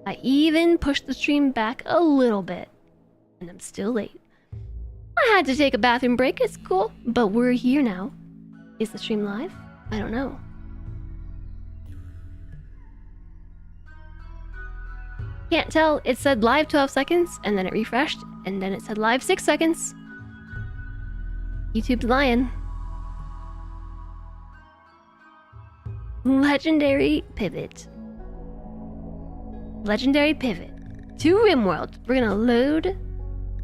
I even pushed the stream back a little bit. And I'm still late. I had to take a bathroom break, it's cool. But we're here now. Is the stream live? I don't know. Can't tell. It said live 12 seconds, and then it refreshed, and then it said live 6 seconds. YouTube's lying. Legendary pivot. Legendary pivot. To RimWorld. We're gonna load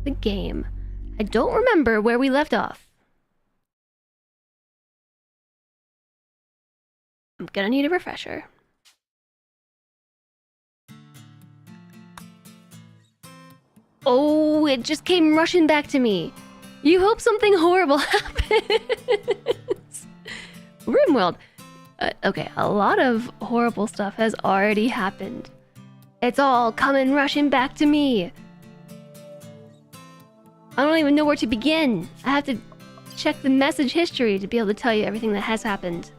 the game. I don't remember where we left off. I'm gonna need a refresher. Oh, it just came rushing back to me. You hope something horrible happens. RimWorld. Okay, a lot of horrible stuff has already happened. It's all coming rushing back to me. I don't even know where to begin. I have to check the message history to be able to tell you everything that has happened.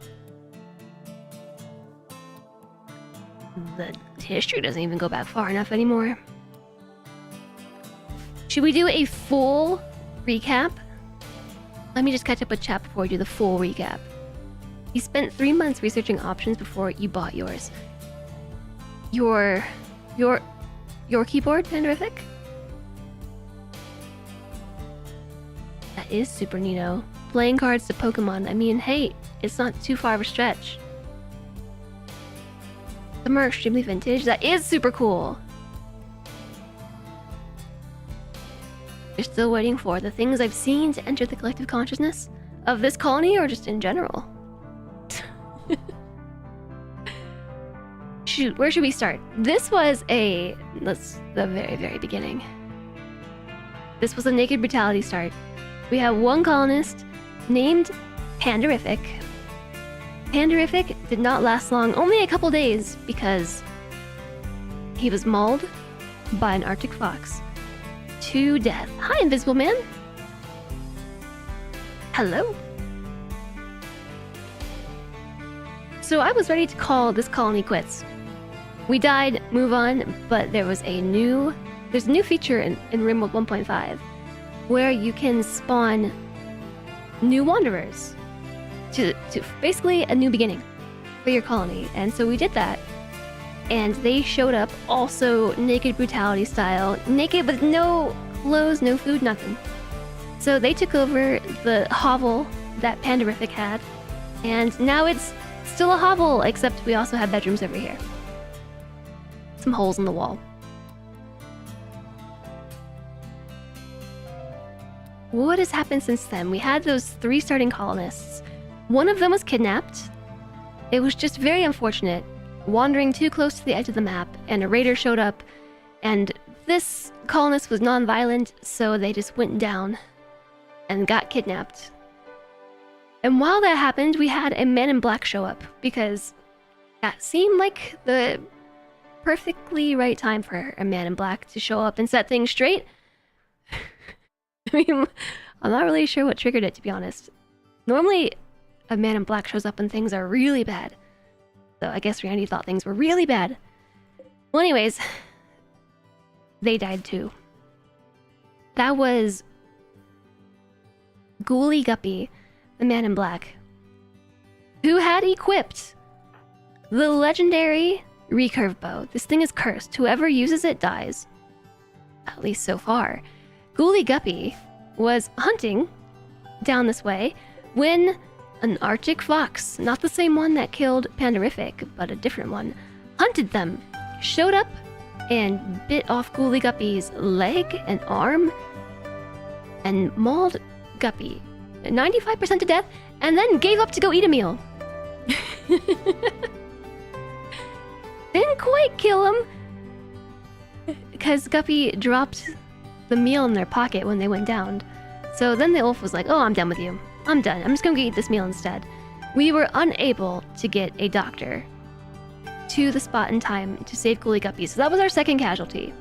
The history doesn't even go back far enough anymore. Should we do a full recap? Let me just catch up with chat before we do the full recap. You spent 3 months researching options before you bought yours. Your keyboard, Panderific? That is super neato. Playing cards to Pokemon. I mean, hey, it's not too far of a stretch. Summer extremely vintage. That is super cool. You're still waiting for the things I've seen to enter the collective consciousness of this colony, or just in general? Shoot, where should we start? This was the very, very beginning. This was a naked brutality start. We have one colonist named Panderific. Panderific did not last long, only a couple days, because he was mauled by an Arctic fox to death. Hi, Invisible Man. Hello. So I was ready to call this colony quits. We died, move on, but there's a new feature in RimWorld 1.5 where you can spawn new wanderers to basically a new beginning for your colony. And so we did that. And they showed up also naked brutality style, naked with no clothes, no food, nothing. So they took over the hovel that Panderific had, and now it's still a hovel, except we also have bedrooms over here. Some holes in the wall. What has happened since then? We had those 3 starting colonists. One of them was kidnapped. It was just very unfortunate. Wandering too close to the edge of the map, and a raider showed up, and this colonist was non-violent, so they just went down and got kidnapped. And while that happened, we had a man in black show up, because that seemed like the perfectly right time for a man in black to show up and set things straight. I mean, I'm not really sure what triggered it, to be honest. Normally, a man in black shows up when things are really bad. So I guess Randy thought things were really bad. Well, anyways, they died too. That was Ghoulie Guppy, the man in black, who had equipped the legendary recurve bow. This thing is cursed. Whoever uses it dies. At least so far. Ghoulie Guppy was hunting down this way when an Arctic fox, not the same one that killed Panderific, but a different one, hunted them, showed up, and bit off Ghoulie Guppy's leg and arm, and mauled Guppy 95% to death, and then gave up to go eat a meal. Didn't quite kill him, because Guppy dropped the meal in their pocket when they went down. So then the wolf was like, oh, I'm done with you. I'm done. I'm just gonna go eat this meal instead. We were unable to get a doctor to the spot in time to save Ghoulie Guppy, so that was our second casualty.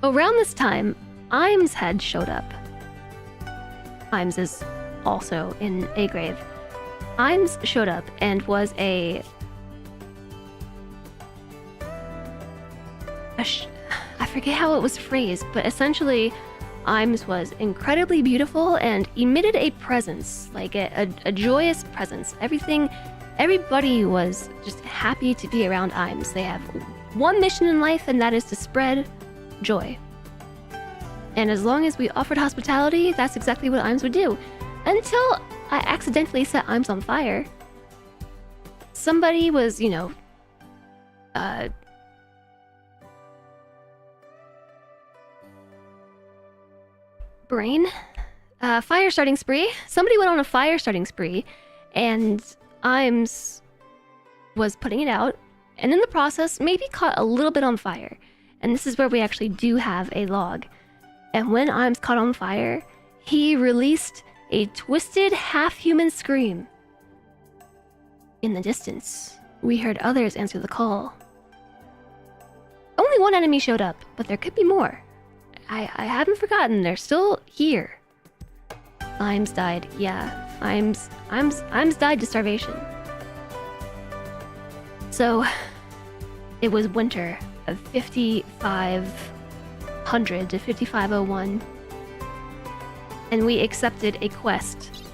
Around this time, Imes had showed up. Imes is also in a grave. Imes showed up and was a I forget how it was phrased, but essentially, Imes was incredibly beautiful and emitted a presence, like a joyous presence. Everybody was just happy to be around Imes. They have one mission in life, and that is to spread joy. And as long as we offered hospitality, that's exactly what Imes would do. Until I accidentally set Imes on fire. Somebody was, fire starting spree. Somebody went on a fire starting spree, and Imes was putting it out, and in the process, maybe caught a little bit on fire. And this is where we actually do have a log. And when Imes caught on fire, he released a twisted half-human scream. In the distance, we heard others answer the call. Only one enemy showed up, but there could be more. I haven't forgotten, they're still here. Imes died, yeah. Imes died to starvation. So, it was winter of 5500 to 5501. And we accepted a quest.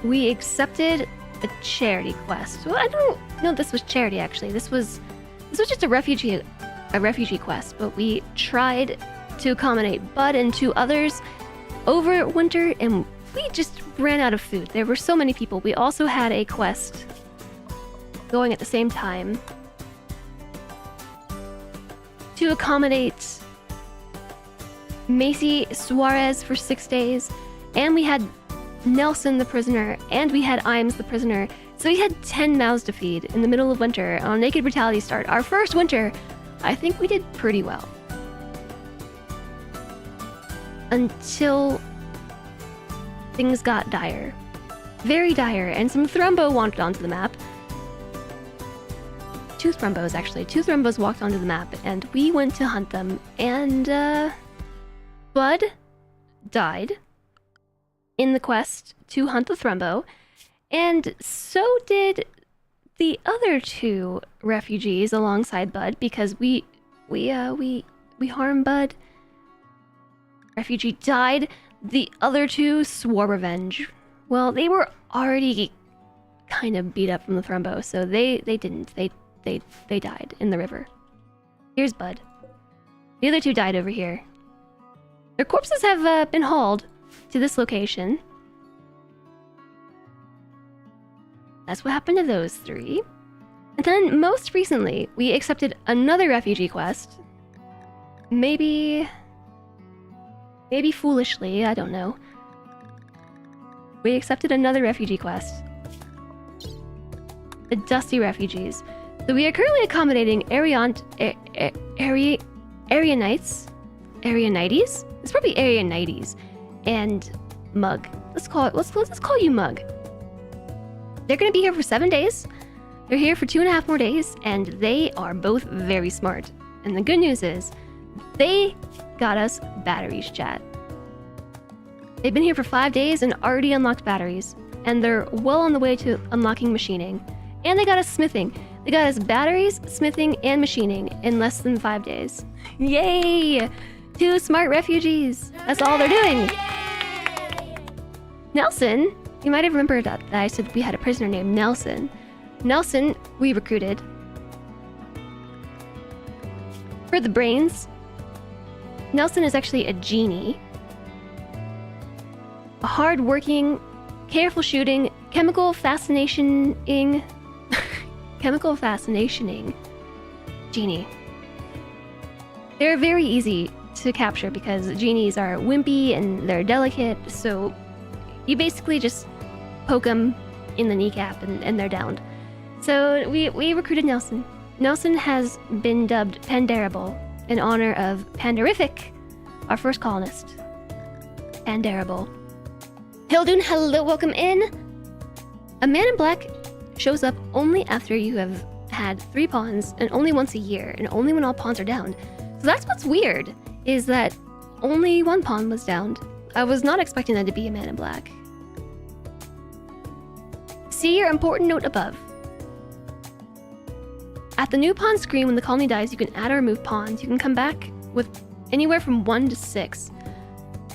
We accepted a charity quest. Well, I don't know if this was charity actually. This was just a refugee quest, but we tried to accommodate Bud and 2 others over winter, and we just ran out of food. There were so many people. We also had a quest going at the same time to accommodate Macy Suarez for 6 days, and we had Nelson the prisoner, and we had Imes the prisoner. So we had 10 mouths to feed in the middle of winter on Naked Brutality start. Our first winter, I think we did pretty well. Until things got dire. Very dire, and some Thrumbo wandered onto the map. 2 Thrumbos, actually. 2 Thrumbos walked onto the map, and we went to hunt them, and, Bud died in the quest to hunt the Thrumbo, and so did the other 2 refugees alongside Bud, because we harmed Bud. Refugee died. The other 2 swore revenge. Well, they were already kind of beat up from the Thrumbo, so they didn't. They died in the river. Here's Bud. The other 2 died over here. Their corpses have been hauled to this location. That's what happened to those 3. And then, most recently, we accepted another refugee quest. Maybe foolishly, I don't know. We accepted another refugee quest. The Dusty Refugees. So we are currently accommodating Arianites? It's probably Arianites. And Mug. Let's call you Mug. They're gonna be here for 7 days. They're here for 2.5 more days, and they are both very smart. And the good news is, they got us batteries, chat. They've been here for 5 days and already unlocked batteries. And they're well on the way to unlocking machining. And they got us smithing. They got us batteries, smithing, and machining in less than 5 days. Yay! 2 smart refugees. That's all they're doing. Nelson, you might have remembered that I said we had a prisoner named Nelson. Nelson, we recruited. For the brains, Nelson is actually a genie. A hard-working, careful shooting, chemical fascinationing genie. They're very easy to capture because genies are wimpy and they're delicate, so you basically just poke them in the kneecap and they're downed. So we recruited Nelson. Nelson has been dubbed Pandarable in honor of Pandarific, our first colonist. Pandarable. Hildoon, hello, welcome in. A man in black shows up only after you have had 3 pawns and only once a year, and only when all pawns are downed. So that's what's weird, is that only 1 pawn was downed. I was not expecting that to be a man in black. See your important note above. At the new pawn screen, when the colony dies, you can add or remove pawns. You can come back with anywhere from 1 to 6.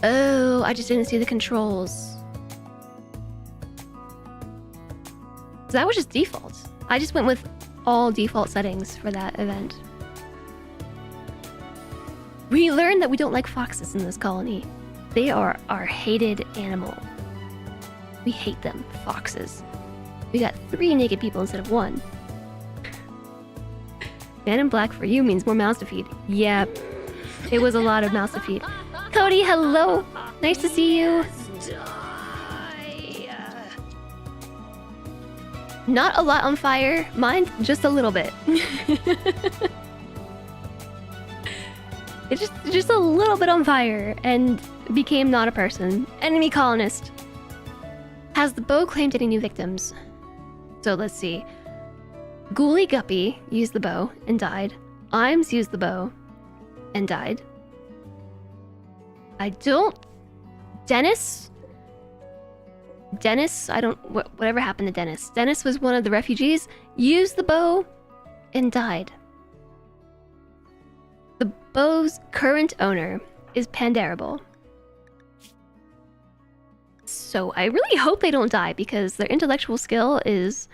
Oh, I just didn't see the controls. So that was just default. I just went with all default settings for that event. We learned that we don't like foxes in this colony. They are our hated animal. We hate them, foxes. We got 3 naked people instead of 1. Man in black for you means more mouths to feed. Yep, it was a lot of mouths to feed. Cody, hello! Nice to see you. Not a lot on fire. Mine, just a little bit. It's just a little bit on fire and became not a person. Enemy colonist. Has the bow claimed any new victims? So let's see. Ghoulie Guppy used the bow and died. Imes used the bow and died. I don't... Dennis, I don't... Whatever happened to Dennis? Dennis was one of the refugees, used the bow, and died. The bow's current owner is Pandarable. So I really hope they don't die, because their intellectual skill is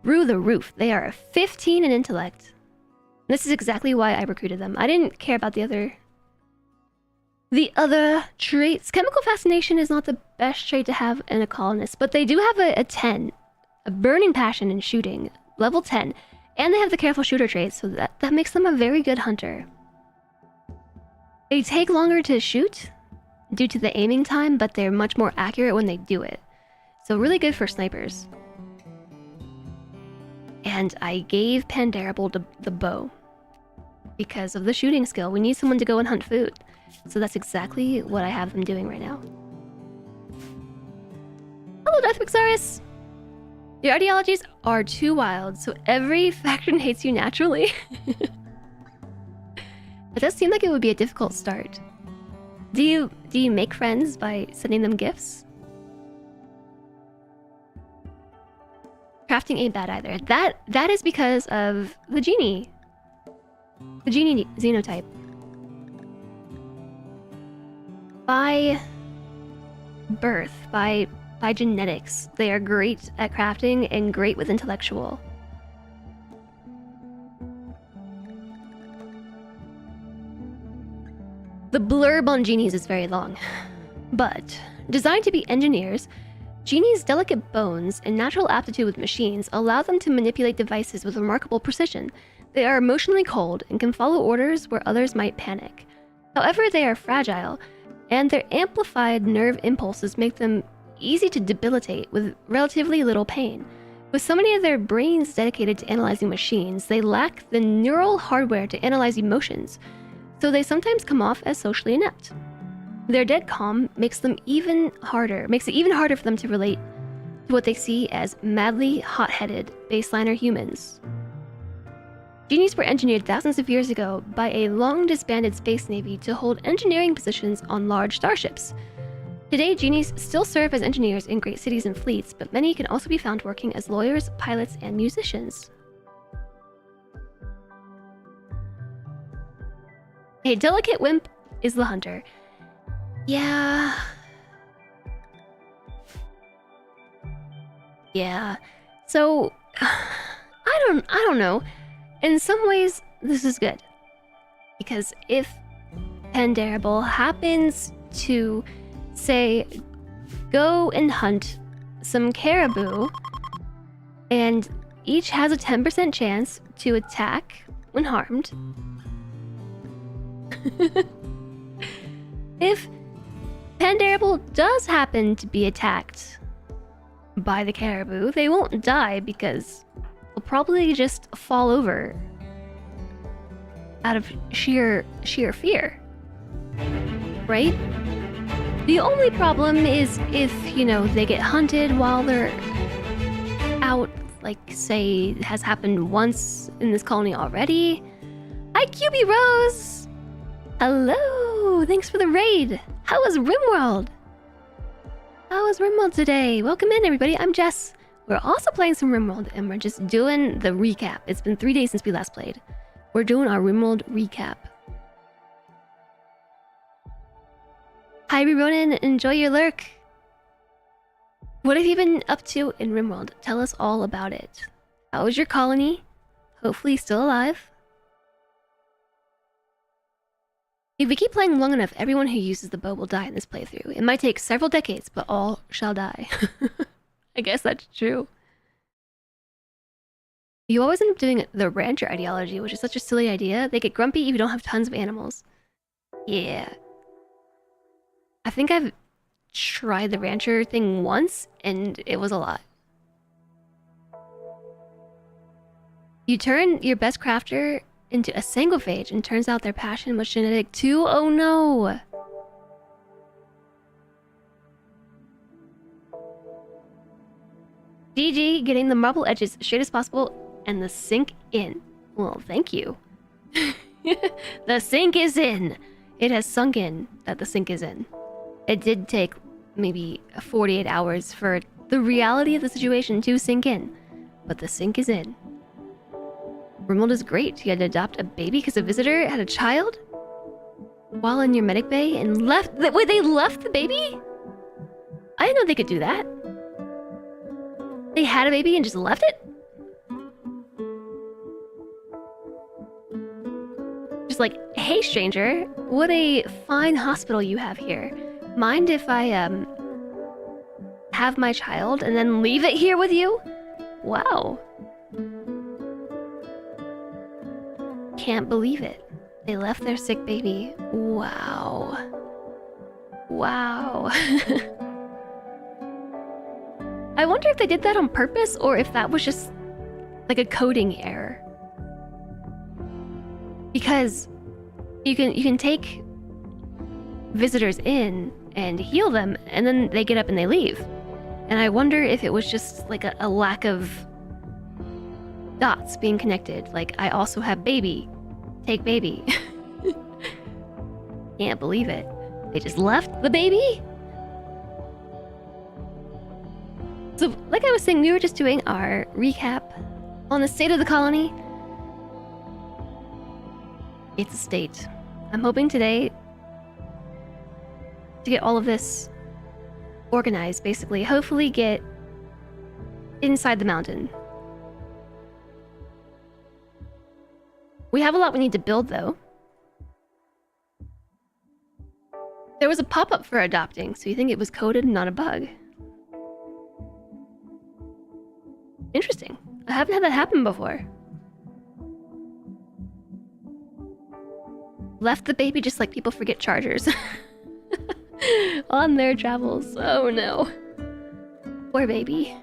through the roof. They are a 15 in intellect. This is exactly why I recruited them. I didn't care about the other traits. Chemical fascination is not the best trait to have in a colonist, but they do have a 10. A burning passion in shooting, level 10. And they have the careful shooter trait, so that makes them a very good hunter. They take longer to shoot due to the aiming time, but they're much more accurate when they do it. So really good for snipers. And I gave Pandarable the bow. Because of the shooting skill, we need someone to go and hunt food. So that's exactly what I have them doing right now. Hello, Deathmixaris! Your ideologies are too wild, so every faction hates you naturally. It does seem like it would be a difficult start. Do you make friends by sending them gifts? Crafting ain't bad either. That is because of the genie. The genie xenotype. By birth, by genetics, they are great at crafting and great with intellectual. The blurb on genies is very long, but designed to be engineers, genies' delicate bones and natural aptitude with machines allow them to manipulate devices with remarkable precision. They are emotionally cold and can follow orders where others might panic. However, they are fragile, and their amplified nerve impulses make them easy to debilitate with relatively little pain. With so many of their brains dedicated to analyzing machines, they lack the neural hardware to analyze emotions, so they sometimes come off as socially inept. Their dead calm makes it even harder for them to relate to what they see as madly hot-headed baseliner humans. Genies were engineered thousands of years ago by a long-disbanded space navy to hold engineering positions on large starships. Today, genies still serve as engineers in great cities and fleets, but many can also be found working as lawyers, pilots, and musicians. A delicate wimp is the hunter. Yeah. So, I don't know. In some ways, this is good. Because if Pandarable happens to, say, go and hunt some caribou, and each has a 10% chance to attack when harmed. If Pandarable does happen to be attacked by the caribou, they won't die because they'll probably just fall over out of sheer fear. Right? The only problem is if, they get hunted while they're out, like, say, it has happened once in this colony already. Hi, QB Rose! Hello! Thanks for the raid! How was RimWorld? How was RimWorld today? Welcome in, everybody. I'm Jess. We're also playing some RimWorld, and we're just doing the recap. It's been 3 days since we last played. We're doing our RimWorld recap. Hi, Ronan. Enjoy your lurk. What have you been up to in RimWorld? Tell us all about it. How was your colony? Hopefully still alive. If we keep playing long enough, everyone who uses the bow will die in this playthrough. It might take several decades, but all shall die. I guess that's true. You always end up doing the rancher ideology, which is such a silly idea. They get grumpy if you don't have tons of animals. Yeah. I think I've tried the rancher thing once, and it was a lot. You turn your best crafter into a sanguiphage, and turns out their passion was genetic too. Oh no! GG, getting the marble edges straight as possible and the sink in. Well, thank you. The sink is in. It has sunk in that the sink is in. It did take maybe 48 hours for the reality of the situation to sink in, but the sink is in. RimWorld is great. You had to adopt a baby because a visitor had a child while in your medic bay and left. Wait, they left the baby? I didn't know they could do that. They had a baby and just left it? Just like, hey stranger, what a fine hospital you have here. Mind if I have my child and then leave it here with you? Wow. Can't believe it. They left their sick baby. Wow. Wow. I wonder if they did that on purpose or if that was just like a coding error. Because you can take visitors in and heal them, and then they get up and they leave. And I wonder if it was just like a lack of dots being connected. Like, I also have baby. Take baby. Can't believe it. They just left the baby? So, like I was saying, we were just doing our recap on the state of the colony. It's a state. I'm hoping today to get all of this organized, basically. Hopefully get inside the mountain. We have a lot we need to build, though. There was a pop-up for adopting, so you think it was coded and not a bug. Interesting. I haven't had that happen before. Left the baby just like people forget chargers. On their travels. Oh no. Poor baby.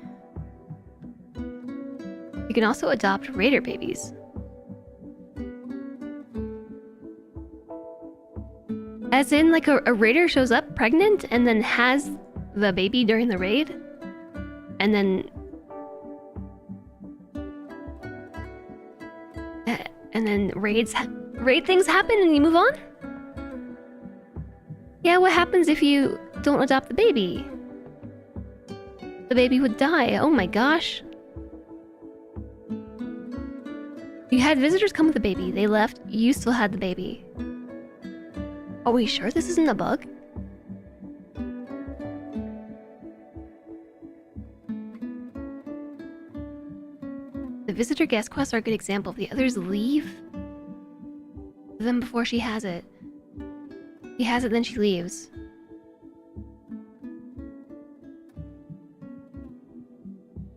You can also adopt raider babies. As in, like, a raider shows up pregnant and then has the baby during the raid? And then... raid things happen and you move on? Yeah, what happens if you don't adopt the baby? The baby would die. Oh my gosh. You had visitors come with the baby. They left. You still had the baby. Are we sure this isn't a bug? The visitor guest quests are a good example. The others leave them before she has it. He has it, then she leaves.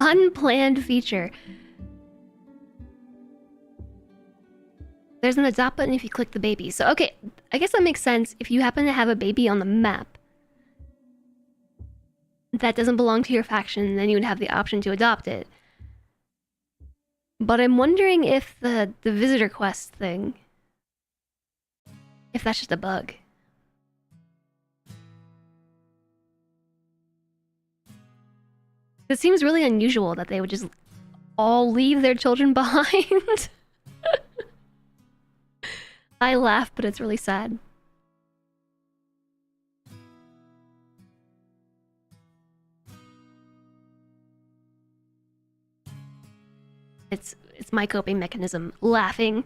Unplanned feature. There's an adopt button if you click the baby. So, okay, I guess that makes sense. If you happen to have a baby on the map that doesn't belong to your faction, then you would have the option to adopt it. But I'm wondering if the visitor quest thing, if that's just a bug. It seems really unusual that they would just all leave their children behind. I laugh, but it's really sad. It's my coping mechanism, laughing.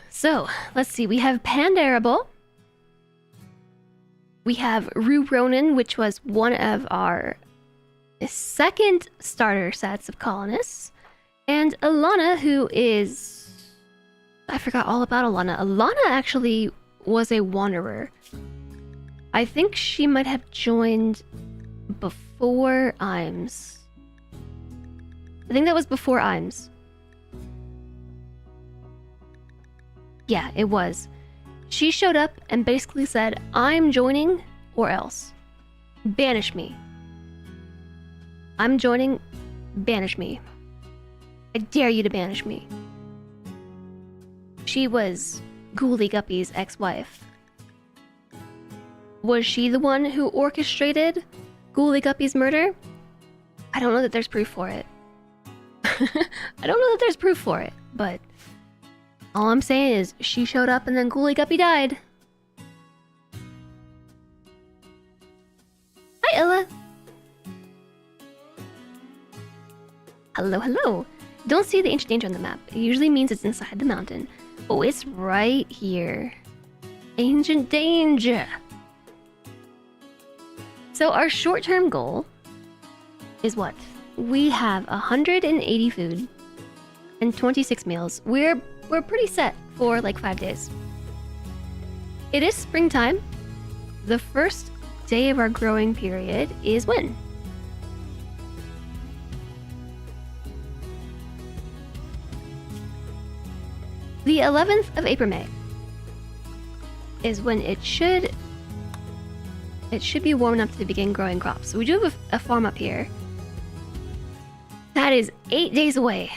So, let's see. We have Pandarable. We have Rue Ronan, which was one of our second starter sets of colonists. And Alana, who is... I forgot all about Alana. Alana actually was a wanderer. I think she might have joined before Imes. I think that was before Imes. Yeah, it was. She showed up and basically said, I'm joining or else. Banish me. I'm joining, banish me. I dare you to banish me. She was Ghoulie Guppy's ex-wife. Was she the one who orchestrated Ghoulie Guppy's murder? I don't know that there's proof for it. I don't know that there's proof for it, but all I'm saying is she showed up and then Ghoulie Guppy died. Hi, Ella. Hello, hello. Don't see the ancient danger on the map. It usually means it's inside the mountain. Oh, it's right here. Ancient danger. So our short-term goal is what? We have 180 food and 26 meals. We're pretty set for like 5 days. It is springtime. The first day of our growing period is when? The 11th of April, May is when it should be warm enough to begin growing crops. So we do have a farm up here. That is 8 days away.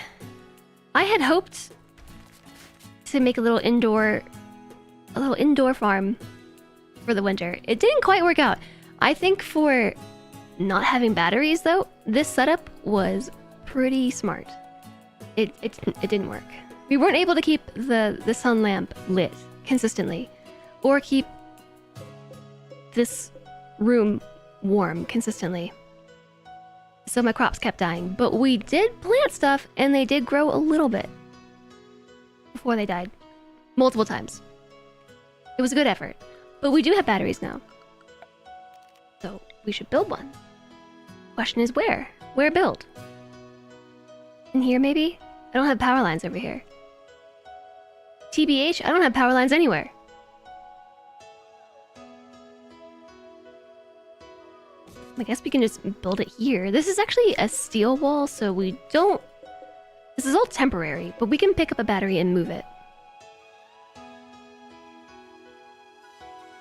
I had hoped to make a little indoor farm for the winter. It didn't quite work out. I think for not having batteries though, this setup was pretty smart. It didn't work. We weren't able to keep the sun lamp lit consistently, or keep this room warm consistently. So my crops kept dying, but we did plant stuff and they did grow a little bit before they died. Multiple times. It was a good effort, but we do have batteries now. So we should build one. Question is where? Where build? In here maybe? I don't have power lines over here. TBH, I don't have power lines anywhere. I guess we can just build it here. This is actually a steel wall, so we don't... This is all temporary, but we can pick up a battery and move it.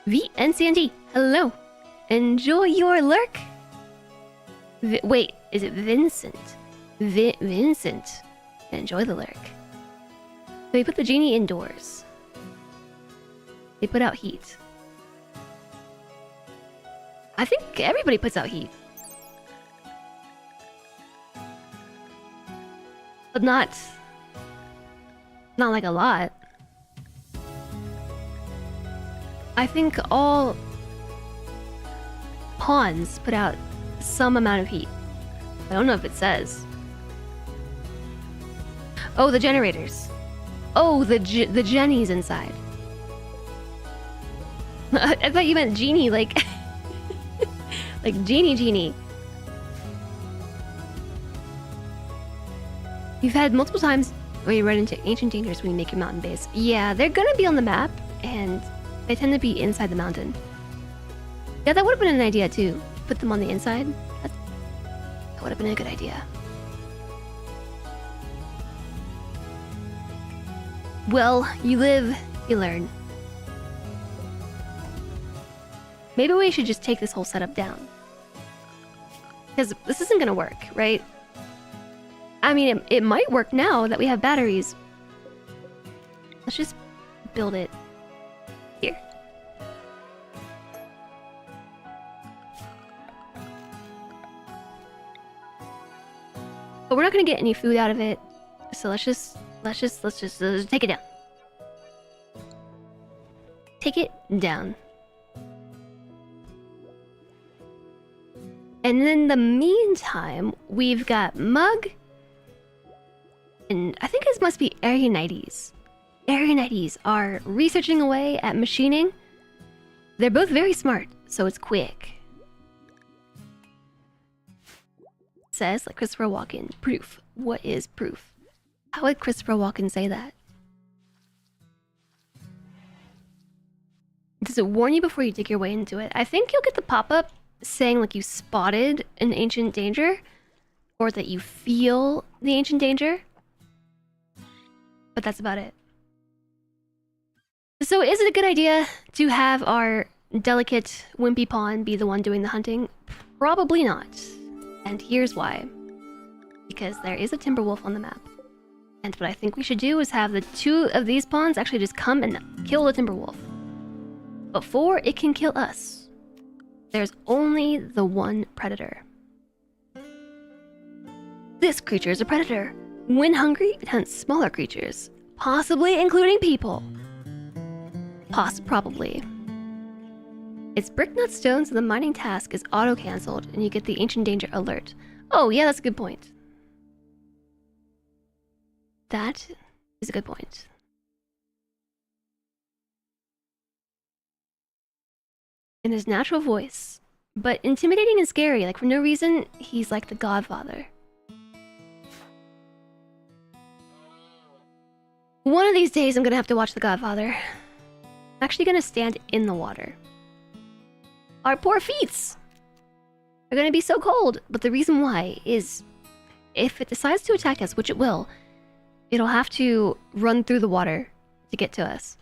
VNCND, hello. Enjoy your lurk. Wait, is it Vincent? Vincent. Enjoy the lurk. They put the genie indoors. They put out heat. I think everybody puts out heat. But not like a lot. I think all pawns put out some amount of heat. I don't know if it says. Oh, the generators. Oh, the Jennies inside. I thought you meant genie, like... like genie. You've had multiple times where you run into ancient dangers when you make your mountain base. Yeah, they're gonna be on the map, and they tend to be inside the mountain. Yeah, that would have been an idea too. Put them on the inside. That would have been a good idea. Well, you live, you learn. Maybe we should just take this whole setup down. Because this isn't gonna work, right? I mean, it might work now that we have batteries. Let's just build it here. But we're not gonna get any food out of it, so let's just take it down. Take it down. And in the meantime, we've got Mug And I think this must be Arianites. Arianites are researching away at machining. They're both very smart, so it's quick. Says like Christopher Walken. Proof. What is proof? How would Christopher Walken say that? Does it warn you before you dig your way into it? I think you'll get the pop-up saying like you spotted an ancient danger, or that you feel the ancient danger. But that's about it. So is it a good idea to have our delicate wimpy pawn be the one doing the hunting? Probably not. And here's why. Because there is a Timberwolf on the map. And what I think we should do is have the two of these pawns actually just come and kill the Timberwolf. Before it can kill us, there's only the one predator. This creature is a predator. When hungry, it hunts smaller creatures, possibly including people. Probably. It's brick not stone, so the mining task is auto-cancelled, and you get the ancient danger alert. Oh, yeah, that's a good point. That is a good point. In his natural voice, but intimidating and scary, like for no reason, he's like the Godfather. One of these days I'm gonna have to watch The Godfather. I'm actually gonna stand in the water. Our poor feet are gonna be so cold, but the reason why is if it decides to attack us, which it will, it'll have to run through the water to get to us.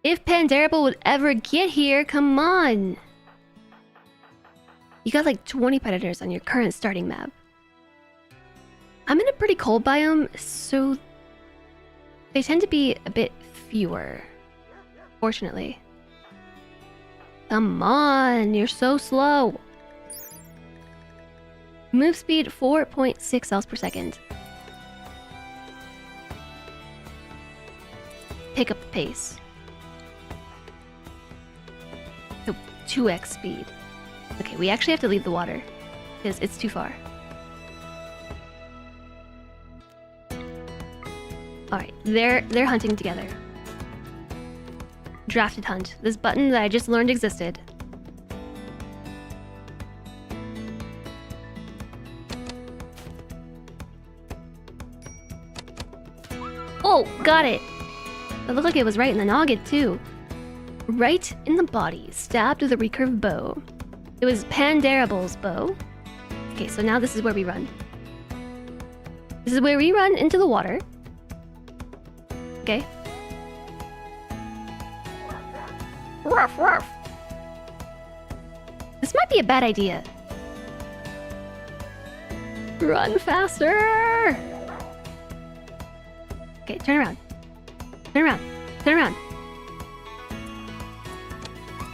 If Pandarable would ever get here, come on! You got like 20 predators on your current starting map. I'm in a pretty cold biome, so they tend to be a bit fewer, fortunately. Come on, you're so slow. Move speed 4.6 cells per second. Pick up the pace. So 2x speed. Okay, we actually have to leave the water because it's too far. Alright, they're hunting together. Drafted hunt. This button that I just learned existed. Oh, got it! It looked like it was right in the noggin, too. Right in the body, stabbed with a recurved bow. It was Pandarable's bow. Okay, so now this is where we run. This is where we run into the water. Okay. Ruff, ruff. This might be a bad idea. Run faster! Okay, turn around. Turn around. Turn around.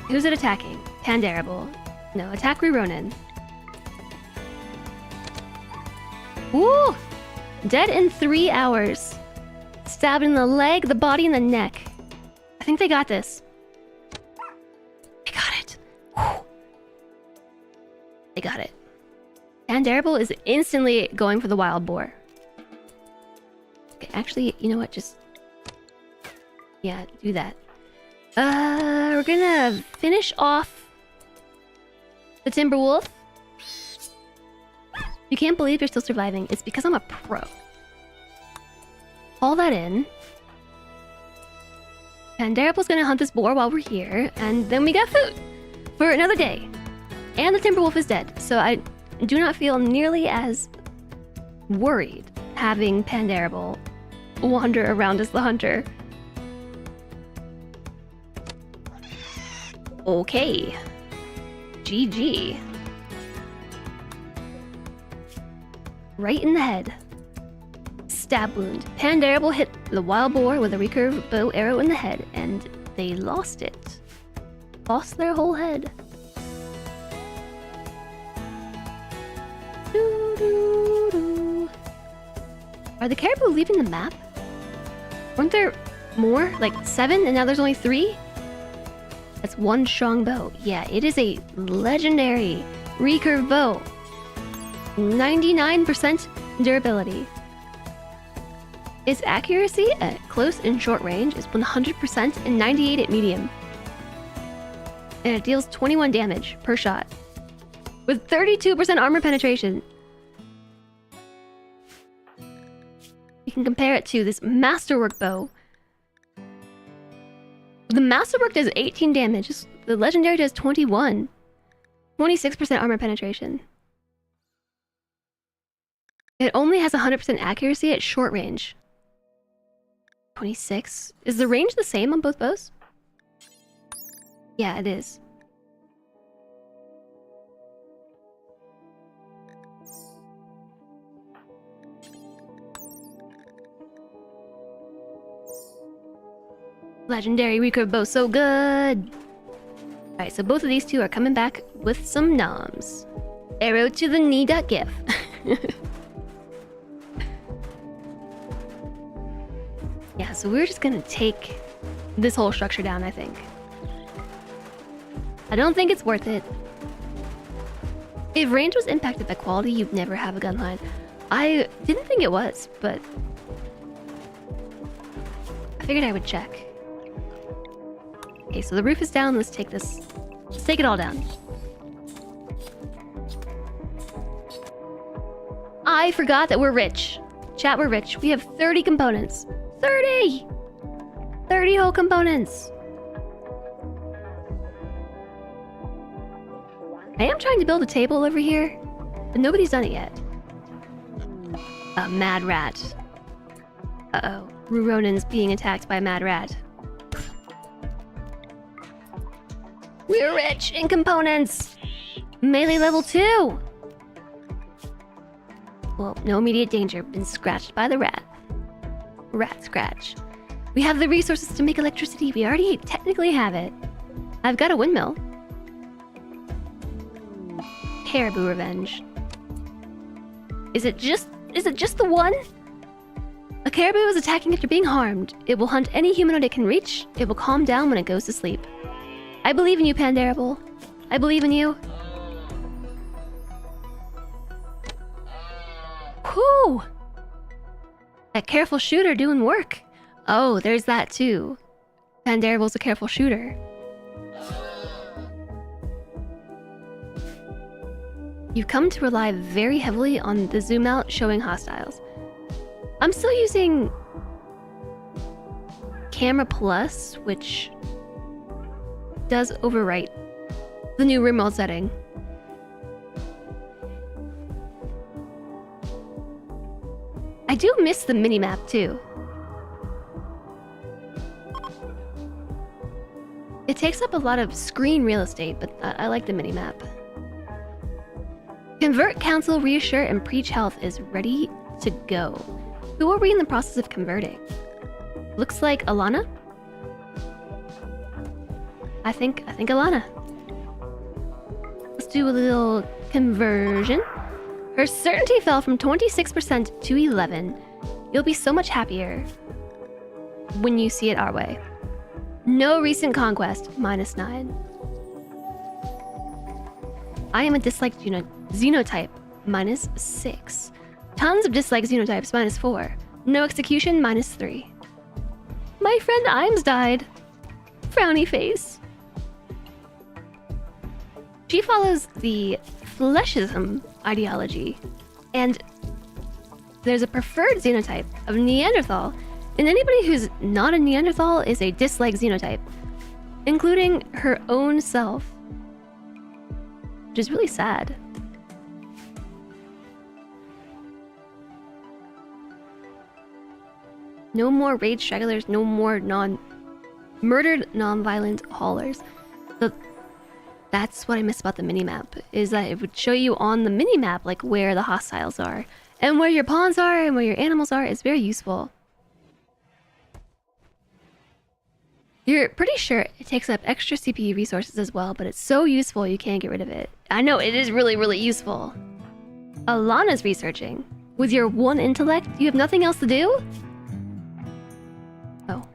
Who's it attacking? Pandarable. No, attack Ronin. Woo! Dead in 3 hours. Stabbed in the leg, the body, and the neck. I think they got this. They got it. Whew. They got it. Pandarable is instantly going for the wild boar. Okay, actually, you know what? Just... yeah, do that. We're gonna finish off the Timberwolf. You can't believe you're still surviving. It's because I'm a pro. Haul that in. Pandarable's gonna hunt this boar while we're here, and then we got food for another day. And the Timberwolf is dead, so I do not feel nearly as worried having Pandarable wander around as the hunter. Okay. GG. Right in the head. Stab wound. Pandarable hit the wild boar with a recurved bow arrow in the head, and they lost it. Lost their whole head. Doo-doo-doo. Are the caribou leaving the map? Weren't there more? Like 7, and now there's only 3? That's one strong bow. Yeah, it is a legendary recurve bow. 99% durability. Its accuracy at close and short range is 100% and 98 at medium. And it deals 21 damage per shot, with 32% armor penetration. You can compare it to this Masterwork bow. The Masterwork does 18 damage, the Legendary does 21. 26% armor penetration. It only has 100% accuracy at short range. 26. Is the range the same on both bows? Yeah, it is. Legendary recurve bow, so good! Alright, so both of these two are coming back with some noms. Arrow to the knee.gif. Yeah, so we're just gonna take this whole structure down, I think. I don't think it's worth it. If range was impacted by quality, you'd never have a gun line. I didn't think it was, but I figured I would check. Okay, so the roof is down. Let's take this. Let's take it all down. I forgot that we're rich. Chat, we're rich. We have 30 components. 30! 30 whole components. I am trying to build a table over here, but nobody's done it yet. A mad rat. Uh-oh. Ruronin's being attacked by a mad rat. We're rich in components! Melee level 2! Well, no immediate danger. Been scratched by the rat. Rat scratch. We have the resources to make electricity. We already technically have it. I've got a windmill. Caribou revenge. Is it just the one? A caribou is attacking after being harmed. It will hunt any humanoid it can reach. It will calm down when it goes to sleep. I believe in you, Pandarable. I believe in you. Whew! That careful shooter doing work. Oh, there's that too. Pandarable's a careful shooter. You've come to rely very heavily on the zoom out showing hostiles. I'm still using Camera Plus, which does overwrite the new RimWorld setting. I do miss the minimap too. It takes up a lot of screen real estate, but I like the minimap. Convert, Counsel, Reassure, and Preach Health is ready to go. Who are we in the process of converting? Looks like Alana? I think Alana. Let's do a little conversion. Her certainty fell from 26% to 11%. You'll be so much happier when you see it our way. No recent conquest, -9. I am a disliked xenotype, -6. Tons of disliked xenotypes, -4. No execution, -3. My friend Imes died. Frowny face. She follows the fleshism ideology, and there's a preferred xenotype of Neanderthal, and anybody who's not a Neanderthal is a disliked xenotype, including her own self, which is really sad. No more raid stragglers, no more murdered non-violent haulers. That's what I miss about the minimap, is that it would show you on the minimap like where the hostiles are, and where your pawns are, and where your animals are. It's very useful. You're pretty sure it takes up extra CPU resources as well, but it's so useful you can't get rid of it. I know, it is really, really useful. Alana's researching. With your 1 intellect, you have nothing else to do? Oh.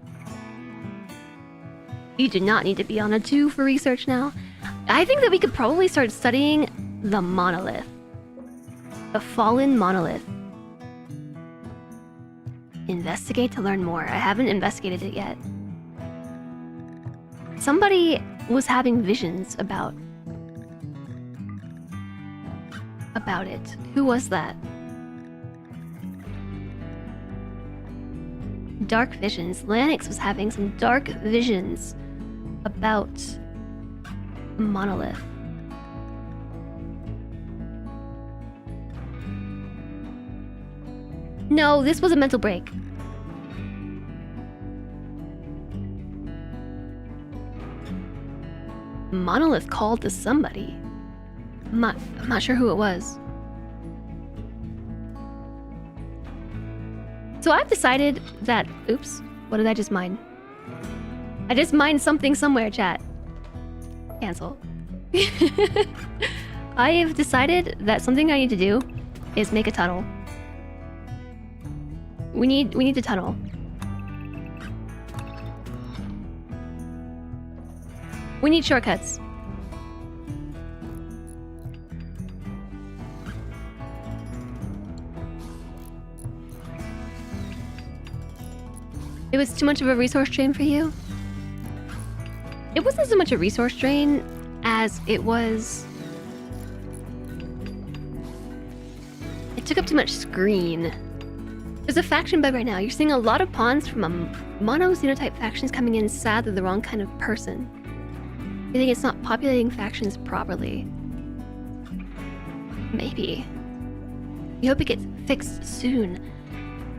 You do not need to be on a 2 for research now. I think that we could probably start studying the monolith. The fallen monolith. Investigate to learn more. I haven't investigated it yet. Somebody was having visions about it. Who was that? Dark visions. Lanix was having some dark visions about Monolith. No, this was a mental break. Monolith called to somebody. I'm not sure who it was. So I've decided that... Oops. What did I just mine? I just mined something somewhere, chat. Cancel. I have decided that something I need to do is make a tunnel. We need to tunnel. We need shortcuts. It was too much of a resource drain for you? It wasn't so much a resource drain as it was... It took up too much screen. There's a faction bug right now. You're seeing a lot of pawns from a mono-xenotype factions coming in sad they're the wrong kind of person. You think it's not populating factions properly? Maybe. You hope it gets fixed soon.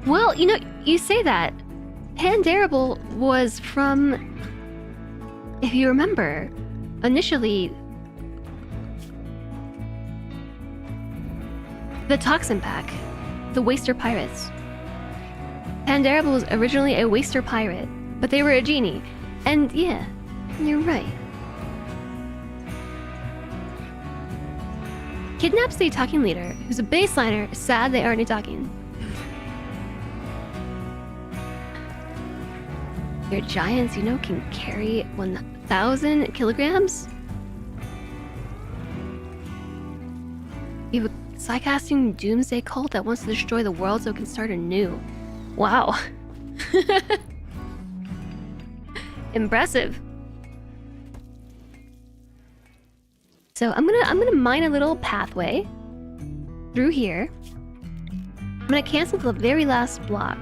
Well, you know, you say that. Pandarable was from... If you remember, initially... the Toxin Pack. The Waster Pirates. Pandarable was originally a Waster Pirate, but they were a genie. And yeah, you're right. Kidnaps the talking leader, who's a baseliner, sad they aren't talking. Your giants, you know, can carry 1,000 kilograms? You have a psycasting doomsday cult that wants to destroy the world so it can start anew. Wow. Impressive. So I'm gonna mine a little pathway through here. I'm gonna cancel the very last block.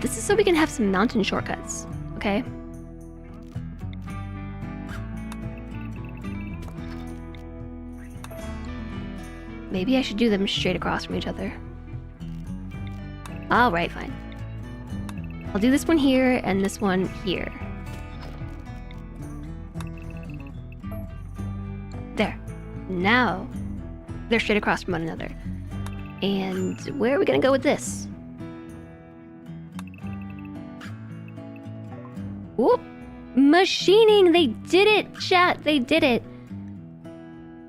This is so we can have some mountain shortcuts, okay? Maybe I should do them straight across from each other. Alright, fine. I'll do this one here and this one here. There. Now, they're straight across from one another. And where are we gonna go with this? Whoop! Machining! They did it, chat! They did it!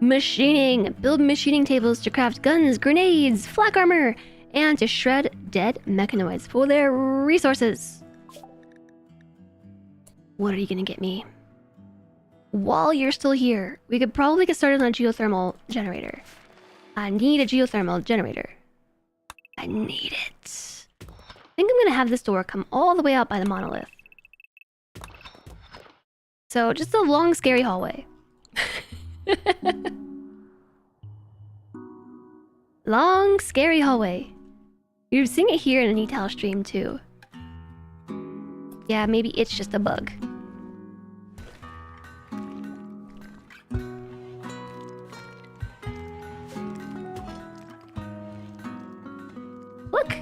Machining! Build machining tables to craft guns, grenades, flak armor, and to shred dead mechanoids for their resources. What are you gonna get me? While you're still here, we could probably get started on a geothermal generator. I need a geothermal generator. I need it. I think I'm gonna have this door come all the way out by the monolith. So, just a long, scary hallway. Long, scary hallway. You're seeing it here in an eTal stream, too. Yeah, maybe it's just a bug. Look!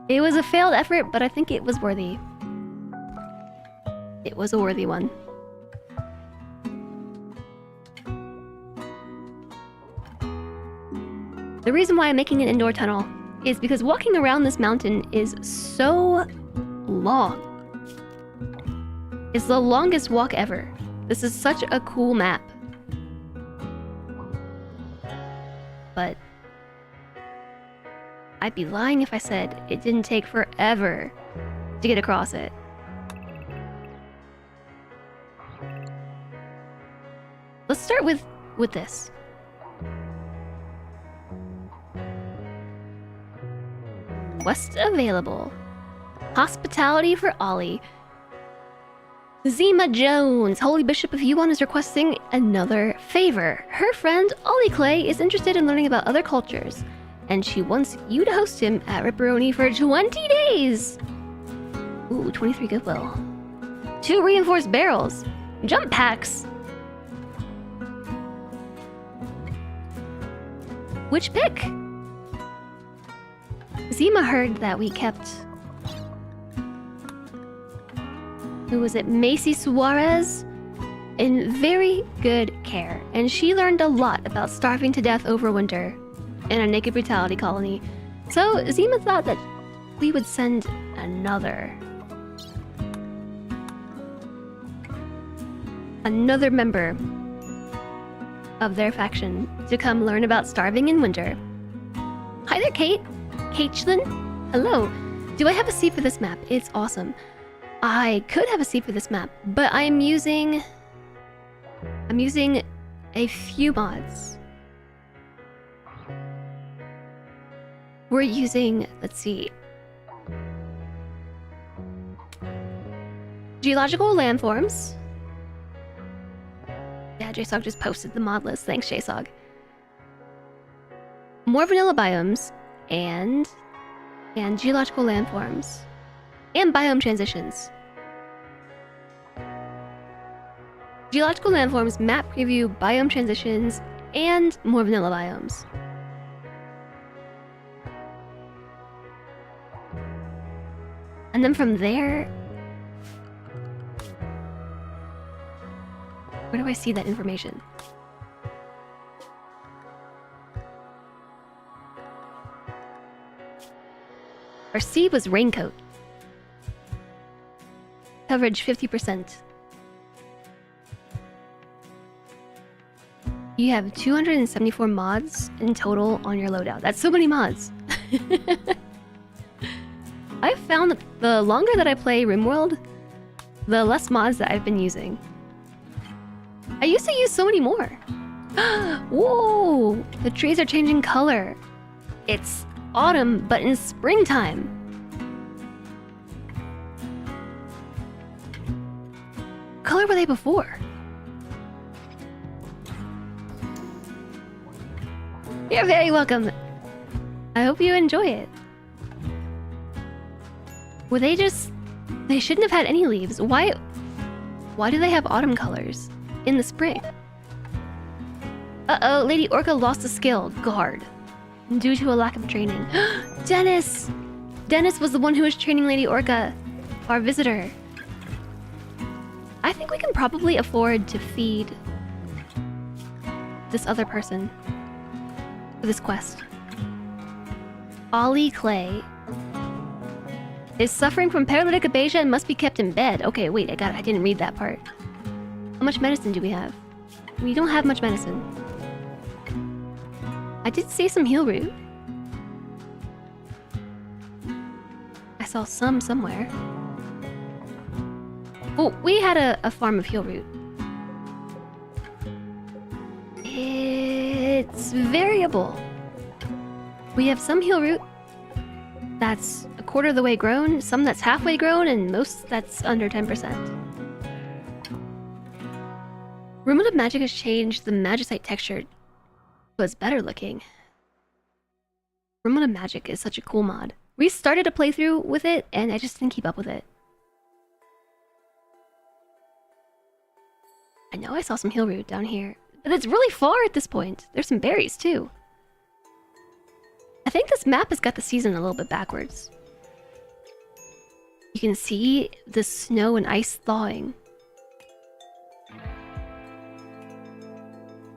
It was a failed effort, but I think it was worthy. It was a worthy one. The reason why I'm making an indoor tunnel is because walking around this mountain is so long. It's the longest walk ever. This is such a cool map. But I'd be lying if I said it didn't take forever to get across it. Let's start with this. Quest available. Hospitality for Ollie. Zima Jones, Holy Bishop of Yuan, is requesting another favor. Her friend Ollie Clay is interested in learning about other cultures, and she wants you to host him at Ripperoni for 20 days. Ooh, 23 goodwill. 2 reinforced barrels. Jump packs. Which pick? Zima heard that we kept... Who was it? Macy Suarez? In very good care. And she learned a lot about starving to death over winter in a naked brutality colony. So Zima thought that we would send another member of their faction to come learn about starving in winter. Hi there, Kate. Caitlin? Hello. Do I have a seat for this map? It's awesome. I could have a seat for this map, but I'm using a few mods. We're using, let's see, geological landforms. Yeah, JSOG just posted the mod list. Thanks, JSOG. More vanilla biomes and geological landforms and biome transitions. Geological landforms, map preview, biome transitions, and more vanilla biomes. And then from there, where do I see that information? Our C was raincoat. Coverage 50%. You have 274 mods in total on your loadout. That's so many mods. I've found that the longer that I play RimWorld, the less mods that I've been using. I used to use so many more. Whoa! The trees are changing color. It's autumn, but in springtime. What color were they before? You're very welcome. I hope you enjoy it. Were they just... They shouldn't have had any leaves. Why do they have autumn colors in the spring? Uh-oh, Lady Orca lost a skill, guard, due to a lack of training. Dennis! Dennis was the one who was training Lady Orca, our visitor. I think we can probably afford to feed this other person for this quest. Ollie Clay is suffering from paralytic abasia and must be kept in bed. Okay, wait, I didn't read that part. How much medicine do we have? We don't have much medicine. I did see some heal root. I saw some somewhere. Oh, we had a farm of heal root. It's variable. We have some heal root that's a quarter of the way grown, some that's halfway grown, and most that's under 10%. RimWorld of Magic has changed the magicite texture so it's better looking. RimWorld of Magic is such a cool mod. We started a playthrough with it, and I just didn't keep up with it. I know I saw some heal root down here, but it's really far at this point. There's some berries, too. I think this map has got the season a little bit backwards. You can see the snow and ice thawing.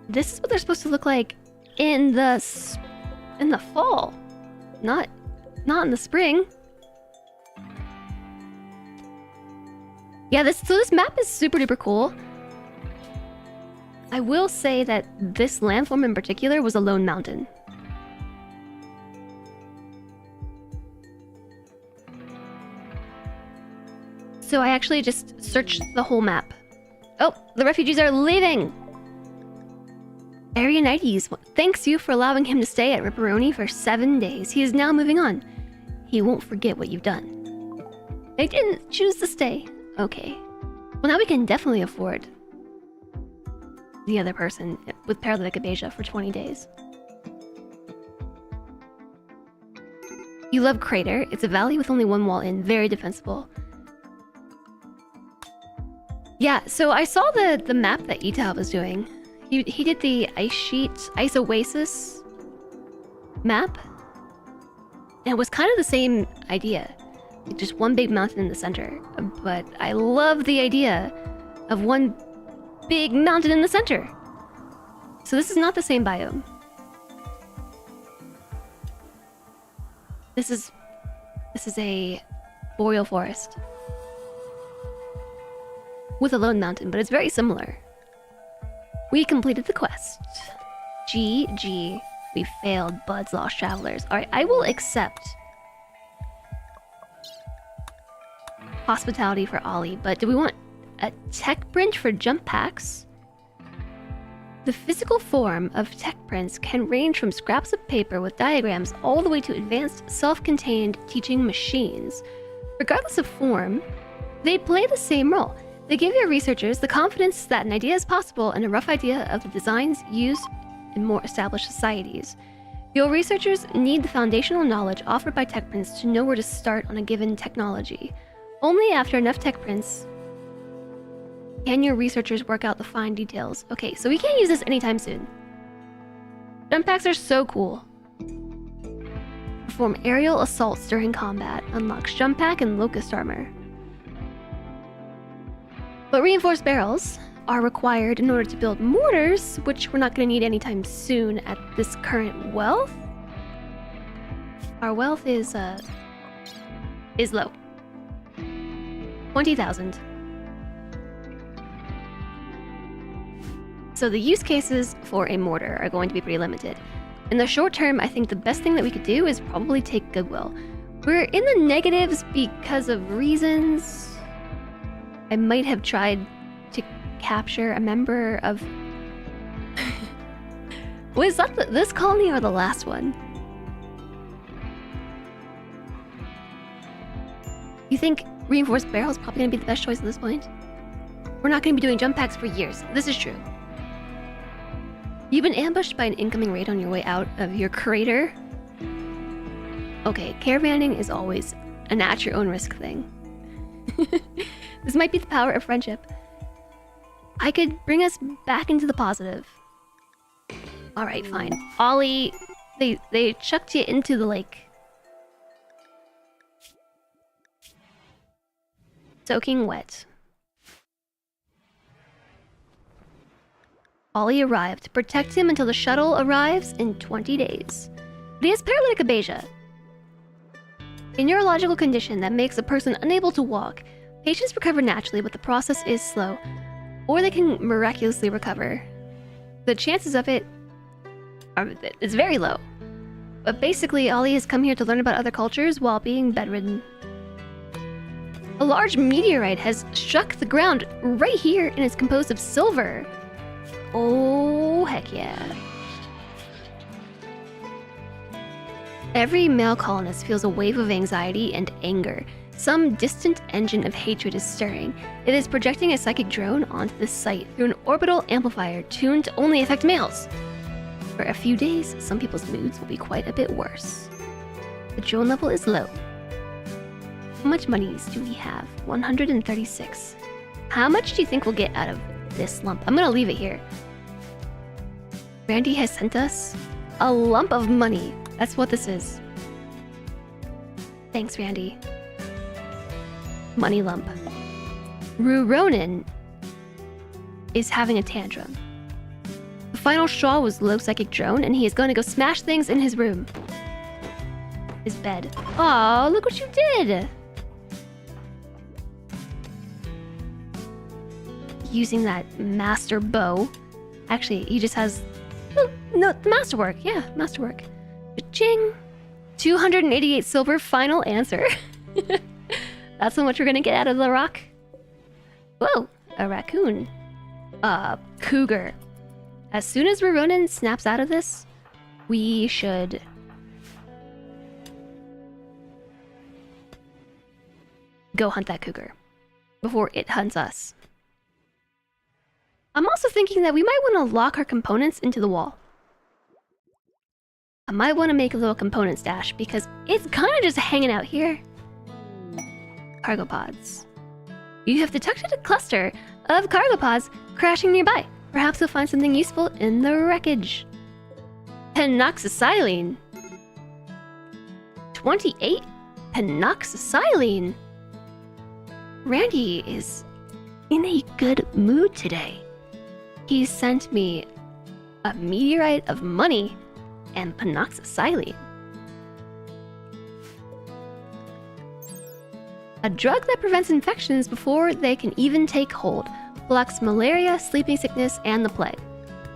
This is what they're supposed to look like in the fall, not in the spring. Yeah, this map is super duper cool. I will say that this landform in particular was a lone mountain. So I actually just searched the whole map. Oh, the refugees are leaving! Arianides thanks you for allowing him to stay at Ripperoni for 7 days. He is now moving on. he won't forget what you've done. They didn't choose to stay. Okay. Well, now we can definitely afford the other person with paralytic aphasia for 20 days. You love Crater. It's a valley with only one wall in. Very defensible. Yeah, so I saw the map that Ital was doing. He did the Ice Oasis map. And it was kind of the same idea. Just one big mountain in the center. But I love the idea of one big mountain in the center. So this is not the same biome. This is a boreal forest with a lone mountain, but it's very similar. We completed the quest. GG. We failed Bud's Lost Travelers. Alright, I will accept hospitality for Ollie, but do we want a tech print for jump packs? The physical form of tech prints can range from scraps of paper with diagrams all the way to advanced self-contained teaching machines. Regardless of form, they play the same role. They give your researchers the confidence that an idea is possible and a rough idea of the designs used in more established societies. Your researchers need the foundational knowledge offered by tech prints to know where to start on a given technology. Only after enough tech prints can your researchers work out the fine details. Okay, so we can't use this anytime soon. Jump packs are so cool. Perform aerial assaults during combat. Unlocks jump pack and locust armor. But reinforced barrels are required in order to build mortars, which we're not going to need anytime soon at this current wealth. Our wealth is low. 20,000. So the use cases for a mortar are going to be pretty limited. In the short term, I think the best thing that we could do is probably take Goodwill. We're in the negatives because of reasons. I might have tried to capture a member of... Was that this colony or the last one? You think reinforced barrel is probably going to be the best choice at this point? We're not going to be doing jump packs for years. This is true. You've been ambushed by an incoming raid on your way out of your crater. Okay, caravanning is always an at-your-own-risk thing. This might be the power of friendship. I could bring us back into the positive. Alright, fine. Ollie, they chucked you into the lake. Soaking wet. Ollie arrived. Protect him until the shuttle arrives in 20 days. But he has paralytic aphasia, a neurological condition that makes a person unable to walk. Patients recover naturally, but the process is slow. Or they can miraculously recover. The chances of it is very low. But basically, Ollie has come here to learn about other cultures while being bedridden. A large meteorite has struck the ground right here and is composed of silver. Oh, heck yeah. Every male colonist feels a wave of anxiety and anger. Some distant engine of hatred is stirring. It is projecting a psychic drone onto this site through an orbital amplifier tuned to only affect males. For a few days, some people's moods will be quite a bit worse. The drone level is low. How much monies do we have? 136. How much do you think we'll get out of this lump? I'm gonna leave it here. Randy has sent us a lump of money. That's what this is. Thanks, Randy. Money lump. Ronan is having a tantrum. The final straw was low psychic drone, and he is going to go smash things in his room. His bed. Oh, look what you did! Using that master bow. Actually, he just has... Oh, no, the masterwork. Yeah, masterwork. Ching! 288 silver, final answer. That's how much we're gonna get out of the rock. Whoa, a raccoon. Cougar. As soon as Ronan snaps out of this, we should go hunt that cougar before it hunts us. I'm also thinking that we might want to lock our components into the wall. I might want to make a little component stash because it's kind of just hanging out here. Cargo pods. You have detected a cluster of cargo pods crashing nearby. Perhaps you'll find something useful in the wreckage. Penoxysilene. 28 penoxysilene. Randy is in a good mood today. He sent me a meteorite of money and penoxysilene. A drug that prevents infections before they can even take hold. Blocks malaria, sleeping sickness, and the plague.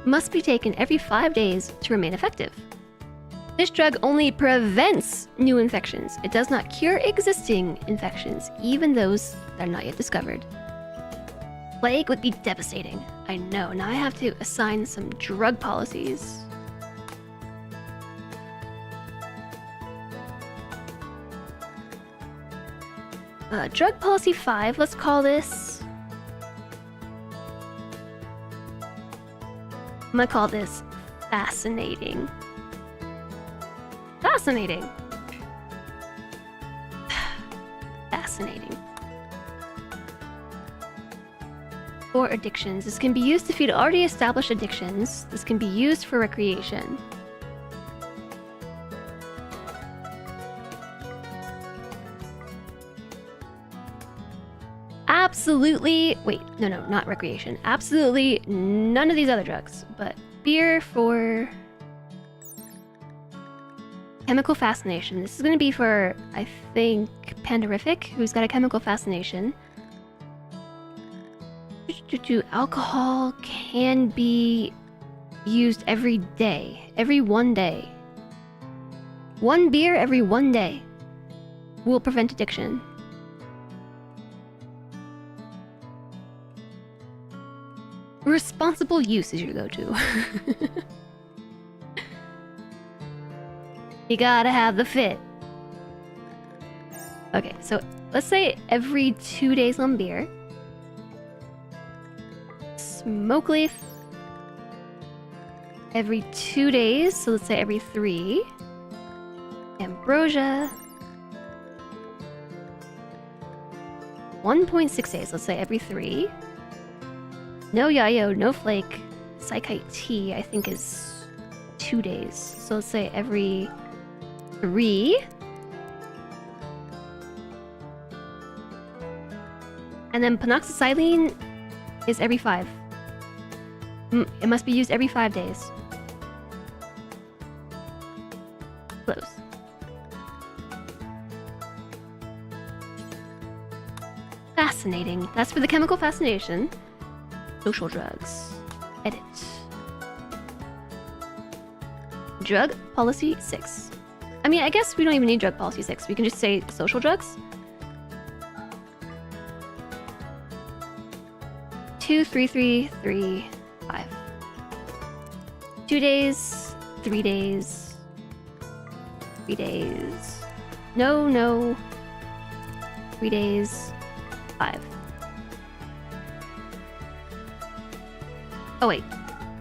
Must be taken every 5 days to remain effective. This drug only prevents new infections. It does not cure existing infections, even those that are not yet discovered. Plague would be devastating. I know. Now I have to assign some drug policies. Drug policy 5, let's call this. I'm gonna call this fascinating. Fascinating. Fascinating. For addictions, this can be used to feed already established addictions. This can be used for recreation. Absolutely, wait, no, not recreation. Absolutely none of these other drugs, but beer for chemical fascination. This is going to be for, I think, Panderific, who's got a chemical fascination. Alcohol can be used every day, every 1 day. 1 beer every 1 day will prevent addiction. Responsible use is your go-to. You gotta have the fit. Okay, so let's say every 2 days on beer. Smoke leaf. Every 2 days, so let's say every 3. Ambrosia. 1.6 days, let's say every 3. No yayo, no flake. Psychite tea, I think, is 2 days. So let's say every 3. And then penoxysilene is every 5. It must be used every 5 days. Close. Fascinating. That's for the chemical fascination. Social drugs. Edit. Drug policy 6. I mean, I guess we don't even need drug policy 6. We can just say social drugs. 2, 3, 3, 3, 5. 2 days, 3 days, 3 days. No. 3 days, 5. Oh wait,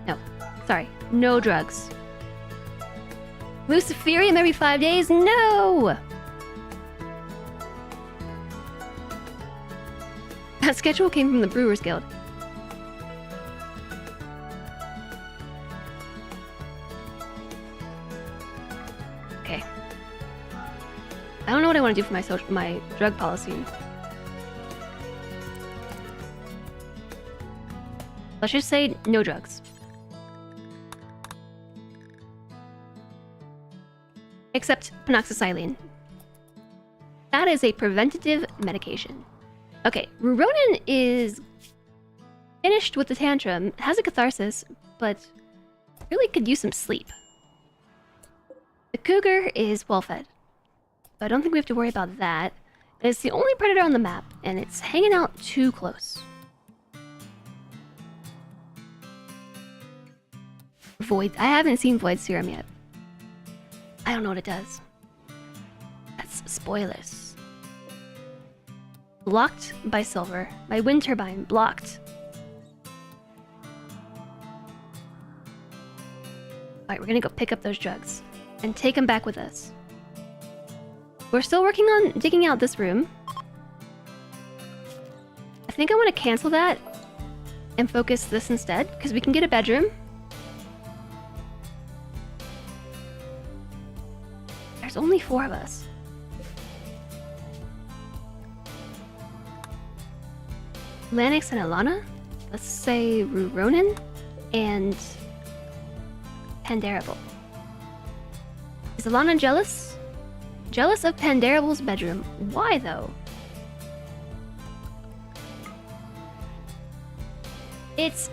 no, sorry, no drugs. Luciferium every 5 days? No! That schedule came from the Brewers Guild. Okay. I don't know what I want to do for my drug policy. Let's just say no drugs. Except penoxysilene. That is a preventative medication. Okay, Ronan is finished with the tantrum, has a catharsis, but really could use some sleep. The cougar is well fed, so I don't think we have to worry about that. It's the only predator on the map, and it's hanging out too close. Void. I haven't seen Void Serum yet. I don't know what it does. That's spoilers. Blocked by silver. My wind turbine blocked. Alright, we're gonna go pick up those drugs and take them back with us. We're still working on digging out this room. I think I want to cancel that and focus this instead, because we can get a bedroom. There's only 4 of us. Lanix and Alana. Let's say Ruronin and Pandarable. Is Alana jealous? Jealous of Pandarable's bedroom. Why though? It's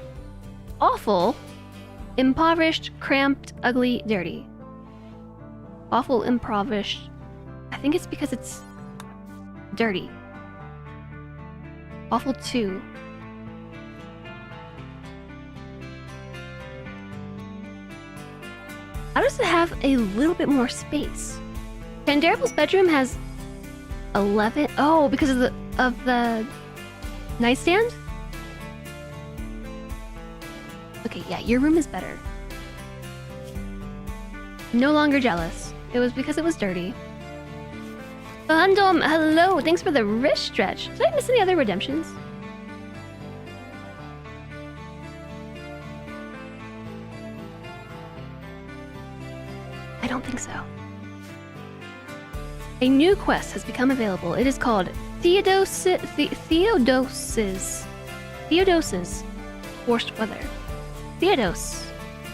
awful, impoverished, cramped, ugly, dirty. Awful, impoverished. I think it's because it's dirty. Awful 2. How does it have a little bit more space? Pandarable's bedroom has 11. Oh, because of the nightstand? Okay, yeah, your room is better. No longer jealous. It was because it was dirty. Handom, hello! Thanks for the wrist stretch. Did I miss any other redemptions? I don't think so. A new quest has become available. It is called Theodos's Forced Weather. Theodos,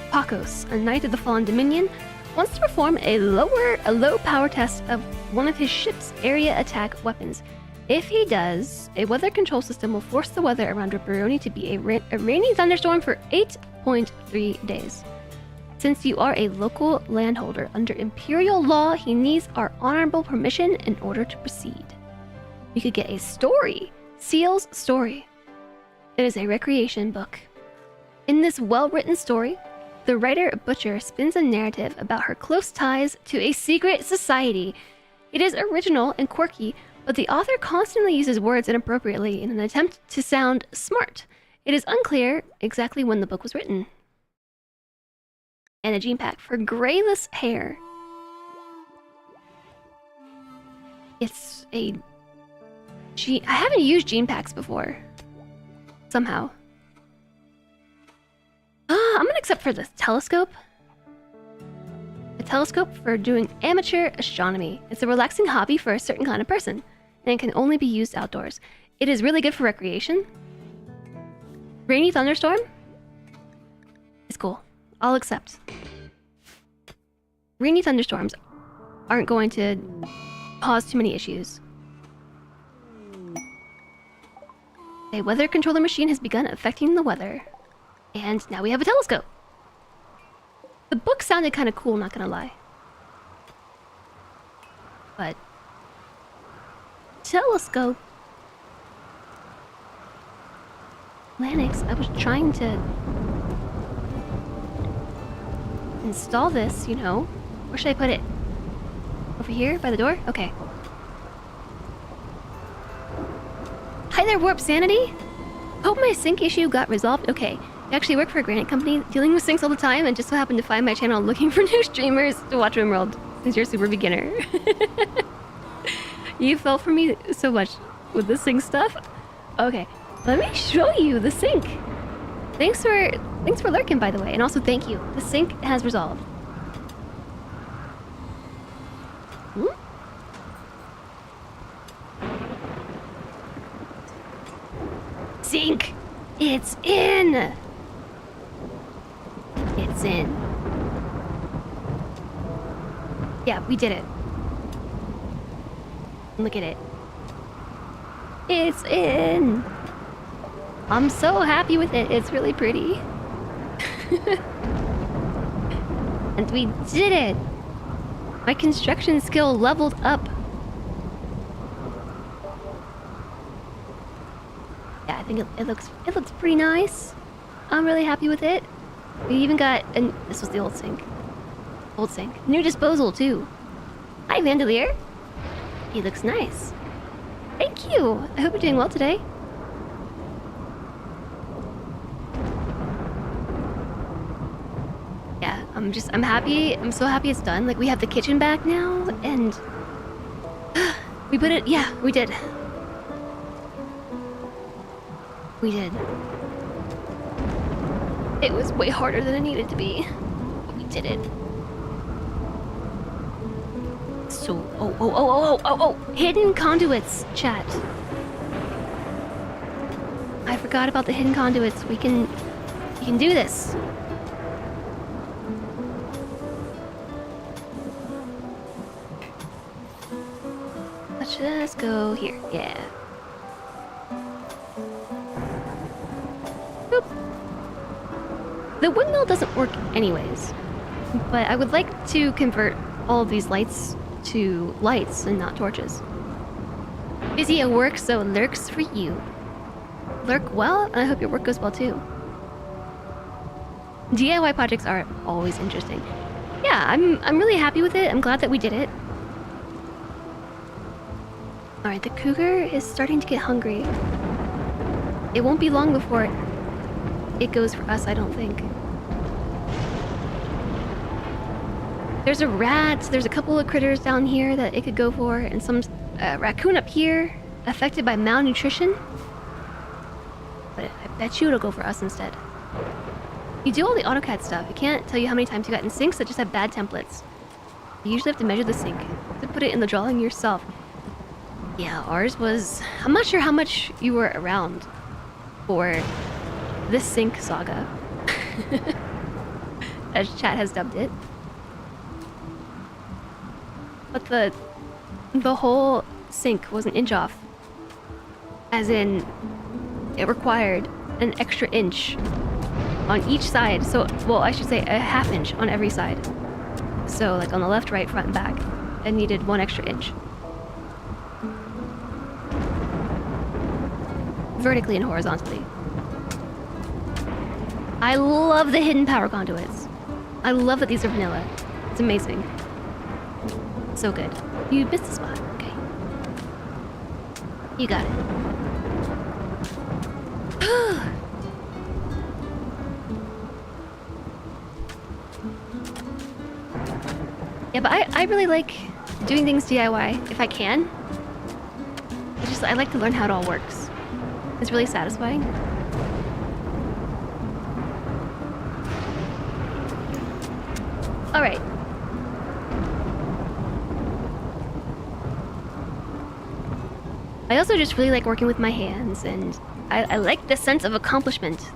Pakos, a knight of the Fallen Dominion, wants to perform a low power test of one of his ship's area attack weapons. If he does, a weather control system will force the weather around Ripperoni to be a rainy thunderstorm for 8.3 days. Since you are a local landholder under Imperial law, he needs our honorable permission in order to proceed. We could get a story. Seal's story. It is a recreation book. In this well-written story, the writer Butcher spins a narrative about her close ties to a secret society. It is original and quirky, but the author constantly uses words inappropriately in an attempt to sound smart. It is unclear exactly when the book was written. And a gene pack for grayless hair. It's a... I haven't used gene packs before. Somehow. I'm gonna accept for this telescope. A telescope for doing amateur astronomy. It's a relaxing hobby for a certain kind of person, and it can only be used outdoors. It is really good for recreation. Rainy thunderstorm? It's cool. I'll accept. Rainy thunderstorms aren't going to cause too many issues. A weather controller machine has begun affecting the weather. And now we have a telescope. The book sounded kind of cool, not gonna lie. But... telescope? Lanix, I was trying to... install this, you know. Where should I put it? Over here? By the door? Okay. Hi there, Warp Sanity! Hope my sync issue got resolved. Okay. I actually work for a granite company dealing with syncs all the time and just so happened to find my channel looking for new streamers to watch RimWorld since you're a super beginner. You fell for me so much with the sync stuff. Okay, let me show you the sync. Thanks for lurking, by the way, and also thank you. The sync has resolved. Sync! It's in! It's in. Yeah, we did it. Look at it. It's in! I'm so happy with it. It's really pretty. And we did it! My construction skill leveled up. Yeah, I think it looks pretty nice. I'm really happy with it. We even got this was the old sink. Old sink. New disposal too. Hi Vandalier. He looks nice. Thank thank you. I hope you're doing well today. Yeah, I'm happy. I'm so happy it's done. Like, we have the kitchen back now, and we put it, yeah, we did. We did. It was way harder than it needed to be, but we did it. So, oh, hidden conduits, chat. I forgot about the hidden conduits. We can do this. Let's just go here. Yeah. Boop. The windmill doesn't work anyways, but I would like to convert all of these lights to lights and not torches. Busy at work, so lurks for you. Lurk well, and I hope your work goes well too. DIY projects are always interesting. Yeah, I'm really happy with it. I'm glad that we did it. Alright, the cougar is starting to get hungry. It won't be long before it goes for us, I don't think. There's a rat, there's a couple of critters down here that it could go for, and some raccoon up here, affected by malnutrition. But I bet you it'll go for us instead. You do all the AutoCAD stuff. I can't tell you how many times you got in sinks that just have bad templates. You usually have to measure the sink to put it in the drawing yourself. Yeah, ours was... I'm not sure how much you were around for this sink saga, as chat has dubbed it. But the whole sink was an inch off. As in, it required an extra inch on each side. So, well, I should say a half inch on every side. So, like on the left, right, front, and back. It needed 1 extra inch. Vertically and horizontally. I love the hidden power conduits. I love that these are vanilla. It's amazing. So good. You missed the spot. Okay. You got it. Yeah, but I really like doing things DIY if I can. I like to learn how it all works. It's really satisfying. All right. I also just really like working with my hands, and I like the sense of accomplishment.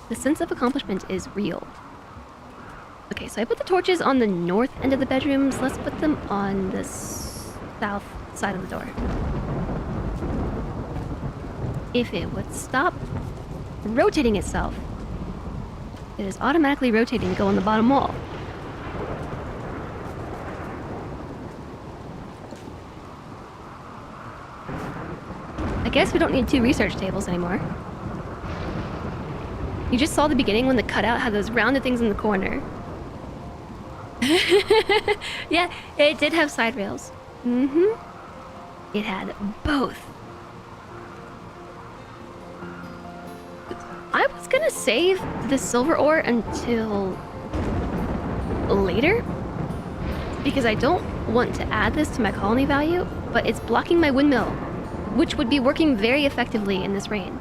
The sense of accomplishment is real. Okay, so I put the torches on the north end of the bedrooms. Let's put them on the south side of the door. If it would stop rotating itself. It is automatically rotating to go on the bottom wall. I guess we don't need 2 research tables anymore. You just saw the beginning when the cutout had those rounded things in the corner. Yeah, it did have side rails. It had both. I was gonna save the silver ore until later, because I don't want to add this to my colony value, but it's blocking my windmill, which would be working very effectively in this rain.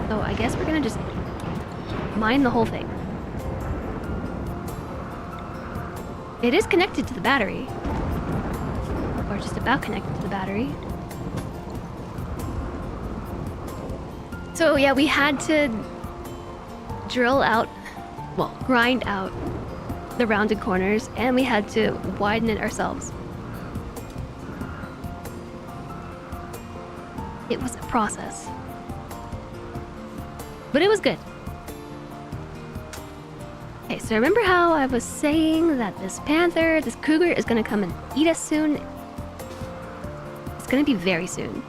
So I guess we're gonna just mine the whole thing. It is connected to the battery, or just about connected to the battery. So yeah, we had to drill out, well, grind out the rounded corners, and we had to widen it ourselves. It was a process, but it was good. Okay, so remember how I was saying that this cougar is gonna come and eat us soon? It's gonna be very soon.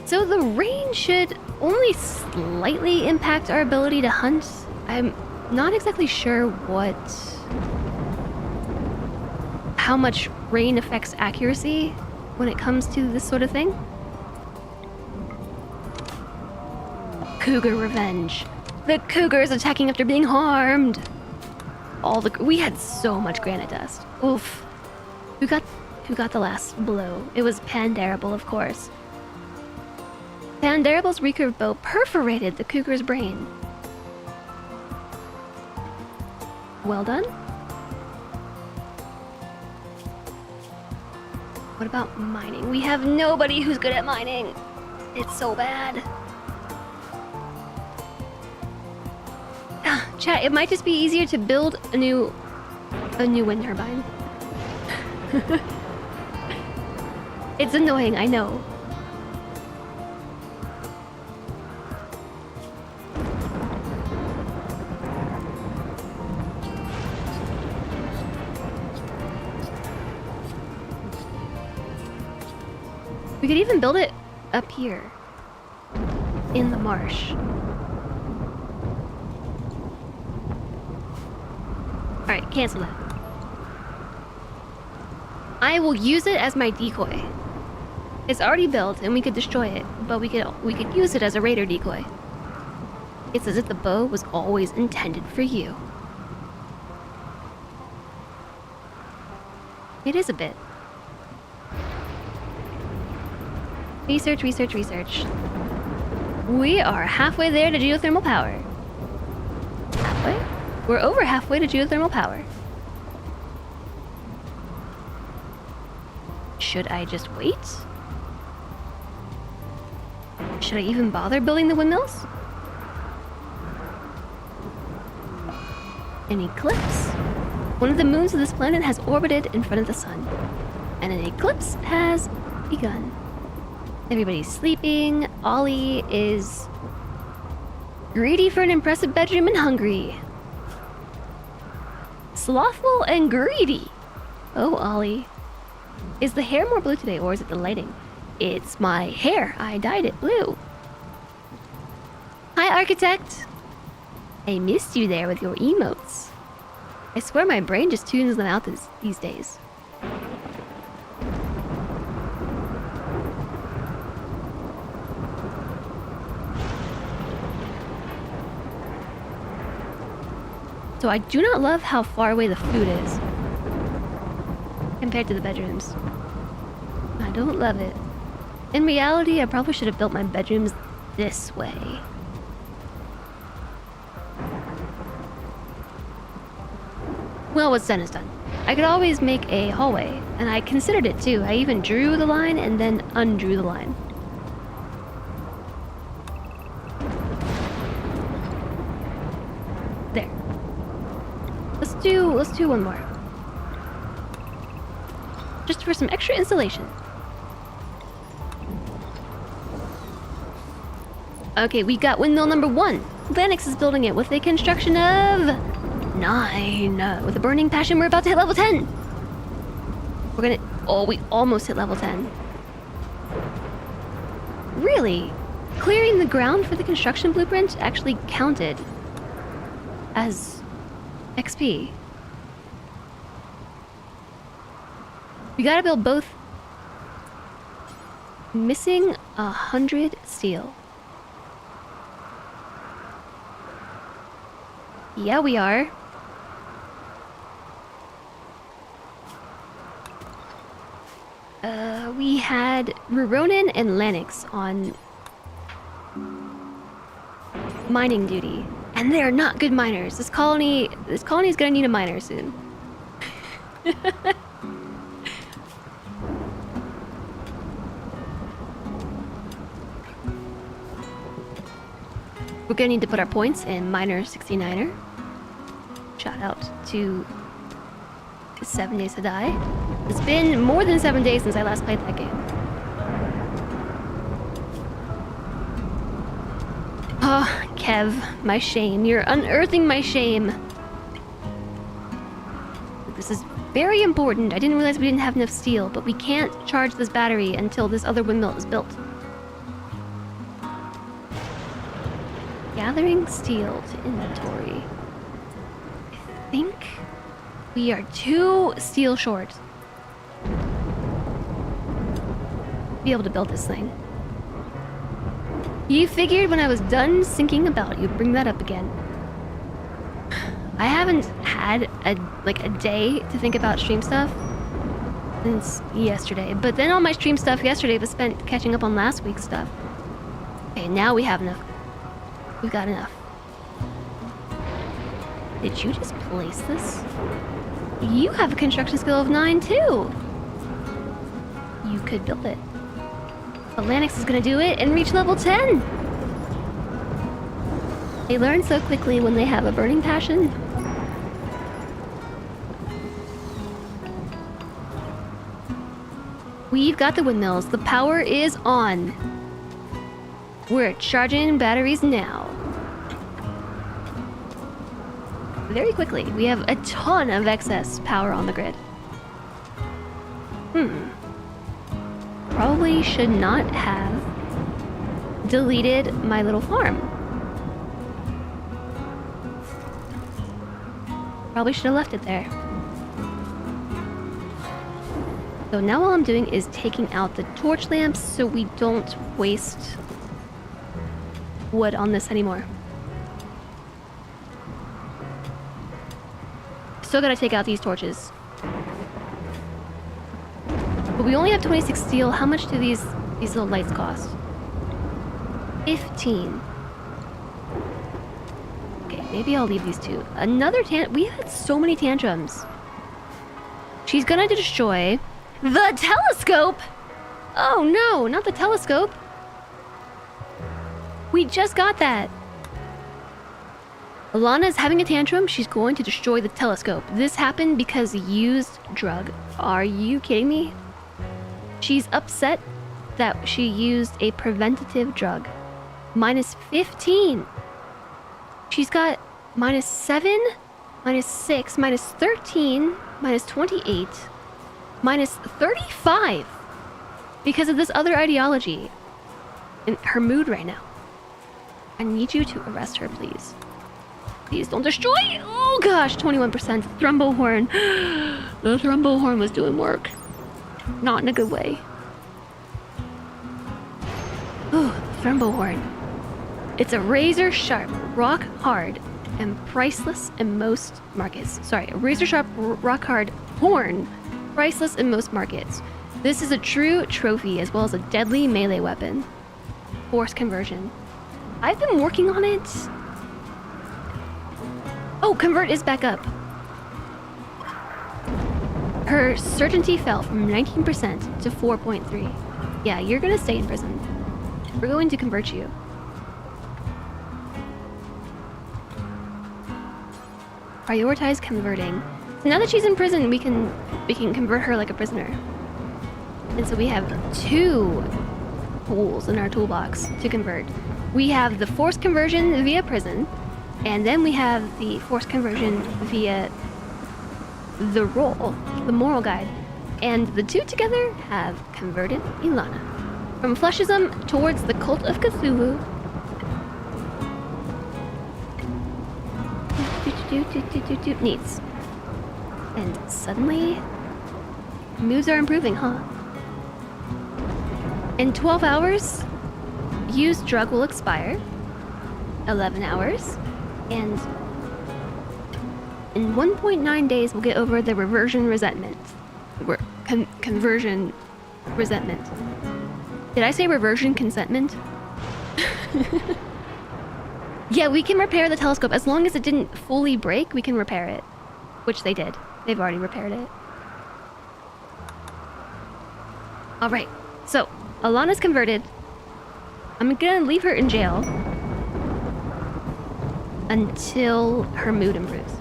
So the rain should only slightly impact our ability to hunt. I'm not exactly sure how much rain affects accuracy when it comes to this sort of thing. Cougar revenge. The cougar is attacking after being harmed. We had so much granite dust. Oof. Who got the last blow? It was Pandarable, of course. Pandarable's recurve bow perforated the cougar's brain. Well done. What about mining? We have nobody who's good at mining. It's so bad. Chat, it might just be easier to build a new wind turbine. It's annoying, I know. We could even build it up here in the marsh. Alright, cancel that. I will use it as my decoy. It's already built and we could destroy it, but we could use it as a raider decoy. It's as if the bow was always intended for you. It is a bit. Research, research, research. We are halfway there to geothermal power. Halfway? We're over halfway to geothermal power. Should I just wait? Should I even bother building the windmills? An eclipse. One of the moons of this planet has orbited in front of the sun, and an eclipse has begun. Everybody's sleeping. Ollie is greedy for an impressive bedroom and hungry. Slothful and greedy. Oh, Ollie. Is the hair more blue today, or is it the lighting? It's my hair. I dyed it blue. Hi, Architect. I missed you there with your emotes. I swear my brain just tunes them out these days. So I do not love how far away the food is compared to the bedrooms. I don't love it. In reality, I probably should have built my bedrooms this way. Well, what's done is done. I could always make a hallway, and I considered it too. I even drew the line and then undrew the line. There. Let's do one more. Just for some extra insulation. Okay, we got windmill number 1. Vanix is building it with a construction of 9. With a burning passion, we're about to hit level 10. We're gonna... Oh, we almost hit level 10. Really? Clearing the ground for the construction blueprint actually counted as XP. We gotta build both. Missing 100 steel. Yeah, we are. We had Ruronin and Lanix on mining duty, and they are not good miners. This colony is gonna need a miner soon. We're gonna need to put our points in Miner 69er. Shout out to 7 Days to Die. It's been more than 7 days since I last played that game. Oh, Kev, my shame. You're unearthing my shame. This is very important. I didn't realize we didn't have enough steel, but we can't charge this battery until this other windmill is built. Gathering steel to inventory. I think we are 2 steel short. be able to build this thing. You figured when I was done thinking about you'd bring that up again. I haven't had a day to think about stream stuff since yesterday, but then all my stream stuff yesterday was spent catching up on last week's stuff. Okay, now we have enough. We've got enough. Did you just place this? You have a construction skill of 9 too. You could build it. Atlantis is gonna do it and reach level 10. They learn so quickly when they have a burning passion. We've got the windmills. The power is on. We're charging batteries now. Very quickly. We have a ton of excess power on the grid. Probably should not have deleted my little farm. Probably should have left it there. So now all I'm doing is taking out the torch lamps so we don't waste wood on this anymore. Still gotta take out these torches. But we only have 26 steel. How much do these little lights cost? 15. Okay, maybe I'll leave these two. Another we had so many tantrums. She's gonna destroy the telescope! Oh no, not the telescope. We just got that. Alana's having a tantrum. She's going to destroy the telescope. This happened because a used drug. Are you kidding me? She's upset that she used a preventative drug. Minus 15. She's got minus 7, minus 6, minus 13, minus 28, minus 35 because of this other ideology in her mood right now. I need you to arrest her, please. Please don't destroy. Oh gosh, 21%. Thrumbo horn. The thrumbo horn was doing work. Not in a good way. Ooh, thrumbo horn. It's a razor sharp, rock hard, and priceless in most markets. Sorry, a razor sharp, rock hard horn, priceless in most markets. This is a true trophy as well as a deadly melee weapon. Force conversion. I've been working on it. Oh, convert is back up. Her certainty fell from 19% to 4.3. Yeah, you're gonna stay in prison. We're going to convert you. Prioritize converting. So now that she's in prison, we can convert her like a prisoner. And so we have 2 tools in our toolbox to convert. We have the forced conversion via prison, and then we have the forced conversion via the role, the moral guide. And the 2 together have converted Ilana. From fleshism towards the cult of Cthulhu. Needs. And suddenly, moods are improving, huh? In 12 hours, used drug will expire. 11 hours. And in 1.9 days, we'll get over the reversion resentment. Conversion resentment. Did I say reversion consentment? Yeah, we can repair the telescope. As long as it didn't fully break, we can repair it. Which they did. They've already repaired it. Alright, so Alana's converted. I'm gonna leave her in jail until her mood improves.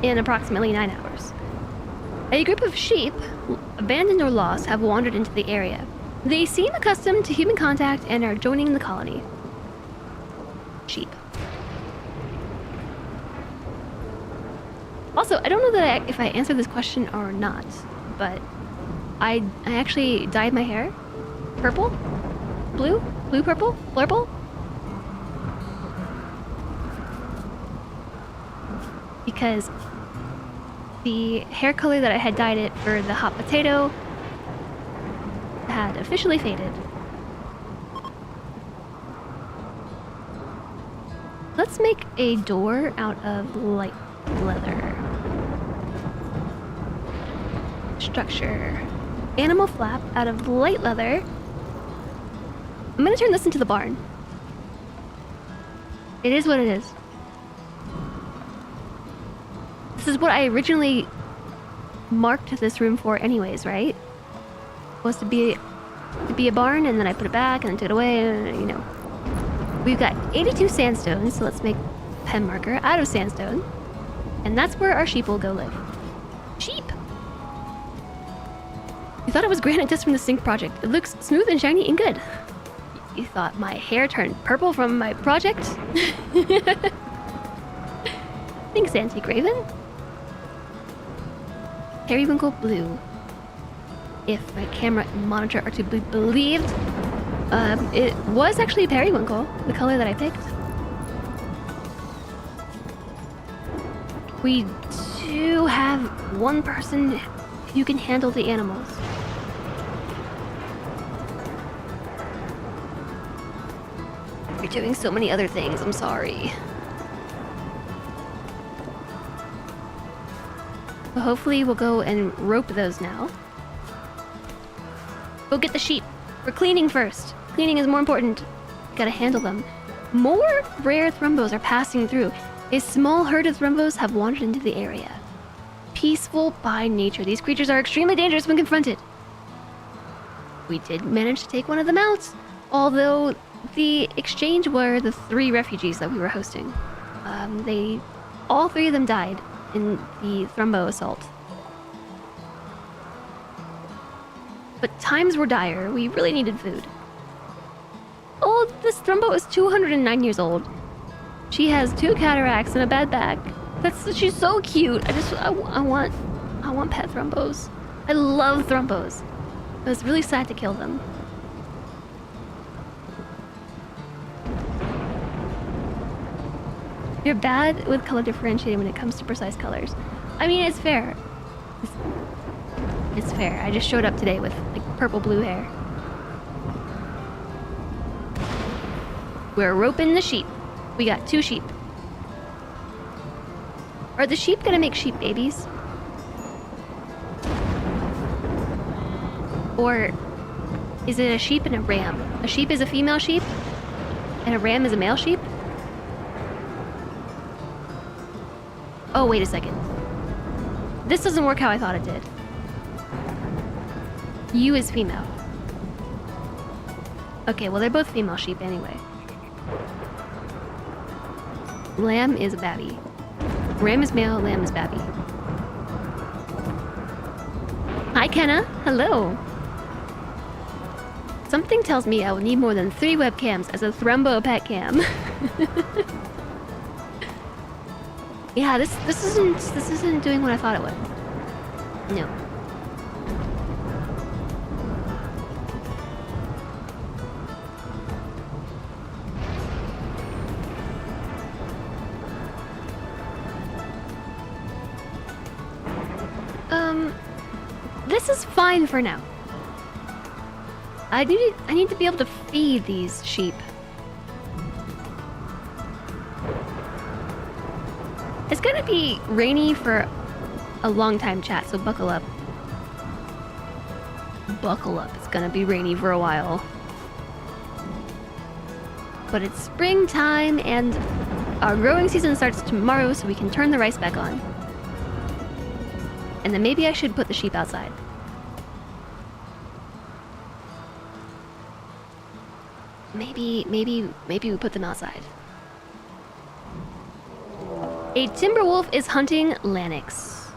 In approximately 9 hours. A group of sheep, abandoned or lost, have wandered into the area. They seem accustomed to human contact and are joining the colony. Sheep. Also, I don't know that if I answered this question or not, but I actually dyed my hair purple, blue, purple, blurple. Because the hair color that I had dyed it for the hot potato had officially faded. Let's make a door out of light leather. Structure. Animal flap out of light leather. I'm gonna turn this into the barn. It is what it is. This is what I originally marked this room for anyways, right? Was to be a barn, and then I put it back and then took it away, and you know. We've got 82 sandstone, so let's make a pen marker out of sandstone. And that's where our sheep will go live. Sheep! You thought it was granite just from the sink project. It looks smooth and shiny and good. You thought my hair turned purple from my project? Thanks, Antique Raven. Periwinkle blue. If my camera and monitor are to be believed, it was actually periwinkle, the color that I picked. We do have one person who can handle the animals. You're doing so many other things, I'm sorry. But hopefully we'll go and rope those now. Go get the sheep. We're cleaning first. Cleaning is more important. Gotta handle them. More rare thrumbos are passing through. A small herd of thrumbos have wandered into the area. Peaceful by nature, these creatures are extremely dangerous when confronted. We did manage to take one of them out, although the exchange were the 3 refugees that we were hosting. All 3 of them died in the thrumbo assault. But times were dire. We really needed food. Oh, this thrumbo is 209 years old. She has 2 cataracts and a bad back. She's so cute. I want pet thrumbos. I love thrumbos. I was really sad to kill them. You're bad with color differentiating when it comes to precise colors. I mean, it's fair. It's fair. I just showed up today with like purple blue hair. We're roping the sheep. We got 2 sheep. Are the sheep gonna make sheep babies? Or is it a sheep and a ram? A sheep is a female sheep and a ram is a male sheep? Oh, wait a second. This doesn't work how I thought it did. You is female. Okay, well they're both female sheep anyway. Lamb is a babby. Ram is male, lamb is babby. Hi Kenna, hello. Something tells me I will need more than 3 webcams as a thrumbo pet cam. Yeah, this isn't doing what I thought it would. No. This is fine for now. I need to be able to feed these sheep. It's gonna be rainy for a long time, chat, so buckle up. Buckle up, it's gonna be rainy for a while. But it's springtime and our growing season starts tomorrow, so we can turn the rice back on. And then maybe I should put the sheep outside. Maybe we put them outside. A timber wolf is hunting Lanix.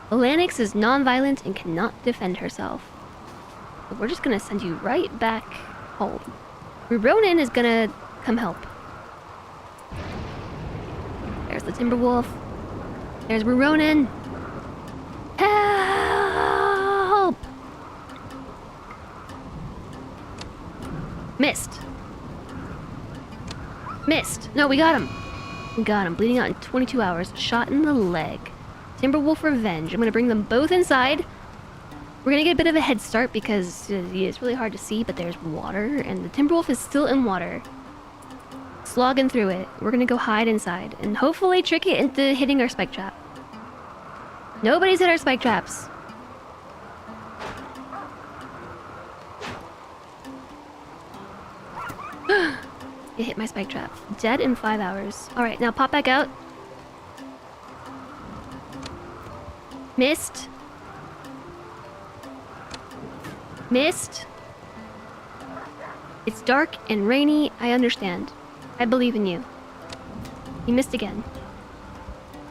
Lanix is non-violent and cannot defend herself. So we're just gonna send you right back home. Ronan is gonna come help. There's the timber wolf. There's Ronan. Help! Missed. No, we got him. We got him. Bleeding out in 22 hours. Shot in the leg. Timberwolf revenge. I'm gonna bring them both inside. We're gonna get a bit of a head start because it's really hard to see, but there's water, and the Timberwolf is still in water. Slogging through it. We're gonna go hide inside, and hopefully trick it into hitting our spike trap. Nobody's hit our spike traps. It hit my spike trap. Dead in 5 hours. Alright, now pop back out. Missed. Missed. It's dark and rainy. I understand. I believe in you. You missed again.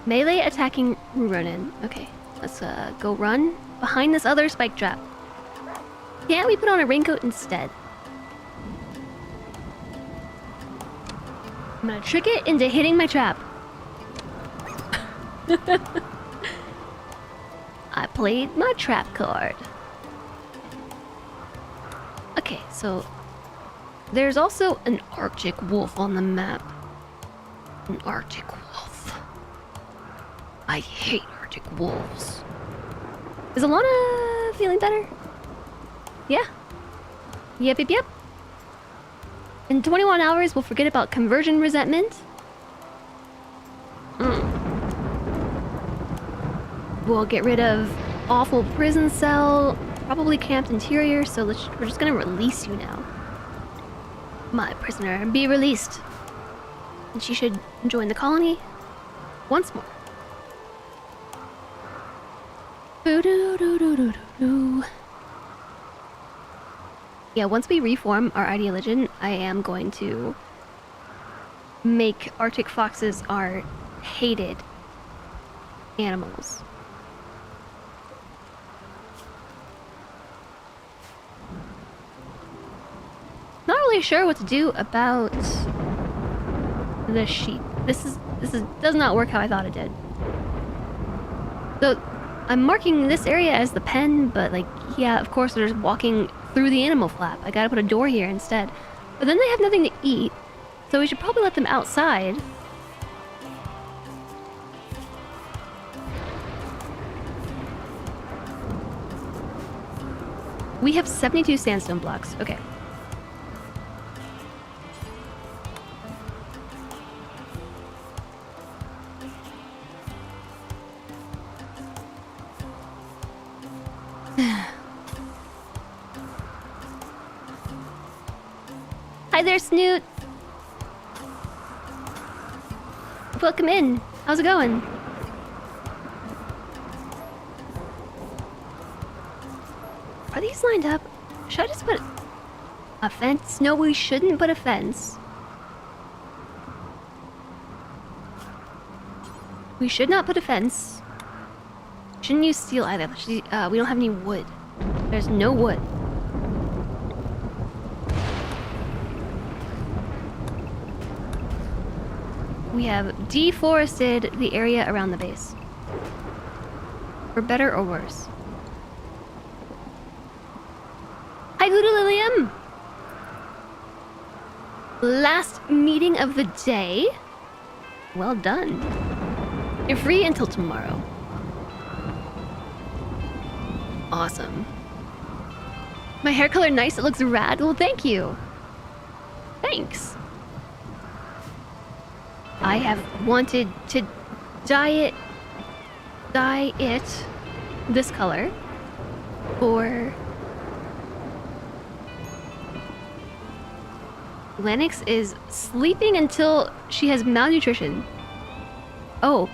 Melee attacking Ruronin. Okay, let's go run behind this other spike trap. Can't we put on a raincoat instead? I'm gonna trick it into hitting my trap. I played my trap card. Okay, so there's also an Arctic wolf on the map. An Arctic wolf. I hate Arctic wolves. Is Alana feeling better? Yeah. Yep. In 21 hours, we'll forget about conversion resentment. We'll get rid of awful prison cell, probably camped interior, so we're just gonna release you now. My prisoner, be released. And she should join the colony once more. Yeah, once we reform our ideology, I am going to make Arctic foxes our hated animals. Not really sure what to do about the sheep. This does not work how I thought it did. So I'm marking this area as the pen, but like, yeah, of course they're just walking through the animal flap. I gotta put a door here instead. But then they have nothing to eat, so we should probably let them outside. We have 72 sandstone blocks. Okay. Hi there, Snoot. Welcome in. How's it going? Are these lined up? Should I just put a fence? No, we shouldn't put a fence. We should not put a fence. Shouldn't use steel either. We don't have any wood. There's no wood. We have deforested the area around the base. For better or worse. Hi, Voodoo Lilium! Last meeting of the day. Well done. You're free until tomorrow. Awesome. My hair color nice, it looks rad. Well, thank you. Thanks. I have wanted to dye it this color for Lennox is sleeping until she has malnutrition. Oh,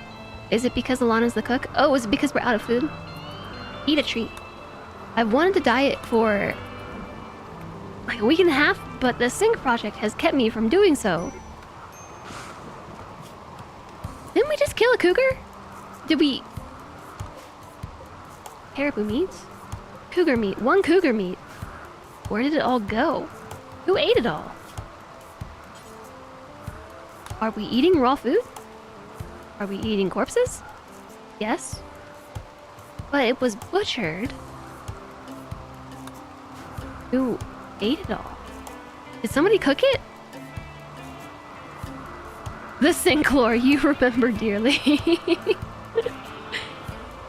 is it because Alana's the cook? Oh, is it because we're out of food? Eat a treat. I've wanted to dye it for like a week and a half, but the sync project has kept me from doing so. Didn't we just kill a cougar? Did we... Caribou meat? Cougar meat. One cougar meat. Where did it all go? Who ate it all? Are we eating raw food? Are we eating corpses? Yes. But it was butchered. Who ate it all? Did somebody cook it? The Sinklore you remember dearly.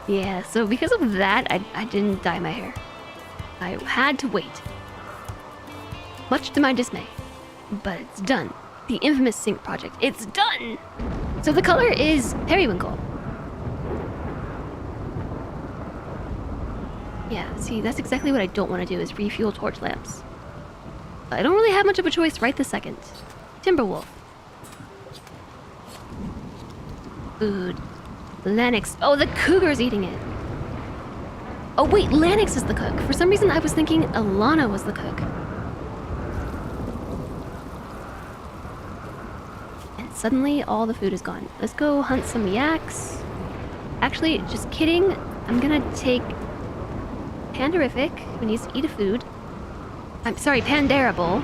Yeah, so because of that, I didn't dye my hair. I had to wait. Much to my dismay. But it's done. The infamous sync project. It's done! So the color is periwinkle. Yeah, see, that's exactly what I don't want to do, is refuel torch lamps. But I don't really have much of a choice right this second. Timberwolf. Food. Lennox. Oh, the cougar's eating it. Oh wait, Lennox is the cook. For some reason I was thinking Alana was the cook. And suddenly all the food is gone. Let's go hunt some yaks. Actually, just kidding. I'm gonna take Panderific, who needs to eat a food. I'm sorry, Pandarable.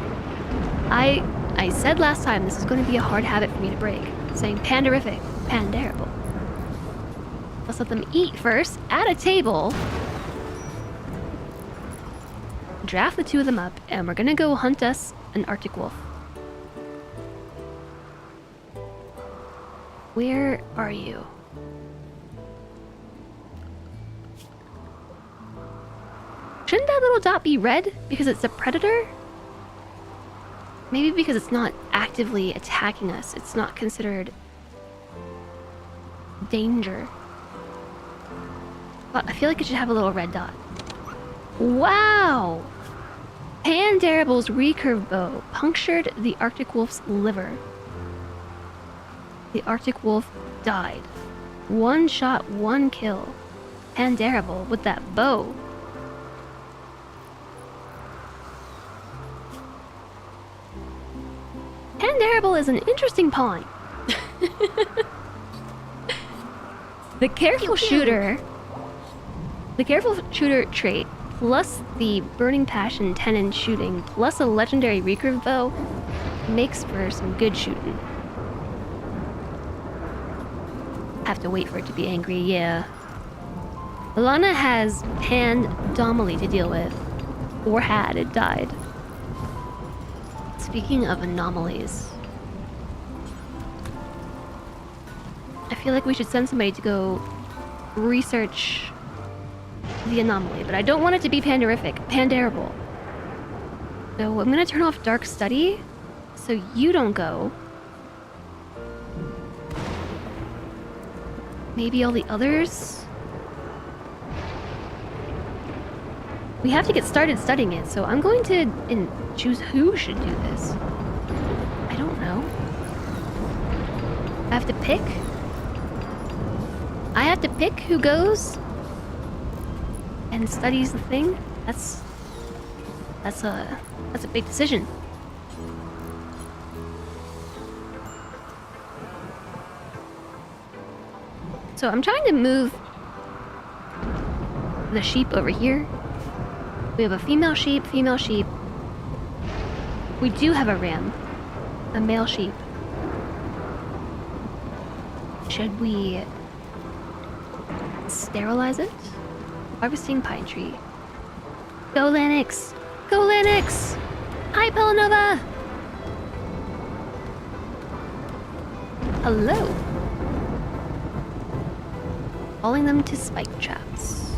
I said last time this is going to be a hard habit for me to break. Saying Panderific, Pandarable. Let's let them eat first, at a table. Draft the two of them up, and we're gonna go hunt us an Arctic wolf. Where are you? Shouldn't that little dot be red because it's a predator? Maybe because it's not actively attacking us, it's not considered danger. But I feel like it should have a little red dot. Wow! Pandarable's recurve bow punctured the Arctic wolf's liver. The Arctic wolf died. One shot, one kill. Pandarable with that bow. Pandarable is an interesting pawn. The careful shooter trait plus the burning passion 10-inch shooting plus a legendary recurve bow makes for some good shooting. Have to wait for it to be angry, yeah. Alana has Anomaly to deal with. Or had, it died. Speaking of anomalies, I feel like we should send somebody to go research the anomaly, but I don't want it to be Pandarable. So I'm gonna turn off Dark Study so you don't go. Maybe all the others? We have to get started studying it, so I'm going to choose who should do this. I don't know. I have to pick? I have to pick who goes and studies the thing? That's a big decision. So I'm trying to move the sheep over here. We have a female sheep. We do have a ram. A male sheep. Should we sterilize it? Harvesting pine tree. Go Lennox! Go Lennox! Hi Pelanova! Hello! Calling them to spike traps.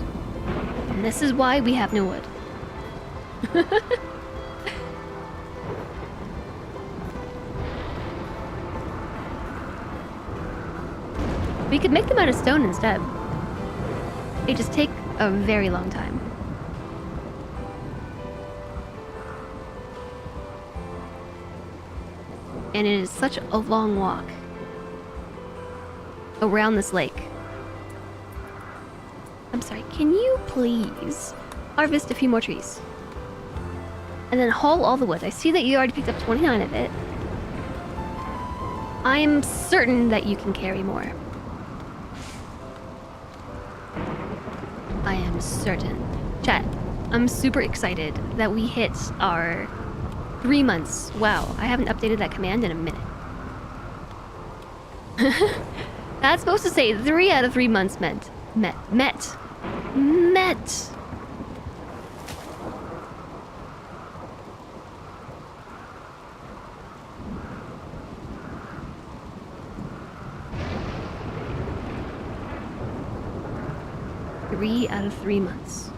And this is why we have no wood. We could make them out of stone instead. They just take a very long time. And it is such a long walk around this lake. I'm sorry, can you please harvest a few more trees? And then haul all the wood. I see that you already picked up 29 of it. I'm certain that you can carry more. I am certain. Chat, I'm super excited that we hit our 3 months. Wow, I haven't updated that command in a minute. That's supposed to say 3 out of 3 months met. 3 out of 3 months.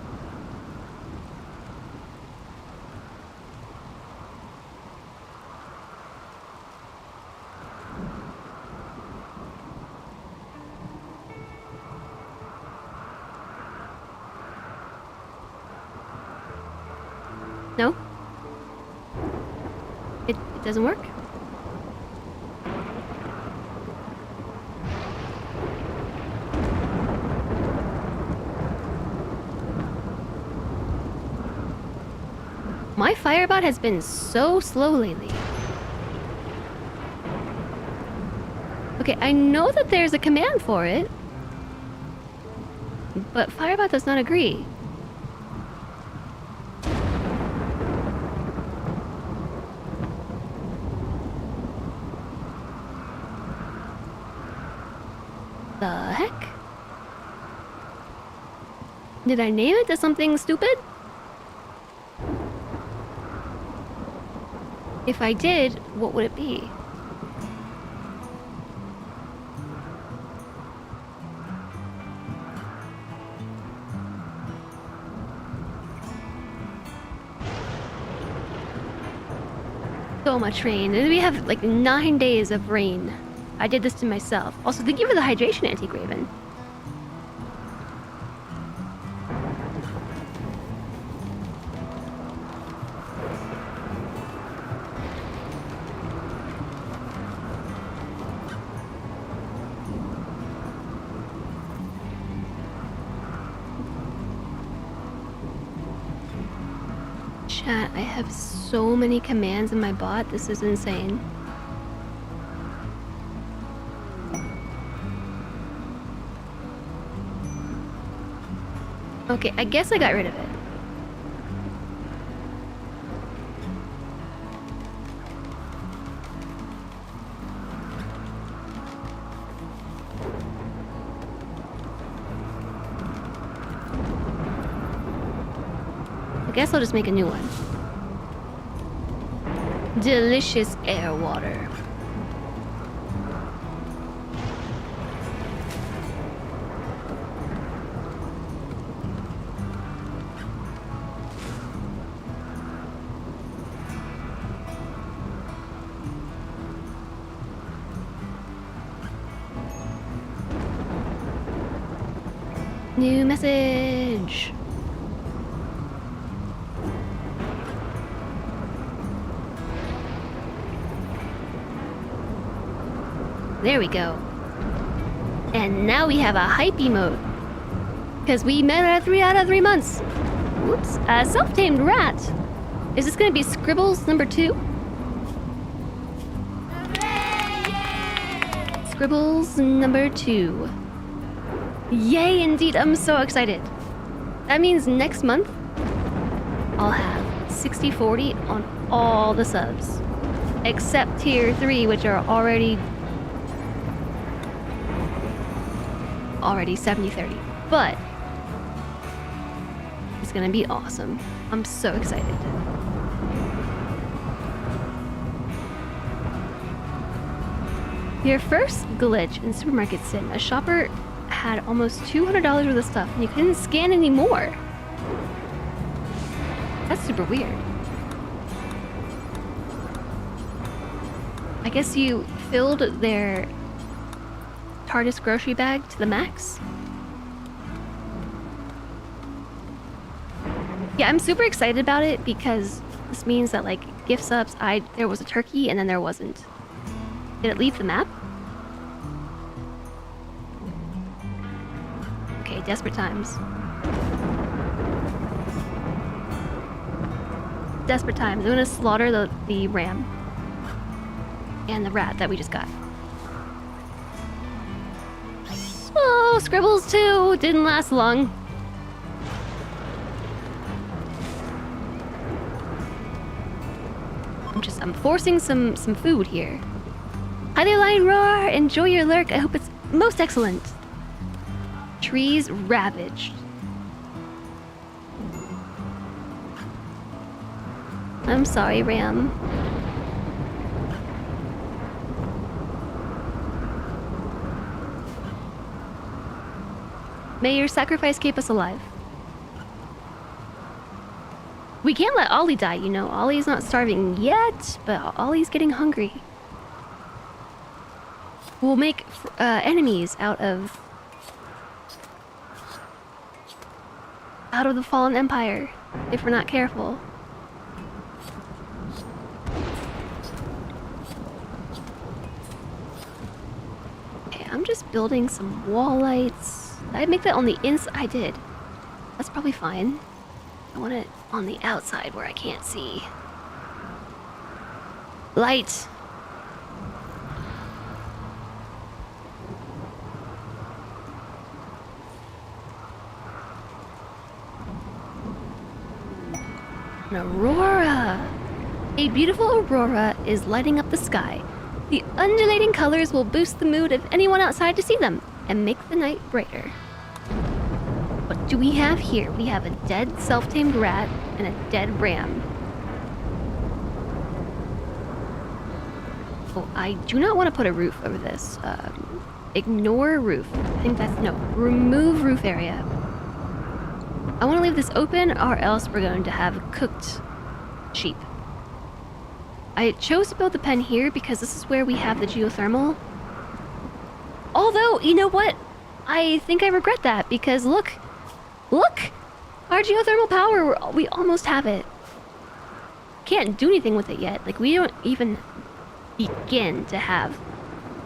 No? It doesn't work? My Firebot has been so slow lately. Okay, I know that there's a command for it, but Firebot does not agree. The heck? Did I name it to something stupid? If I did, what would it be? So much rain. And we have like 9 days of rain. I did this to myself. Also, thank you for the hydration, Anti-Graven. Chat, I have so many commands in my bot. This is insane. Okay, I guess I got rid of it. I guess I'll just make a new one. Delicious air water. New message. There we go. And now we have a hype emote. Because we met at 3 out of 3 months. Whoops. A self-tamed rat. Is this going to be Scribbles number 2? Scribbles number 2. Yay, indeed. I'm so excited. That means next month, I'll have 60/40 on all the subs. Except tier 3, which are already 70/30. But it's gonna be awesome. I'm so excited. Your first glitch in Supermarket Sim, a shopper had almost $200 worth of stuff and you couldn't scan anymore. That's super weird. I guess you filled their TARDIS grocery bag to the max. Yeah, I'm super excited about it because this means that like gift subs, there was a turkey and then there wasn't. Did it leave the map? Okay, desperate times. Desperate times. I'm gonna slaughter the ram. And the rat that we just got. Oh, Scribbles 2 didn't last long. I'm forcing some food here. Hi there, Lion Roar! Enjoy your lurk. I hope it's most excellent. Trees ravaged. I'm sorry, Ram. May your sacrifice keep us alive. We can't let Ollie die, you know. Ollie's not starving yet, but Ollie's getting hungry. We'll make enemies out of the fallen empire if we're not careful. Okay, I'm just building some wall lights. Did I make that on the inside? I did. That's probably fine. I want it on the outside where I can't see. Light! An aurora! A beautiful aurora is lighting up the sky. The undulating colors will boost the mood of anyone outside to see them and make the night brighter. What do we have here? We have a dead self-tamed rat and a dead ram. Oh, I do not want to put a roof over this. Ignore roof. I think that's... no. Remove roof area. I want to leave this open or else we're going to have cooked sheep. I chose to build the pen here because this is where we have the geothermal. Although, you know what? I think I regret that because look! Look! Our geothermal power, we almost have it. Can't do anything with it yet. Like, we don't even begin to have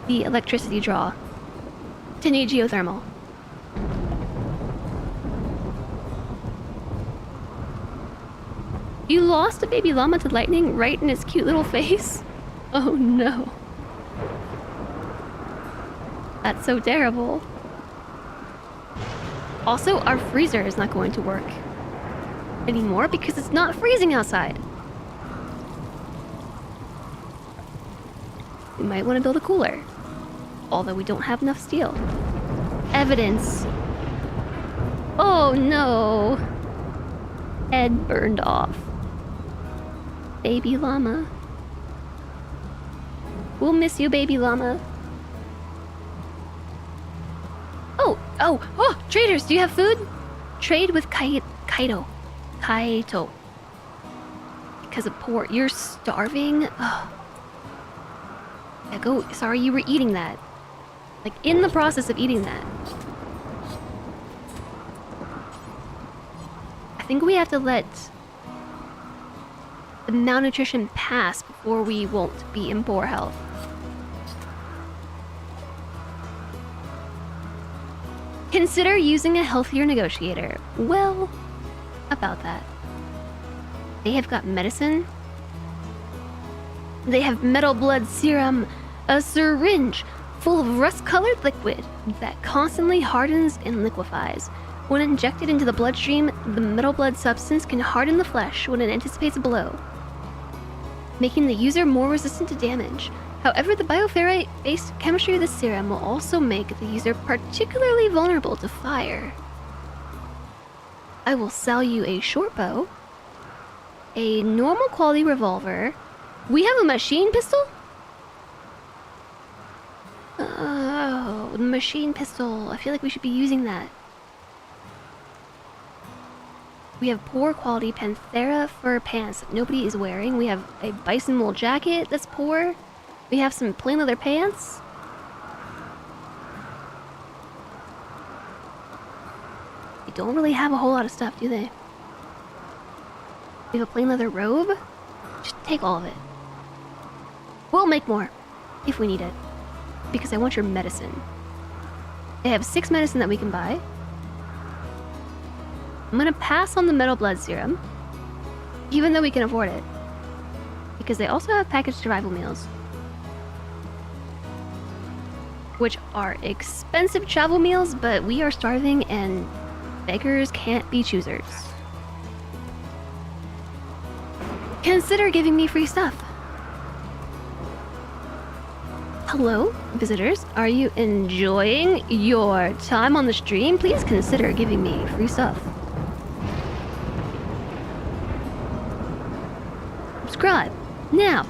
the electricity draw to need geothermal. You lost a baby llama to lightning right in its cute little face? Oh no. That's so terrible. Also, our freezer is not going to work anymore because it's not freezing outside. We might want to build a cooler. Although we don't have enough steel. Evidence. Oh no. Head burned off. Baby llama. We'll miss you, baby llama. Oh, traders, do you have food? Trade with Kaito. Because of poor, you're starving? Oh. Yeah, go, sorry, you were eating that. Like, in the process of eating that. I think we have to let the malnutrition pass before we won't be in poor health. Consider using a healthier negotiator. Well, about that. They have got medicine. They have metal blood serum, a syringe full of rust-colored liquid that constantly hardens and liquefies. When injected into the bloodstream, the metal blood substance can harden the flesh when it anticipates a blow, making the user more resistant to damage. However, the bioferrite-based chemistry of the serum will also make the user particularly vulnerable to fire. I will sell you a short bow, a normal quality revolver. We have a machine pistol? Oh, the machine pistol. I feel like we should be using that. We have poor quality Panthera fur pants that nobody is wearing. We have a bison wool jacket that's poor. We have some plain leather pants. They don't really have a whole lot of stuff, do they? We have a plain leather robe. Just take all of it. We'll make more if we need it. Because I want your medicine. They have 6 medicine that we can buy. I'm gonna pass on the metal blood serum, even though we can afford it. Because they also have packaged survival meals, which are expensive travel meals, but we are starving and beggars can't be choosers. Consider giving me free stuff. Hello, visitors. Are you enjoying your time on the stream? Please consider giving me free stuff. Subscribe. Now.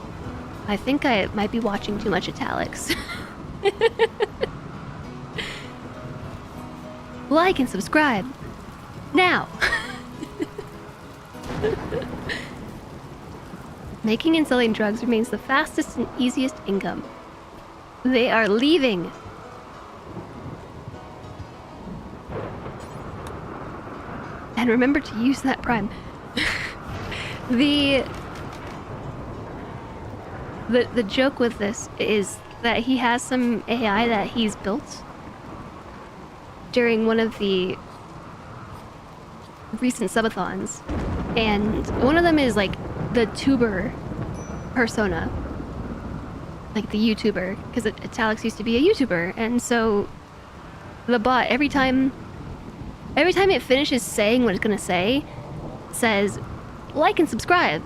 I think I might be watching too much italics. like and subscribe. Now. Making and selling drugs remains the fastest and easiest income. They are leaving. And remember to use that Prime. The joke with this is that he has some AI that he's built during one of the recent subathons, and one of them is like the tuber persona, like the YouTuber, because Italics used to be a YouTuber, and so the bot every time it finishes saying what it's gonna say, says like and subscribe,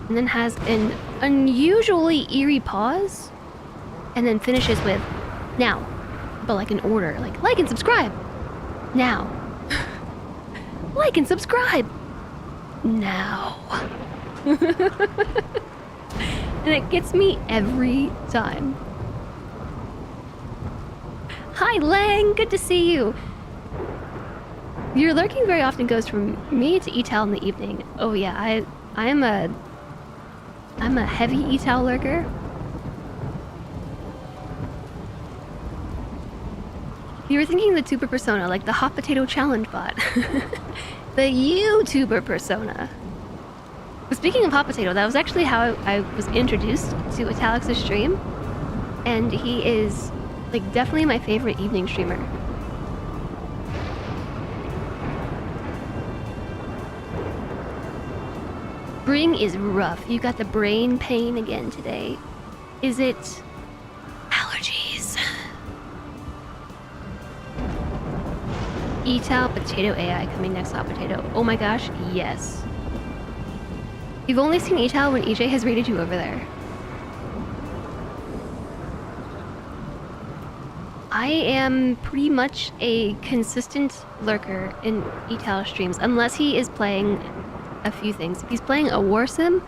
and then has an unusually eerie pause, and then finishes with now, but like in order, like and subscribe now. Like and subscribe now. And it gets me every time. Hi Lang, good to see you. Your lurking very often goes from me to etal in the evening. Oh yeah, I'm a heavy etal lurker. You were thinking the tuber persona, like the hot potato challenge bot. The YouTuber persona. But speaking of hot potato, that was actually how I was introduced to Italic's stream. And he is like definitely my favorite evening streamer. Spring is rough. You got the brain pain again today. Is it allergies? Etal potato AI coming next hot potato. Oh my gosh, yes. You've only seen Etal when EJ has rated you over there. I am pretty much a consistent lurker in Etal streams, unless he is playing a few things. If he's playing a war sim,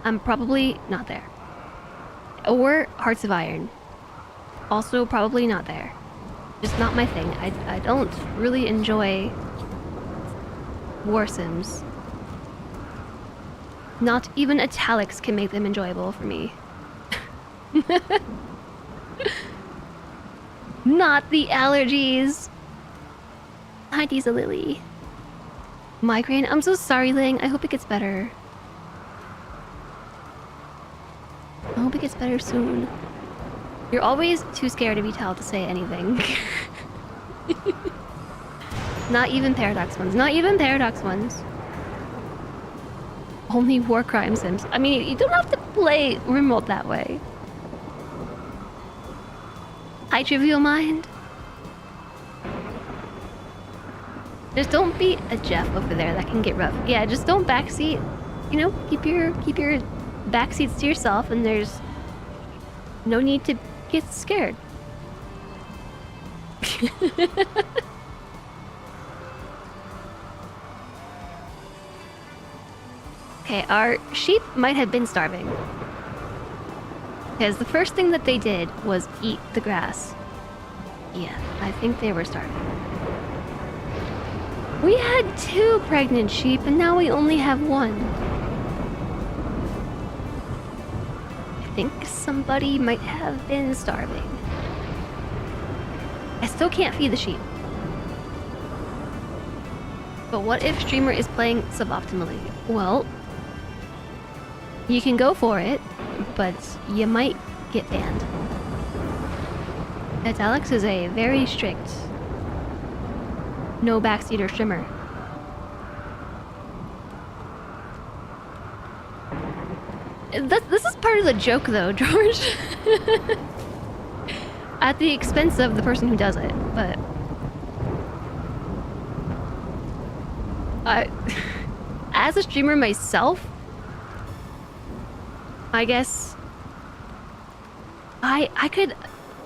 I'm probably not there. Or Hearts of Iron. Also probably not there. Just not my thing. I don't really enjoy war sims. Not even Italics can make them enjoyable for me. Not the allergies. Hi, Diesel Lily. Migraine? I'm so sorry, Ling. I hope it gets better. I hope it gets better soon. You're always too scared of Etal to say anything. Not even Paradox ones. Not even Paradox ones. Only war crime sims. I mean, you don't have to play RimWorld that way. Hi, Trivial Mind. Just don't be a Jeff over there. That can get rough. Yeah, just don't backseat. You know, keep your backseats to yourself, and there's no need to get scared. Okay, our sheep might have been starving. Because the first thing that they did was eat the grass. Yeah, I think they were starving. We had 2 pregnant sheep, and now we only have 1. I think somebody might have been starving. I still can't feed the sheep. But what if streamer is playing suboptimally? Well, you can go for it, but you might get banned. Alex is a very strict no backseater streamer. This is part of the joke though, George. At the expense of the person who does it, but as a streamer myself, I guess I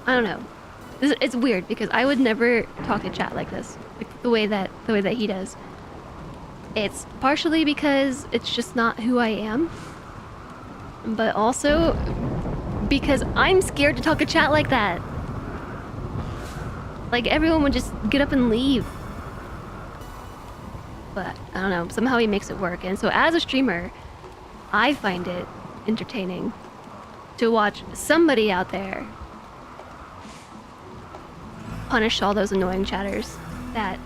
don't know. It's weird because I would never talk to chat like this, like the way that he does. It's partially because it's just not who I am, but also because I'm scared to talk to chat like that. Like, everyone would just get up and leave. But, I don't know, somehow he makes it work. And so as a streamer, I find it entertaining to watch somebody out there punish all those annoying chatters that...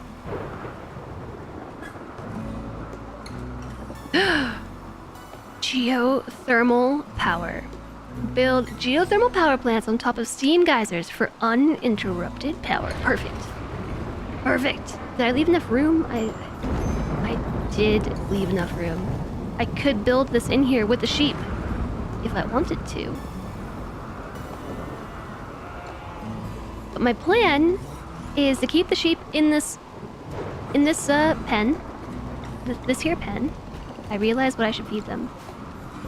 Geothermal power. Build geothermal power plants on top of steam geysers for uninterrupted power. Perfect. Perfect. Did I leave enough room? I did leave enough room. I could build this in here with the sheep if I wanted to. But my plan is to keep the sheep in this pen. This here pen. I realized what I should feed them.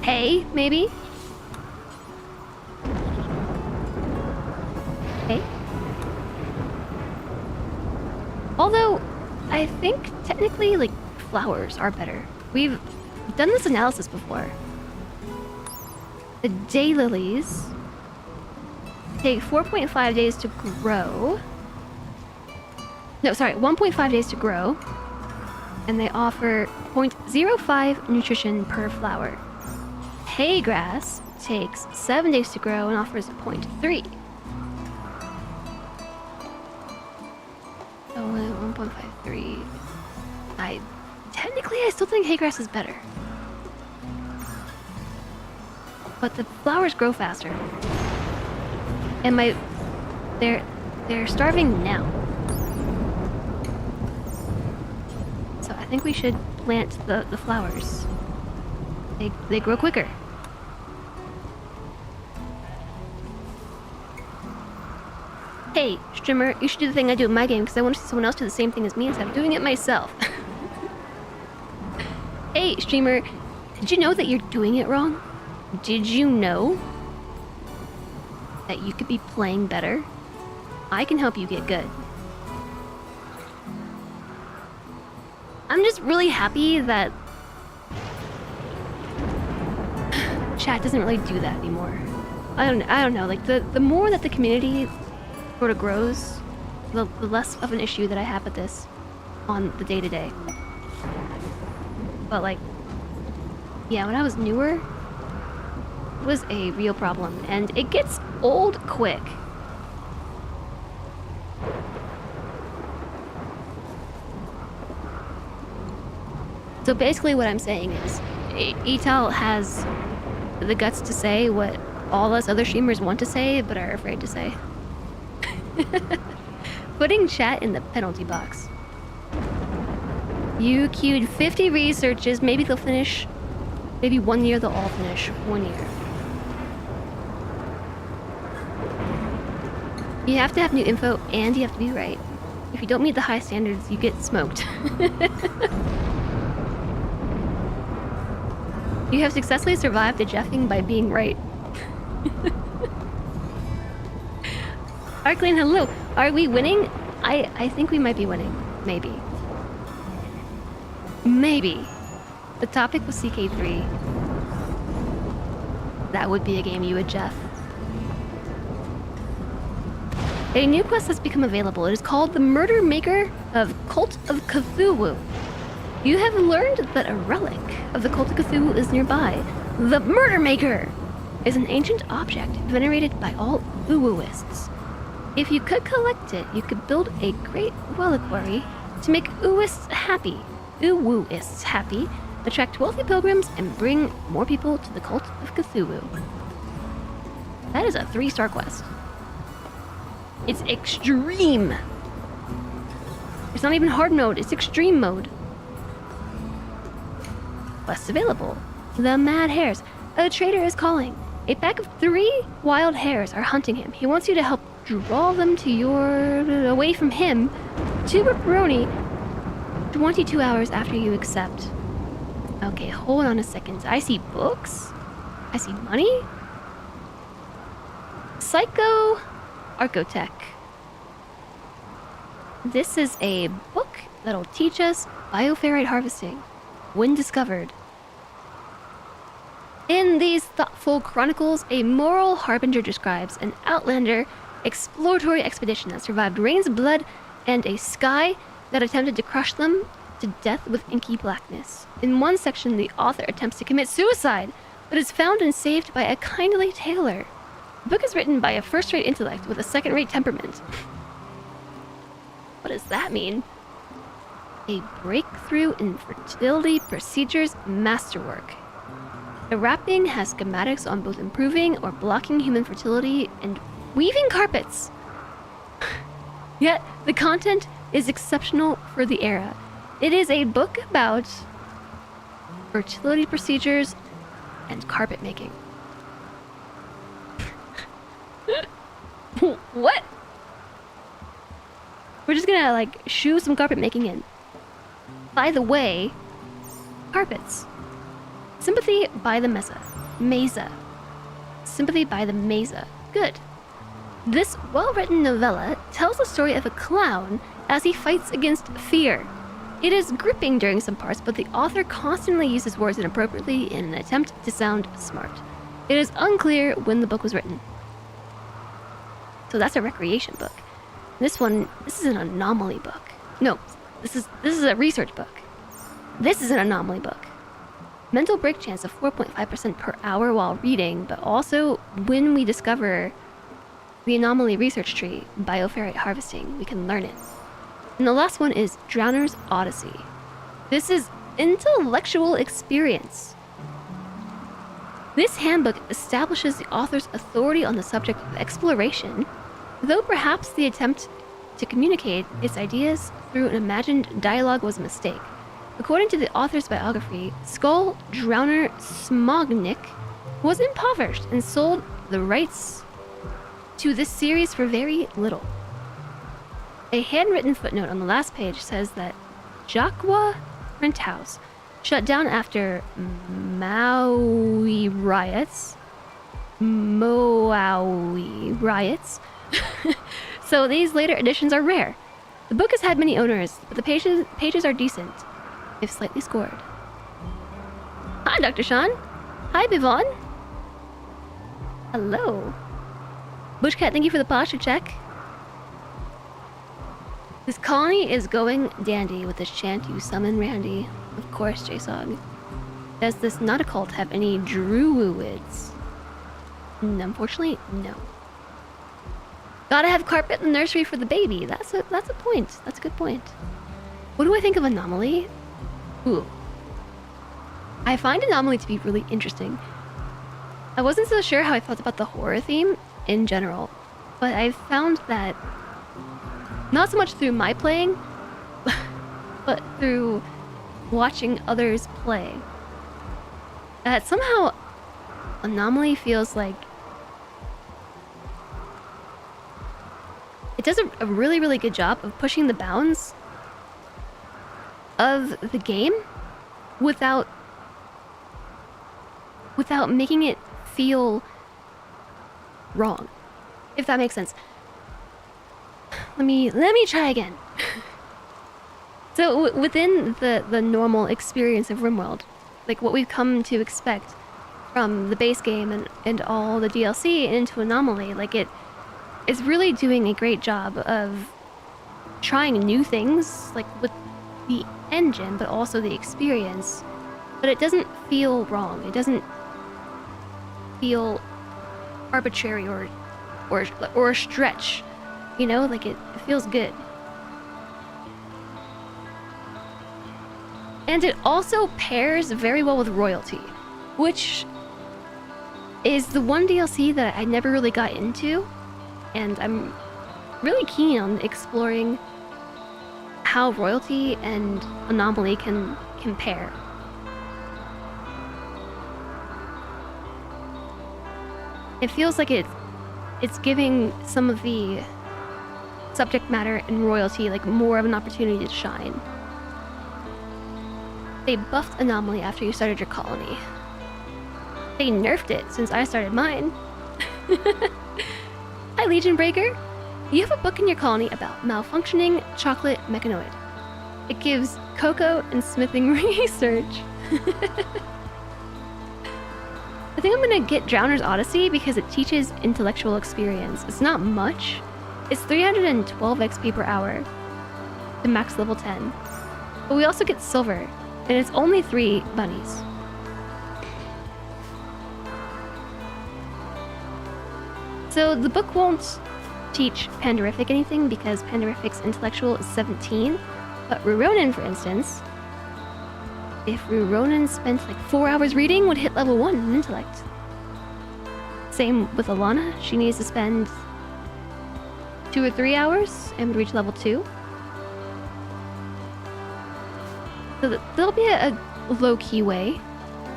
Hay, maybe? Hay? Although, I think technically, like, flowers are better. We've done this analysis before. The daylilies take 4.5 days to grow. No, sorry, 1.5 days to grow. And they offer 0.05 nutrition per flower. Hay grass takes 7 days to grow and offers 0.3. So 1.53. Technically I still think hay grass is better. But the flowers grow faster. And they're starving now. So I think we should plant the flowers. They grow quicker. Hey, streamer, you should do the thing I do in my game because I want to see someone else do the same thing as me instead of doing it myself. Hey, streamer, did you know that you're doing it wrong? Did you know that you could be playing better? I can help you get good. I'm just really happy that chat doesn't really do that anymore. I don't know, like the more that the community sort of grows, the less of an issue that I have with this on the day-to-day. But like, yeah, when I was newer, it was a real problem, and it gets old quick. So basically what I'm saying is, Etal has the guts to say what all us other streamers want to say, but are afraid to say. Putting chat in the penalty box. You queued 50 researches, maybe they'll finish. Maybe 1 year they'll all finish. 1 year. You have to have new info and you have to be right. If you don't meet the high standards, you get smoked. You have successfully survived the jeffing by being right. Arclane, hello. Are we winning? I think we might be winning. Maybe. Maybe. The topic was CK3. That would be a game you would jeff. A new quest has become available. It is called the Murder Maker of Cult of Cthulhu. You have learned that a relic of the Cult of Cthulhu is nearby. The Murder Maker is an ancient object venerated by all Uwuists. If you could collect it, you could build a great reliquary to make Uwuists happy, attract wealthy pilgrims, and bring more people to the Cult of Cthulhu. That is a 3-star quest. It's extreme. It's not even hard mode, it's extreme mode. Quests available. The Mad Hares. A trader is calling. A pack of 3 wild hares are hunting him. He wants you to help draw them to away from him to Ripperoni 22 hours after you accept. Okay, hold on a second. I see books. I see money. Psycho Archotech. This is a book that'll teach us bioferrite harvesting when discovered. In these thoughtful chronicles, a moral harbinger describes an outlander exploratory expedition that survived rains of blood and a sky that attempted to crush them to death with inky blackness. In one section, the author attempts to commit suicide, but is found and saved by a kindly tailor. The book is written by a first-rate intellect with a second-rate temperament. What does that mean? A breakthrough in fertility procedures masterwork. The wrapping has schematics on both improving or blocking human fertility and weaving carpets. Yet, the content is exceptional for the era. It is a book about fertility procedures and carpet making. What? We're just gonna like shoo some carpet making in. By the way, carpets. Sympathy by the Mesa. Sympathy by the Mesa. Good. This well-written novella tells the story of a clown as he fights against fear. It is gripping during some parts, but the author constantly uses words inappropriately in an attempt to sound smart. It is unclear when the book was written. So that's a recreation book. This is an anomaly book. No, this is a research book. This is an anomaly book. Mental break chance of 4.5% per hour while reading, but also when we discover the anomaly research tree, bioferrite harvesting, we can learn it. And the last one is Drowner's Odyssey. This is intellectual experience. This handbook establishes the author's authority on the subject of exploration, though perhaps the attempt to communicate its ideas through an imagined dialogue was a mistake. According to the author's biography, Skull Drowner Smognik was impoverished and sold the rights to this series for very little. A handwritten footnote on the last page says that Jaqua Print House shut down after Maui riots. So these later editions are rare. The book has had many owners, but the pages are decent, if slightly scored. Hi, Dr. Sean. Hi, Bivon. Hello. Bushcat, thank you for the posture check. This colony is going dandy with this chant you summon Randy. Of course, J-Sog. Does this not cult have any druids? Unfortunately, no. Gotta have carpet in the nursery for the baby. That's a point. That's a good point. What do I think of Anomaly? Ooh. I find Anomaly to be really interesting. I wasn't so sure how I felt about the horror theme in general, but I found that not so much through my playing, but through watching others play, that somehow Anomaly feels like it does a really, really good job of pushing the bounds of the game without making it feel wrong, if that makes sense. Let me try again. So within the normal experience of RimWorld, like what we've come to expect from the base game and all the DLC into Anomaly, like it's really doing a great job of trying new things, like with the engine, but also the experience. But it doesn't feel wrong. It doesn't feel arbitrary or a stretch. You know, like it feels good. And it also pairs very well with Royalty, which is the one DLC that I never really got into, and I'm really keen on exploring how Royalty and Anomaly can pair. It feels like it's giving some of the subject matter in Royalty like more of an opportunity to shine. They buffed Anomaly after you started your colony. They nerfed it since I started mine. Hi, Legion Breaker. You have a book in your colony about malfunctioning chocolate mechanoid. It gives cocoa and smithing research. I think I'm gonna get Drowner's Odyssey because it teaches intellectual experience. It's not much. It's 312 XP per hour to max level 10. But we also get silver, and it's only 3 bunnies. So the book won't teach Panderific anything because Panderific's intellectual is 17, but Ruronin, for instance, if Ruronin spent like 4 hours reading, would hit level 1 in intellect. Same with Alana, she needs to spend 2 or 3 hours and would reach level 2. So there'll be a low-key way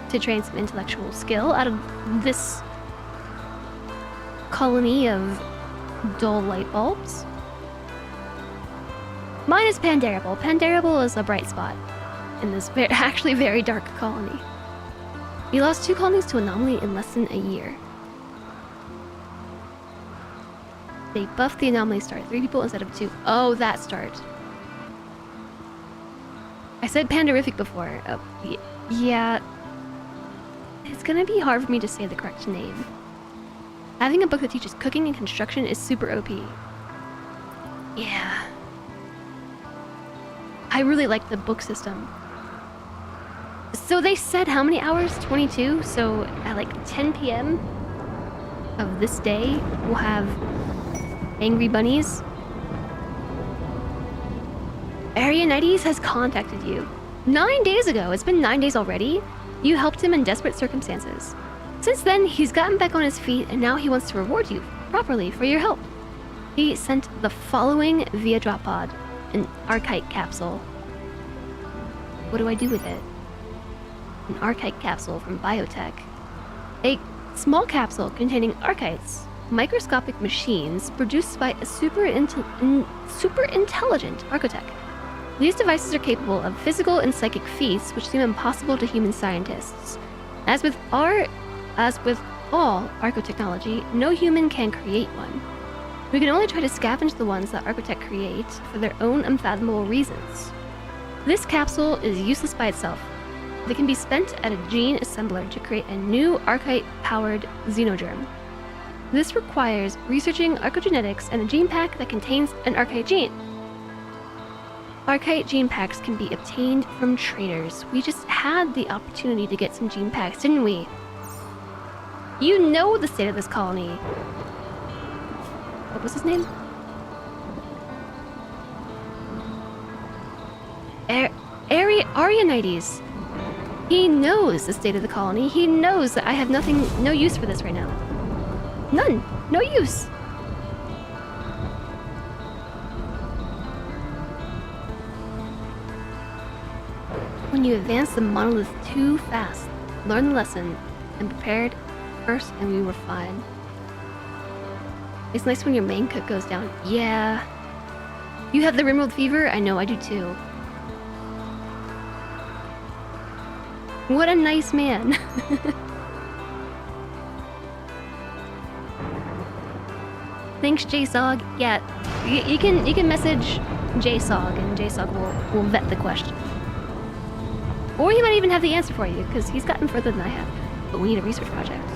to train some intellectual skill out of this colony of dull light bulbs. Mine is Pandarable. Pandarable is a bright spot in this actually very dark colony. We lost 2 colonies to Anomaly in less than a year. They buffed the Anomaly start. 3 people instead of 2. Oh, that start. I said Panderific before. Yeah. It's gonna be hard for me to say the correct name. Having a book that teaches cooking and construction is super OP. Yeah. I really like the book system. So they said how many hours? 22? So at like 10 p.m. of this day, we'll have Angry Bunnies. Arianides has contacted you. 9 days ago. It's been 9 days already. You helped him in desperate circumstances. Since then, he's gotten back on his feet, and now he wants to reward you properly for your help. He sent the following via drop pod, an Archite capsule. What do I do with it? An Archite capsule from biotech. A small capsule containing Archites, microscopic machines produced by a super intelligent architect. These devices are capable of physical and psychic feats which seem impossible to human scientists. As with all archotechnology, no human can create one. We can only try to scavenge the ones that Architect create for their own unfathomable reasons. This capsule is useless by itself. They can be spent at a gene assembler to create a new Archite-powered xenogerm. This requires researching archogenetics and a gene pack that contains an Archite gene. Archite gene packs can be obtained from traders. We just had the opportunity to get some gene packs, didn't we? You know the state of this colony. What was his name? Arianides. He knows the state of the colony. He knows that I have no use for this right now. None. No use. When you advance the monolith too fast, learn the lesson and prepared first and we were fine. It's nice when your main cook goes down. Yeah. You have the RimWorld fever? I know, I do too. What a nice man. Thanks, JSOG. Yeah, you can message JSOG and JSOG will vet the question. Or he might even have the answer for you, because he's gotten further than I have. But we need a research project.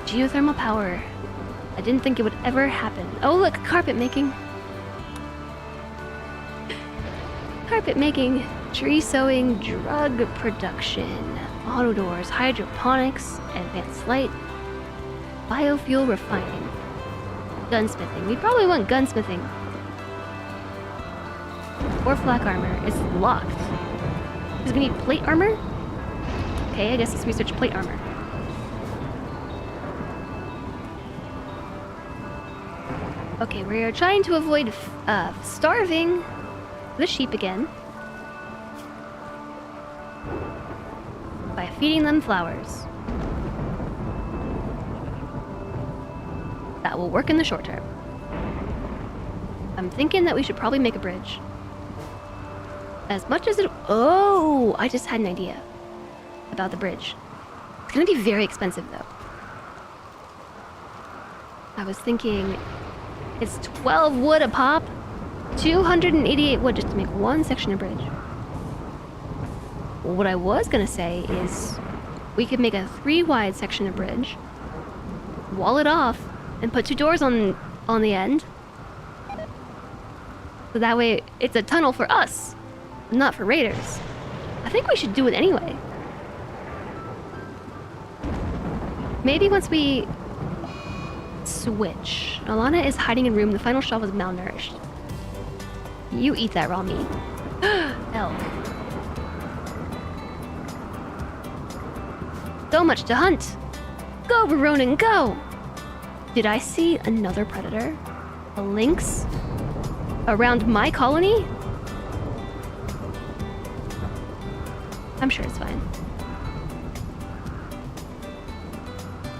Geothermal power. I didn't think it would ever happen. Oh look, carpet making. Carpet making, tree sewing, drug production, auto doors, hydroponics, advanced light, biofuel refining, gunsmithing. We probably want gunsmithing. Or flak armor. It's locked. Because we need plate armor? Okay, I guess let's research plate armor. Okay, we are trying to avoid starving the sheep again by feeding them flowers. That will work in the short term. I'm thinking that we should probably make a bridge. As much as it... Oh! I just had an idea about the bridge. It's gonna be very expensive, though. I was thinking... It's 12 wood a pop. 288 wood just to make one section of bridge. What I was gonna say is... we could make a 3-wide section of bridge, wall it off, and put 2 doors on the end. So that way, it's a tunnel for us, not for raiders. I think we should do it anyway. Maybe once we switch. Alana is hiding in room. The final shell was malnourished. You eat that raw meat. Elk. So much to hunt. Go, Ronan, go! Did I see another predator? A lynx? Around my colony? I'm sure it's fine.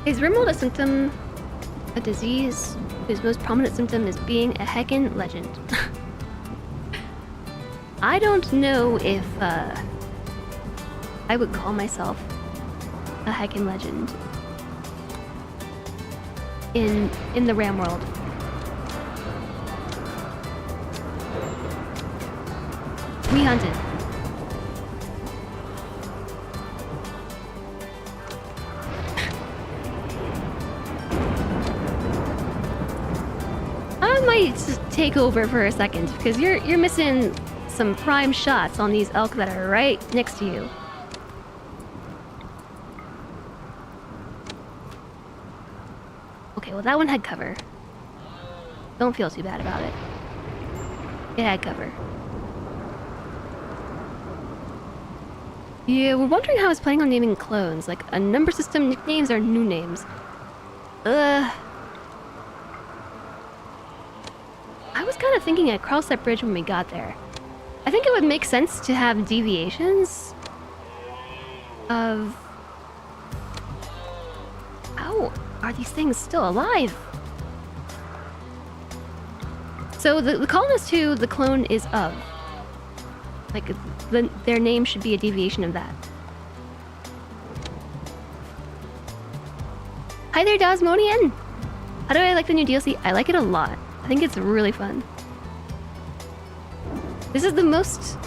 Is RimWorld a symptom? A disease whose most prominent symptom is being a heckin' legend. I don't know if I would call myself a heckin' legend in the RimWorld. We hunted. I might just take over for a second because you're missing some prime shots on these elk that are right next to you. Okay, well that one had cover. Don't feel too bad about it. It had cover. Yeah, we're wondering how I was planning on naming clones. Like a number system, nicknames, or new names. I was kind of thinking I'd cross that bridge when we got there. I think it would make sense to have deviations of... How are these things still alive? So the colonist who the clone is of. Like, their name should be a deviation of that. Hi there, Dasmonian! How do I like the new DLC? I like it a lot. I think it's really fun. This is the most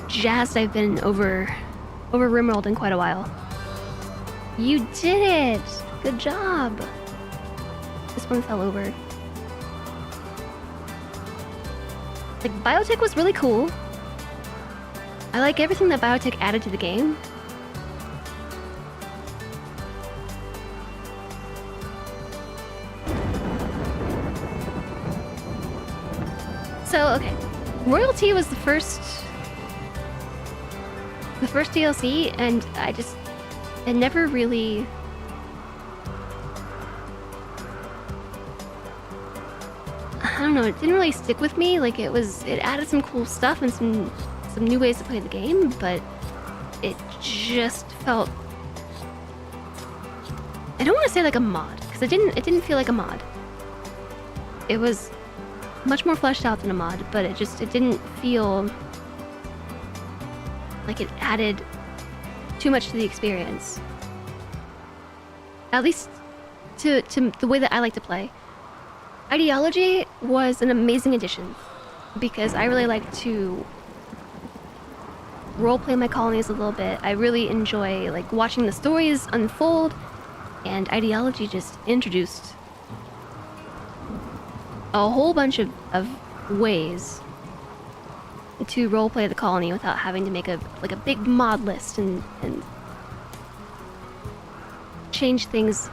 jazzed I've been over RimWorld in quite a while. You did it! Good job! This one fell over. Like, biotech was really cool. I like everything that biotech added to the game. So, okay. Royalty was the first DLC, and it never really... I don't know, it didn't really stick with me. Like, it added some cool stuff and some new ways to play the game, but it just felt... I don't want to say like a mod, because it didn't feel like a mod. It was much more fleshed out than a mod, but it didn't feel like it added too much to the experience. At least to the way that I like to play. Ideology was an amazing addition because I really like to roleplay my colonies a little bit. I really enjoy like watching the stories unfold, and Ideology just introduced a whole bunch of ways to roleplay the colony without having to make a big mod list and change things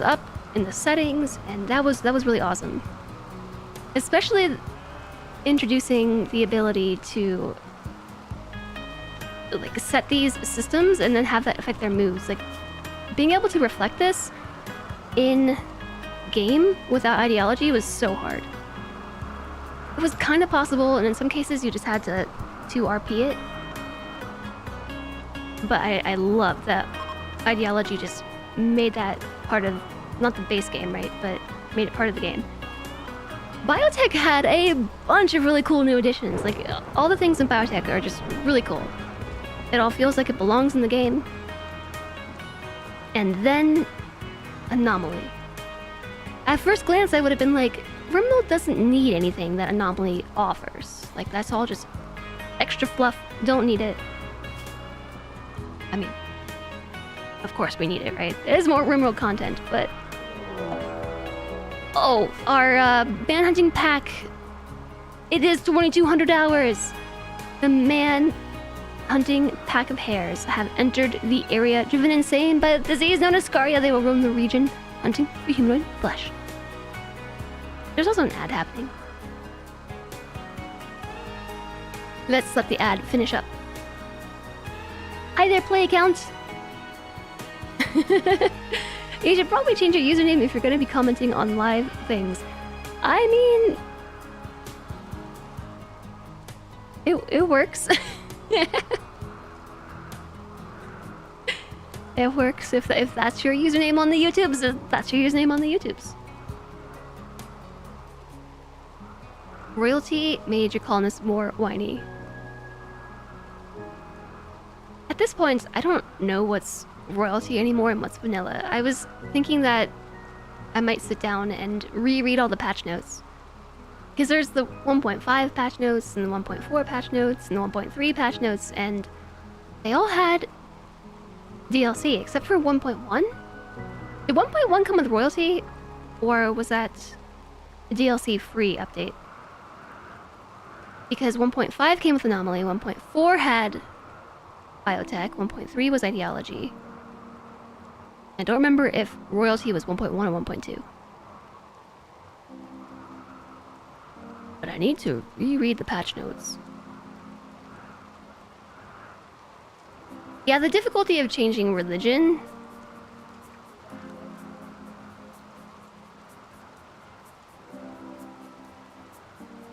up in the settings, and that was really awesome. Especially introducing the ability to like set these systems and then have that affect their moves. Like being able to reflect this in game without Ideology was so hard. It was kind of possible, and in some cases you just had to RP it. But I love that Ideology just made that part of, not the base game, right, but made it part of the game. Biotech had a bunch of really cool new additions. Like, all the things in Biotech are just really cool. It all feels like it belongs in the game. And then Anomaly. At first glance, I would have been like, RimWorld doesn't need anything that Anomaly offers. Like, that's all just Extra fluff, don't need it. I mean, of course we need it, right? There's more RimWorld content, but... Oh, our man hunting pack. It is 2,200 hours. The man hunting pack of hares have entered the area. Driven insane by a disease known as Scaria, they will roam the region, hunting for humanoid flesh. There's also an ad happening. Let's let the ad finish up. Hi there, play account. You should probably change your username if you're going to be commenting on live things. I mean... It works. It works if that's your username on the YouTubes, that's your username on the YouTubes. Royalty made your colonists more whiny. At this point, I don't know what's royalty anymore and what's vanilla. I was thinking that I might sit down and reread all the patch notes. Because there's the 1.5 patch notes, and the 1.4 patch notes, and the 1.3 patch notes, and they all had DLC, except for 1.1? Did 1.1 come with royalty? Or was that a DLC free update? Because 1.5 came with Anomaly, 1.4 had Biotech, 1.3 was Ideology. I don't remember if royalty was 1.1 or 1.2. But I need to reread the patch notes. Yeah, the difficulty of changing religion.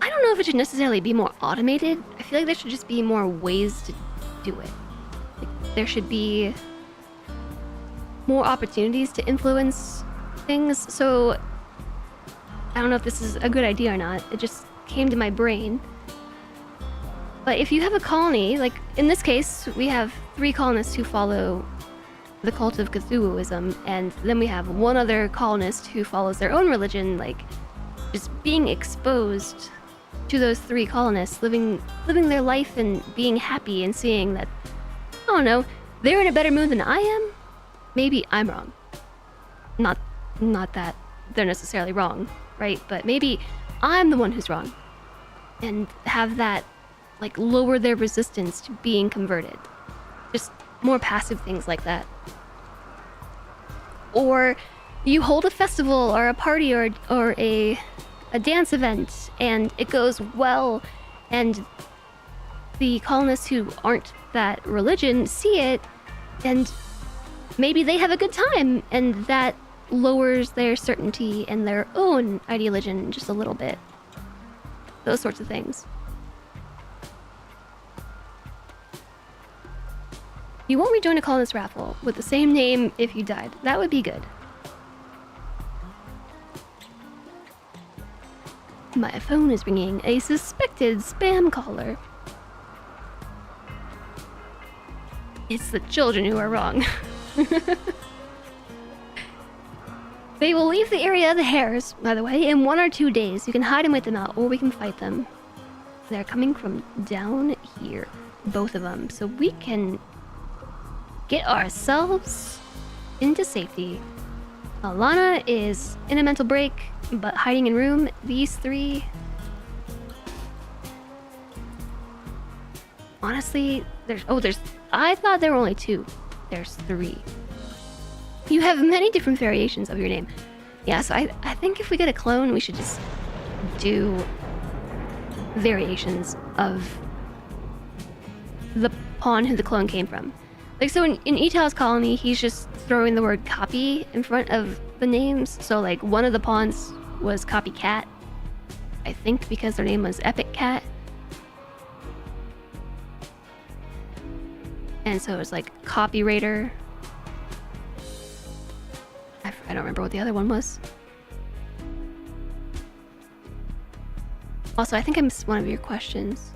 I don't know if it should necessarily be more automated. I feel like there should just be more ways to do it. Like, there should be more opportunities to influence things. So I don't know if this is a good idea or not. It just came to my brain. But if you have a colony, like in this case, we have 3 colonists who follow the cult of Cthulhuism, and then we have one other colonist who follows their own religion, like just being exposed to those 3 colonists, living their life and being happy and seeing that, I don't know, they're in a better mood than I am. Maybe I'm wrong. Not that they're necessarily wrong, right? But maybe I'm the one who's wrong. And have that, like, lower their resistance to being converted. Just more passive things like that. Or you hold a festival or a party or a dance event and it goes well, and the colonists who aren't that religion see it, and maybe they have a good time, and that lowers their certainty and their own ideology just a little bit. Those sorts of things. You won't rejoin a colonist raffle with the same name if you died. That would be good. My phone is ringing. A suspected spam caller. It's the children who are wrong. They will leave the area of the hares, by the way, in 1 or 2 days. You can hide and wait them out, or we can fight them. They're coming from down here. Both of them. So we can get ourselves into safety. Alana is in a mental break, but hiding in room. These 3... Honestly, there's... I thought there were only 2. There's 3. You have many different variations of your name. Yeah, so I think if we get a clone, we should just do variations of the pawn who the clone came from. Like, so in Itao's colony, he's just throwing the word copy in front of the names. So, like, one of the pawns was Copycat. I think because their name was Epic Cat. And so it was like Copywriter. I don't remember what the other one was. Also, I think I missed one of your questions.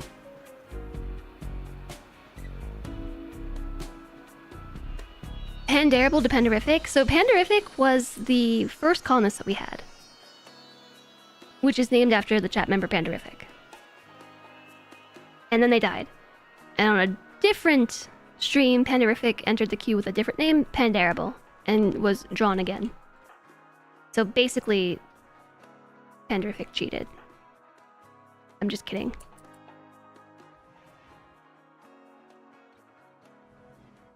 Pandarible to Pandarific. So Pandarific was the first colonist that we had, which is named after the chat member Pandarific. And then they died. And on a different stream, Pandarific entered the queue with a different name, Pandarable, and was drawn again. So basically, Pandarific cheated. I'm just kidding.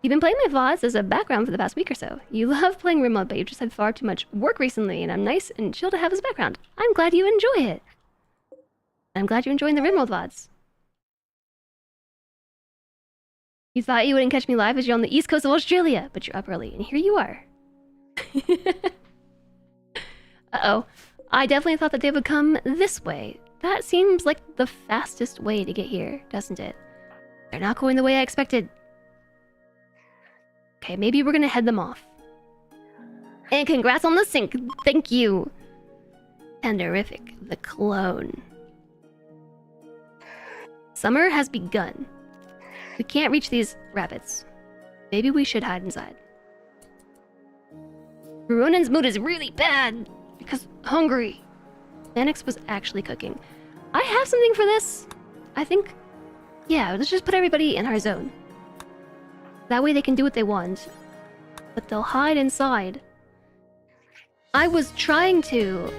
You've been playing my VODs as a background for the past week or so. You love playing RimWorld, but you've just had far too much work recently, and I'm nice and chill to have as a background. I'm glad you enjoy it. I'm glad you're enjoying the RimWorld VODs. You thought you wouldn't catch me live as you're on the east coast of Australia, but you're up early, and here you are. Uh-oh. I definitely thought that they would come this way. That seems like the fastest way to get here, doesn't it? They're not going the way I expected. Okay, maybe we're gonna head them off. And congrats on the sync! Thank you! Pandarific, the clone. Summer has begun. We can't reach these rabbits. Maybe we should hide inside. Ronan's mood is really bad because hungry. Lanix was actually cooking. I have something for this. I think... yeah, let's just put everybody in our zone. That way they can do what they want. But they'll hide inside. I was trying to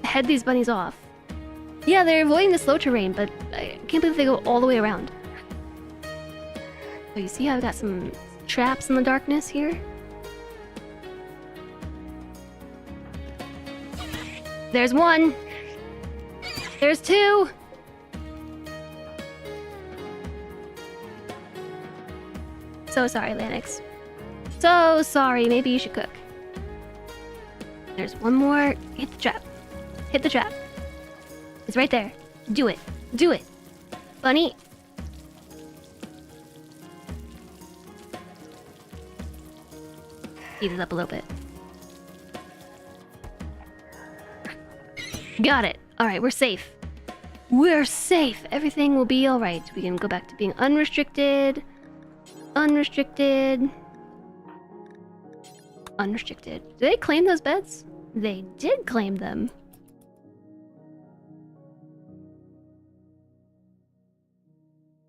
head these bunnies off. Yeah, they're avoiding the slow terrain, but I can't believe they go all the way around. So you see how I've got some traps in the darkness here? There's one! There's two! So sorry, Lanix. So sorry, maybe you should cook. There's one more. Hit the trap. Hit the trap. It's right there. Do it. Do it. Bunny. Heat it up a little bit. Got it. Alright, we're safe. We're safe. Everything will be alright. We can go back to being unrestricted. Unrestricted. Unrestricted. Did they claim those beds? They did claim them.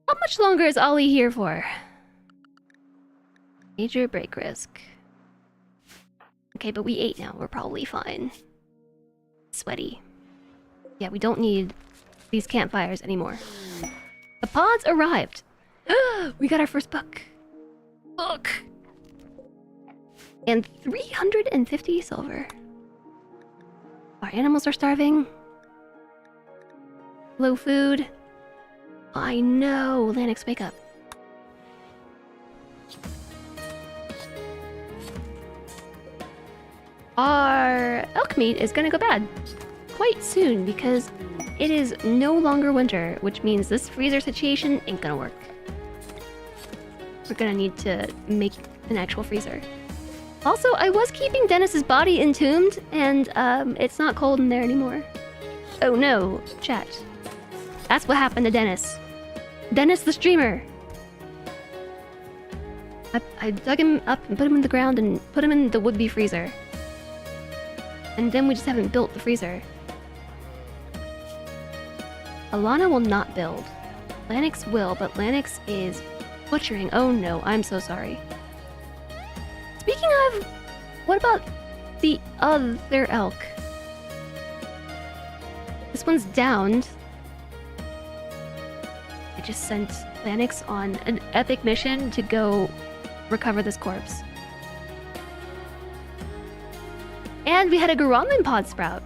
How much longer is Ollie here for? Major break risk. Okay, but we ate now. We're probably fine. Sweaty. Yeah, we don't need these campfires anymore. The pods arrived. We got our first book. Book! And 350 silver. Our animals are starving. Low food. I know. Lanix, wake up. Our elk meat is gonna go bad quite soon because it is no longer winter, which means this freezer situation ain't gonna work. We're gonna need to make an actual freezer. Also, I was keeping Dennis's body entombed, and it's not cold in there anymore. Oh no, chat. That's what happened to Dennis. Dennis the streamer. I dug him up and put him in the ground and put him in the would-be freezer. And then we just haven't built the freezer. Alana will not build. Lanix will, but Lanix is butchering. Oh no, I'm so sorry. Speaking of, what about the other elk? This one's downed. I just sent Lanix on an epic mission to go recover this corpse. And we had a Goronlin pod sprout.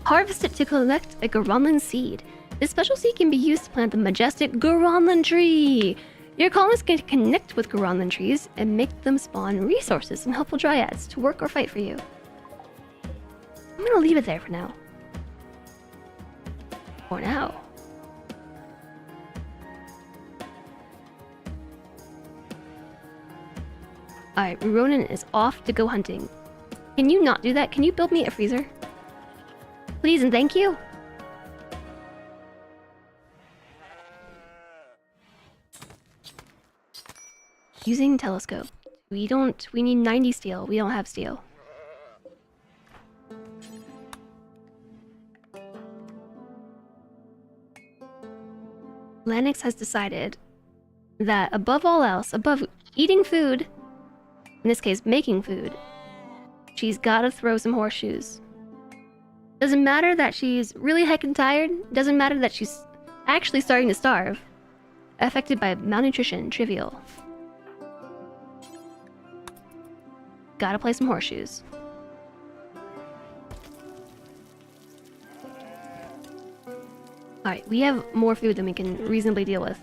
Harvest it to collect a Goronlin seed. This special seed can be used to plant the majestic Goronlin tree. Your colonists can connect with Goronlin trees and make them spawn resources and helpful dryads to work or fight for you. I'm gonna leave it there for now. For now. Alright, Ronan is off to go hunting. Can you not do that? Can you build me a freezer? Please and thank you. Using telescope. We need 90 steel. We don't have steel. Lennox has decided that above all else, above eating food, in this case making food, she's gotta throw some horseshoes. Doesn't matter that she's really heckin' tired, doesn't matter that she's actually starting to starve. Affected by malnutrition, trivial. Gotta play some horseshoes. Alright, we have more food than we can reasonably deal with.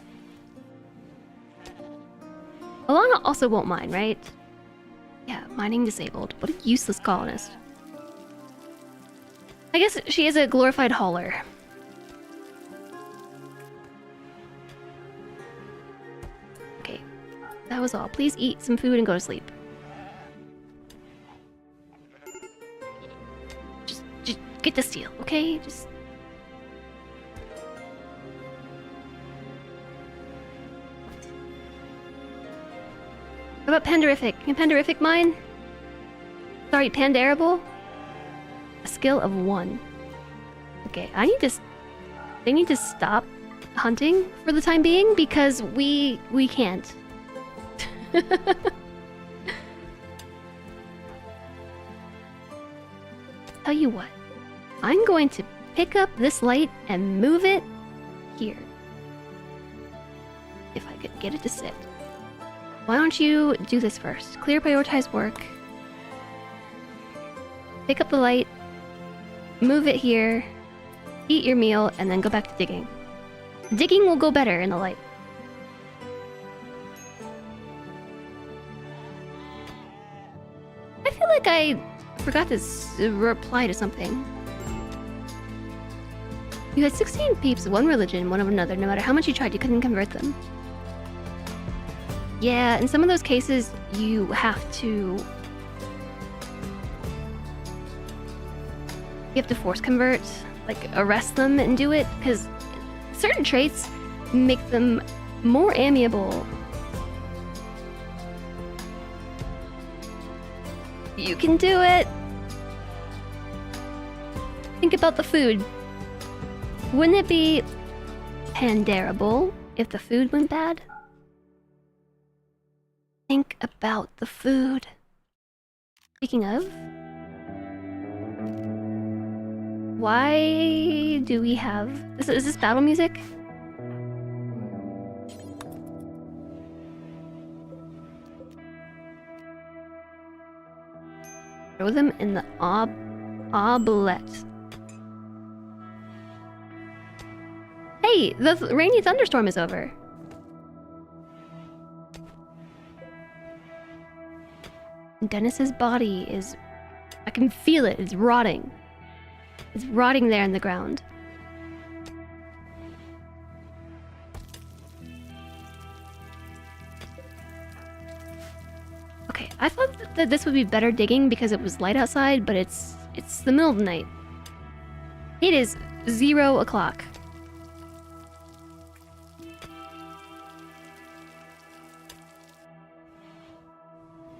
Alana also won't mine, right? Yeah, mining disabled. What a useless colonist. I guess she is a glorified hauler. Okay, that was all. Please eat some food and go to sleep. Just get the steel, okay? Just... What about Panderific? Can Panderific mine? Sorry, Pandarable? A skill of 1. Okay, they need to stop hunting for the time being because we can't. Tell you what, I'm going to pick up this light and move it here. If I could get it to sit. Why don't you do this first? Clear prioritized work. Pick up the light. Move it here. Eat your meal, and then go back to digging. Digging will go better in the light. I feel like I forgot to reply to something. You had 16 peeps of one religion, one of another. No matter how much you tried, you couldn't convert them. Yeah, in some of those cases, you have to... You have to force convert, like arrest them and do it, because certain traits make them more amiable. You can do it! Think about the food. Wouldn't it be pandarable if the food went bad? Think about the food. Speaking of, why do we have... Is this battle music? Throw them in the oblette. Hey, the rainy thunderstorm is over. Dennis's body is... I can feel it. It's rotting. It's rotting there in the ground. Okay, I thought that this would be better digging because it was light outside, but it's the middle of the night. It is 0 o'clock.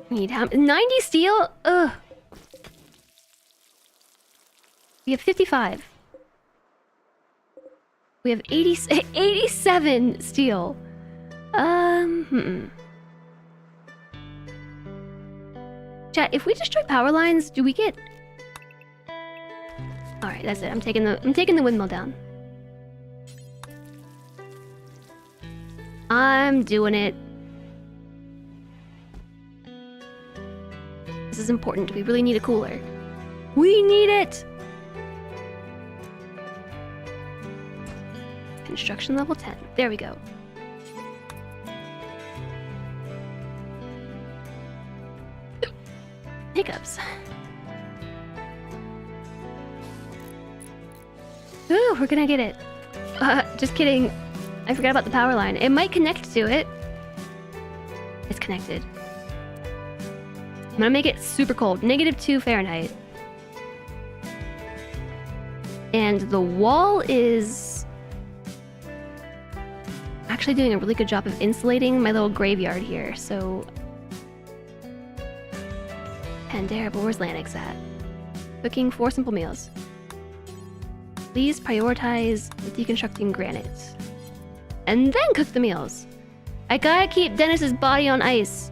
Need how 90 steel? Ugh. We have 55. We have 87 steel. Chat, if we destroy power lines, do we get... Alright, that's it. I'm taking the windmill down. I'm doing it. This is important. We really need a cooler. We need it! Construction level 10. There we go. Hiccups. Ooh, we're gonna get it. Just kidding. I forgot about the power line. It might connect to it. It's connected. I'm gonna make it super cold. -2 Fahrenheit. And the wall is... actually doing a really good job of insulating my little graveyard here, so... Pandarable, where's Lanix at? Cooking 4 simple meals. Please prioritize deconstructing granite. and then cook the meals. I gotta keep Dennis's body on ice.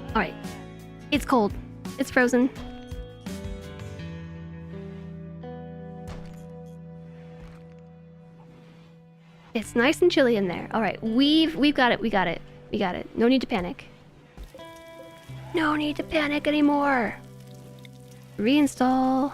Alright. It's cold. It's frozen. It's nice and chilly in there. Alright, we've got it, we got it. We got it. No need to panic. No need to panic anymore. Reinstall.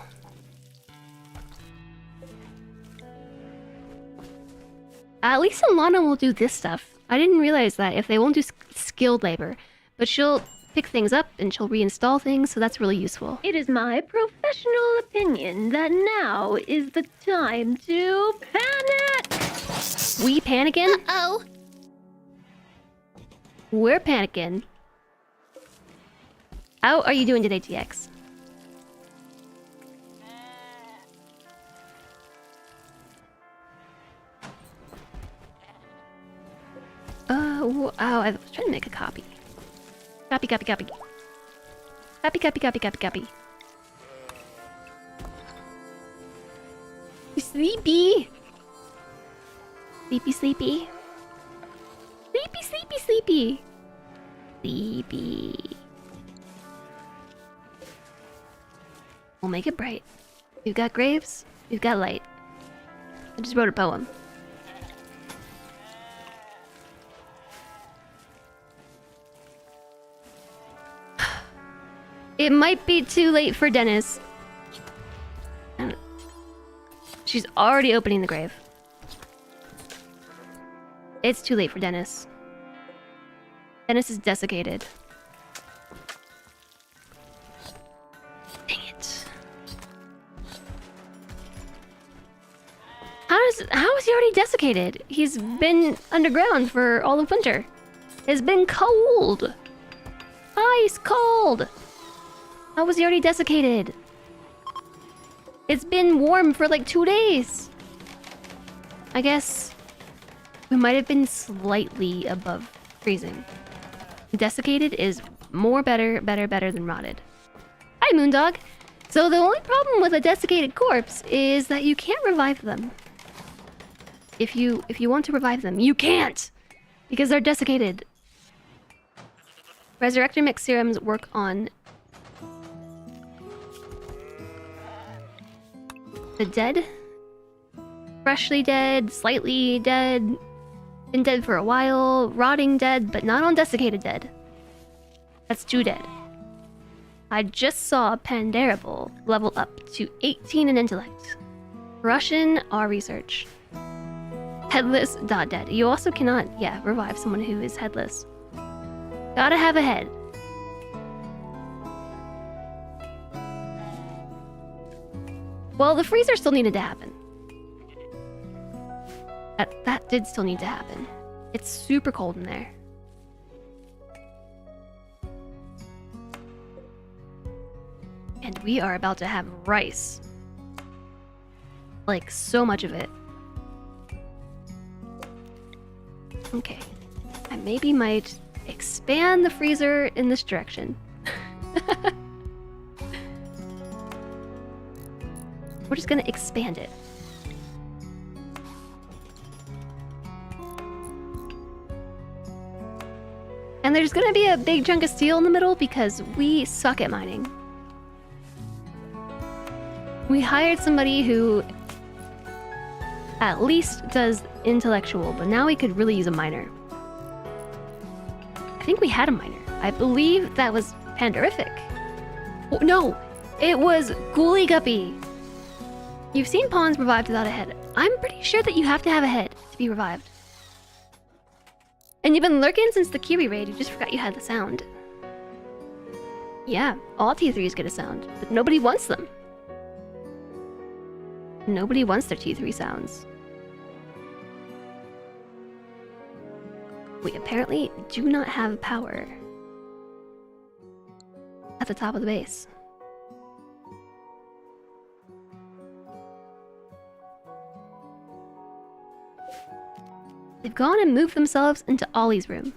At least Alana will do this stuff. I didn't realize that if they won't do skilled labor, but she'll pick things up and she'll reinstall things, so that's really useful. It is my professional opinion that now is the time to panic! We panicking? Uh-oh. We're panicking. How are you doing today, TX? Oh, I was trying to make a copy. Copy. Copy. You sleepy? Sleepy. Sleepy. We'll make it bright. We've got graves. We've got light. I just wrote a poem. It might be too late for Dennis. She's already opening the grave. It's too late for Dennis. Dennis is desiccated. Dang it. How is he already desiccated? He's been underground for all of winter. It's been cold. Ice cold. How was he already desiccated? It's been warm for like 2 days. I guess we might have been slightly above freezing. Desiccated is better than rotted. Hi, Moondog. So the only problem with a desiccated corpse is that you can't revive them. If you want to revive them, you can't! Because they're desiccated. Resurrector mix serums work on the dead, freshly dead, slightly dead, been dead for a while, rotting dead, but not on desiccated dead. That's 2 dead. I just saw Pandarable level up to 18 in intellect. Russian our research. Headless dot dead. You also cannot, revive someone who is headless. Gotta have a head. Well, the freezer still needed to happen. That did still need to happen. It's super cold in there. And we are about to have rice. Like, so much of it. Okay. I maybe might expand the freezer in this direction. We're just gonna expand it. And there's gonna be a big chunk of steel in the middle because we suck at mining. We hired somebody who at least does intellectual, but now we could really use a miner. I think we had a miner. I believe that was Panderific. Oh, no, it was Ghoulie Guppy. You've seen pawns revived without a head. I'm pretty sure that you have to have a head to be revived. And you've been lurking since the Kiri raid, you just forgot you had the sound. Yeah, all T3s get a sound, but nobody wants them. Nobody wants their T3 sounds. We apparently do not have power at the top of the base. They've gone and moved themselves into Ollie's room.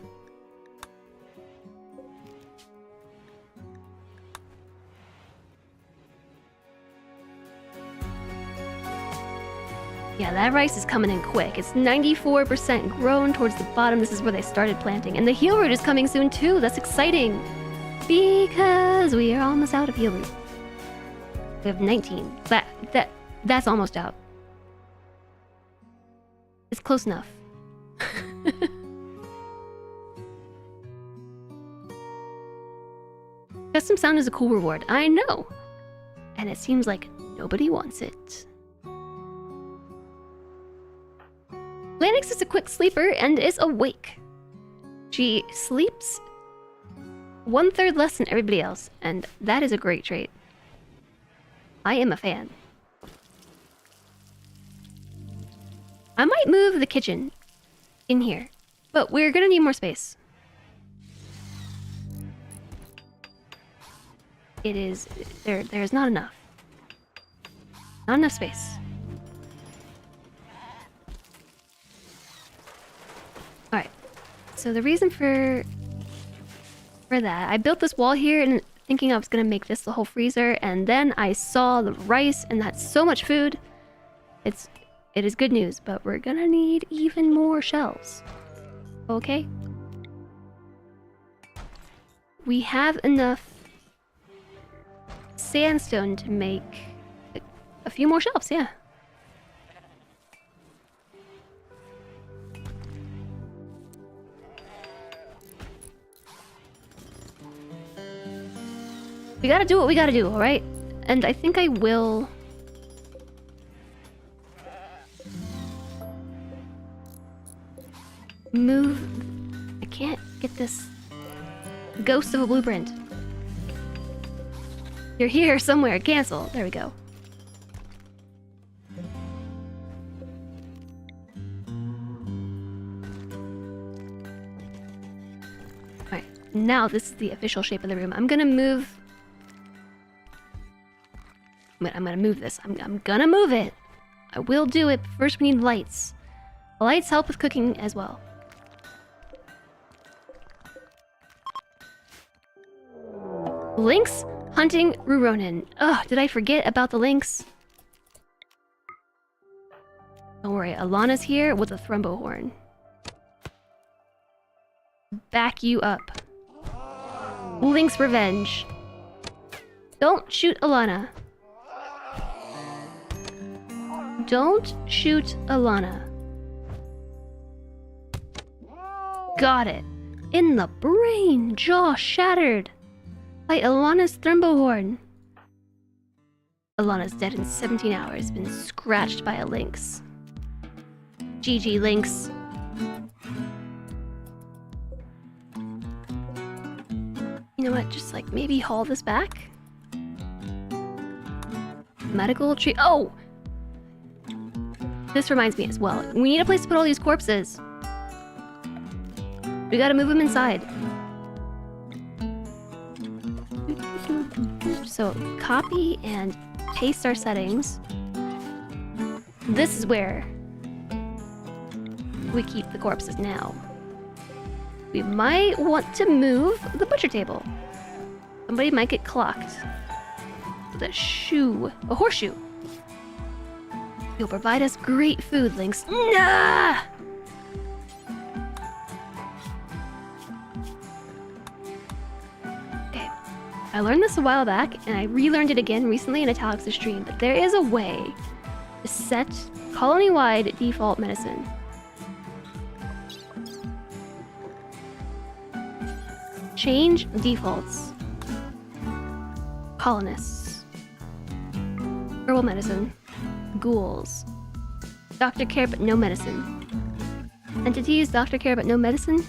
Yeah, that rice is coming in quick. It's 94% grown towards the bottom. This is where they started planting. And the heal root is coming soon too. That's exciting. Because we are almost out of heal root. We have 19. That's almost out. It's close enough. Custom sound is a cool reward. I know. And it seems like nobody wants it. Lanix is a quick sleeper and is awake. She sleeps 1/3 less than everybody else, and that is a great trait. I am a fan. I might move the kitchen in here, but we're gonna need more space. It is... there's not enough. Not enough space. Alright. So the reason for that, I built this wall here and thinking I was gonna make this the whole freezer, and then I saw the rice and that's so much food. It is good news, but we're gonna need even more shelves. Okay? We have enough sandstone to make a few more shelves, yeah. We gotta do what we gotta do, alright? And I think I will... move... I can't get this... ghost of a blueprint. You're here somewhere. Cancel. There we go. Alright, now this is the official shape of the room. I'm gonna move... I'm gonna move this. I'm gonna move it. I will do it, but first we need lights. Lights help with cooking as well. Lynx hunting Ruronin. Ugh, did I forget about the lynx? Don't worry, Alana's here with a thrumbo horn. Back you up. Lynx revenge. Don't shoot Alana. Don't shoot Alana. Got it. In the brain, jaw shattered. By Alana's thrumbo horn. Alana's dead in 17 hours, been scratched by a lynx. GG lynx. You know what, just like maybe haul this back? Medical tree. Oh! This reminds me as well. We need a place to put all these corpses. We gotta move them inside. So copy and paste our settings. This is where we keep the corpses now. We might want to move the butcher table. Somebody might get clocked with a shoe, a horseshoe. You'll provide us great food, Lynx. Nah! Okay, I learned this a while back, and I relearned it again recently in Italic's stream, but there is a way to set colony-wide default medicine. Change defaults. Colonists. Herbal medicine. Ghouls. Doctor care but no medicine. Entities, doctor care but no medicine.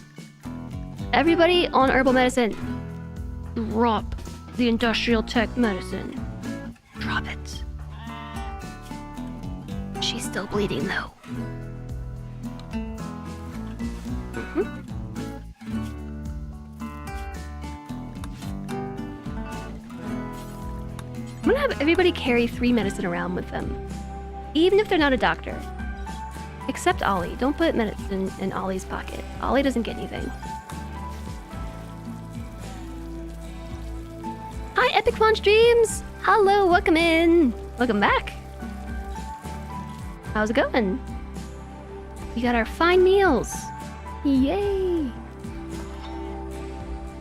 Everybody on herbal medicine. Drop the industrial tech medicine. Drop it. She's still bleeding though. I'm gonna have everybody carry 3 medicine around with them. Even if they're not a doctor. Except Ollie. Don't put medicine in Ollie's pocket. Ollie doesn't get anything. Hi, Epic Fun Streams! Hello, welcome in! Welcome back! How's it going? We got our fine meals. Yay!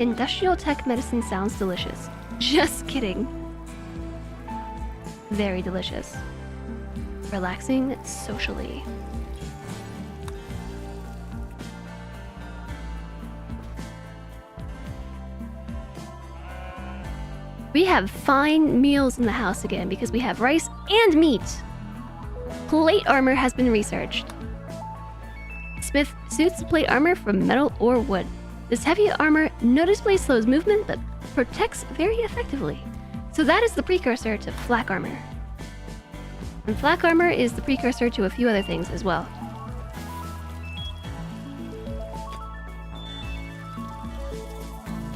Industrial tech medicine sounds delicious. Just kidding. Very delicious. Relaxing socially. We have fine meals in the house again because we have rice and meat. Plate armor has been researched. Smith suits plate armor from metal or wood. This heavy armor noticeably slows movement but protects very effectively. So that is the precursor to flak armor. And flak armor is the precursor to a few other things as well.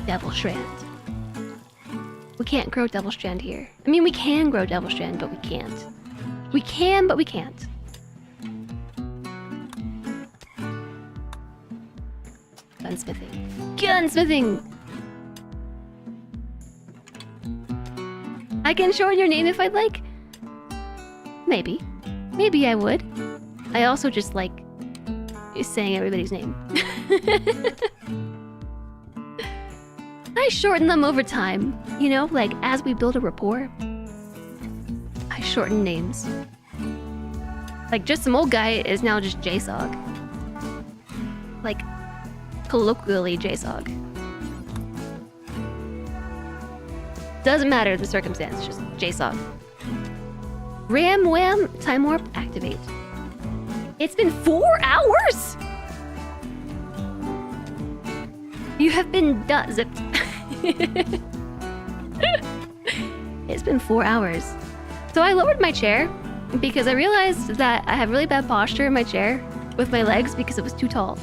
Devil Strand. We can't grow Devil Strand here. I mean, we can grow Devil Strand, but we can't. We can, but we can't. Gunsmithing. Gunsmithing! I can shorten your name if I'd like. Maybe. Maybe I would. I also just like saying everybody's name. I shorten them over time. You know, like as we build a rapport. I shorten names. Like just some old guy is now just JSOG. Like colloquially JSOG. Doesn't matter the circumstance, just JSOG. Ram Wham Time Warp activate. It's been 4 hours? You have been zipped. It's been 4 hours. So I lowered my chair because I realized that I have really bad posture in my chair with my legs because it was too tall.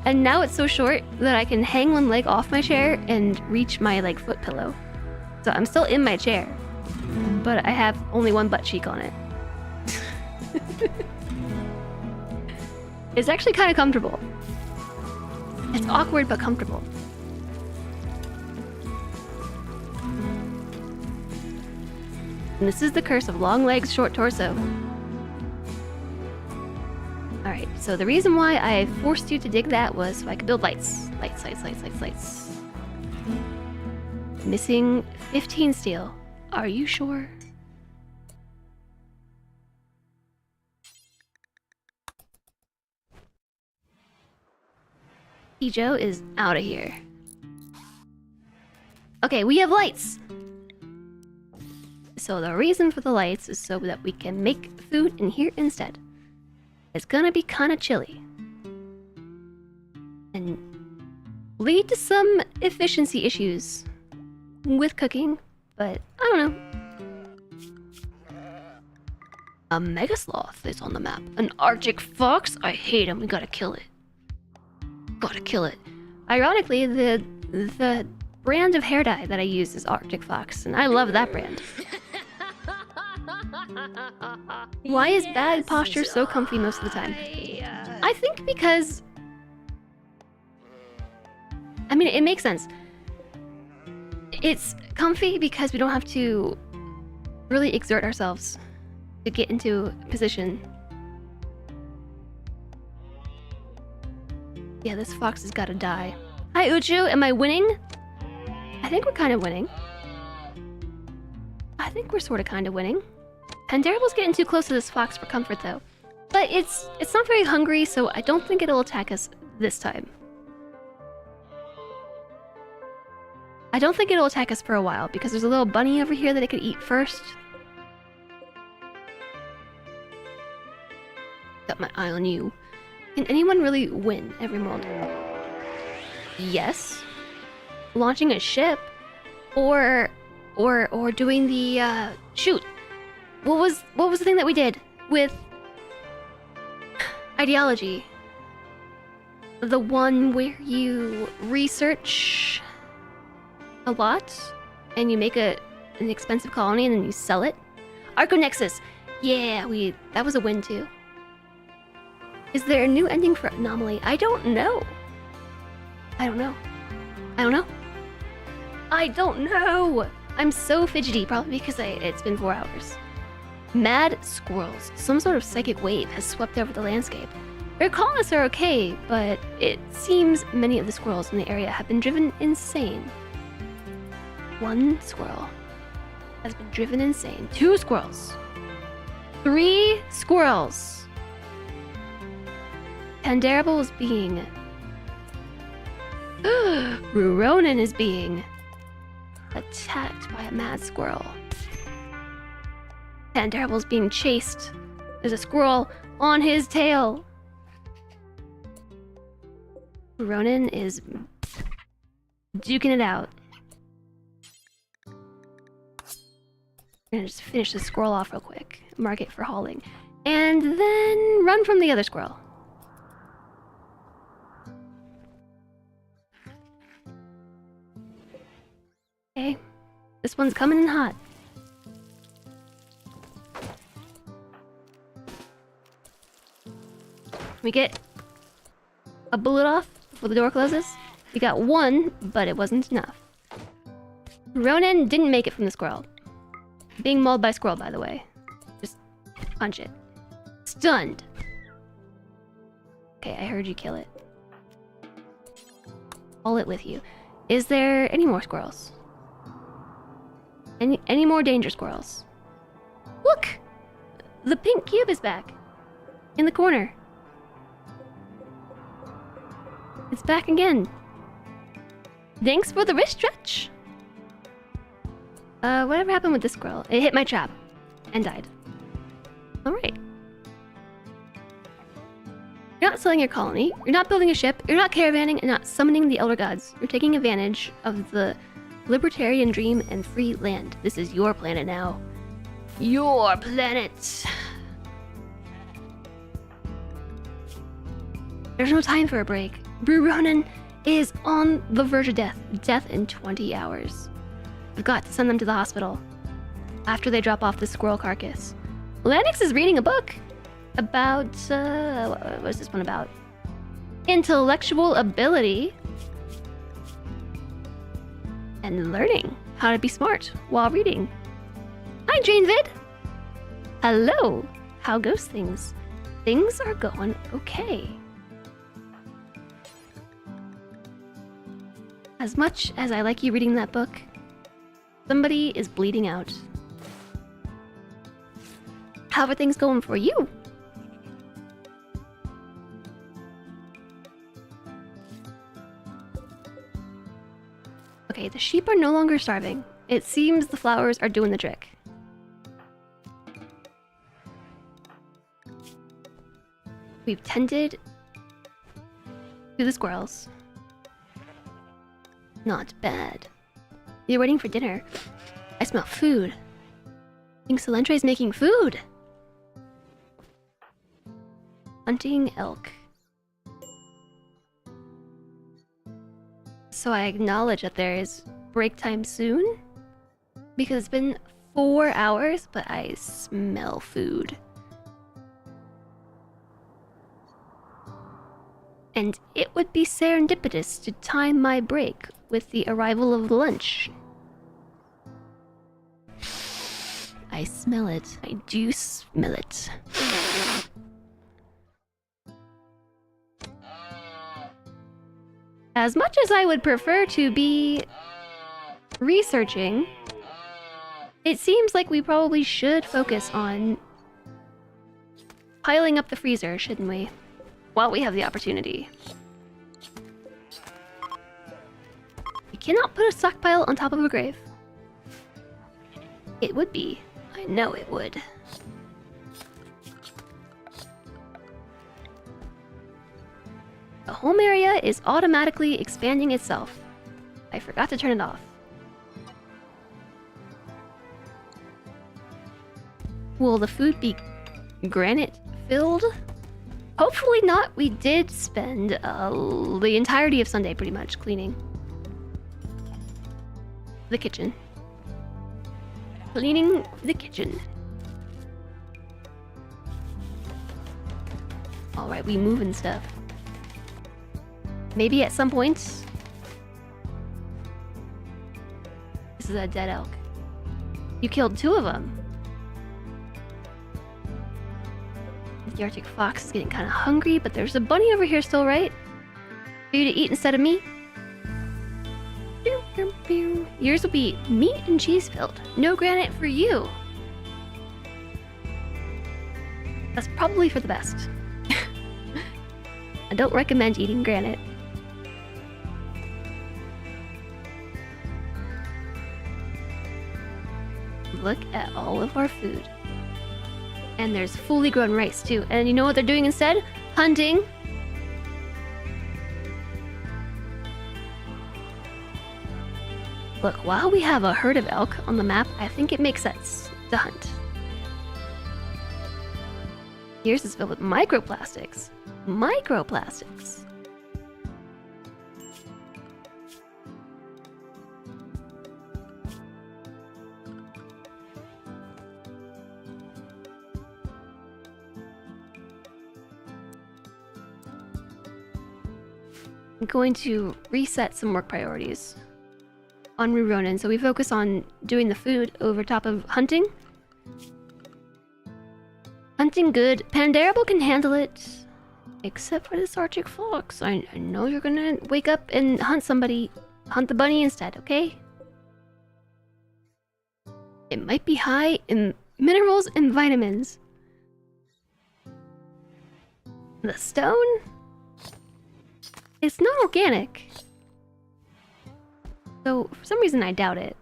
And now it's so short that I can hang one leg off my chair and reach my like foot pillow. So I'm still in my chair, but I have only one butt cheek on it. It's actually kind of comfortable. It's awkward but comfortable. And this is the curse of long legs, short torso. Alright, so the reason why I forced you to dig that was so I could build lights. Lights, lights, lights, lights, lights. Missing 15 steel. Are you sure? Joe is out of here. Okay, we have lights! So the reason for the lights is so that we can make food in here instead. It's gonna be kinda chilly. And lead to some efficiency issues with cooking, but I don't know. A mega sloth is on the map. An Arctic fox? I hate him, we gotta kill it. Gotta kill it. Ironically, the brand of hair dye that I use is Arctic Fox, and I love that brand. Why is bad posture so comfy most of the time? I think because... I mean, it makes sense. It's comfy because we don't have to really exert ourselves to get into position. Yeah, this fox has gotta die. Hi, Uchu, am I winning? I think we're kind of winning. I think we're sort of kind of winning. Pandarable's getting too close to this fox for comfort, though. But it's not very hungry, so I don't think it'll attack us this time. I don't think it'll attack us for a while, because there's a little bunny over here that it could eat first. Got my eye on you. Can anyone really win at RimWorld? Yes. Launching a ship, or doing the shoot. What was the thing that we did with ideology? The one where you research a lot and you make an expensive colony and then you sell it. Arconexus. Yeah, that was a win too. Is there a new ending for Anomaly? I don't know. I don't know. I don't know. I don't know. I'm so fidgety, probably because it's been 4 hours. Mad squirrels. Some sort of psychic wave has swept over the landscape. Their colonists are okay, but it seems many of the squirrels in the area have been driven insane. 1 squirrel has been driven insane. 2 squirrels. 3 squirrels. Pandarable is being... Ruronin is being attacked by a mad squirrel. Pandarable is being chased. There's a squirrel on his tail. Ruronin is duking it out. I'm gonna just finish this squirrel off real quick. Mark it for hauling. And then run from the other squirrel. Okay. This one's coming in hot. We get a bullet off before the door closes. We got 1, but it wasn't enough. Ronan didn't make it from the squirrel. Being mauled by a squirrel, by the way. Just punch it. Stunned. Okay, I heard you kill it. Haul it with you. Is there any more squirrels? Any more danger squirrels? Look! The pink cube is back. In the corner. It's back again. Thanks for the wrist stretch. Whatever happened with this squirrel? It hit my trap. And died. Alright. You're not selling your colony. You're not building a ship. You're not caravanning and not summoning the Elder Gods. You're taking advantage of the libertarian dream and free land. This is your planet now. Your planet. There's no time for a break. Ruronin is on the verge of death. Death in 20 hours. I've got to send them to the hospital after they drop off the squirrel carcass. Lennox is reading a book about, what's this one about? Intellectual ability and learning how to be smart while reading. Hi, Janevid. Hello. How goes things? Things are going okay. As much as I like you reading that book, somebody is bleeding out. How are things going for you? Okay, the sheep are no longer starving. It seems the flowers are doing the trick. We've tended to the squirrels. Not bad. You're waiting for dinner. I smell food. I think Solentre is making food. Hunting elk. So I acknowledge that there is break time soon. Because it's been 4 hours, but I smell food. And it would be serendipitous to time my break with the arrival of lunch. I smell it. I do smell it. As much as I would prefer to be researching, it seems like we probably should focus on piling up the freezer, shouldn't we? While we have the opportunity. You cannot put a stockpile on top of a grave. It would be. I know it would. The home area is automatically expanding itself. I forgot to turn it off. Will the food be granite filled? Hopefully not. We did spend the entirety of Sunday pretty much cleaning the kitchen. Cleaning the kitchen. Alright, we moving stuff. Maybe at some point... This is a dead elk. You killed 2 of them. The Arctic fox is getting kind of hungry, but there's a bunny over here still, right? For you to eat instead of me. Yours will be meat and cheese filled. No granite for you. That's probably for the best. I don't recommend eating granite. Look at all of our food. And there's fully grown rice too. And you know what they're doing instead? Hunting. Look, while we have a herd of elk on the map, I think it makes sense to hunt. Yours is filled with microplastics. Microplastics. I'm going to reset some work priorities on Ronin, so we focus on doing the food over top of hunting. Hunting good. Pandarable can handle it. Except for this Arctic fox. I know you're gonna wake up and hunt somebody. Hunt the bunny instead, okay? It might be high in minerals and vitamins. The stone? It's not organic. So, for some reason I doubt it.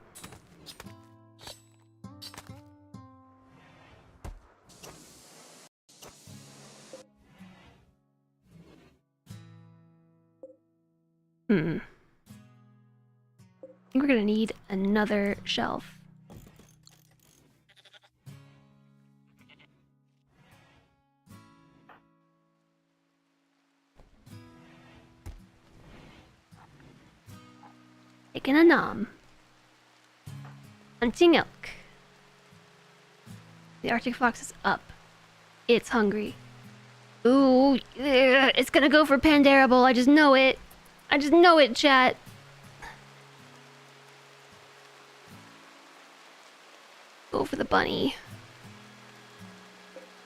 I think we're gonna need another shelf. Taking a nom. Hunting elk. The Arctic fox is up. It's hungry. Ooh, it's gonna go for Pandarable. I just know it. I just know it, chat. Go for the bunny.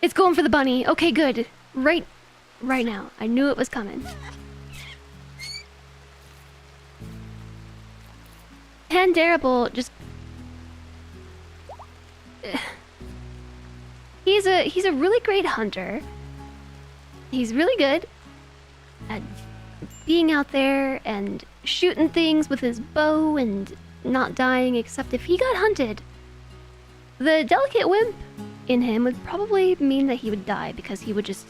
It's going for the bunny. Okay, good. Right now. I knew it was coming. Pandarable just... He's a really great hunter. He's really good at being out there and shooting things with his bow and not dying, except if he got hunted. The delicate wimp in him would probably mean that he would die because he would just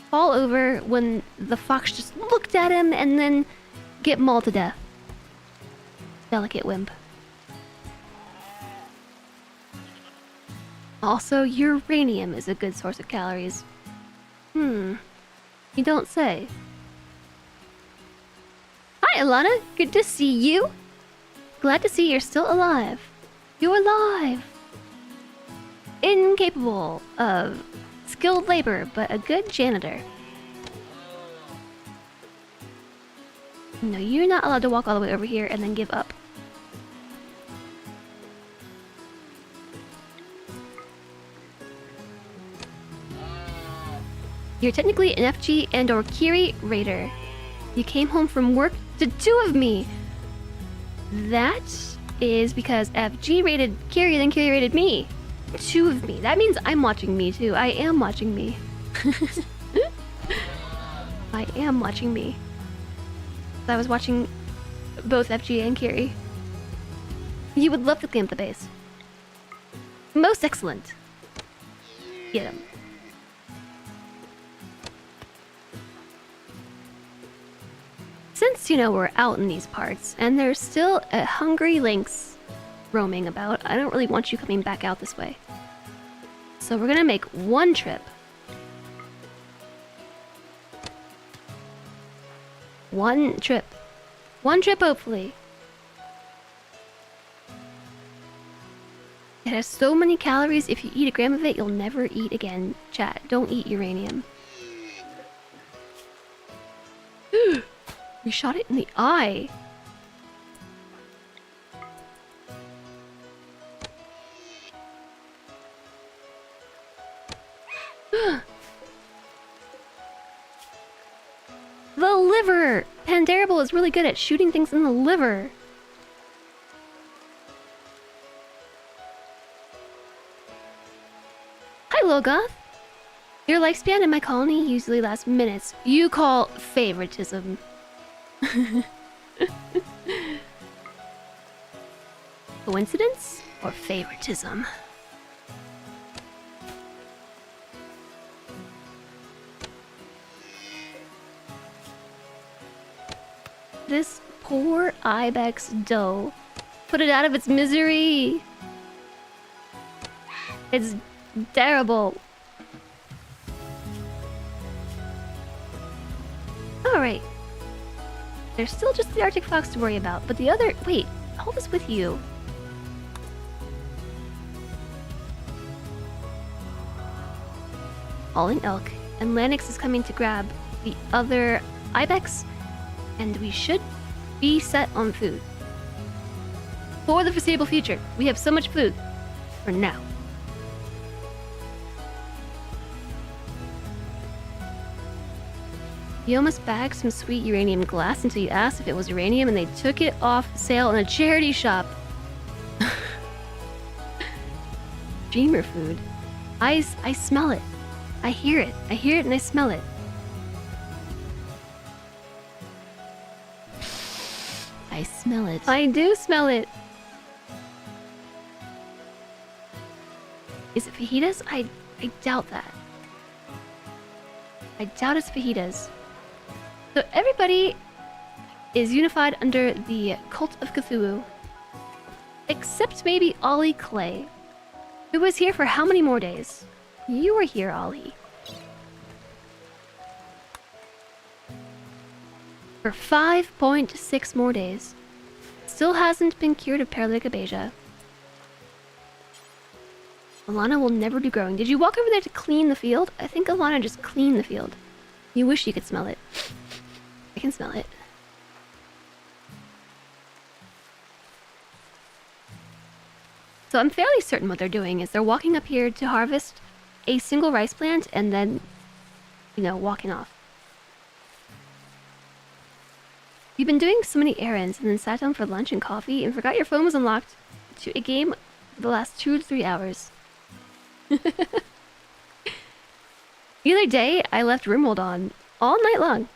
fall over when the fox just looked at him and then get mauled to death. Delicate wimp. Also, uranium is a good source of calories. You don't say. Hi, Alana. Good to see you. Glad to see you're still alive. You're alive. Incapable of skilled labor, but a good janitor. No, you're not allowed to walk all the way over here and then give up. You're technically an FG and or Kiri raider. You came home from work to 2 of me. That is because FG raided Kiri, then Kiri raided me. 2 of me. That means I'm watching me too. I am watching me. I am watching me. I was watching both FG and Kiri. You would love to clamp the base. Most excellent. Get him. Since, you know, we're out in these parts, and there's still a hungry lynx roaming about, I don't really want you coming back out this way. So we're gonna make one trip. One trip. One trip, hopefully. It has so many calories, if you eat a gram of it, you'll never eat again. Chat, don't eat uranium. We shot it in the eye. Undareable is really good at shooting things in the liver. Hi, Logoth. Your lifespan in my colony usually lasts minutes. You call favoritism. Coincidence or favoritism? This poor ibex doe. Put it out of its misery. It's terrible. Alright. There's still just the Arctic fox to worry about, but the other... Wait, hold this with you. Hauling elk, and Lanix is coming to grab the other ibex, and we should be set on food. For the foreseeable future, we have so much food. For now. You almost bagged some sweet uranium glass until you asked if it was uranium and they took it off sale in a charity shop. Dreamer food. I smell it. I hear it. I hear it and I smell it. I smell it. I do smell it. Is it fajitas? I doubt that. I doubt it's fajitas. So everybody is unified under the Cult of Cthulhu. Except maybe Ollie Clay, who was here for how many more days? You were here, Ollie. For 5.6 more days. Still hasn't been cured of paralytic abasia. Alana will never do growing. Did you walk over there to clean the field? I think Alana just cleaned the field. You wish you could smell it. I can smell it. So I'm fairly certain what they're doing is they're walking up here to harvest a single rice plant and then, you know, walking off. You've been doing so many errands and then sat down for lunch and coffee and forgot your phone was unlocked to a game for the last 2 to 3 hours. The other day, I left RimWorld on all night long.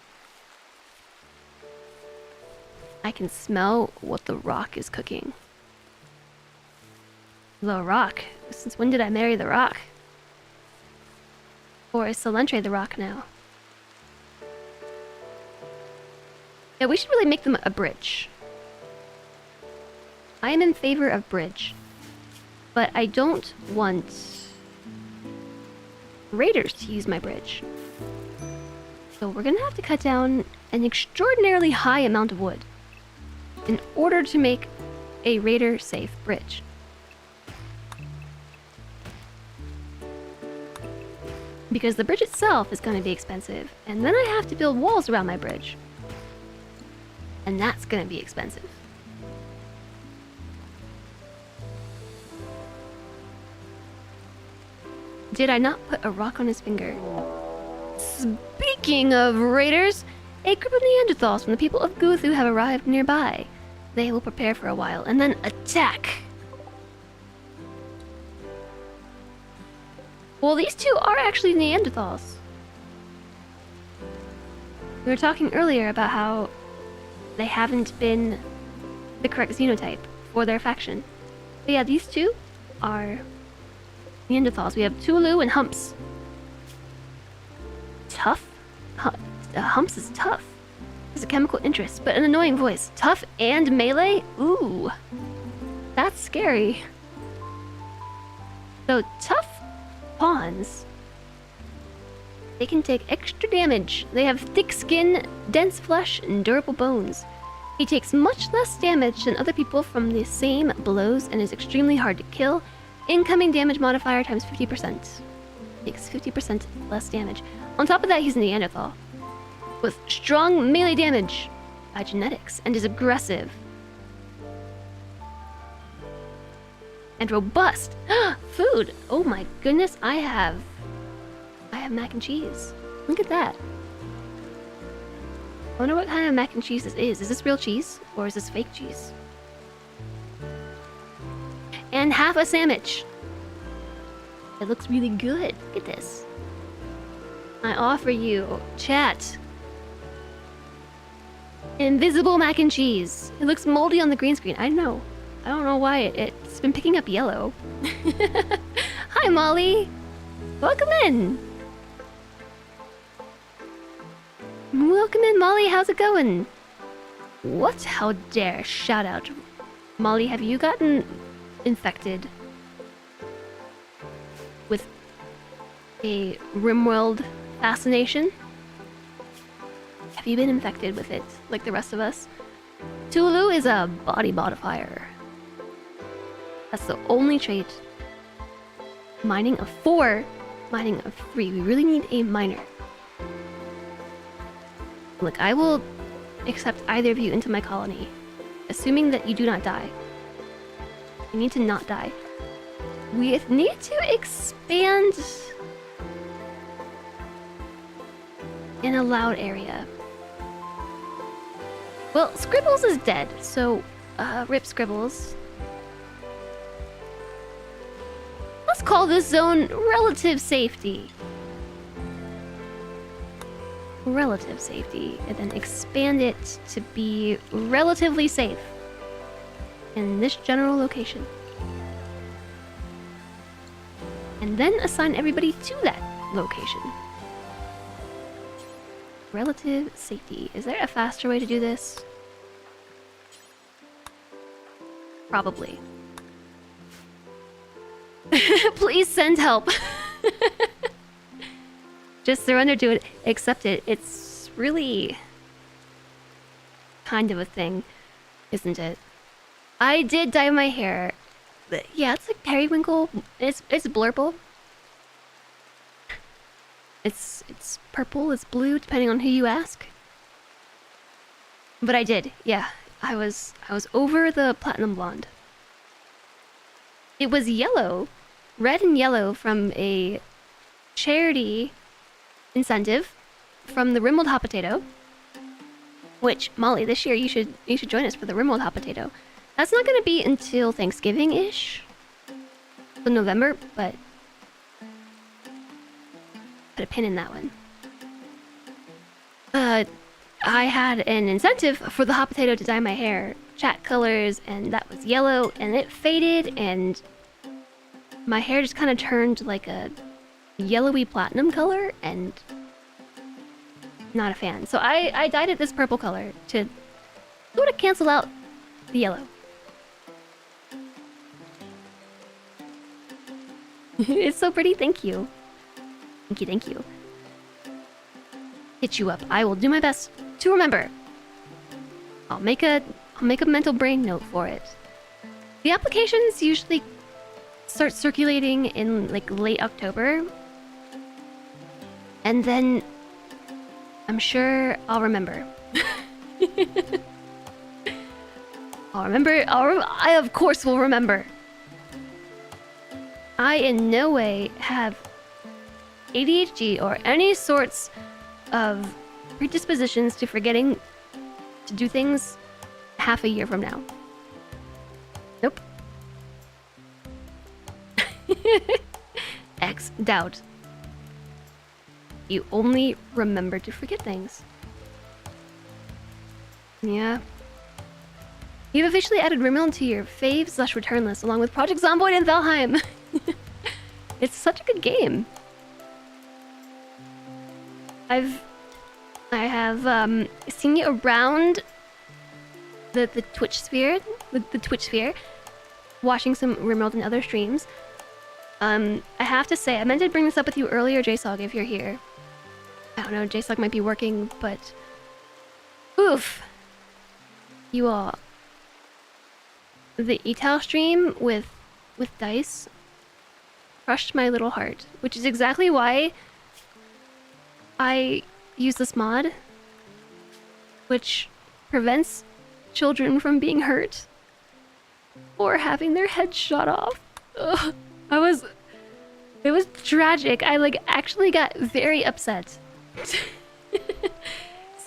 I can smell what the Rock is cooking. The Rock? Since when did I marry the Rock? Or is Solentre the Rock now? Yeah, we should really make them a bridge. I am in favor of bridge. But I don't want raiders to use my bridge. So we're gonna have to cut down an extraordinarily high amount of wood in order to make a raider-safe bridge. Because the bridge itself is going to be expensive, and then I have to build walls around my bridge. And that's going to be expensive. Did I not put a rock on his finger? Speaking of raiders, a group of Neanderthals from the people of Cthulhu have arrived nearby. They will prepare for a while and then attack. Well, these two are actually Neanderthals. We were talking earlier about how they haven't been the correct xenotype for their faction. But yeah, these two are Neanderthals. We have Tulu and Humps. Tough? Humps is tough. Has a chemical interest, but an annoying voice. Tough and melee? Ooh. That's scary. So tough pawns. They can take extra damage. They have thick skin, dense flesh, and durable bones. He takes much less damage than other people from the same blows and is extremely hard to kill. Incoming damage modifier times 50%. Takes 50% less damage. On top of that, he's a Neanderthal with strong melee damage by genetics and is aggressive. And robust. Food! Oh my goodness, I have mac and cheese. Look at that. I wonder what kind of mac and cheese this is. Is this real cheese? Or is this fake cheese? And half a sandwich. It looks really good. Look at this. I offer you, chat, invisible mac and cheese. It looks moldy on the green screen. I know. I don't know why it's been picking up yellow. Hi, Molly. Welcome in. Welcome in, Molly. How's it going? What? How dare? Shout out. Molly, have you gotten infected with a RimWorld fascination? Have you been infected with it like the rest of us? Tulu is a body modifier. That's the only trait. Mining of 4, mining of 3. We really need a miner. Look, I will accept either of you into my colony, assuming that you do not die. You need to not die. We need to expand in a loud area. Well, Scribbles is dead, so rip Scribbles. Let's call this zone relative safety. Relative safety, and then expand it to be relatively safe in this general location. And then assign everybody to that location. Relative safety. Is there a faster way to do this? Probably. Please send help. Just surrender to it, accept it. It's really kind of a thing, isn't it? I did dye my hair. But yeah, it's like periwinkle. It's blurple. It's purple, it's blue, depending on who you ask. But I did, yeah. I was over the platinum blonde. It was yellow, red and yellow from a charity incentive from the RimWorld Hot Potato. Which, Molly, this year you should join us for the RimWorld Hot Potato. That's not gonna be until Thanksgiving-ish. So November, but put a pin in that one. I had an incentive for the Hot Potato to dye my hair chat colors, and that was yellow, and it faded, and my hair just kind of turned like a yellowy platinum color, and not a fan. So I dyed it this purple color to sort of cancel out the yellow. It's so pretty, thank you. Thank you. Hit you up. I will do my best to remember. I'll make a mental brain note for it. The applications usually start circulating in like late October. And then I'm sure I'll remember. I of course will remember. I in no way have ADHD or any sorts of predispositions to forgetting to do things half a year from now. Nope. X doubt. You only remember to forget things. Yeah. You've officially added RimWorld to your fave/return list along with Project Zomboid and Valheim. It's such a good game. I have seen you around the Twitch sphere, the Twitch sphere, watching some RimWorld and other streams. I have to say, I meant to bring this up with you earlier, JSOG, if you're here. I don't know, JSOG might be working, but oof, you all. The ETAL stream with Dice crushed my little heart, which is exactly why I use this mod, which prevents children from being hurt or having their heads shot off. Ugh, it was tragic. I like actually got very upset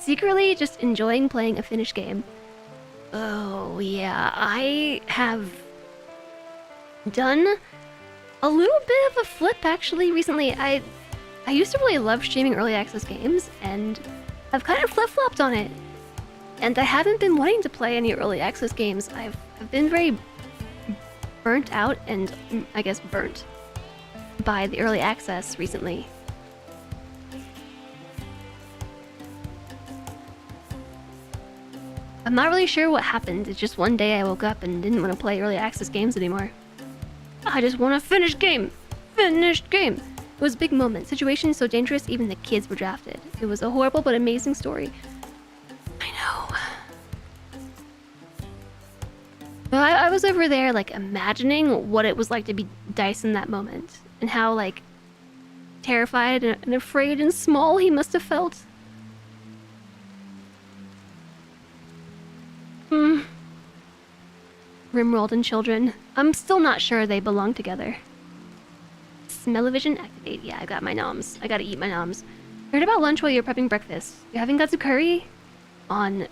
secretly just enjoying playing a finished game. Oh, yeah, I have done a little bit of a flip actually recently. I used to really love streaming early access games, and I've kind of flip-flopped on it. And I haven't been wanting to play any early access games. I've been very burnt out and, I guess, burnt by the early access recently. I'm not really sure what happened. It's just one day I woke up and didn't want to play early access games anymore. I just want a finished game! Finished game! It was a big moment. Situation so dangerous, even the kids were drafted. It was a horrible but amazing story. I know. But I was over there, like, imagining what it was like to be Dice in that moment. And how, like, terrified and afraid and small he must have felt. RimWorld and children. I'm still not sure they belong together. Smell-o-vision activate. Yeah, I got my noms. I gotta eat my noms. Heard about lunch while you're prepping breakfast. You're having katsu curry on...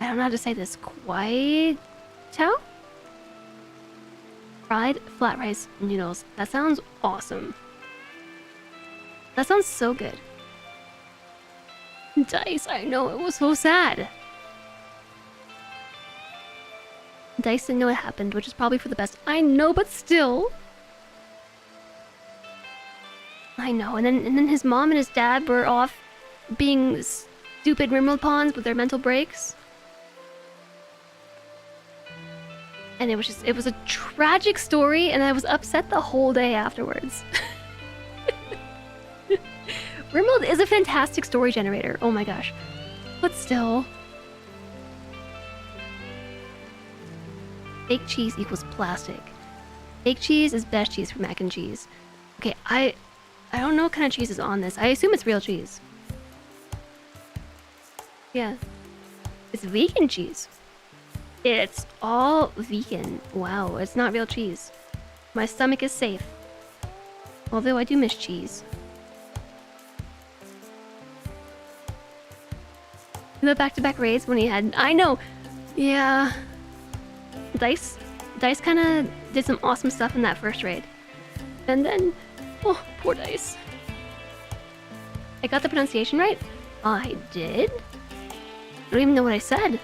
I don't know how to say this. Kwai Chow? Fried flat rice noodles. That sounds awesome. That sounds so good. Dice, I know, it was so sad. Dice didn't know what happened, which is probably for the best. I know, but still. I know, and then his mom and his dad were off being stupid RimWorld pawns with their mental breaks. And it was a tragic story, and I was upset the whole day afterwards. RimWorld is a fantastic story generator, oh my gosh. But still. Fake cheese equals plastic. Fake cheese is best cheese for mac and cheese. Okay, I don't know what kind of cheese is on this. I assume it's real cheese. Yeah. It's vegan cheese. It's all vegan. Wow, it's not real cheese. My stomach is safe. Although I do miss cheese. The back-to-back raids when he had... I know! Yeah... Dice kind of did some awesome stuff in that first raid. And then... Oh, poor Dice. I got the pronunciation right? I did? I don't even know what I said.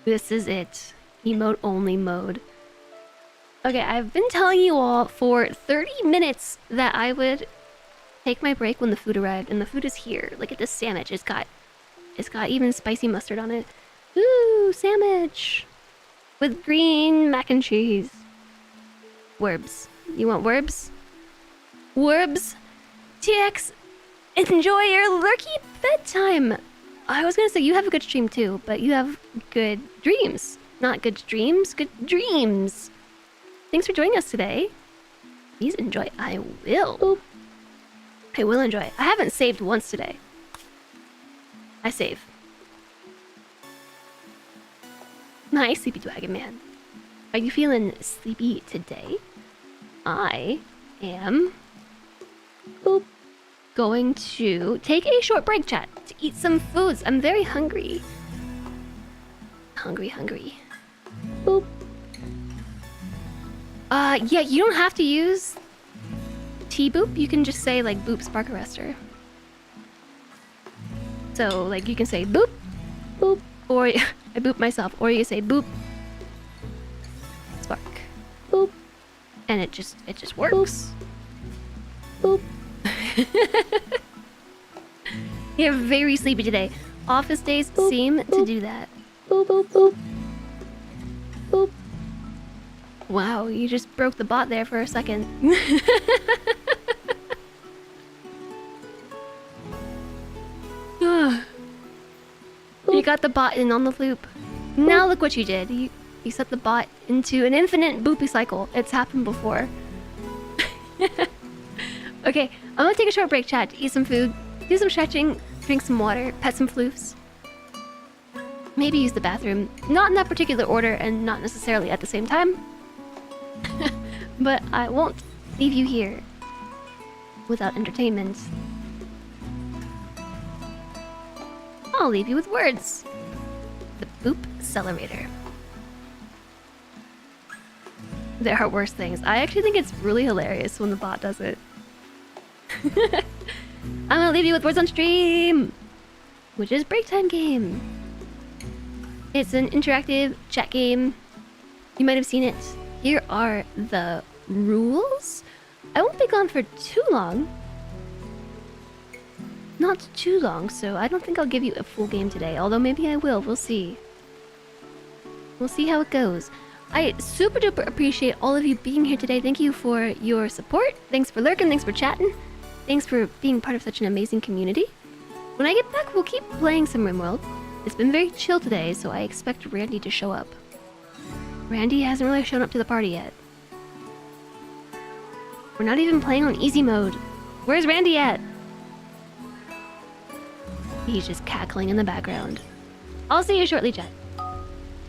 This is it. Emote only mode. Okay, I've been telling you all for 30 minutes that I would take my break when the food arrived, and the food is here. Look at this sandwich. It's got even spicy mustard on it. Ooh, sandwich with green mac and cheese. Werbs. You want werbs? Werbs? TX, enjoy your lurky bedtime. I was gonna say you have a good stream too, but you have good dreams. Not good dreams, good dreams. Thanks for joining us today. Please enjoy. I will. Oop. I will enjoy. I haven't saved once today. I save. Nice, Sleepy Dragon Man. Are you feeling sleepy today? I am going to take a short break, chat, to eat some foods. I'm very hungry. Hungry. Boop. Yeah, you don't have to use T-boop. You can just say, like, boop spark arrestor. So, like, you can say boop, boop, or I boop myself, or you say boop, spark, boop, and it just works. Boop. You're very sleepy today. Office days boop, seem boop, to do that. Boop, boop, boop. Boop. Wow, you just broke the bot there for a second. You got the bot in on the loop. Now look what you did. You set the bot into an infinite boopy cycle. It's happened before. Okay, I'm gonna take a short break, chat, to eat some food, do some stretching, drink some water, pet some floofs. Maybe use the bathroom. Not in that particular order and not necessarily at the same time. But I won't leave you here without entertainment. I'll leave you with words. The poop accelerator. There are worse things. I actually think it's really hilarious when the bot does it. I'm gonna leave you with words on stream, which is break time game. It's an interactive chat game. You might have seen it. Here are the rules. I won't be gone for too long. Not too long, so I don't think I'll give you a full game today, although maybe I will. We'll see. We'll see how it goes. I super duper appreciate all of you being here today. Thank you for your support. Thanks for lurking. Thanks for chatting. Thanks for being part of such an amazing community. When I get back, we'll keep playing some RimWorld. It's been very chill today, so I expect Randy to show up. Randy hasn't really shown up to the party yet. We're not even playing on easy mode. Where's Randy at? He's just cackling in the background. I'll see you shortly, chat.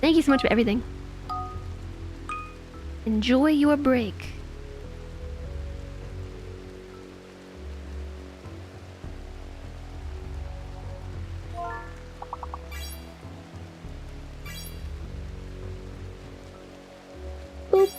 Thank you so much for everything. Enjoy your break. Boop.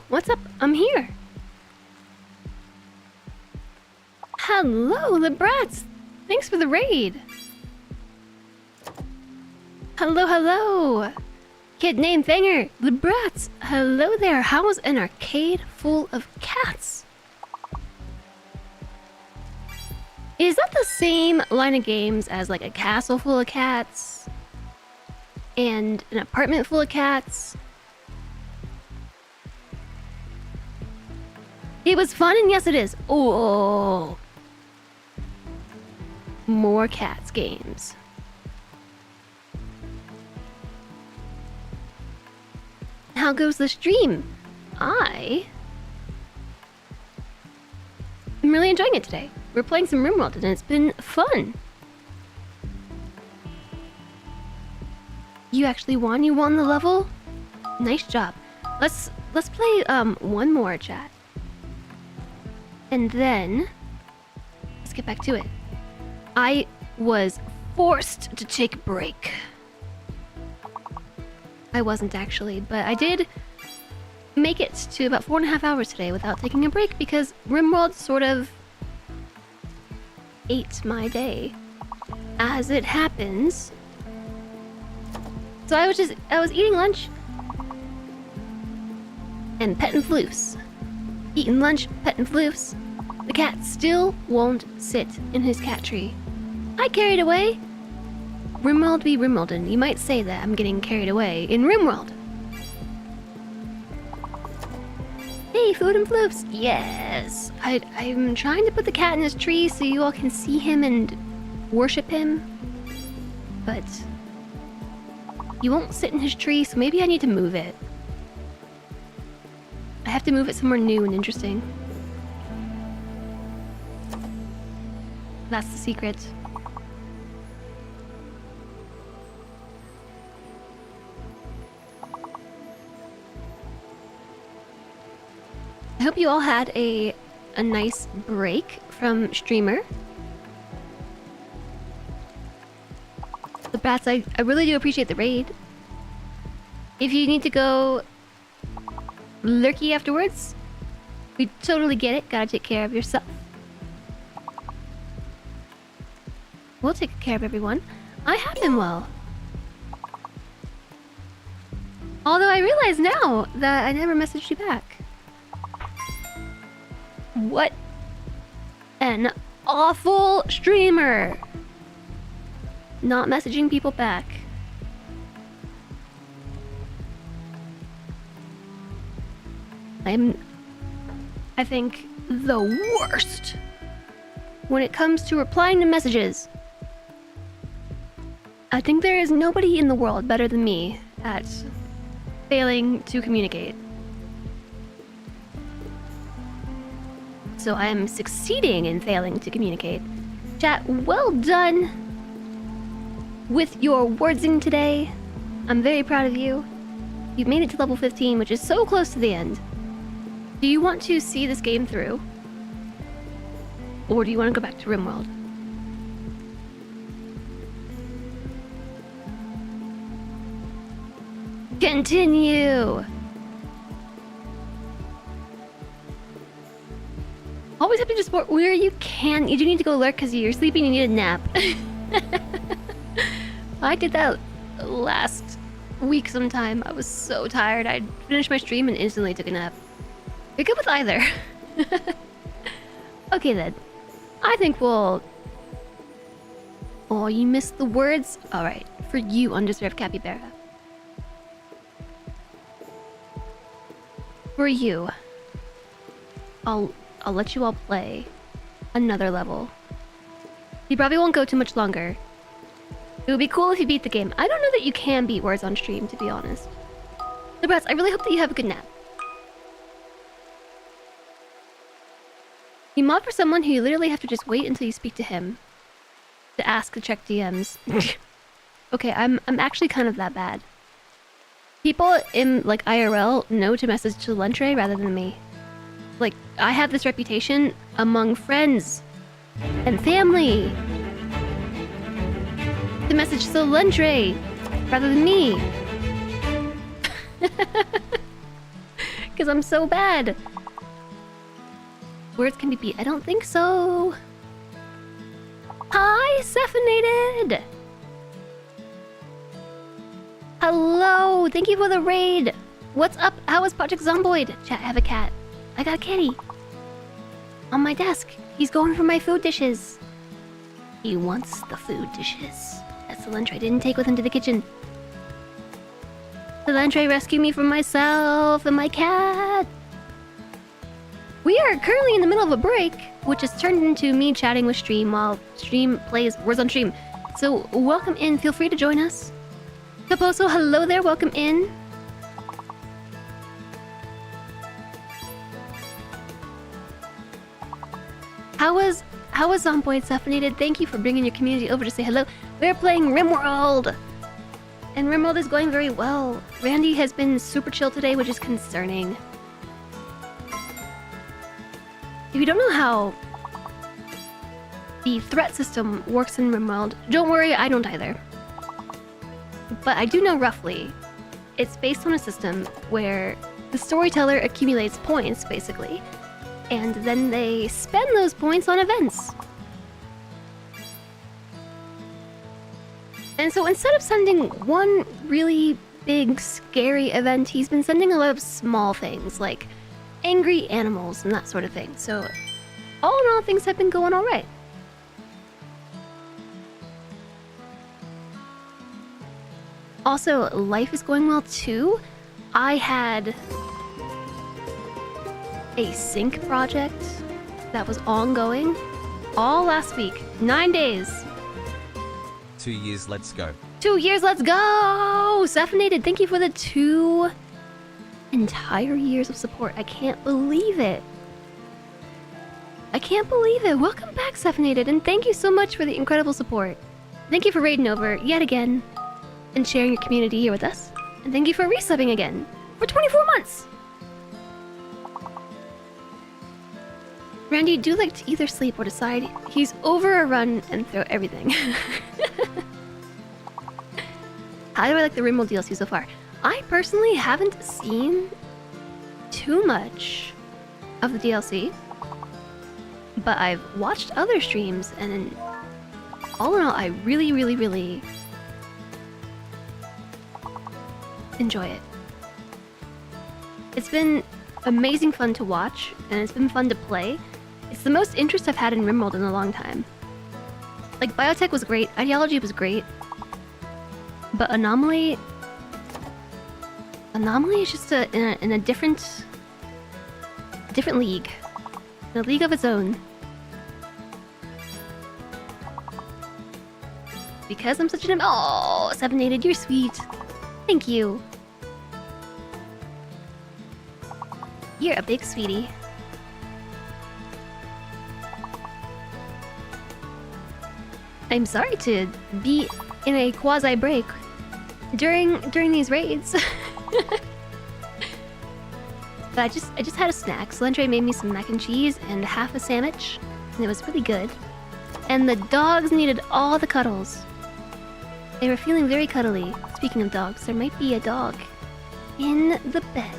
What's up? I'm here. Hello, Librats! Thanks for the raid. Hello, hello! Kid named Fanger, Librats! Hello there, how's an arcade full of cats? Is that the same line of games as like a castle full of cats? And an apartment full of cats? It was fun, and yes it is. Oh, more cats games. How goes the stream? I'm really enjoying it today. We're playing some RimWorld and it's been fun. You actually won? You won the level? Nice job. Let's play one more, chat. And then let's get back to it. I was forced to take a break. I wasn't actually, but I did make it to about 4.5 hours today without taking a break because RimWorld sort of ate my day, as it happens. So I was eating lunch and petting floofs. Eating lunch, petting floofs. The cat still won't sit in his cat tree. I carried away. RimWorld be RimWorldin'. You might say that I'm getting carried away in RimWorld. Hey, food and floofs. Yes. I'm trying to put the cat in his tree so you all can see him and worship him. But he won't sit in his tree, so maybe I need to move it. I have to move it somewhere new and interesting. That's the secret. I hope you all had a nice break from streamer. The bats, I really do appreciate the raid. If you need to go lurky afterwards, we totally get it. Gotta take care of yourself. We'll take care of everyone. I have been well. Although I realize now that I never messaged you back. What an awful streamer! Not messaging people back. I think, the worst when it comes to replying to messages. I think there is nobody in the world better than me at failing to communicate. So I am succeeding in failing to communicate. Chat, well done with your wordsing today. I'm very proud of you. You've made it to level 15, which is so close to the end. Do you want to see this game through? Or do you want to go back to RimWorld? Continue! Always happy to support where you can. You do need to go lurk because you're sleeping and you need a nap. I did that last week sometime. I was so tired. I finished my stream and instantly took a nap. You're good with either. Okay then. I think we'll... Oh, you missed the words? Alright. For you, undeserved capybara. For you. I'll let you all play another level. You probably won't go too much longer. It would be cool if you beat the game. I don't know that you can beat words on stream, to be honest. The Brats, I really hope that you have a good nap. You mod for someone who you literally have to just wait until you speak to him to ask to check DMs. Okay, I'm actually kind of that bad. People in like IRL know to message to Luntre rather than me. Like, I have this reputation among friends and family to message to Luntre rather than me. Because I'm so bad. Words can be beat. I don't think so. Hi, Cephanated! Hello! Thank you for the raid! What's up? How is Project Zomboid? Chat, I have a cat. I got a kitty. On my desk. He's going for my food dishes. He wants the food dishes. That's the lunch I didn't take with him to the kitchen. The lunch rescued me from myself and my cat. We are currently in the middle of a break, which has turned into me chatting with Stream while Stream plays Words on Stream. So welcome in. Feel free to join us. Caposo, hello there. Welcome in. How was Zomboid Cephanated? Thank you for bringing your community over to say hello. We're playing RimWorld! And RimWorld is going very well. Randy has been super chill today, which is concerning. If you don't know how the threat system works in RimWorld, don't worry, I don't either. But I do know roughly. It's based on a system where the storyteller accumulates points, basically, and then they spend those points on events. And so instead of sending one really big, scary event, he's been sending a lot of small things, like angry animals and that sort of thing. So all in all, things have been going all right. Also, life is going well too. I had a sync project that was ongoing all last week. 9 days. 2 years, let's go. 2 years, let's go! Cephanated, thank you for the 2 entire years of support. I can't believe it. I can't believe it. Welcome back, Cephanated, and thank you so much for the incredible support. Thank you for raiding over yet again and sharing your community here with us. And thank you for resubbing again for 24 months. Randy, do you like to either sleep or decide he's over a run and throw everything? How do I like the RimWorld DLC so far? I personally haven't seen too much of the DLC, but I've watched other streams, and all in all, I really, really, really enjoy it. It's been amazing fun to watch, and it's been fun to play. It's the most interest I've had in RimWorld in a long time. Like, Biotech was great, Ideology was great, but Anomaly is just in a different league. In a league of its own. Because I'm such an... Oh, Cephanated, you're sweet. Thank you. You're a big sweetie. I'm sorry to be in a quasi break during these raids. But I just had a snack. Slendre made me some mac and cheese and half a sandwich, and it was really good. And the dogs needed all the cuddles. They were feeling very cuddly. Speaking of dogs, there might be a dog in the bed.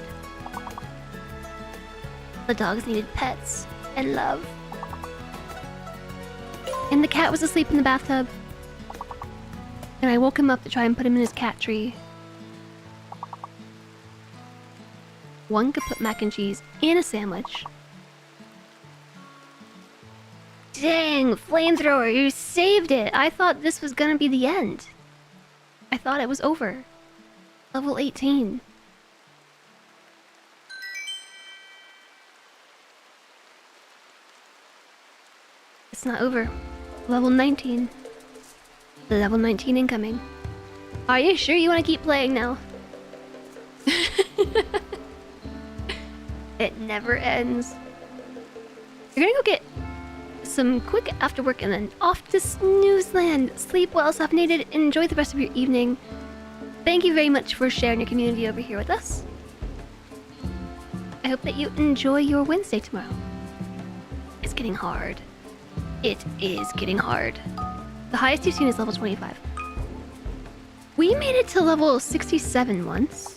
The dogs needed pets and love. And the cat was asleep in the bathtub. And I woke him up to try and put him in his cat tree. One could put mac and cheese in a sandwich. Dang, flamethrower, you saved it! I thought this was gonna be the end. I thought it was over. Level 18. It's not over. Level 19. Level 19 incoming. Are you sure you want to keep playing now? It never ends. We're gonna go get some quick after work and then off to Snoozeland. Sleep well, Cephanated. Enjoy the rest of your evening. Thank you very much for sharing your community over here with us. I hope that you enjoy your Wednesday tomorrow. It's getting hard. It is getting hard. The highest you've seen is level 25. We made it to level 67 once.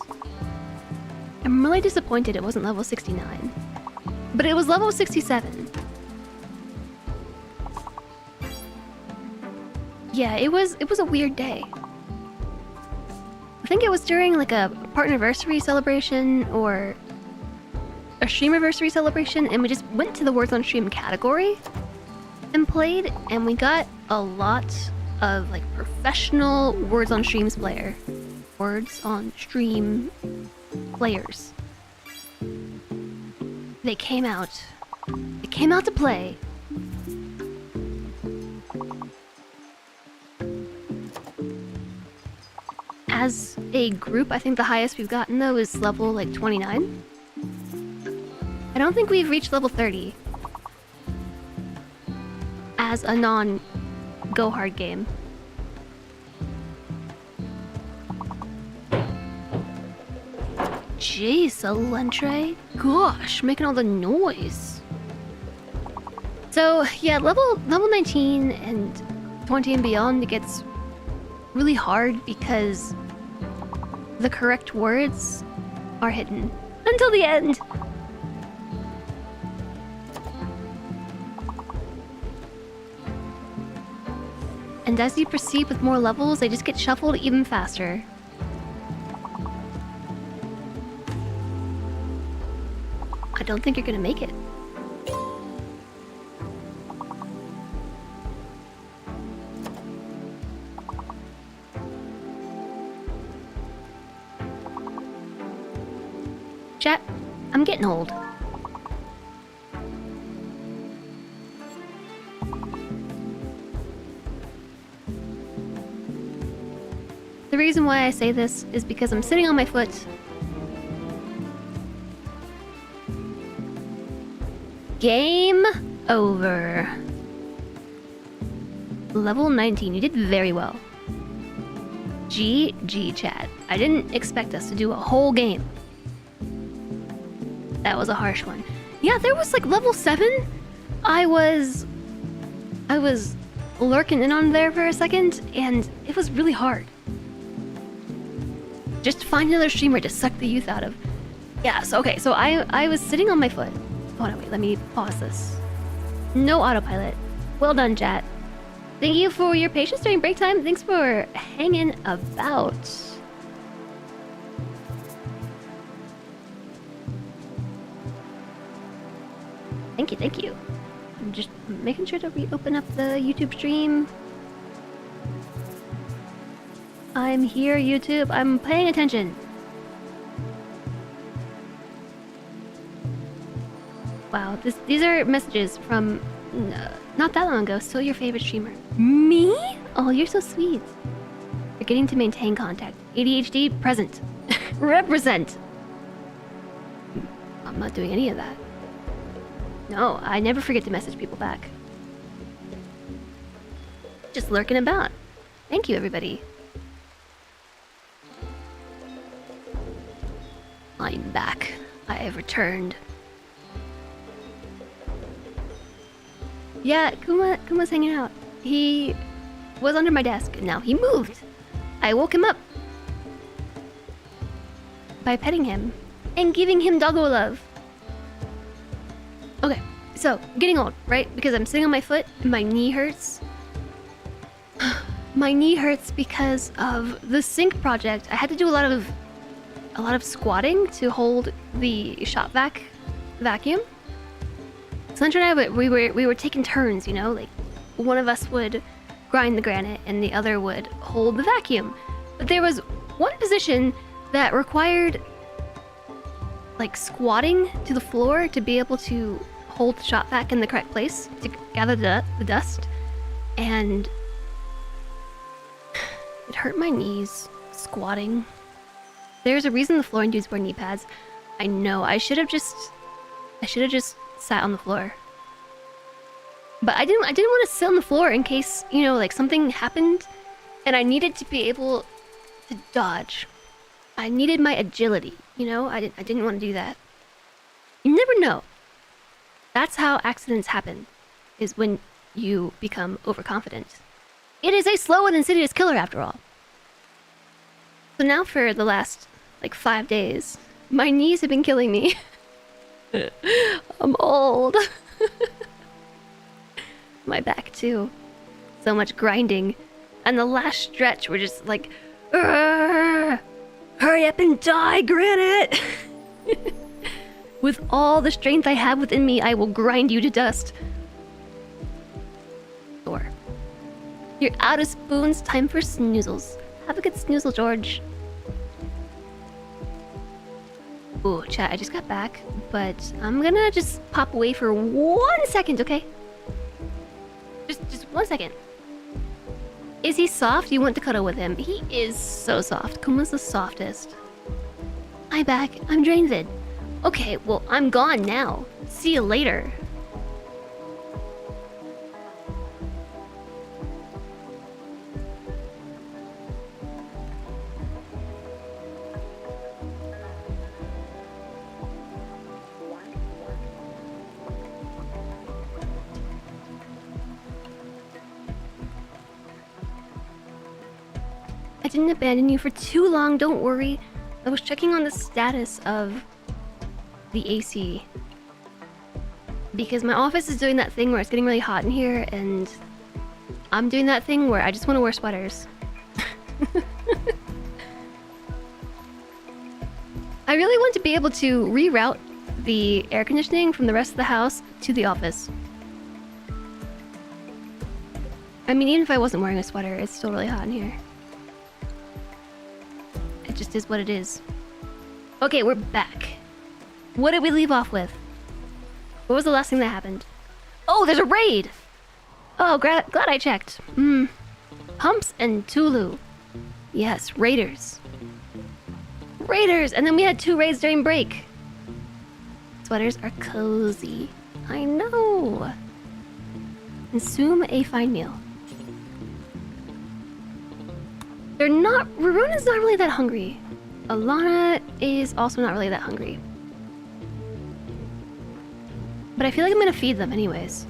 I'm really disappointed it wasn't level 69. But it was level 67. Yeah, it was a weird day. I think it was during like a partnerversary celebration or a streamiversary celebration, and we just went to the Words on Stream category and played, and we got a lot of like professional Words on Streams Words on Stream players. They came out. They came out to play. As a group, I think the highest we've gotten though is level like 29. I don't think we've reached level 30 as a non-go hard game. Jeez, Elentre. Gosh, making all the noise. So yeah, level 19 and 20 and beyond, it gets really hard because the correct words are hidden until the end. And as you proceed with more levels, they just get shuffled even faster. I don't think you're gonna make it. Chat, I'm getting old. The reason why I say this is because I'm sitting on my foot. Game over. Level 19, you did very well. GG, chat. I didn't expect us to do a whole game. That was a harsh one. Yeah, there was like level 7. I was lurking in on there for a second, and it was really hard. Just to find another streamer to suck the youth out of. Yeah, so okay, so I was sitting on my foot. Hold on, wait, let me pause this. No autopilot. Well done, chat. Thank you for your patience during break time. Thanks for hanging about. Thank you, thank you. I'm just making sure to reopen up the YouTube stream. I'm here, YouTube. I'm paying attention. Wow, these are messages from not that long ago. Still your favorite streamer. Me? Oh, you're so sweet. Forgetting to maintain contact. ADHD present. Represent. I'm not doing any of that. No, I never forget to message people back. Just lurking about. Thank you, everybody. I'm back. I have returned. Yeah, Kuma's hanging out. He was under my desk, and now he moved. I woke him up by petting him and giving him doggo love. Okay, so getting old, right? Because I'm sitting on my foot and my knee hurts. My knee hurts because of the sync project. I had to do a lot of squatting to hold the shop vacuum. Sandra and I, we were taking turns, you know, like one of us would grind the granite and the other would hold the vacuum. But there was one position that required like squatting to the floor to be able to hold the shop vac in the correct place to gather the dust, and it hurt my knees squatting. There's a reason the flooring dudes wear knee pads. I know, I should have just sat on the floor. But I didn't want to sit on the floor in case, you know, like something happened and I needed to be able to dodge. I needed my agility, you know? I didn't want to do that. You never know. That's how accidents happen, is when you become overconfident. It is a slow and insidious killer after all. So now for the last like 5 days, My knees have been killing me. I'm old. My back too. So much grinding. And the last stretch, we're just like, "Urgh! Hurry up and die, Granite!" With all the strength I have within me, I will grind you to dust. Sure. You're out of spoons, time for snoozles. Have a good snoozle, George. Ooh, chat, I just got back, but I'm gonna just pop away for 1 second, okay? Just 1 second. Is he soft? You want to cuddle with him. He is so soft. Kuma's the softest. Hi, back. I'm drained. Okay, well, I'm gone now. See you later. I didn't abandon you for too long, don't worry. I was checking on the status of the AC. Because my office is doing that thing where it's getting really hot in here, and I'm doing that thing where I just want to wear sweaters. I really want to be able to reroute the air conditioning from the rest of the house to the office. I mean, even if I wasn't wearing a sweater, it's still really hot in here. It just is what it is. Okay, we're back. What did we leave off with? What was the last thing that happened? Oh, there's a raid! Oh, glad I checked. Humps and Tulu. Yes, raiders. Raiders! And then we had 2 raids during break. Sweaters are cozy. I know. Consume a fine meal. They're not... Rurona's not really that hungry. Alana is also not really that hungry. But I feel like I'm gonna feed them anyways.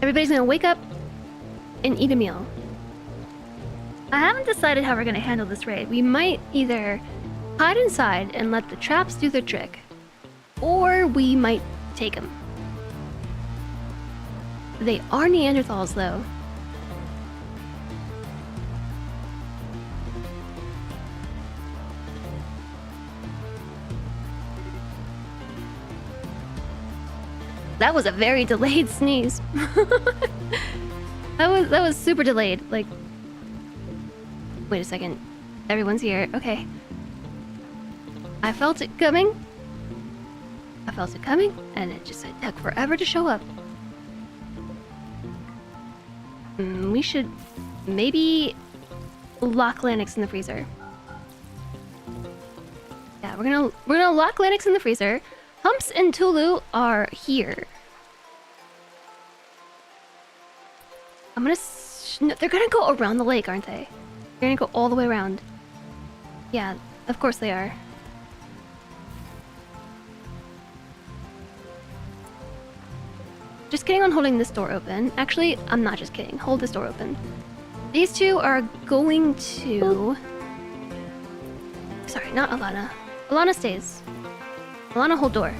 Everybody's gonna wake up and eat a meal. I haven't decided how we're gonna handle this raid. We might either hide inside and let the traps do their trick, or we might take them. They are Neanderthals, though. That was a very delayed sneeze. that was super delayed. Like, wait a second. Everyone's here. Okay. I felt it coming. I felt it coming, and it just took forever to show up. We should maybe lock Lanix in the freezer. Yeah, we're gonna lock Lanix in the freezer. Humps and Tulu are here. I'm gonna... No, they're gonna go around the lake, aren't they? They're gonna go all the way around. Yeah, of course they are. Just kidding on holding this door open. Actually, I'm not just kidding. Hold this door open. These 2 are going to... Sorry, not Alana. Alana stays. Alana, hold door.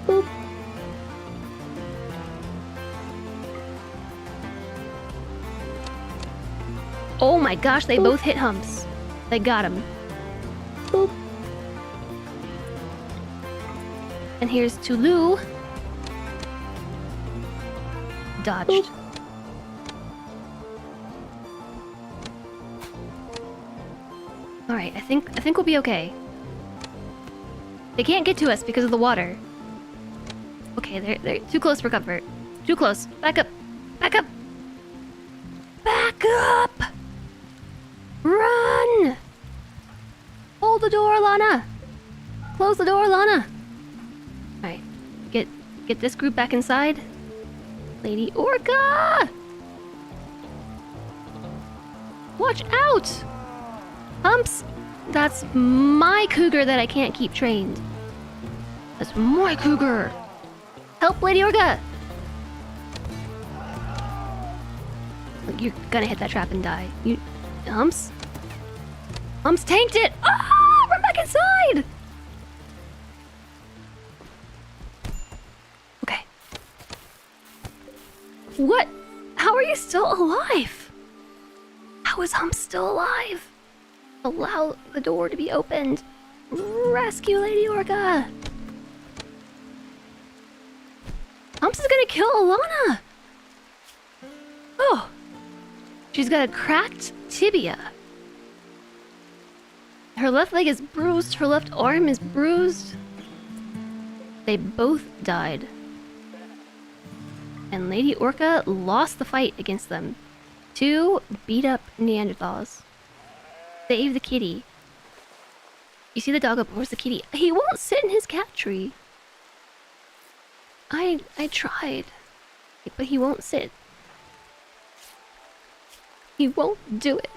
Boop. Oh my gosh, they both hit Humps. They got him. Boop. And here's Tulu. Dodged. Boop. All right, I think we'll be okay. They can't get to us because of the water. Okay, they're too close for comfort. Too close. Back up. Back up. Back up. Run. Hold the door, Lana. Close the door, Lana. All right, get this group back inside. Lady Orca. Watch out. Humps, that's my cougar that I can't keep trained. That's my cougar. Help, Lady Orca. you're gonna hit that trap and die. You... Humps? Humps tanked it! Ah! Run back inside! Okay. What? How are you still alive? How is Humps still alive? Allow the door to be opened. Rescue Lady Orca! Humps is gonna kill Alana! Oh! She's got a cracked tibia. Her left leg is bruised, her left arm is bruised. They both died. And Lady Orca lost the fight against them. 2 beat up Neanderthals. Save the kitty. You see the dog up? Where's the kitty? He won't sit in his cat tree. I tried, but he won't sit. He won't do it.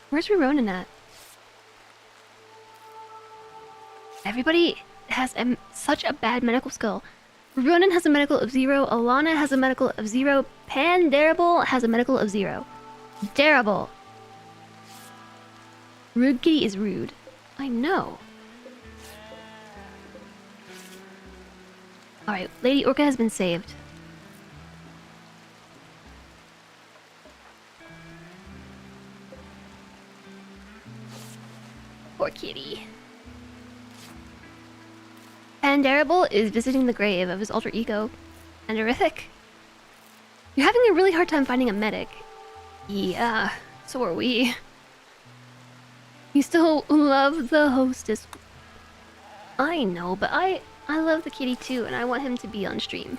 Where's Ronan at? Everybody has such a bad medical skill. Ronan has a medical of 0, Alana has a medical of 0, Pandarable has a medical of 0. Darable. Rude kitty is rude. I know. Alright, Lady Orca has been saved. Poor kitty. Pandarable is visiting the grave of his alter ego. Andorific. You're having a really hard time finding a medic. Yeah, so are we. You still love the hostess. I know, but I love the kitty too, and I want him to be on stream.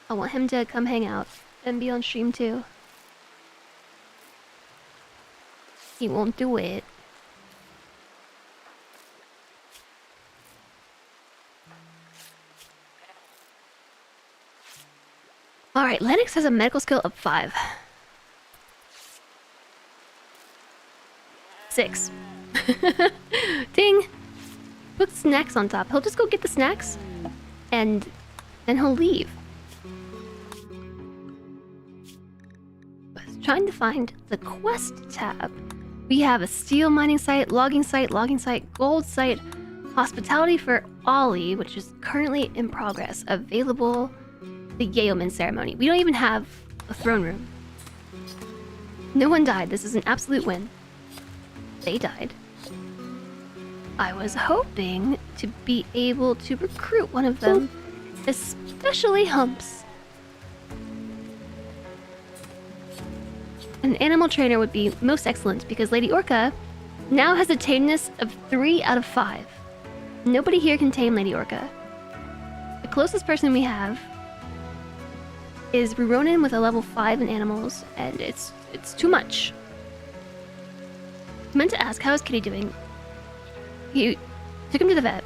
I want him to come hang out and be on stream too. He won't do it. Alright, Lennox has a medical skill of 5. 6. Ding! Put snacks on top. He'll just go get the snacks and then he'll leave. I was trying to find the quest tab. We have a steel mining site, logging site, gold site, hospitality for Ollie, which is currently in progress, available. The Yeoman ceremony. We don't even have a throne room. No one died. This is an absolute win. They died. I was hoping to be able to recruit one of them, especially Humps. An animal trainer would be most excellent because Lady Orca now has a tameness of 3 out of 5. Nobody here can tame Lady Orca. The closest person we have is Ronan with a level 5 in animals, and it's too much. I meant to ask, how is Kitty doing? You took him to the vet.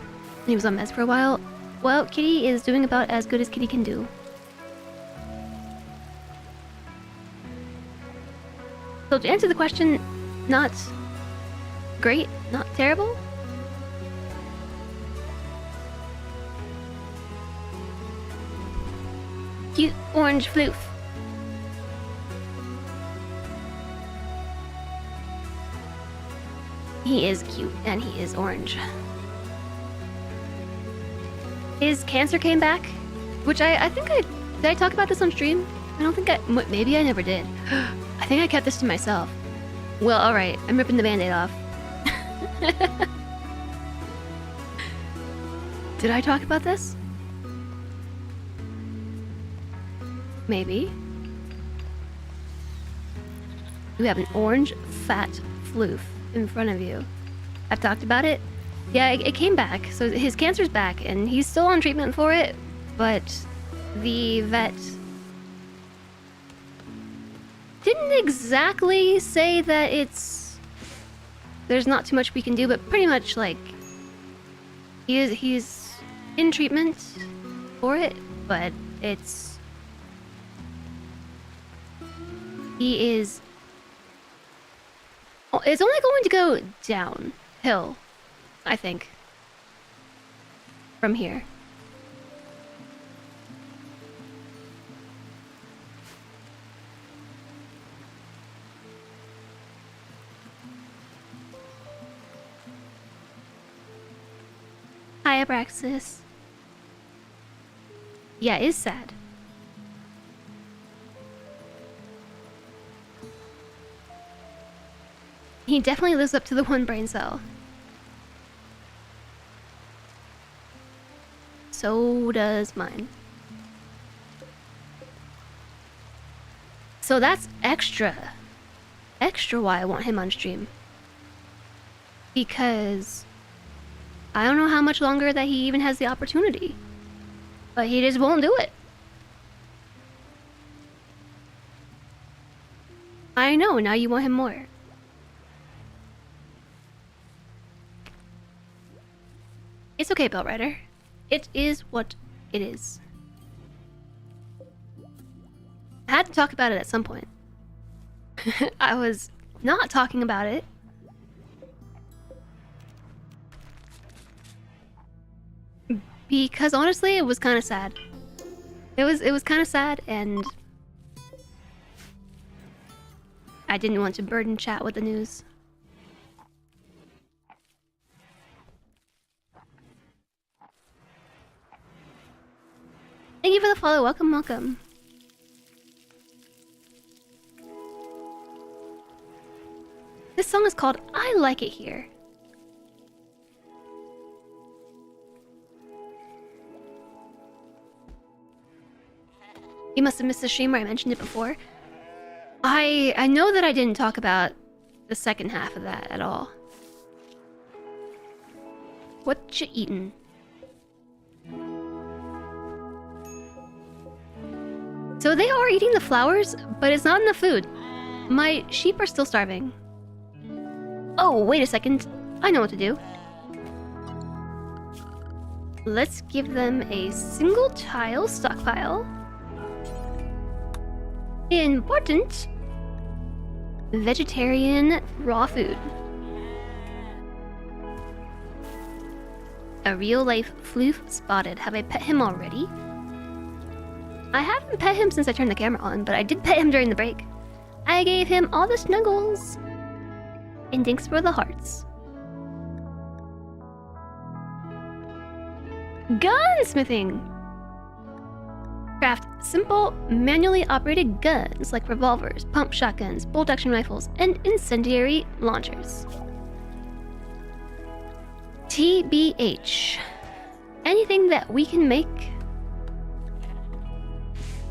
He was on meds for a while. Well, Kitty is doing about as good as Kitty can do. So to answer the question, not great, not terrible. Cute orange floof. He is cute and he is orange. His cancer came back, which I think did I talk about this on stream? I don't think maybe I never did. I think I kept this to myself. Well, alright, I'm ripping the band-aid off. Did I talk about this? Maybe. You have an orange, fat floof in front of you. I've talked about it. Yeah, it came back. So his cancer's back, and he's still on treatment for it, but the vet didn't exactly say that there's not too much we can do, but pretty much like he's in treatment for it, but it's only going to go downhill, I think. from here. Hi, Abraxas. Yeah, it is sad. He definitely lives up to the one brain cell. So does mine. So that's extra why I want him on stream. Because I don't know how much longer that he even has the opportunity. But he just won't do it. I know, now you want him more. It's okay, Bell Rider. It is what it is. I had to talk about it at some point. I was not talking about it. Because honestly, it was kind of sad. It was kind of sad, and I didn't want to burden chat with the news. Thank you for the follow. Welcome, welcome. This song is called I Like It Here. You must have missed the stream where I mentioned it before. I know that I didn't talk about the second half of that at all. What you eatin'? So they are eating the flowers, but it's not enough food. My sheep are still starving. Oh, wait a second. I know what to do. Let's give them a single tile stockpile. Important. Vegetarian raw food. A real-life floof spotted. Have I pet him already? I haven't pet him since I turned the camera on, but I did pet him during the break. I gave him all the snuggles. And thanks for the hearts. Gunsmithing! Craft simple, manually operated guns like revolvers, pump shotguns, bolt-action rifles, and incendiary launchers. TBH. Anything that we can make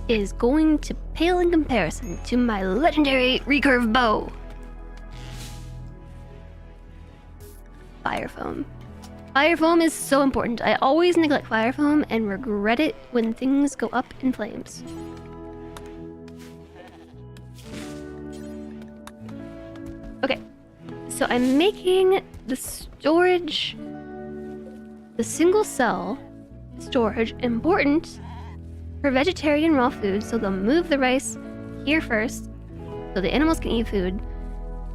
is going to pale in comparison to my legendary recurve bow. Fire foam. Fire foam is so important. I always neglect fire foam and regret it when things go up in flames. Okay, so I'm making the storage, the single cell storage important for vegetarian raw food, so they'll move the rice here first so the animals can eat food,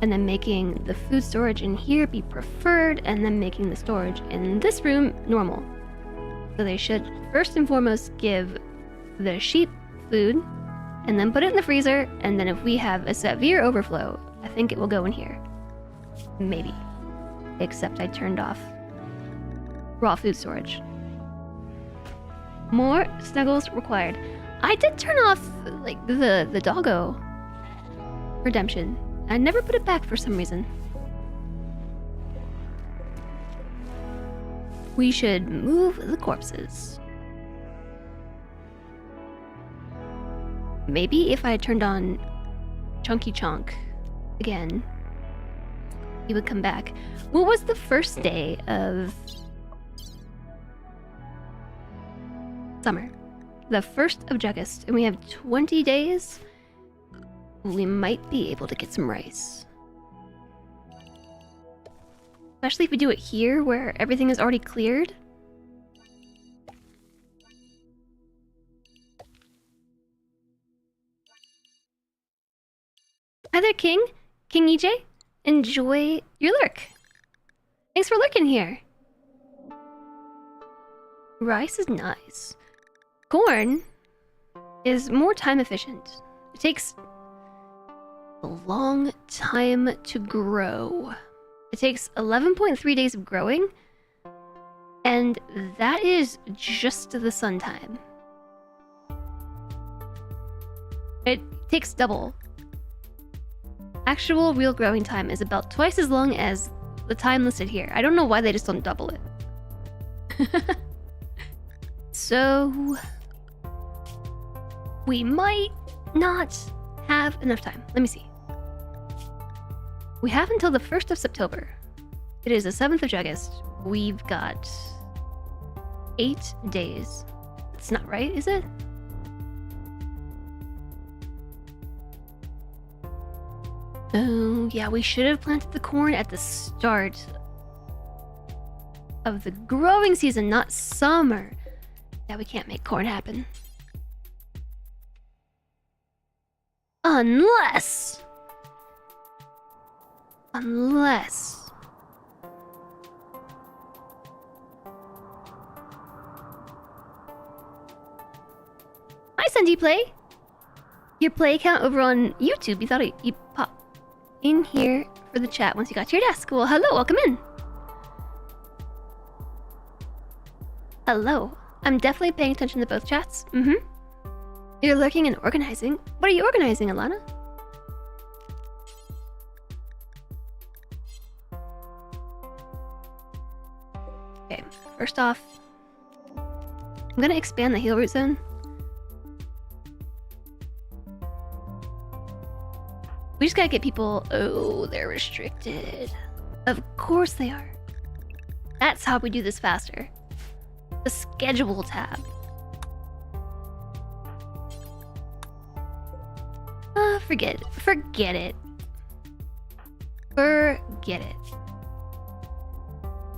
and then making the food storage in here be preferred, and then making the storage in this room normal. So they should first and foremost give the sheep food and then put it in the freezer, and then if we have a severe overflow, I think it will go in here. Maybe. Except I turned off raw food storage. More snuggles required. I did turn off like the doggo redemption. I never put it back for some reason. We should move the corpses. Maybe if I turned on Chunky Chonk again, he would come back. What was the first day of summer? The 1st of August, and we have 20 days. We might be able to get some rice. Especially if we do it here where everything is already cleared. Hi there, King. King EJ. Enjoy your lurk. Thanks for lurking here. Rice is nice. Corn is more time efficient. It takes a long time to grow. It takes 11.3 days of growing, and that is just the sun time. It takes double. Actual real growing time is about twice as long as the time listed here. I don't know why they just don't double it. So we might not have enough time. Let me see. We have until the 1st of September. It is the 7th of August. We've got 8 days. That's not right, is it? Oh, yeah, we should have planted the corn at the start of the growing season, not summer. Yeah, we can't make corn happen. Unless... Hi, Sandy Play! Your play account over on YouTube, you thought you'd pop in here for the chat once you got to your desk. Well, hello, welcome in. Hello. I'm definitely paying attention to both chats. You're lurking and organizing. What are you organizing, Alana? Okay, first off, I'm gonna expand the heal root zone. We just gotta get people... Oh, they're restricted. Of course they are. That's how we do this faster. The schedule tab. Forget it. Forget it. Forget it.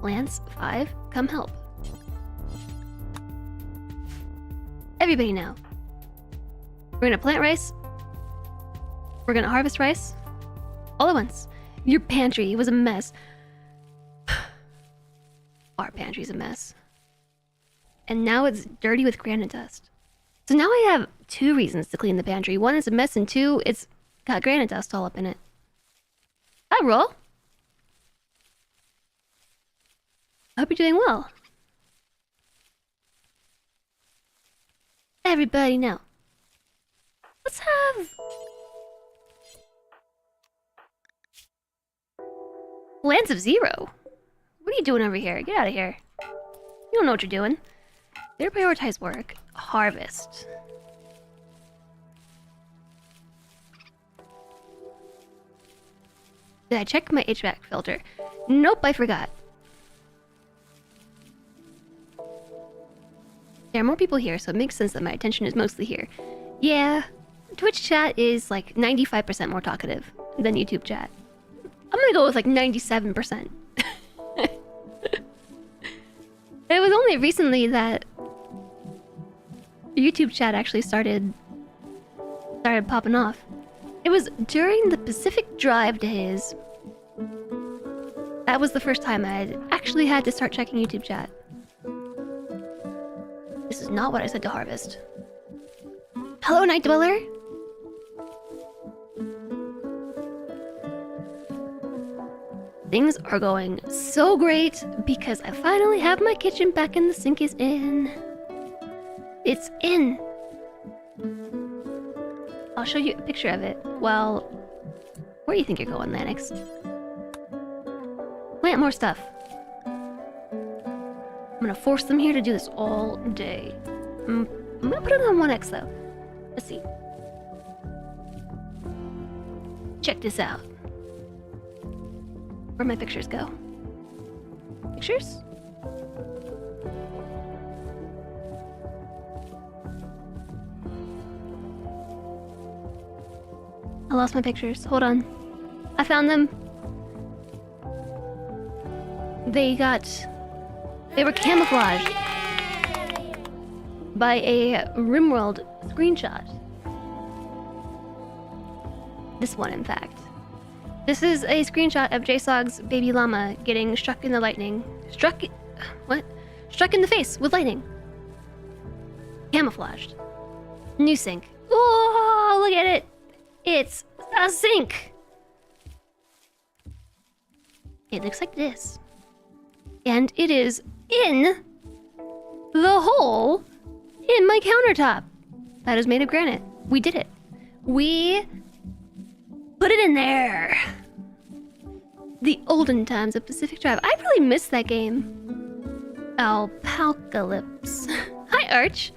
Lance 5, come help. Everybody now. We're gonna plant rice. We're gonna harvest rice. All at once. Your pantry was a mess. Our pantry's a mess. And now it's dirty with granite dust. So now I have 2 reasons to clean the pantry. 1, it's a mess, and 2, it's got granite dust all up in it. Hi, Roll. I hope you're doing well. Everybody now. Let's have... Lance of 0. What are you doing over here? Get out of here. You don't know what you're doing. Their prioritized work. Harvest. Did I check my HVAC filter? Nope, I forgot. There are more people here, so it makes sense that my attention is mostly here. Yeah, Twitch chat is like 95% more talkative than YouTube chat. I'm gonna go with like 97%. It was only recently that YouTube chat actually started popping off. It was during the Pacific Drive days. That was the first time I actually had to start checking YouTube chat. This is not what I said to harvest. Hello, Night Dweller! Things are going so great because I finally have my kitchen back and the sink is in. It's in! I'll show you a picture of it. Well, where do you think you're going, Lanix? Plant more stuff. I'm gonna force them here to do this all day. I'm gonna put it on 1x though. Let's see. Check this out. Where'd my pictures go? Pictures? I lost my pictures. Hold on. I found them. They were camouflaged by a RimWorld screenshot. This one, in fact. This is a screenshot of JSOG's baby llama getting struck in the lightning. Struck Struck in the face with lightning. Camouflaged. New sink. Oh, look at it. It's a sink. It looks like this. And it is in the hole in my countertop. That is made of granite. We did it. We put it in there. The olden times of Pacific Drive. I really miss that game. Alpalcalypse. Hi, Arch.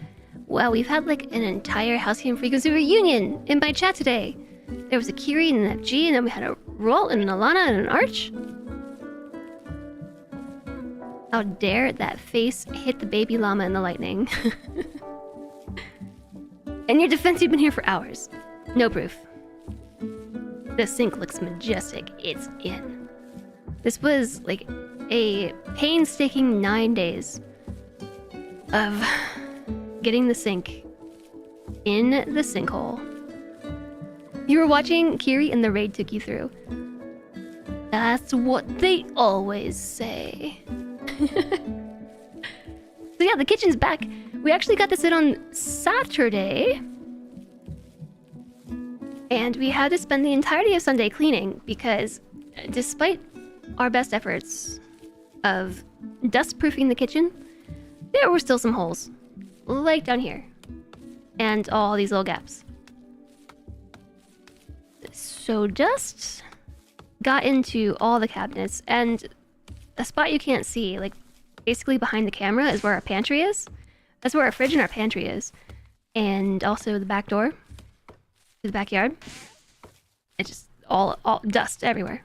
Wow, we've had like an entire House Game Frequency reunion in my chat today. There was a Kiri and an FG, and then we had a Roll and an Alana and an Arch. How dare that face hit the baby llama in the lightning. In your defense, you've been here for hours. No proof. The sink looks majestic. It's in. This was like a painstaking 9 days of getting the sink in the sinkhole. You were watching Kiri and the raid took you through. That's what they always say. So yeah, the kitchen's back. We actually got this in on Saturday. And we had to spend the entirety of Sunday cleaning because despite our best efforts of dust-proofing the kitchen, there were still some holes. Like down here. And all these little gaps. So dust got into all the cabinets, and a spot you can't see, like basically behind the camera, is where our pantry is. That's where our fridge and our pantry is. And also the back door to the backyard. It's just all dust everywhere.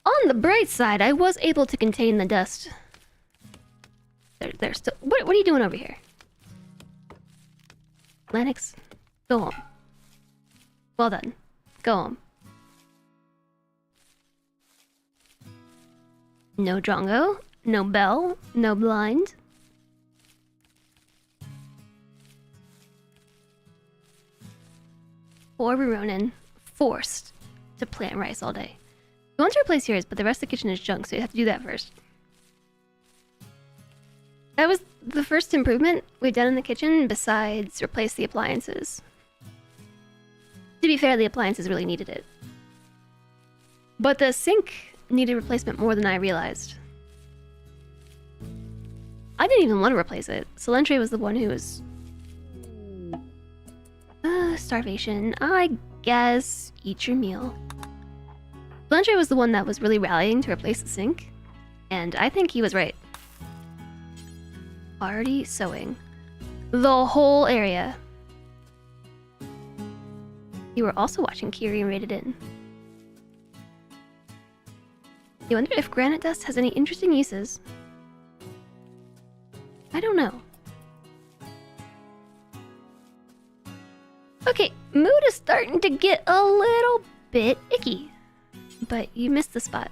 On the bright side, I was able to contain the dust. There's still... What are you doing over here? Lennox, go home. Well done. Go home. No Drongo, no Bell, no Blind. Poor Ronan, forced to plant rice all day. We want to replace yours, but the rest of the kitchen is junk, so you have to do that first. That was the first improvement we've done in the kitchen, besides replace the appliances. To be fair, the appliances really needed it. But the sink needed replacement more than I realized. I didn't even want to replace it. Solentre was the one who was... starvation. I guess eat your meal. Solentre was the one that was really rallying to replace the sink. And I think he was right. Already sewing. The whole area. You were also watching Kiri and rated in. You wonder if granite dust has any interesting uses. I don't know. Okay, mood is starting to get a little bit icky. But you missed the spot.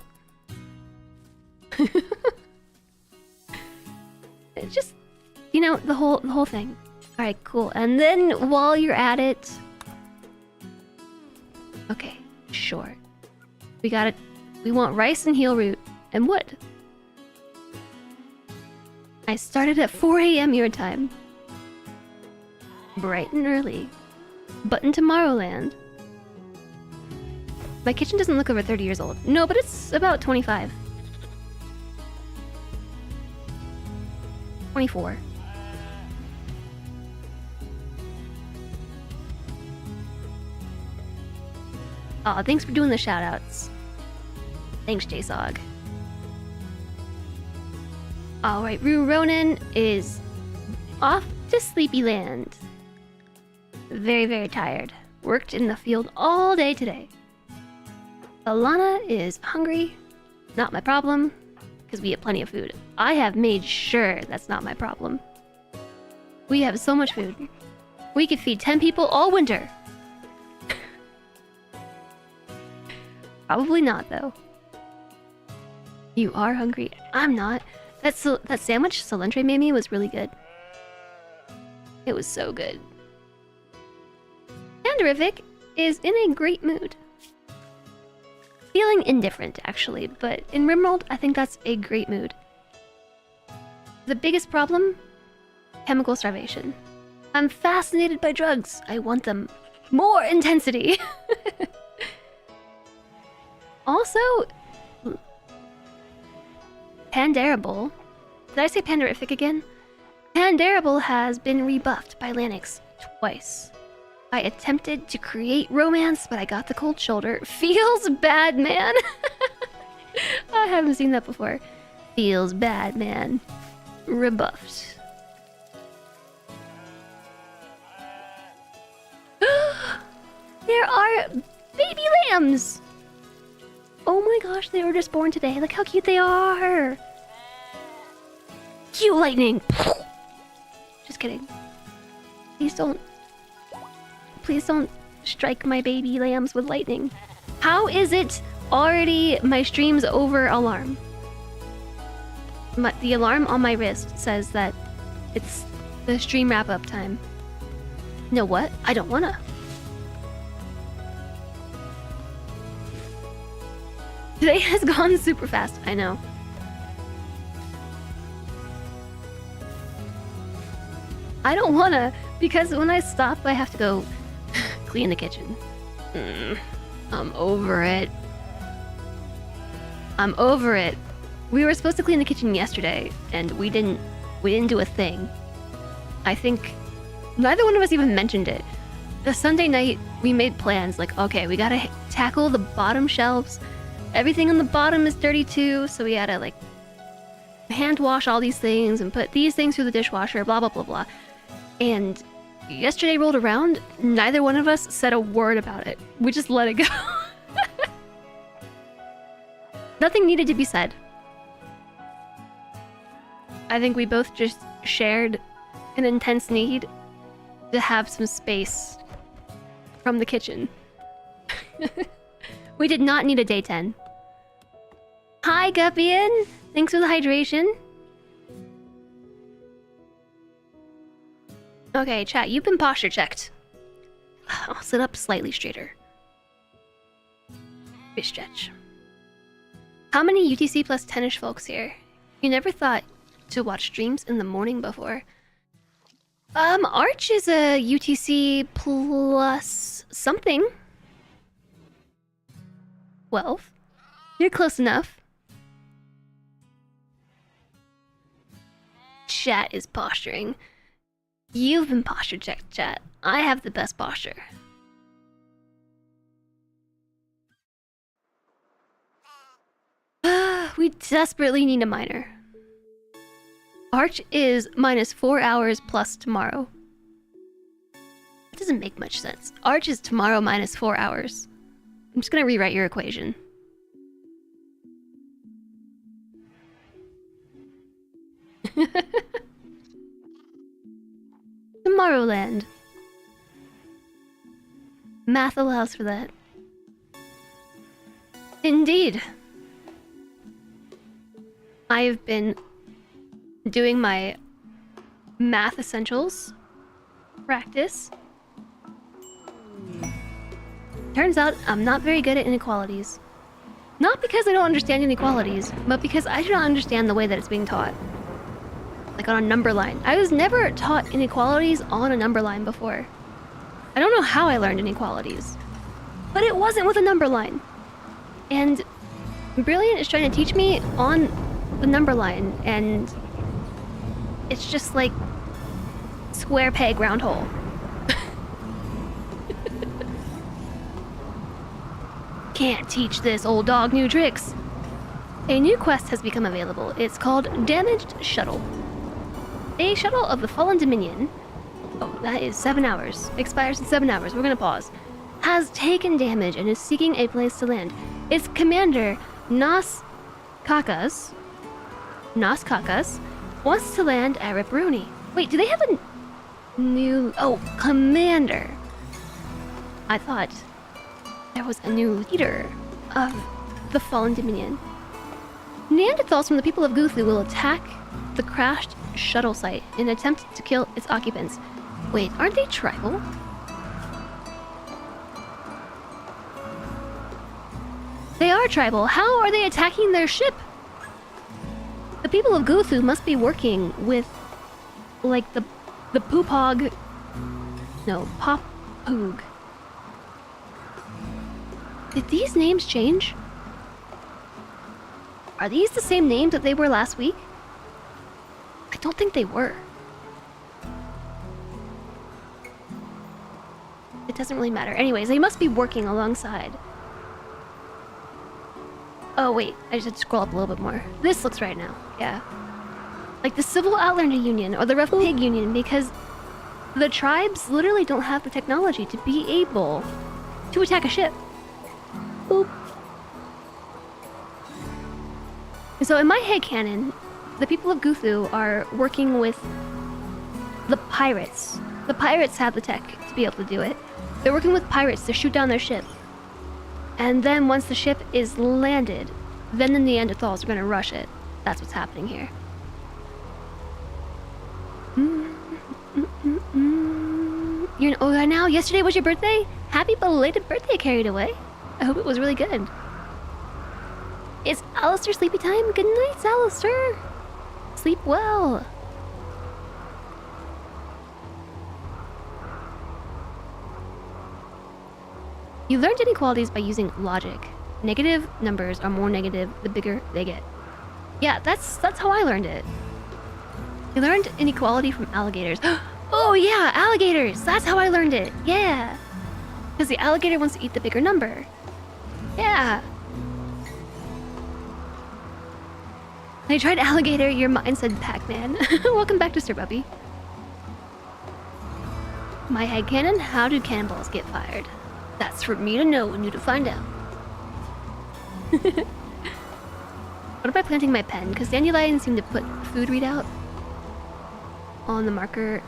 It's just, you know, the whole thing. Alright, cool. And then while you're at it... Okay, sure. We want rice and heel root and wood. I started at 4 AM your time. Bright and early. But in Tomorrowland. My kitchen doesn't look over 30 years old. No, but it's about 25. 24. Aw, thanks for doing the shoutouts. Thanks, JSOG. Alright, Rue Ronan is off to Sleepyland. Very, very tired. Worked in the field all day today. Alana is hungry. Not my problem, because we have plenty of food. I have made sure that's not my problem. We have so much food. We could feed 10 people all winter. Probably not, though. You are hungry. I'm not. That sandwich Solentre made me was really good. It was so good. Andorific is in a great mood. Feeling indifferent, actually, but in RimWorld, I think that's a great mood. The biggest problem? Chemical starvation. I'm fascinated by drugs. I want them. More intensity. Also, Pandarable. Did I say Pandarific again? Pandarable has been rebuffed by Lanix twice. I attempted to create romance, but I got the cold shoulder. Feels bad, man. I haven't seen that before. Feels bad, man. Rebuffed. There are baby lambs! Oh my gosh, they were just born today. Look how cute they are! Cute lightning! Just kidding. Please don't... Please don't strike my baby lambs with lightning. How is it already my stream's over alarm? The alarm on my wrist says that it's the stream wrap-up time. No, what? I don't wanna. Today has gone super fast, I know. I don't wanna, because when I stop, I have to go clean the kitchen. I'm over it. I'm over it. We were supposed to clean the kitchen yesterday, and we didn't do a thing. I think neither one of us even mentioned it. The Sunday night, we made plans, like, okay, we gotta tackle the bottom shelves. Everything on the bottom is dirty too, so we had to, like, hand wash all these things and put these things through the dishwasher, blah, blah, blah, blah. And yesterday rolled around, neither one of us said a word about it. We just let it go. Nothing needed to be said. I think we both just shared an intense need to have some space from the kitchen. We did not need a day 10. Hi, Guppian! Thanks for the hydration. Okay, chat, you've been posture checked. I'll sit up slightly straighter. Fish stretch. How many UTC plus 10-ish folks here? You never thought to watch streams in the morning before? Arch is a UTC plus something. 12. You're close enough. Chat is posturing. You've been posture checked, chat. I have the best posture. We desperately need a miner. Arch is minus 4 hours plus tomorrow. That doesn't make much sense. Arch is tomorrow minus 4 hours. I'm just gonna rewrite your equation. Tomorrowland. Math allows for that. Indeed. I've been doing my math essentials practice. Turns out I'm not very good at inequalities. Not because I don't understand inequalities, but because I do not understand the way that it's being taught. Like on a number line. I was never taught inequalities on a number line before. I don't know how I learned inequalities. But it wasn't with a number line. And Brilliant is trying to teach me on the number line, and it's just like square peg, round hole. Can't teach this old dog new tricks. A new quest has become available. It's called Damaged Shuttle. A shuttle of the Fallen Dominion. Oh, that is 7 hours. Expires in 7 hours. We're gonna pause. Has taken damage and is seeking a place to land. Its commander, Nas Kakas, wants to land at Ripperoni. Wait, do they have a new... Oh, commander. I thought there was a new leader of the Fallen Dominion. Neanderthals from the people of Guthlu will attack the crashed shuttle site in an attempt to kill its occupants. Wait, aren't they tribal? They are tribal. How are they attacking their ship? The people of Guthu must be working with, like, the Poopog... No, Pop-Poog. Did these names change? Are these the same names that they were last week? I don't think they were. It doesn't really matter. Anyways, they must be working alongside. Oh wait, I just had to scroll up a little bit more. This looks right now, yeah. Like the Civil Outlander Union or the Rough Pig Union, because the tribes literally don't have the technology to be able to attack a ship. Boop. So in my headcanon, the people of Guthu are working with the pirates. The pirates have the tech to be able to do it. They're working with pirates to shoot down their ship. And then once the ship is landed, then the Neanderthals are going to rush it. That's what's happening here. You're an Oga now? Yesterday was your birthday? Happy belated birthday, Carried Away. I hope it was really good. It's Alistair sleepy time? Good night, Alistair. Sleep well. You learned inequalities by using logic. Negative numbers are more negative the bigger they get. Yeah, that's how I learned it. You learned inequality from alligators. Oh yeah, alligators! That's how I learned it. Yeah. Because the alligator wants to eat the bigger number. Yeah. I tried alligator, your mind said Pac-Man. Welcome back to Sir Puppy. My headcanon, how do cannonballs get fired? That's for me to know and you to find out. What about planting my pen? Because dandelions seem to put food readout on the marker.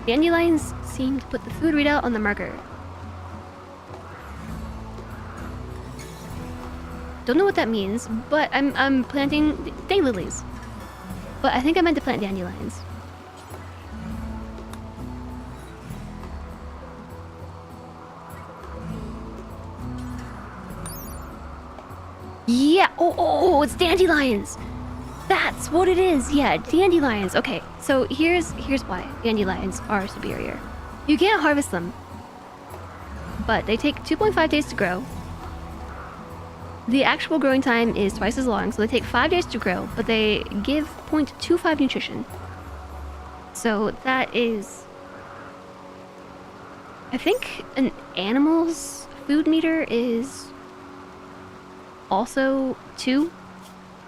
Dandelions seem to put the food readout on the marker. Don't know what that means, but I'm planting daylilies. But I think I meant to plant dandelions. Yeah, oh, it's dandelions. That's what it is. Yeah, dandelions. Okay, so here's why dandelions are superior. You can't harvest them, but they take 2.5 days to grow. The actual growing time is twice as long, so they take 5 days to grow, but they give 0.25 nutrition. So that is... I think an animal's food meter is also 2,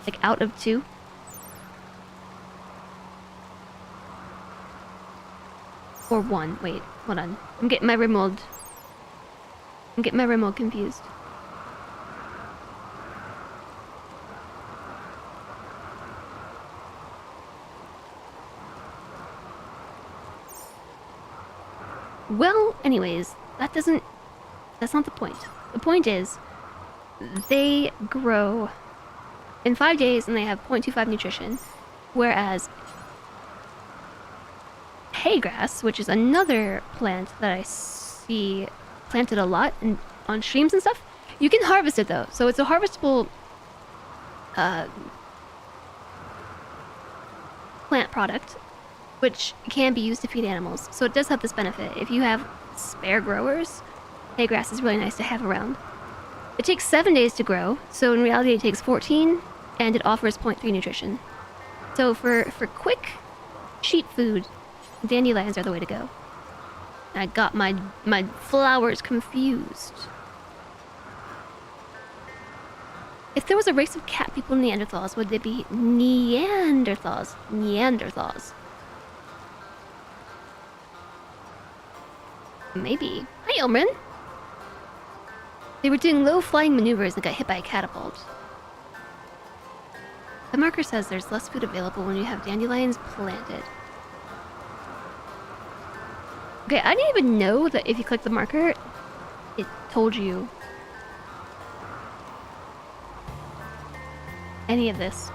like out of 2. Or 1, wait, hold on. I'm getting my RimWorld confused. Well, anyways, that's not the point. The point is, they grow in 5 days and they have 0.25 nutrition, whereas hay grass, which is another plant that I see planted a lot on streams and stuff, you can harvest it though, so it's a harvestable plant product, which can be used to feed animals. So it does have this benefit. If you have spare growers, hay grass is really nice to have around. It takes 7 days to grow, so in reality it takes 14, and it offers 0.3 nutrition. So for quick sheep food, dandelions are the way to go. I got my flowers confused. If there was a race of cat people Neanderthals, would they be Neanderthals? Neanderthals. Maybe. Hi, Ilmrin. They were doing low-flying maneuvers and got hit by a catapult. The marker says there's less food available when you have dandelions planted. Okay, I didn't even know that if you click the marker, it told you any of this.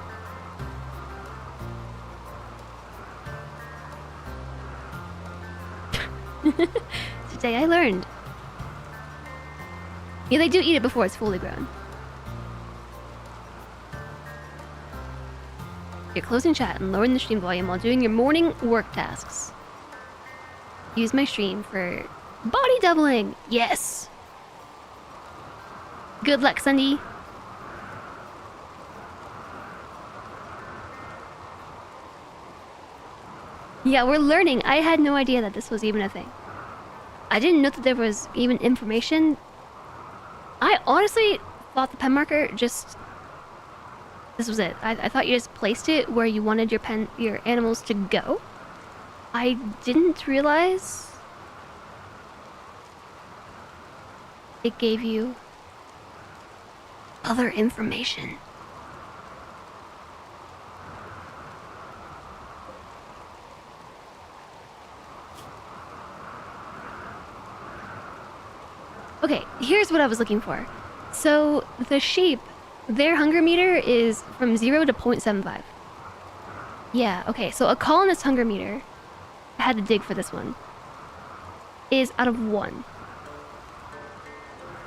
Today I learned. Yeah, they do eat it before it's fully grown. You're closing chat and lowering the stream volume while doing your morning work tasks. Use my stream for body doubling. Yes. Good luck, Sunday. Yeah, we're learning. I had no idea that this was even a thing. I didn't know that there was even information. I honestly thought the pen marker just... This was it. I thought you just placed it where you wanted your animals to go. I didn't realize it gave you other information. Okay, here's what I was looking for. So the sheep, their hunger meter is from 0 to 0.75. Yeah, okay, so a colonist hunger meter, I had to dig for this one, is out of 1.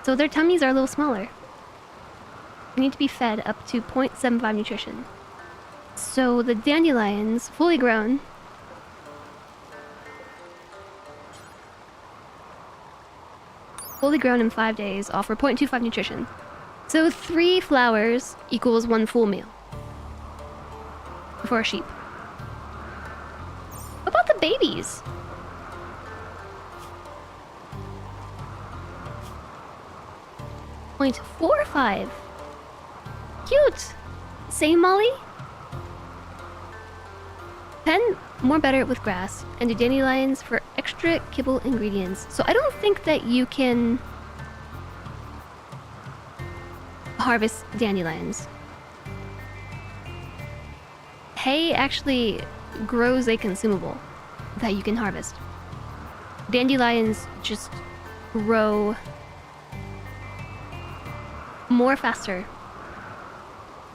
So their tummies are a little smaller. They need to be fed up to 0.75 nutrition. So the dandelions, fully grown, in 5 days, offer 0.25 nutrition. So 3 flowers equals 1 full meal for a sheep. What about the babies? .45. Cute. Same, Molly? Pen more better with grass, and do dandelions for extra kibble ingredients. So I don't think that you can harvest dandelions. Hay actually grows a consumable that you can harvest. Dandelions just grow more faster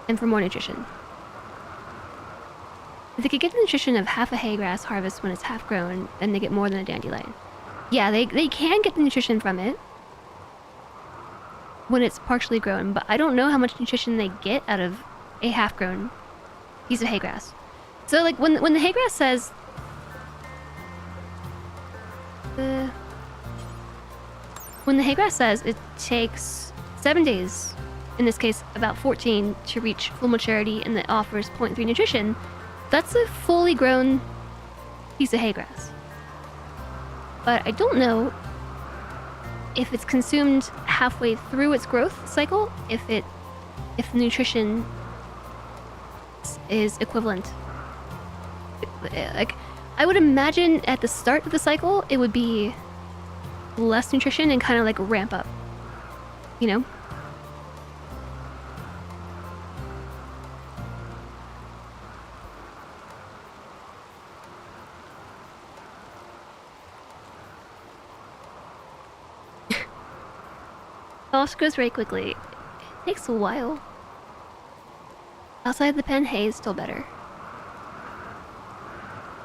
and for more nutrition. If they could get the nutrition of half a hay grass harvest when it's half grown, then they get more than a dandelion. Yeah, they can get the nutrition from it when it's partially grown, but I don't know how much nutrition they get out of a half-grown piece of hay grass. So, like, when the hay grass says... when the hay grass says it takes 7 days, in this case about 14, to reach full maturity and that offers 0.3 nutrition, that's a fully grown piece of hay grass. But I don't know if it's consumed halfway through its growth cycle, if the nutrition is equivalent. Like, I would imagine at the start of the cycle, it would be less nutrition and kind of like ramp up, you know? It also goes very quickly. It takes a while. Outside the pen, hay is still better.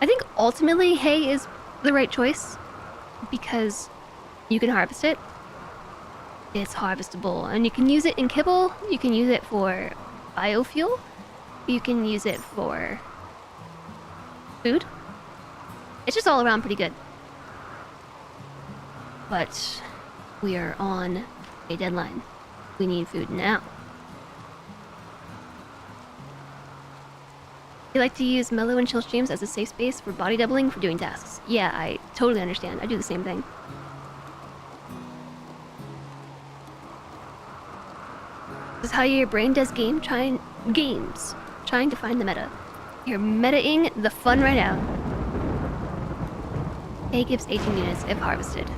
I think ultimately hay is the right choice because you can harvest it. It's harvestable, and you can use it in kibble, you can use it for biofuel, you can use it for food. It's just all around pretty good. But we are on a deadline. We need food now. You like to use mellow and chill streams as a safe space for body doubling for doing tasks. Yeah, I totally understand. I do the same thing. This is how your brain does games, trying to find the meta. You're metaing the fun right out. Hay gives 18 units if harvested.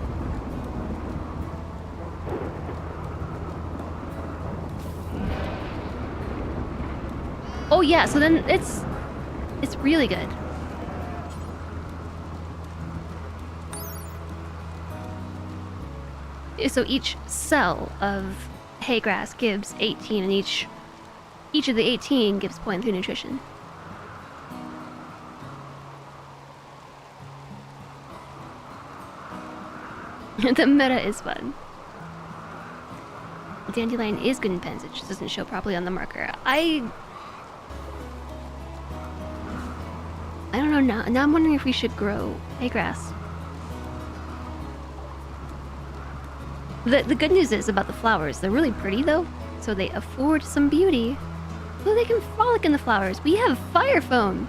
Oh yeah, so then it's really good. So each cell of hay grass gives 18, and each of the 18 gives 0.3 nutrition. The meta is fun. Dandelion is good in pens, it just doesn't show properly on the marker. know. Now I'm wondering if we should grow hay grass. The good news is about the flowers. They're really pretty though, so they afford some beauty. So they can frolic in the flowers. We have fire foam.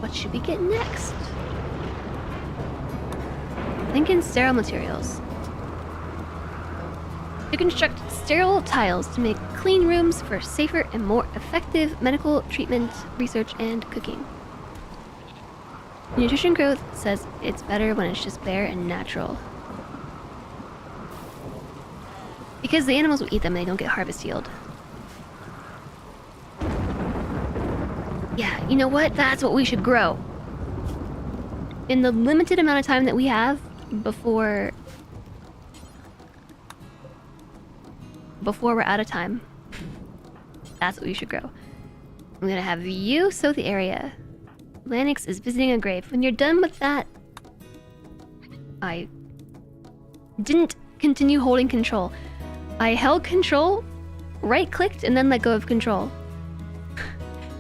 What should we get next? Thinking sterile materials. To construct sterile tiles to make clean rooms for safer and more effective medical treatment, research, and cooking. Nutrition growth says it's better when it's just bare and natural. Because the animals will eat them and they don't get harvest yield. Yeah, you know what? That's what we should grow. In the limited amount of time that we have before we're out of time. That's what we should grow. I'm gonna have you sow the area. Lanix is visiting a grave. When you're done with that... I didn't continue holding control. I held control, right-clicked, and then let go of control.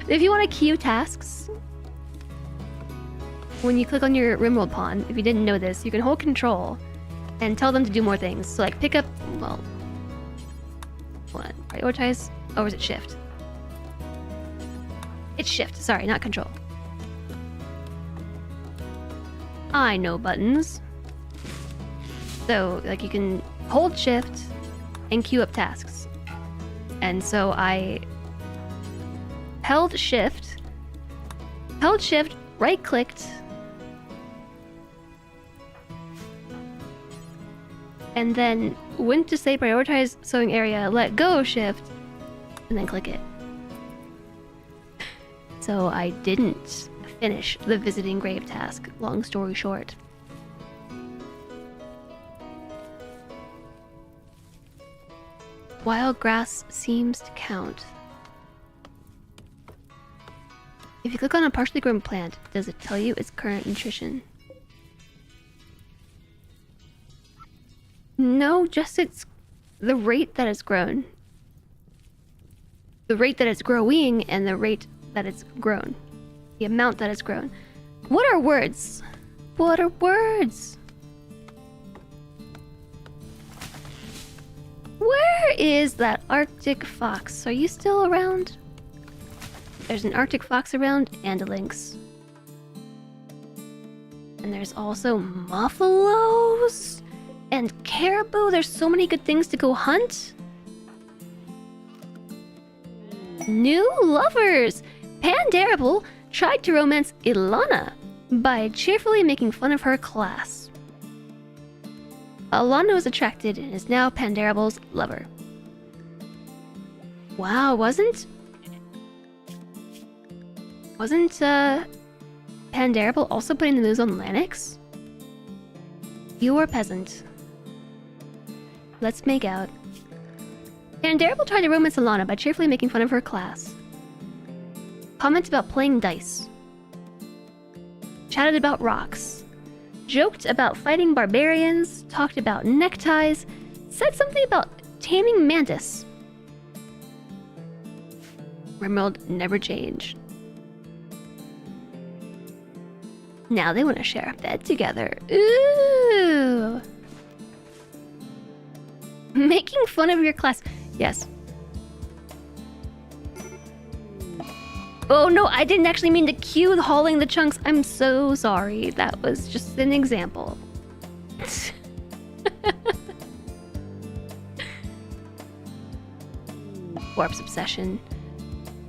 If you want to queue tasks, when you click on your RimWorld pawn, if you didn't know this, you can hold control and tell them to do more things. So like pick up, well... Hold on, prioritize, or is it shift? It's shift, sorry, not control. I know buttons. So, like, you can hold shift and queue up tasks. And so I held shift, right-clicked, and then went to say prioritize sewing area, let go of shift, and then click it. So I didn't finish the visiting grave task, long story short. Wild grass seems to count. If you click on a partially grown plant, does it tell you its current nutrition? No, just it's the rate that it's grown. The rate that it's growing and the rate that it's grown. The amount that it's grown. What are words? What are words? Where is that Arctic fox? Are you still around? There's an Arctic fox around and a lynx. And there's also buffaloes and caribou. There's so many good things to go hunt. New lovers! Pandarable tried to romance Ilana by cheerfully making fun of her class. Ilana was attracted and is now Pandarable's lover. Wow, wasn't Pandarable also putting the moves on Lanix? You are peasant. Let's make out. Pandarable tried to romance Ilana by cheerfully making fun of her class. Commented about playing dice. Chatted about rocks. Joked about fighting barbarians. Talked about neckties. Said something about taming mantis. RimWorld never changed. Now they want to share a bed together. Ooh! Making fun of your class. Yes. Oh no, I didn't actually mean to cue hauling the chunks. I'm so sorry. That was just an example. Corpse obsession.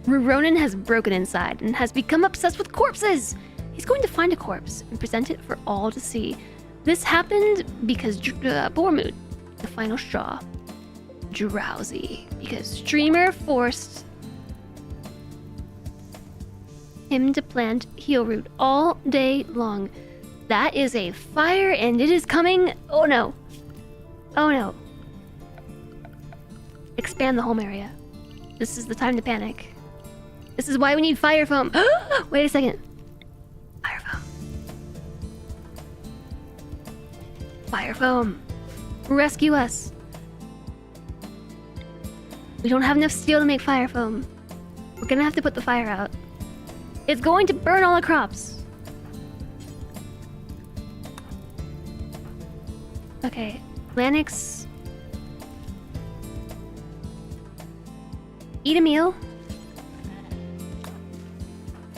Ronan has broken inside and has become obsessed with corpses. He's going to find a corpse and present it for all to see. This happened because Bormood, the final straw. Drowsy because streamer forced him to plant heal root all day long. That is a fire and it is coming. Oh no. Oh no. Expand the home area. This is the time to panic. This is why we need fire foam. Wait a second. Fire foam. Fire foam. Rescue us. We don't have enough steel to make fire foam. We're gonna have to put the fire out. It's going to burn all our crops. Okay, Lanix. Eat a meal.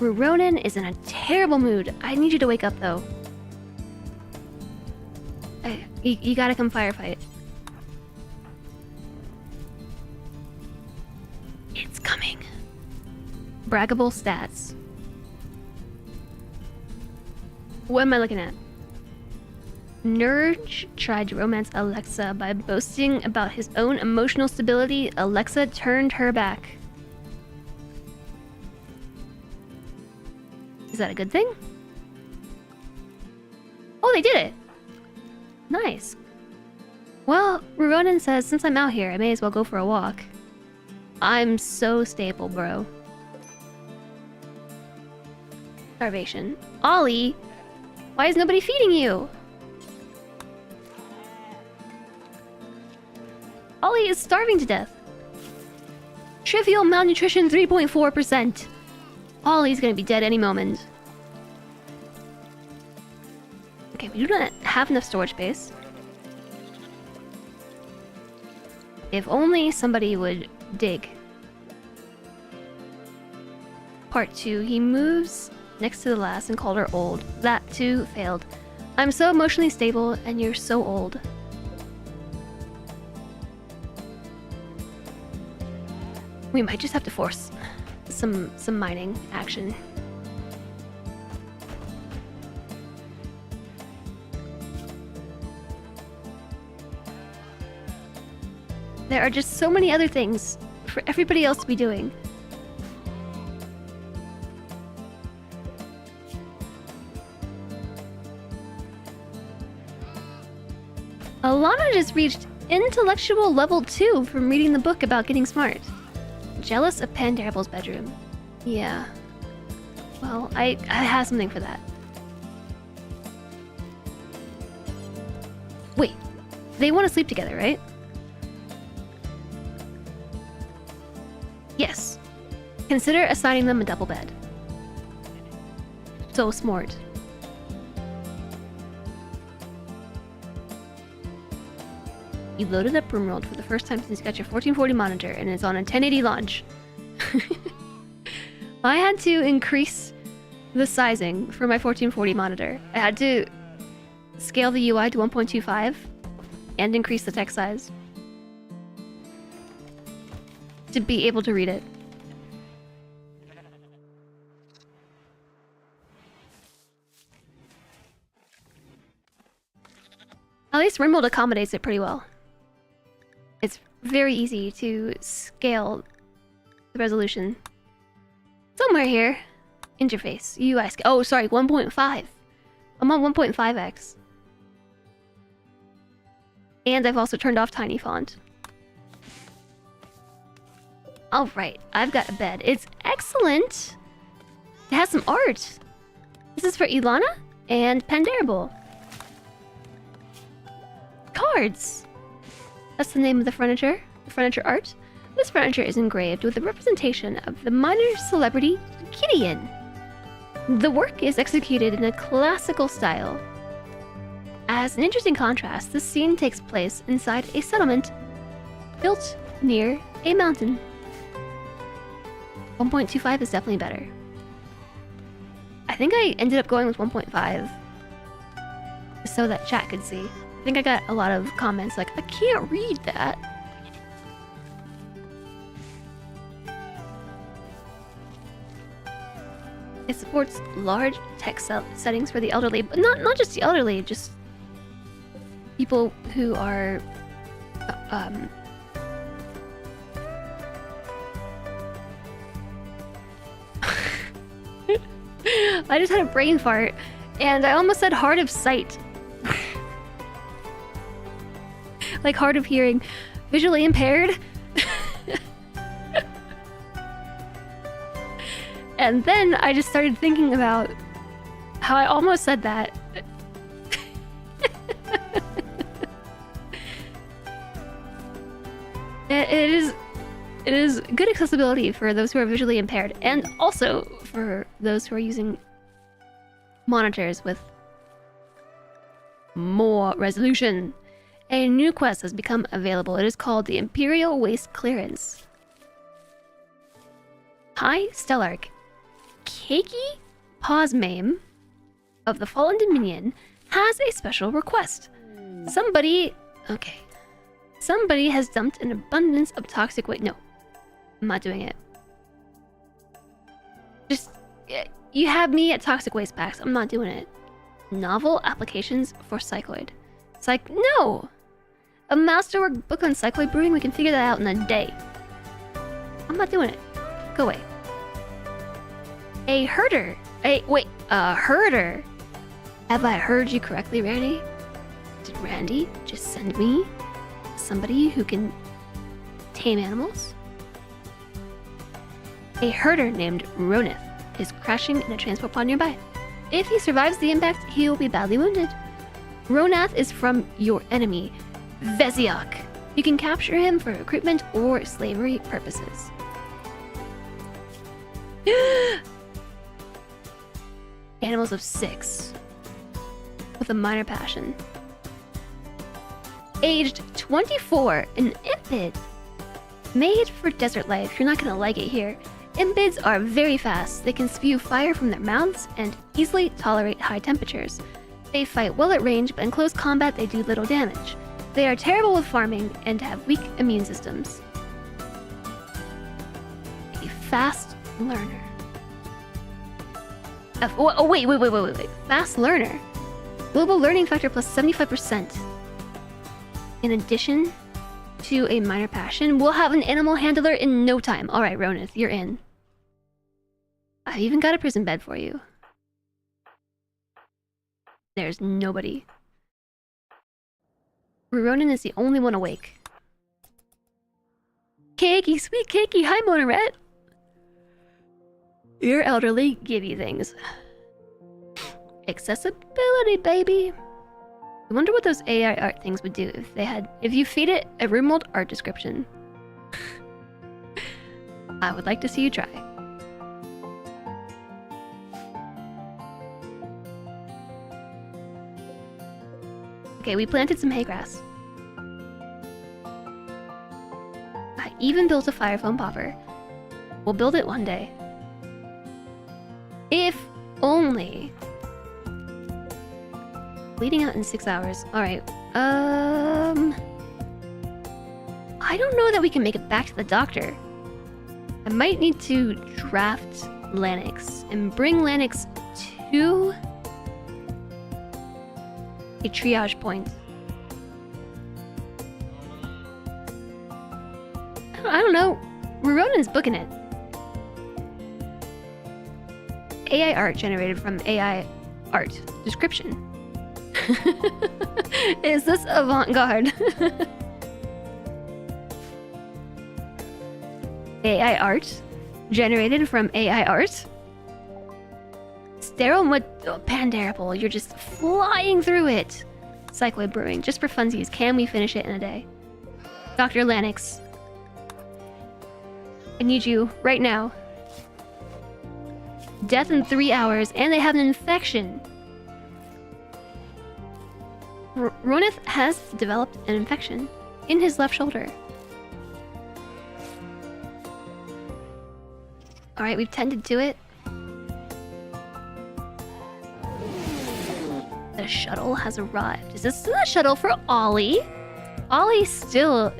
Ronan is in a terrible mood. I need you to wake up, though. You gotta come firefight. It's coming. Braggable stats. What am I looking at? Nurge tried to romance Alexa by boasting about his own emotional stability. Alexa turned her back. Is that a good thing? Oh, they did it! Nice. Well, Ronan says since I'm out here, I may as well go for a walk. I'm so stable, bro. Starvation. Ollie! Why is nobody feeding you? Ollie is starving to death. Trivial malnutrition 3.4%. Ollie's gonna be dead any moment. Okay, we do not have enough storage space. If only somebody would dig. Part 2. He moves next to the last and called her old. That too failed. I'm so emotionally stable and you're so old. We might just have to force some mining action. There are just so many other things for everybody else to be doing. Alana just reached intellectual level 2 from reading the book about getting smart. Jealous of Pandarable's bedroom. Yeah. Well, I have something for that. Wait. They want to sleep together, right? Yes. Consider assigning them a double bed. So smart. You loaded up RimWorld for the first time since you got your 1440 monitor and it's on a 1080 launch. I had to increase the sizing for my 1440 monitor. I had to scale the UI to 1.25 and increase the text size to be able to read it. At least RimWorld accommodates it pretty well. It's very easy to scale the resolution. Somewhere here. Interface. UI. Oh, sorry, 1.5. I'm on 1.5x. And I've also turned off tiny font. Alright, I've got a bed. It's excellent! It has some art. This is for Ilana and Pandarable. Cards! That's the name of the furniture art. This furniture is engraved with a representation of the minor celebrity Gideon. The work is executed in a classical style. As an interesting contrast, this scene takes place inside a settlement built near a mountain. 1.25 is definitely better. I think I ended up going with 1.5 so that chat could see. I think I got a lot of comments like, I can't read that. It supports large text settings for the elderly, but not just the elderly, just people who are I just had a brain fart and I almost said hard of sight. Like hard of hearing. Visually impaired. And then I just started thinking about how I almost said that. It is good accessibility for those who are visually impaired, and also for those who are using monitors with more resolution. A new quest has become available. It is called the Imperial Waste Clearance. High Stellarch Keiki Posmame of the Fallen Dominion has a special request. Somebody has dumped an abundance of toxic waste. No, I'm not doing it. Just, you have me at toxic waste packs. I'm not doing it. Novel applications for cycloid. No! A masterwork book on cycloid brewing, we can figure that out in a day. I'm not doing it. Go away. A herder. A herder. Have I heard you correctly, Randy? Did Randy just send me somebody who can tame animals? A herder named Ronith is crashing in a transport pod nearby. If he survives the impact, he will be badly wounded. Ronath is from your enemy, Veziok. You can capture him for recruitment or slavery purposes. Animals of 6. With a minor passion. Aged 24, an impid. Made for desert life, you're not gonna like it here. Impids are very fast. They can spew fire from their mouths and easily tolerate high temperatures. They fight well at range, but in close combat they do little damage. They are terrible with farming and have weak immune systems. A fast learner. Wait. Fast learner. Global learning factor plus 75%. In addition to a minor passion, we'll have an animal handler in no time. Alright, Ronith, you're in. I've even got a prison bed for you. There's nobody. Ronan is the only one awake. Cakey, sweet cakey, hi Monoret! Your elderly give you things. Accessibility, baby! I wonder what those AI art things would do if you feed it a RimWorld art description. I would like to see you try. Okay, we planted some hay grass. I even built a fire foam popper. We'll build it one day. If only. Bleeding out in 6 hours. Alright. I don't know that we can make it back to the doctor. I might need to draft Lanix and bring Lanix to a triage point. I don't know. Ronan's booking it. AI art generated from AI art description. Is this avant-garde? AI art generated from AI art? Sterile Pandarable, you're just flying through it. Cycloid Brewing, just for funsies, can we finish it in a day? Dr. Lanix, I need you right now. Death in 3 hours, and they have an infection. Ronith has developed an infection in his left shoulder. Alright, we've tended to it. The shuttle has arrived. Is this the shuttle for Ollie? Ollie still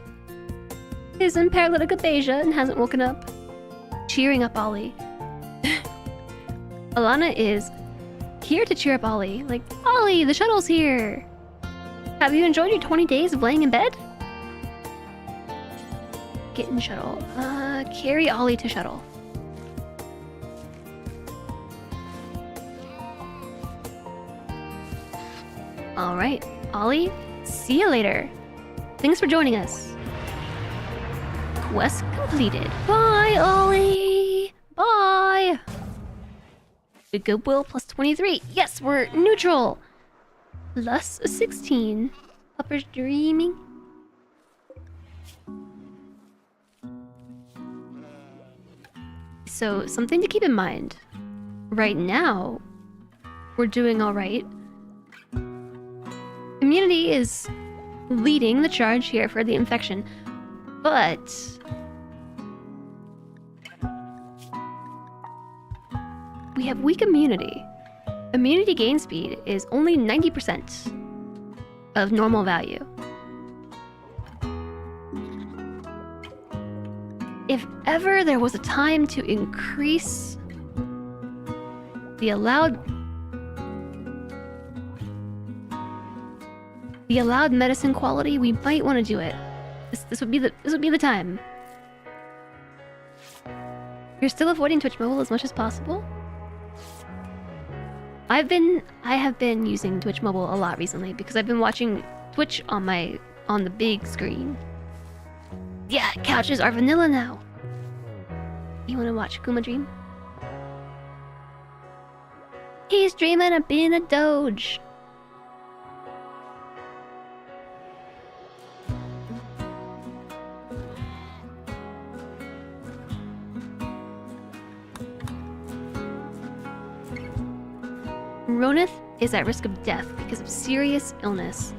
is in paralytic aphasia and hasn't woken up. Cheering up Ollie. Alana is here to cheer up Ollie. Like, Ollie, the shuttle's here. Have you enjoyed your 20 days of laying in bed? Get in shuttle. Carry Ollie to shuttle. Alright, Ollie, see you later. Thanks for joining us. Quest completed. Bye, Ollie! Bye! Good goodwill plus 23. Yes, we're neutral! Plus 16. Upper's dreaming. So, something to keep in mind. Right now, we're doing alright. Immunity is leading the charge here for the infection, but we have weak immunity. Immunity gain speed is only 90% of normal value. If ever there was a time to increase the allowed medicine quality, we might want to do it. This would be the time. You're still avoiding Twitch Mobile as much as possible? I have been using Twitch Mobile a lot recently because I've been watching Twitch on the big screen. Yeah, couches are vanilla now. You wanna watch Kuma Dream? He's dreaming of being a Doge. Ronith is at risk of death because of serious illness.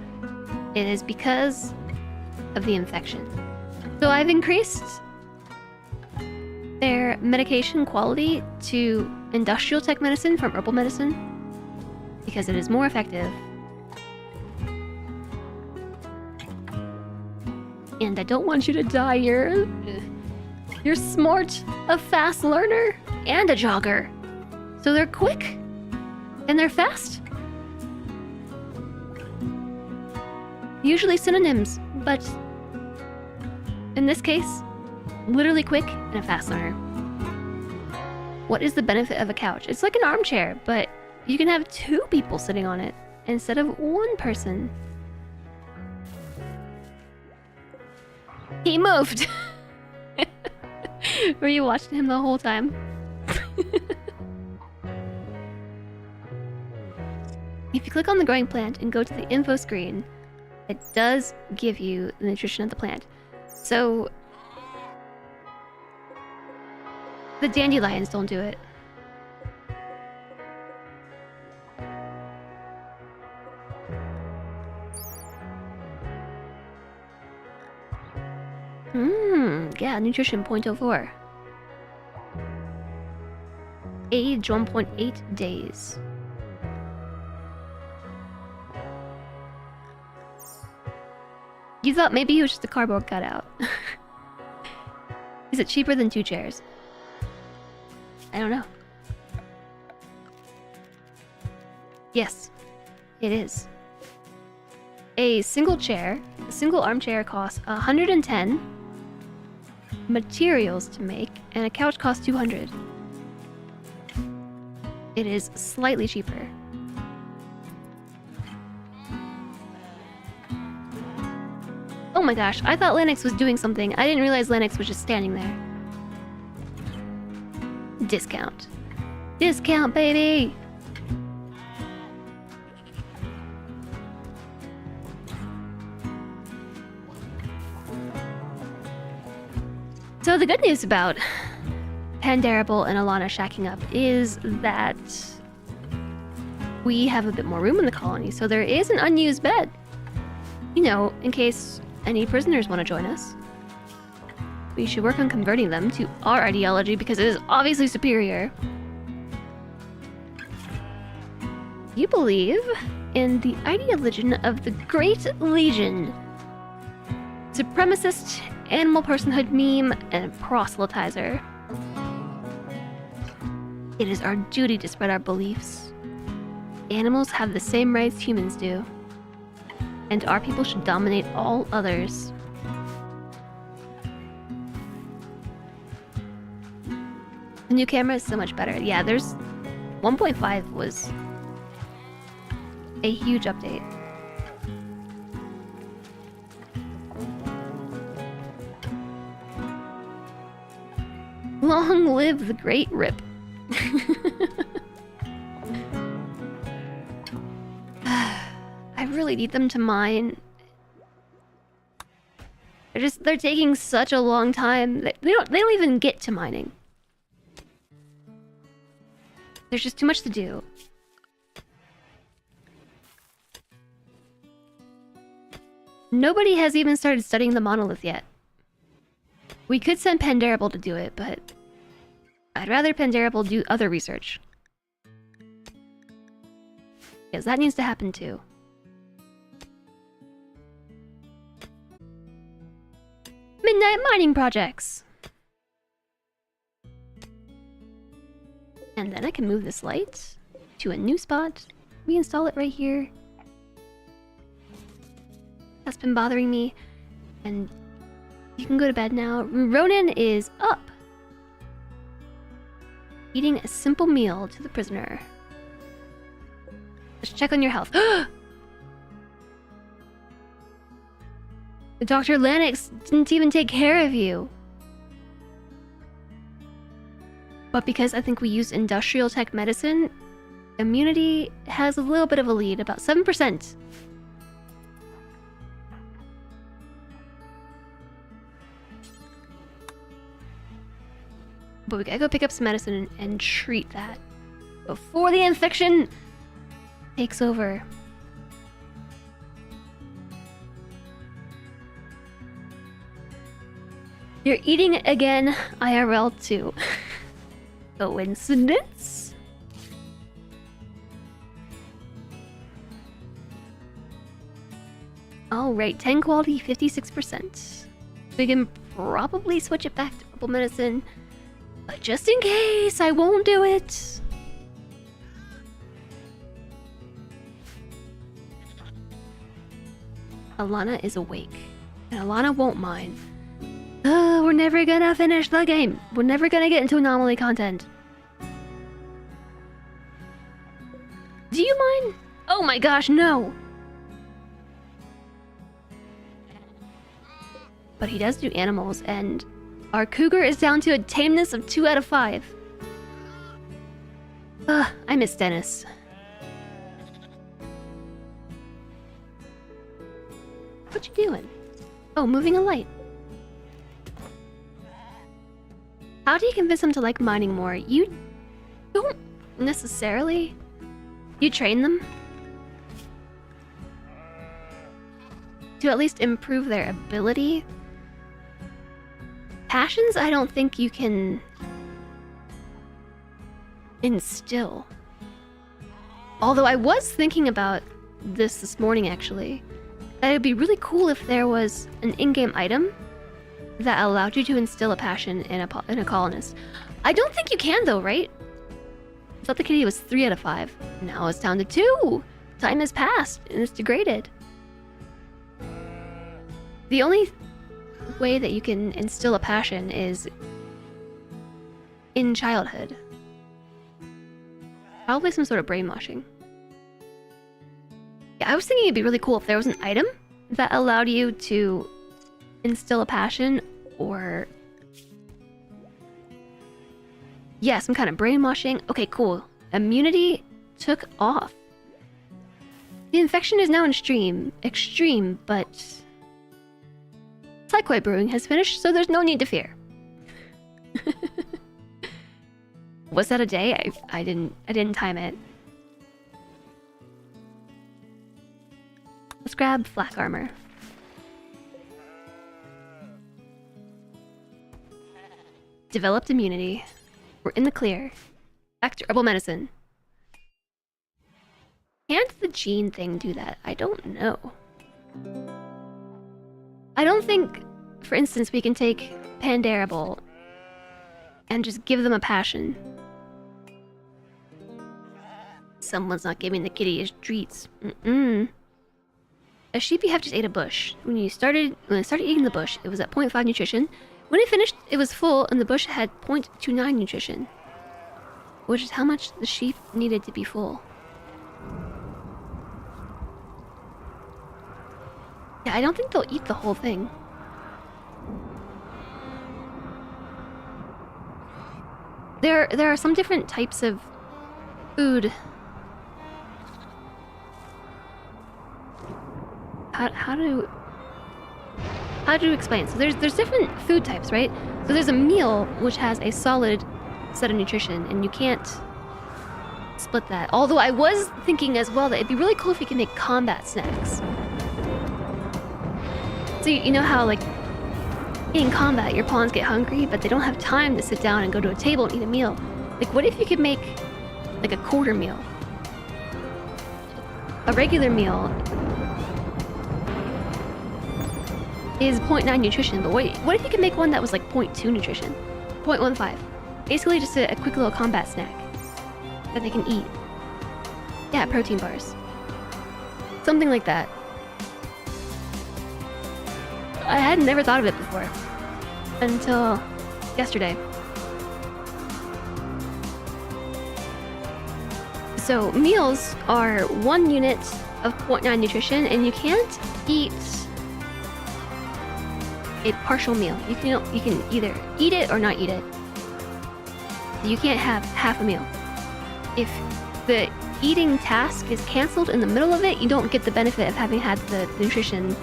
It is because of the infection. So I've increased their medication quality to industrial tech medicine from herbal medicine because it is more effective. And I don't want you to die. You're smart, a fast learner, and a jogger. So they're quick and they're fast. Usually synonyms, but in this case, literally quick and a fast learner. What is the benefit of a couch? It's like an armchair, but you can have 2 people sitting on it instead of 1 person. He moved! Were you watching him the whole time? If you click on the growing plant and go to the info screen, it does give you the nutrition of the plant. So the dandelions don't do it. Yeah, nutrition 0.04. Age 1.8 days. You thought maybe it was just a cardboard cutout. Is it cheaper than 2 chairs? I don't know. Yes, it is. A single armchair costs 110 materials to make, and a couch costs 200. It is slightly cheaper. Oh my gosh, I thought Lennox was doing something. I didn't realize Lennox was just standing there. Discount. Discount, baby! So the good news about Pandarable and Alana shacking up is that we have a bit more room in the colony, so there is an unused bed. You know, in case any prisoners want to join us. We should work on converting them to our ideology because it is obviously superior. You believe in the ideology of the Great Legion. Supremacist, animal personhood meme, and proselytizer. It is our duty to spread our beliefs. Animals have the same rights humans do. And our people should dominate all others. The new camera is so much better. Yeah, there's... 1.5 was a huge update. Long live the great Rip. I really need them to mine. They're taking such a long time. They don't even get to mining. There's just too much to do. Nobody has even started studying the monolith yet. We could send Pandarable to do it, but I'd rather Pandarable do other research. Because that needs to happen too. Midnight mining projects! And then I can move this light to a new spot. Reinstall it right here. That's been bothering me. And you can go to bed now. Ronan is up. Eating a simple meal to the prisoner. Let's check on your health. Dr. Lennox didn't even take care of you. But because I think we used industrial tech medicine, immunity has a little bit of a lead, about 7%. But we gotta go pick up some medicine and treat that before the infection takes over. You're eating again, IRL too. Coincidence? Alright, 10 quality, 56%. We can probably switch it back to herbal medicine. But just in case, I won't do it. Alana is awake. And Alana won't mind. We're never gonna finish the game. We're never gonna get into anomaly content. Do you mind? Oh my gosh, no! But he does do animals, and our cougar is down to a tameness of 2 out of 5. I miss Dennis. What you doing? Oh, moving a light. How do you convince them to like mining more? You don't necessarily. You train them to at least improve their ability. Passions, I don't think you can instill. Although I was thinking about this morning, actually. That it would be really cool if there was an in-game item that allowed you to instill a passion in a colonist. I don't think you can though, right? I thought the kitty was 3 out of 5. Now it's down to 2. Time has passed and it's degraded. The only way that you can instill a passion is in childhood. Probably some sort of brainwashing. Yeah, I was thinking it'd be really cool if there was an item that allowed you to instill a passion, or yeah, some kind of brainwashing. Okay, cool. Immunity took off. The infection is now extreme, but Psychoi Brewing has finished, so there's no need to fear. Was that a day? I didn't time it. Let's grab flak armor. Developed immunity. We're in the clear. Back to herbal medicine. Can't the gene thing do that? I don't know. I don't think, for instance, we can take Pandarable and just give them a passion. Someone's not giving the kitty his treats. A sheepy have just ate a bush. When it started eating the bush, it was at 0.5 nutrition. When it finished, it was full, and the bush had 0.29 nutrition, which is how much the sheep needed to be full. Yeah, I don't think they'll eat the whole thing. There are some different types of food. How do you explain? So there's different food types, right? So there's a meal which has a solid set of nutrition, and you can't split that. Although I was thinking as well that it'd be really cool if we could make combat snacks. So you know how like in combat your pawns get hungry, but they don't have time to sit down and go to a table and eat a meal. Like what if you could make like a quarter meal? A regular meal is 0.9 nutrition, but what if you could make one that was like 0.2 nutrition? 0.15. Basically just a quick little combat snack that they can eat. Yeah, protein bars. Something like that. I had never thought of it before. Until yesterday. So, meals are 1 unit of 0.9 nutrition, and you can't eat a partial meal. You can either eat it or not eat it. You can't have half a meal. If the eating task is cancelled in the middle of it, you don't get the benefit of having had the nutrition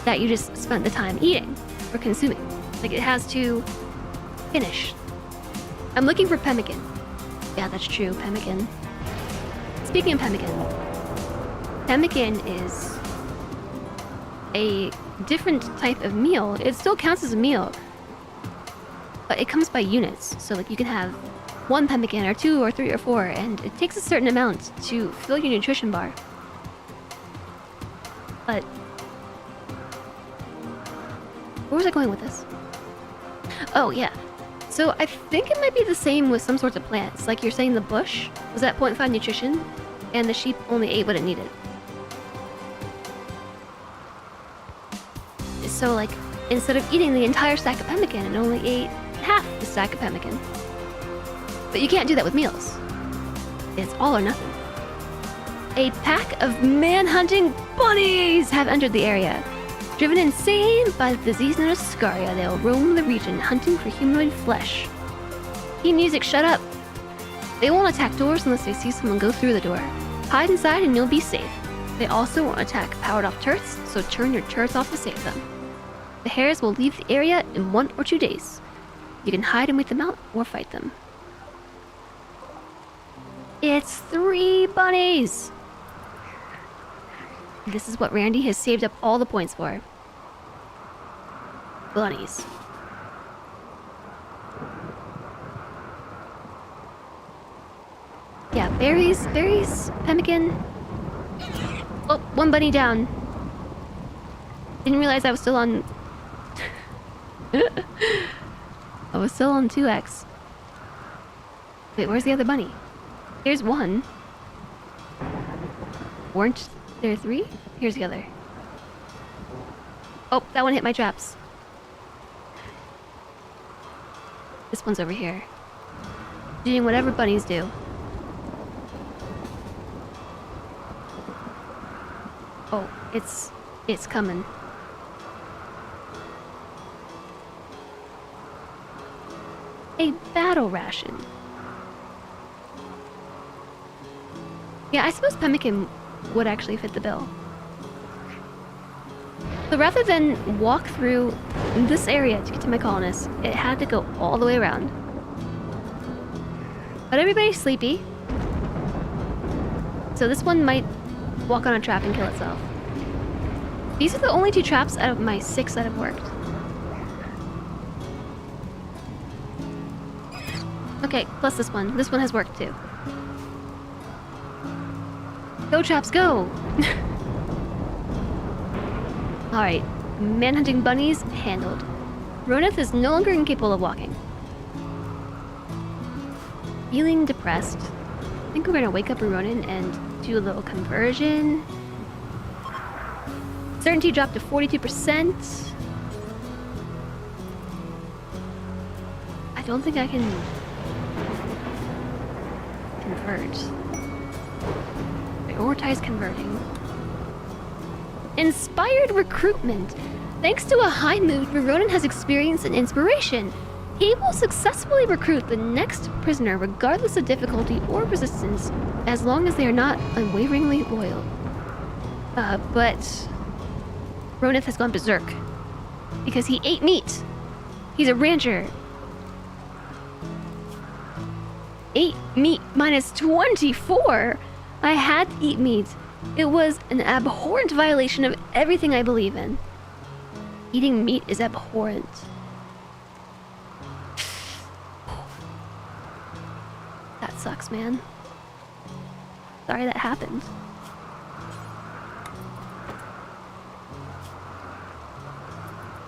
that you just spent the time eating or consuming. Like it has to finish. I'm looking for pemmican. Yeah, that's true, pemmican. Speaking of pemmican, pemmican is a different type of meal. It still counts as a meal, but it comes by units. So like you can have 1 pemmican or 2 or 3 or 4, and it takes a certain amount to fill your nutrition bar. But where was I going with this? Oh yeah. So I think it might be the same with some sorts of plants. Like you're saying the bush was at 0.5 nutrition, and the sheep only ate what it needed. So like, instead of eating the entire stack of pemmican, it only ate half the stack of pemmican. But you can't do that with meals. It's all or nothing. A pack of man-hunting bunnies have entered the area. Driven insane by the disease known as Scaria, they'll roam the region hunting for humanoid flesh. Hey music, shut up! They won't attack doors unless they see someone go through the door. Hide inside and you'll be safe. They also won't attack powered-off turrets, so turn your turrets off to save them. The hares will leave the area in 1 or 2 days. You can hide and wait them out, or fight them. It's 3 bunnies! This is what Randy has saved up all the points for. Bunnies. Yeah, berries, pemmican. Oh, 1 bunny down. Didn't realize I was still on... I was still on 2x. Wait, where's the other bunny? Here's 1. Weren't there 3? Here's the other. Oh, that one hit my traps. This one's over here. Doing whatever bunnies do. Oh, it's coming. A battle ration. Yeah, I suppose pemmican would actually fit the bill. So rather than walk through this area to get to my colonists, it had to go all the way around. But everybody's sleepy. So this one might walk on a trap and kill itself. These are the only 2 traps out of my 6 that have worked. Okay, plus this one. This one has worked too. Go traps, go! Alright, manhunting bunnies handled. Ronith is no longer incapable of walking. Feeling depressed. I think we're gonna wake up Ronin and do a little conversion. Certainty dropped to 42%. I don't think I can convert. Prioritize converting. Inspired recruitment. Thanks to a high mood, Ronin has experienced an inspiration. He will successfully recruit the next prisoner regardless of difficulty or resistance, as long as they are not unwaveringly loyal. But Ronith has gone berserk because he ate meat. He's a rancher. Ate meat minus 24. I had to eat meat. It was an abhorrent violation of everything I believe in. Eating meat is abhorrent. That sucks, man. Sorry that happened.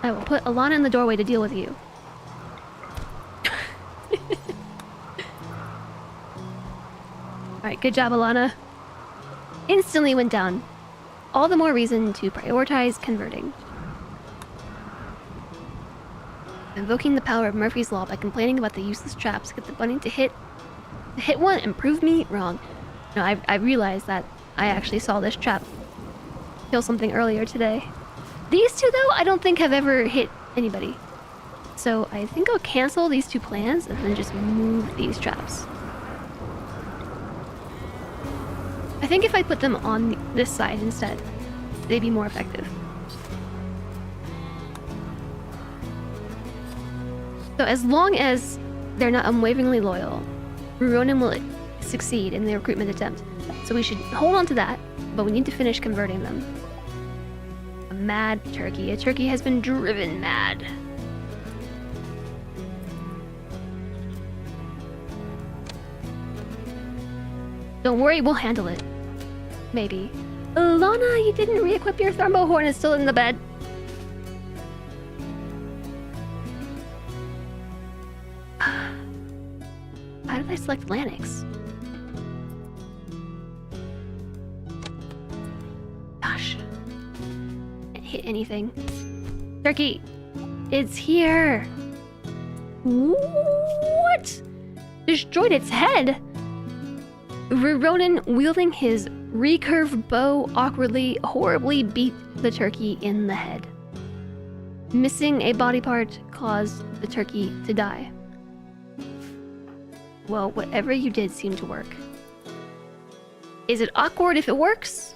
I will put Alana in the doorway to deal with you. Alright, good job, Alana. Instantly went down. All the more reason to prioritize converting. Invoking the power of Murphy's Law by complaining about the useless traps, get the bunny to hit one and prove me wrong. No, I realized that I actually saw this trap kill something earlier today. These two, though, I don't think have ever hit anybody. So I think I'll cancel these two plans and then just move these traps. I think if I put them on this side instead, they'd be more effective. So as long as they're not unwaveringly loyal, Ronin will succeed in the recruitment attempt. So we should hold on to that, but we need to finish converting them. A mad turkey. A turkey has been driven mad. Don't worry, we'll handle it. Maybe. Lana, you didn't re-equip your thrombo horn. It's still in the bed. How did I select Lanix? Gosh. Can't hit anything. Turkey! It's here! What? Destroyed its head! Ronin, wielding his recurve bow, awkwardly, horribly beat the turkey in the head. Missing a body part caused the turkey to die. Well, whatever you did seemed to work. Is it awkward if it works?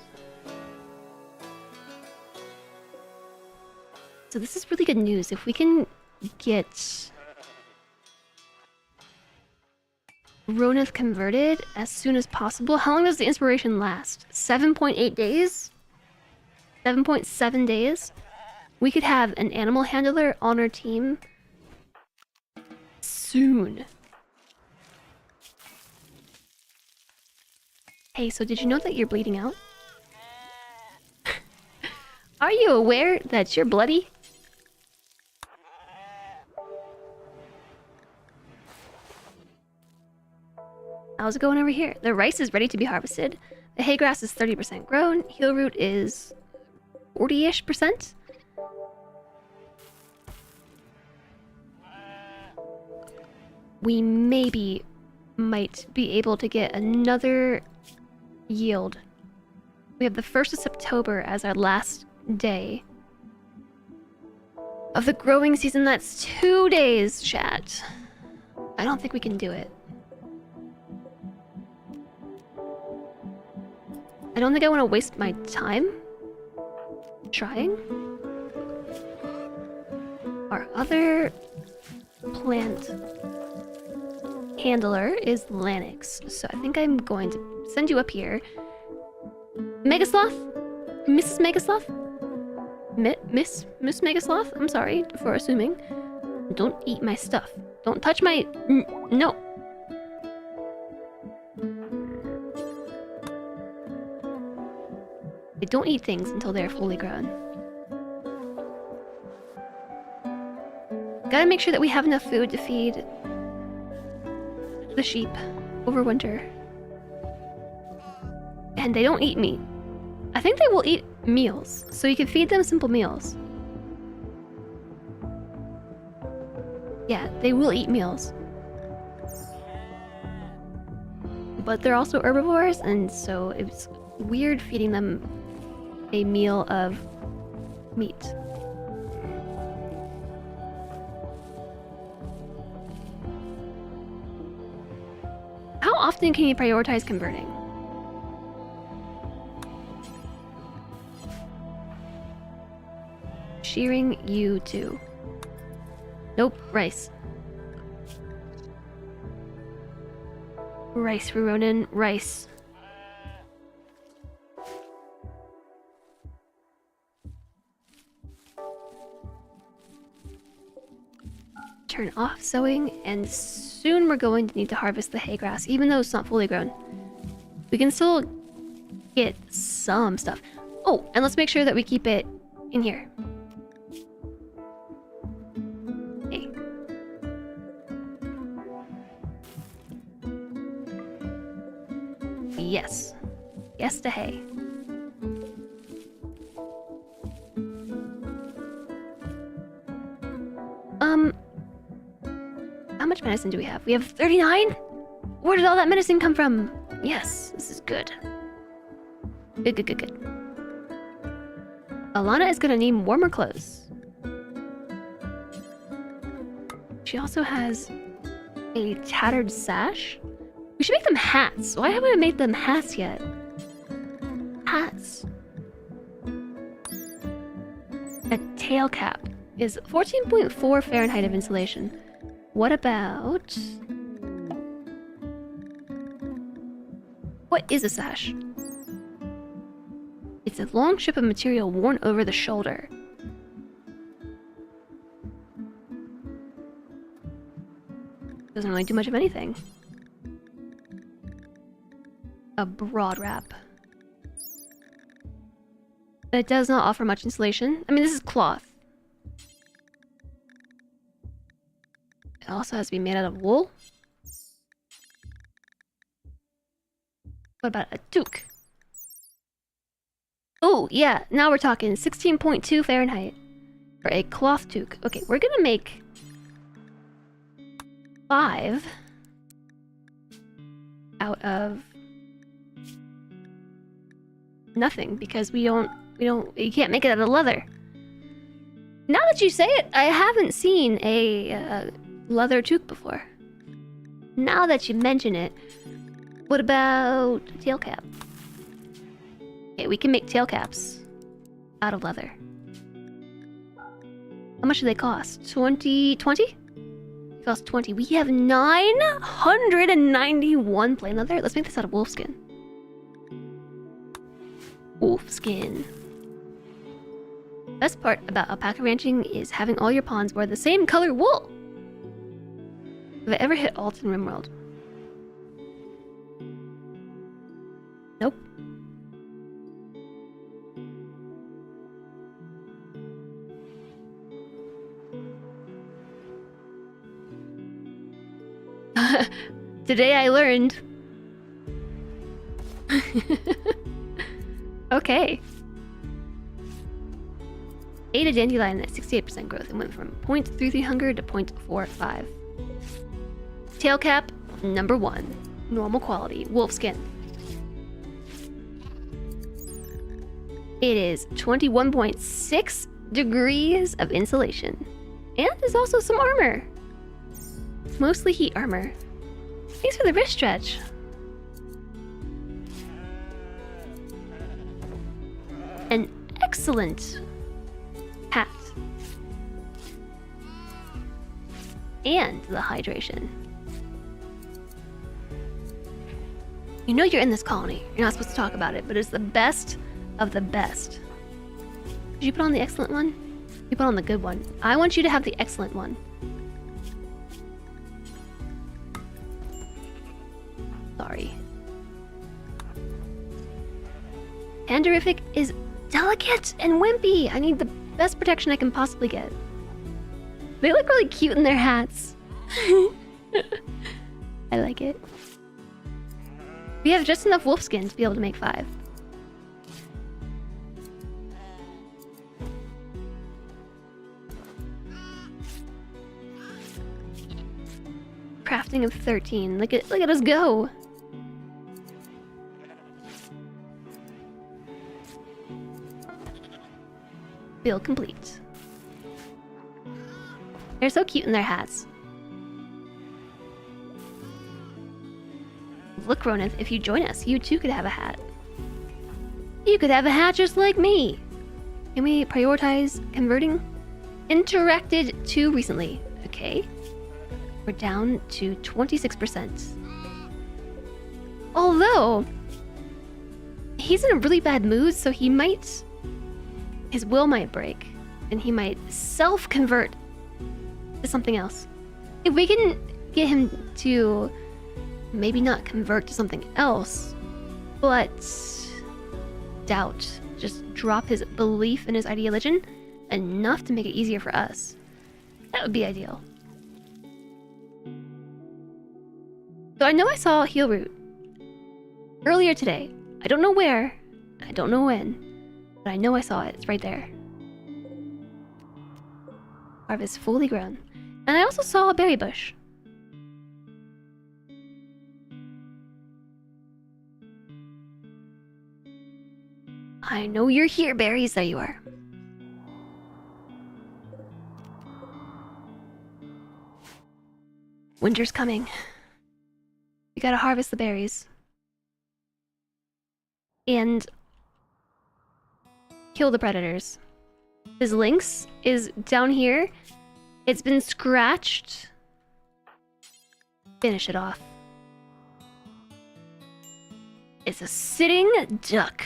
So this is really good news. If we can get Ronith converted as soon as possible. How long does the inspiration last? 7.8 days? 7.7 days? We could have an animal handler on our team soon. Hey, so did you know that you're bleeding out? Are you aware that you're bloody? How's it going over here? The rice is ready to be harvested. The hay grass is 30% grown. Heel root is 40-ish%. We maybe might be able to get another yield. We have the 1st of September as our last day of the growing season. That's 2 days, chat. I don't think we can do it. I don't think I want to waste my time trying. Our other plant handler is Lanix, so I think I'm going to send you up here. Megasloth? Mrs. Megasloth? Miss Megasloth? I'm sorry for assuming. Don't eat my stuff. Don't touch my... No. They don't eat things until they're fully grown. Gotta make sure that we have enough food to feed the sheep over winter. And they don't eat meat. I think they will eat meals, so you can feed them simple meals. Yeah, they will eat meals. But they're also herbivores, and so it's weird feeding them a meal of meat. How often can you prioritize converting? Shearing you too. Nope, rice. Rice for Ronan. Rice. Turn off sowing, and soon we're going to need to harvest the hay grass, even though it's not fully grown. We can still get some stuff. Oh, and let's make sure that we keep it in here. Okay. Yes. Yes to hay. How much medicine do we have? We have 39? Where did all that medicine come from? Yes, this is good. Good. Alana is gonna need warmer clothes. She also has a tattered sash. We should make them hats. Why haven't I made them hats yet? Hats. A tail cap is 14.4 Fahrenheit of insulation. What about... What is a sash? It's a long strip of material worn over the shoulder. Doesn't really do much of anything. A broad wrap. But it does not offer much insulation. I mean, this is cloth. It also has to be made out of wool. What about a toque? Oh, yeah, now we're talking 16.2 Fahrenheit for a cloth toque. Okay, we're gonna make 5 out of nothing because you can't make it out of leather. Now that you say it, I haven't seen a leather toque before. Now that you mention it, what about a tail cap? Okay, we can make tail caps out of leather. How much do they cost? 20? They cost 20. We have 991 plain leather. Let's make this out of wolfskin. Wolfskin. Best part about alpaca ranching is having all your pawns wear the same color wool. Have I ever hit alt in RimWorld? Nope. Today I learned. Okay. Ate a dandelion at 68% growth and went from 0.33 hunger to 0.45. Tail cap, number 1. Normal quality, wolfskin. It is 21.6 degrees of insulation. And there's also some armor. Mostly heat armor. Thanks for the wrist stretch. An excellent hat. And the hydration. You know you're in this colony. You're not supposed to talk about it, but it's the best of the best. Did you put on the excellent one? You put on the good one. I want you to have the excellent one. Sorry. Panderific is delicate and wimpy. I need the best protection I can possibly get. They look really cute in their hats. I like it. We have just enough wolfskin to be able to make 5. Crafting of 13. Look at us go. Build complete. They're so cute in their hats. Look, Ronan, if you join us, you too could have a hat. You could have a hat just like me. Can we prioritize converting? Interacted too recently. Okay. We're down to 26%. Although, he's in a really bad mood, so he might... His will might break, and he might self-convert to something else. If we can get him to maybe not convert to something else, but doubt, just drop his belief in his ideology enough to make it easier for us, that would be ideal. So I know I saw a heal root earlier today. I don't know where, I don't know when, but I know I saw it. It's right there. Harvest fully grown. And I also saw a berry bush. I know you're here, berries. There you are. Winter's coming. We gotta harvest the berries. And kill the predators. This lynx is down here. It's been scratched. Finish it off. It's a sitting duck.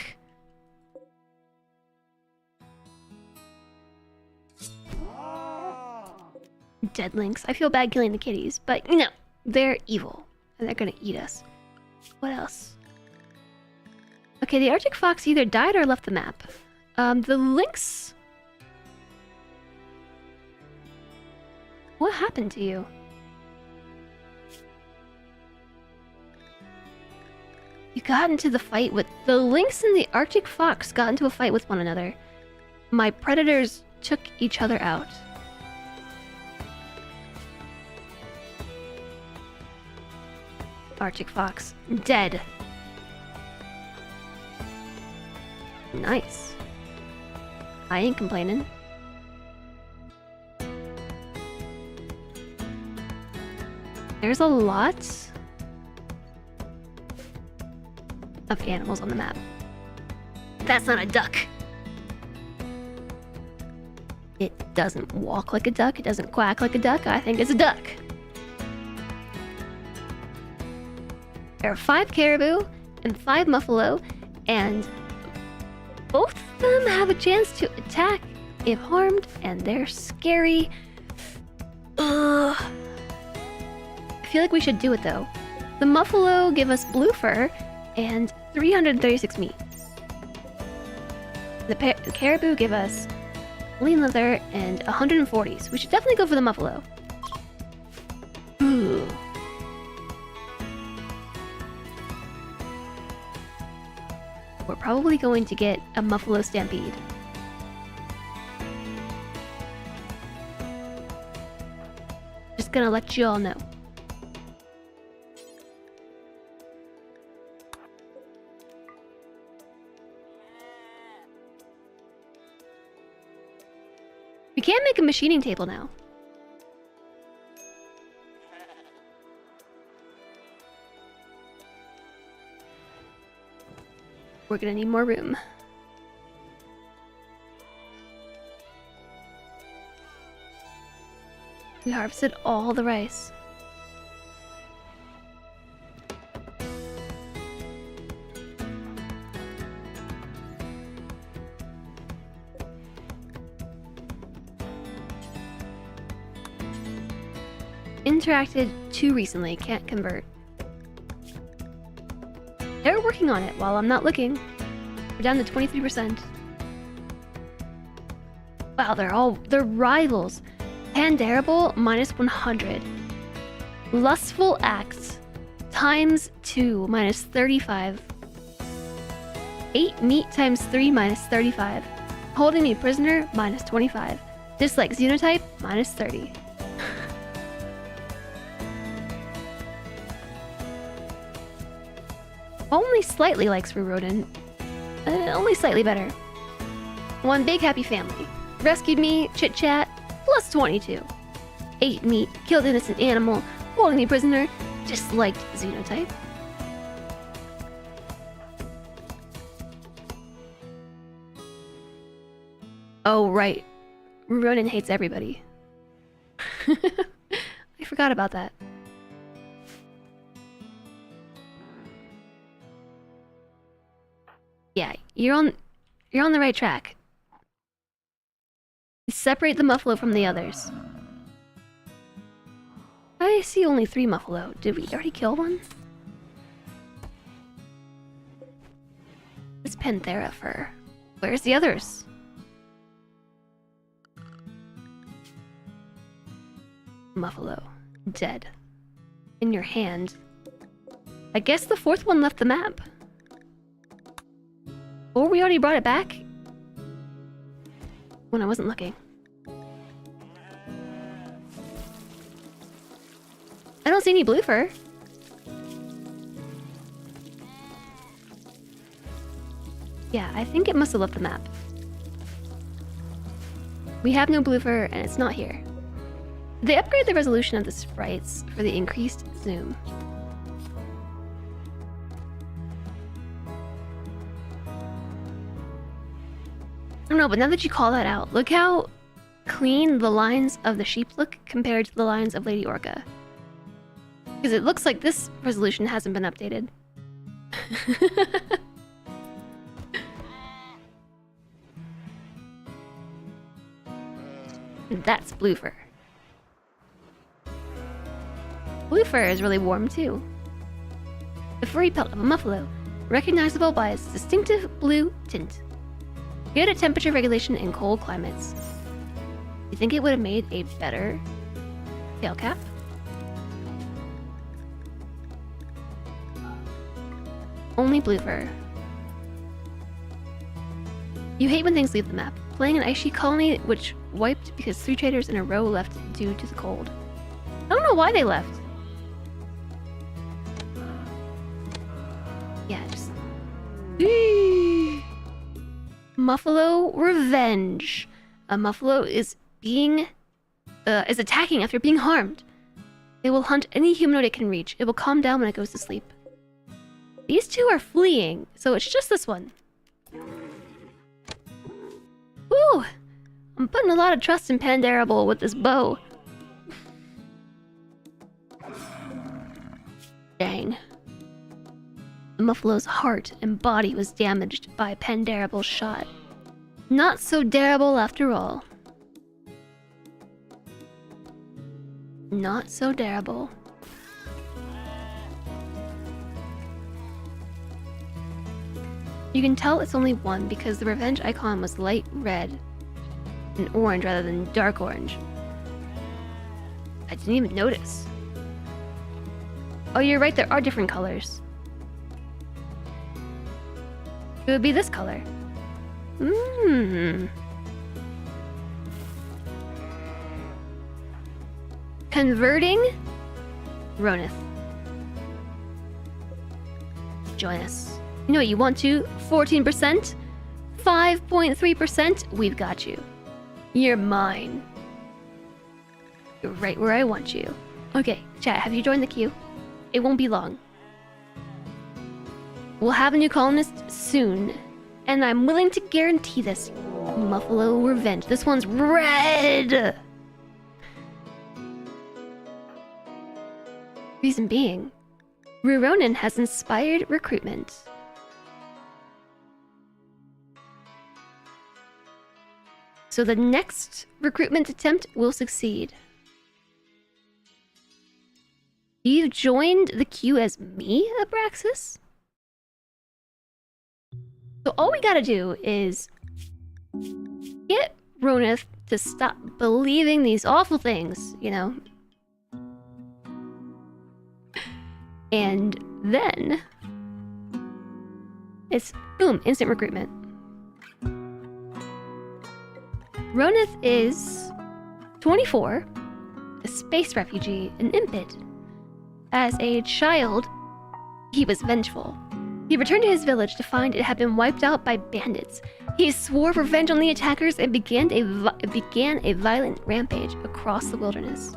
Dead lynx. I feel bad killing the kitties, but you know, they're evil and they're gonna eat us. What else? Okay, the Arctic fox either died or left the map. The lynx... What happened to you? You got into the fight with... The lynx and the Arctic fox got into a fight with one another. My predators took each other out. Arctic fox, dead. Nice. I ain't complaining. There's a lot of animals on the map. That's not a duck. It doesn't walk like a duck. It doesn't quack like a duck. I think it's a duck. There are 5 caribou and 5 muffalo, and both of them have a chance to attack if harmed, and they're scary. Ugh. I feel like we should do it though. The muffalo give us blue fur and 336 meat. The caribou give us lean leather and 140, so we should definitely go for the muffalo. Ooh. We're probably going to get a muffalo stampede. Just gonna let you all know. We can make a machining table now. We're gonna need more room. We harvested all the rice. Interacted too recently, can't convert. They're working on it while I'm not looking. We're down to 23%. Wow, they're rivals. Pandarable minus 100. Lustful acts times 2 minus 35. 8 meat times 3 minus 35. Holding me prisoner minus 25. Dislike xenotype minus 30. Only slightly likes Rodin. Only slightly better. One big happy family. Rescued me, chit chat, plus 22. 8 meat, killed innocent animal, holding me prisoner, disliked xenotype. Oh, right. Ronan hates everybody. I forgot about that. You're on the right track. Separate the muffalo from the others. I see only 3 muffalo. Did we already kill one? This Panthera fur. Where's the others? Muffalo. Dead. In your hand. I guess the 4th one left the map. Or we already brought it back? When I wasn't looking. I don't see any blue fur. Yeah, I think it must have left the map. We have no blue fur and it's not here. They upgrade the resolution of the sprites for the increased zoom. I don't know, but now that you call that out, look how clean the lines of the sheep look compared to the lines of Lady Orca. Because it looks like this resolution hasn't been updated. That's blue fur. Blue fur is really warm too. The furry pelt of a muffalo, recognizable by its distinctive blue tint. Good at temperature regulation in cold climates. You think it would have made a better tail cap? Only blue fur. You hate when things leave the map. Playing an ice sheet colony which wiped because 3 traders in a row left due to the cold. I don't know why they left. Yeah, just... Muffalo revenge. A muffalo is attacking after being harmed. It will hunt any humanoid it can reach. It will calm down when it goes to sleep. These 2 are fleeing, so it's just this one. Woo! I'm putting a lot of trust in Pandarable with this bow. Dang. The muffalo's heart and body was damaged by Pandarable's shot. Not so darable after all. Not so darable. You can tell it's only one because the revenge icon was light red and orange rather than dark orange. I didn't even notice. Oh, you're right, there are different colors. It would be this color. Converting Ronith. Join us. You know what you want to? 14%? 5.3%? We've got you. You're mine. You're right where I want you. Okay, chat, have you joined the queue? It won't be long. We'll have a new colonist soon. And I'm willing to guarantee this. Muffalo Revenge. This one's red! Reason being, Ruronin has inspired recruitment. So the next recruitment attempt will succeed. You've joined the queue as me, Abraxas? So all we gotta do is get Ronith to stop believing these awful things, you know? And then it's boom, instant recruitment. Ronith is 24, a space refugee, an impid. As a child, he was vengeful. He returned to his village to find it had been wiped out by bandits. He swore revenge on the attackers and began a violent rampage across the wilderness.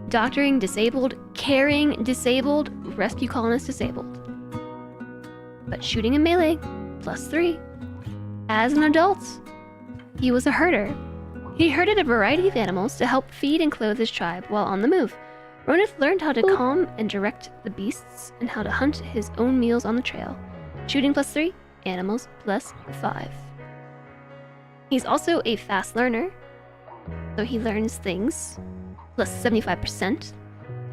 Doctoring disabled, caring disabled, rescue colonists disabled. But shooting and melee, +3. As an adult, he was a herder. He herded a variety of animals to help feed and clothe his tribe while on the move. Ronith learned how to calm and direct the beasts and how to hunt his own meals on the trail. Shooting +3, animals plus 5. He's also a fast learner, so he learns things plus 75%.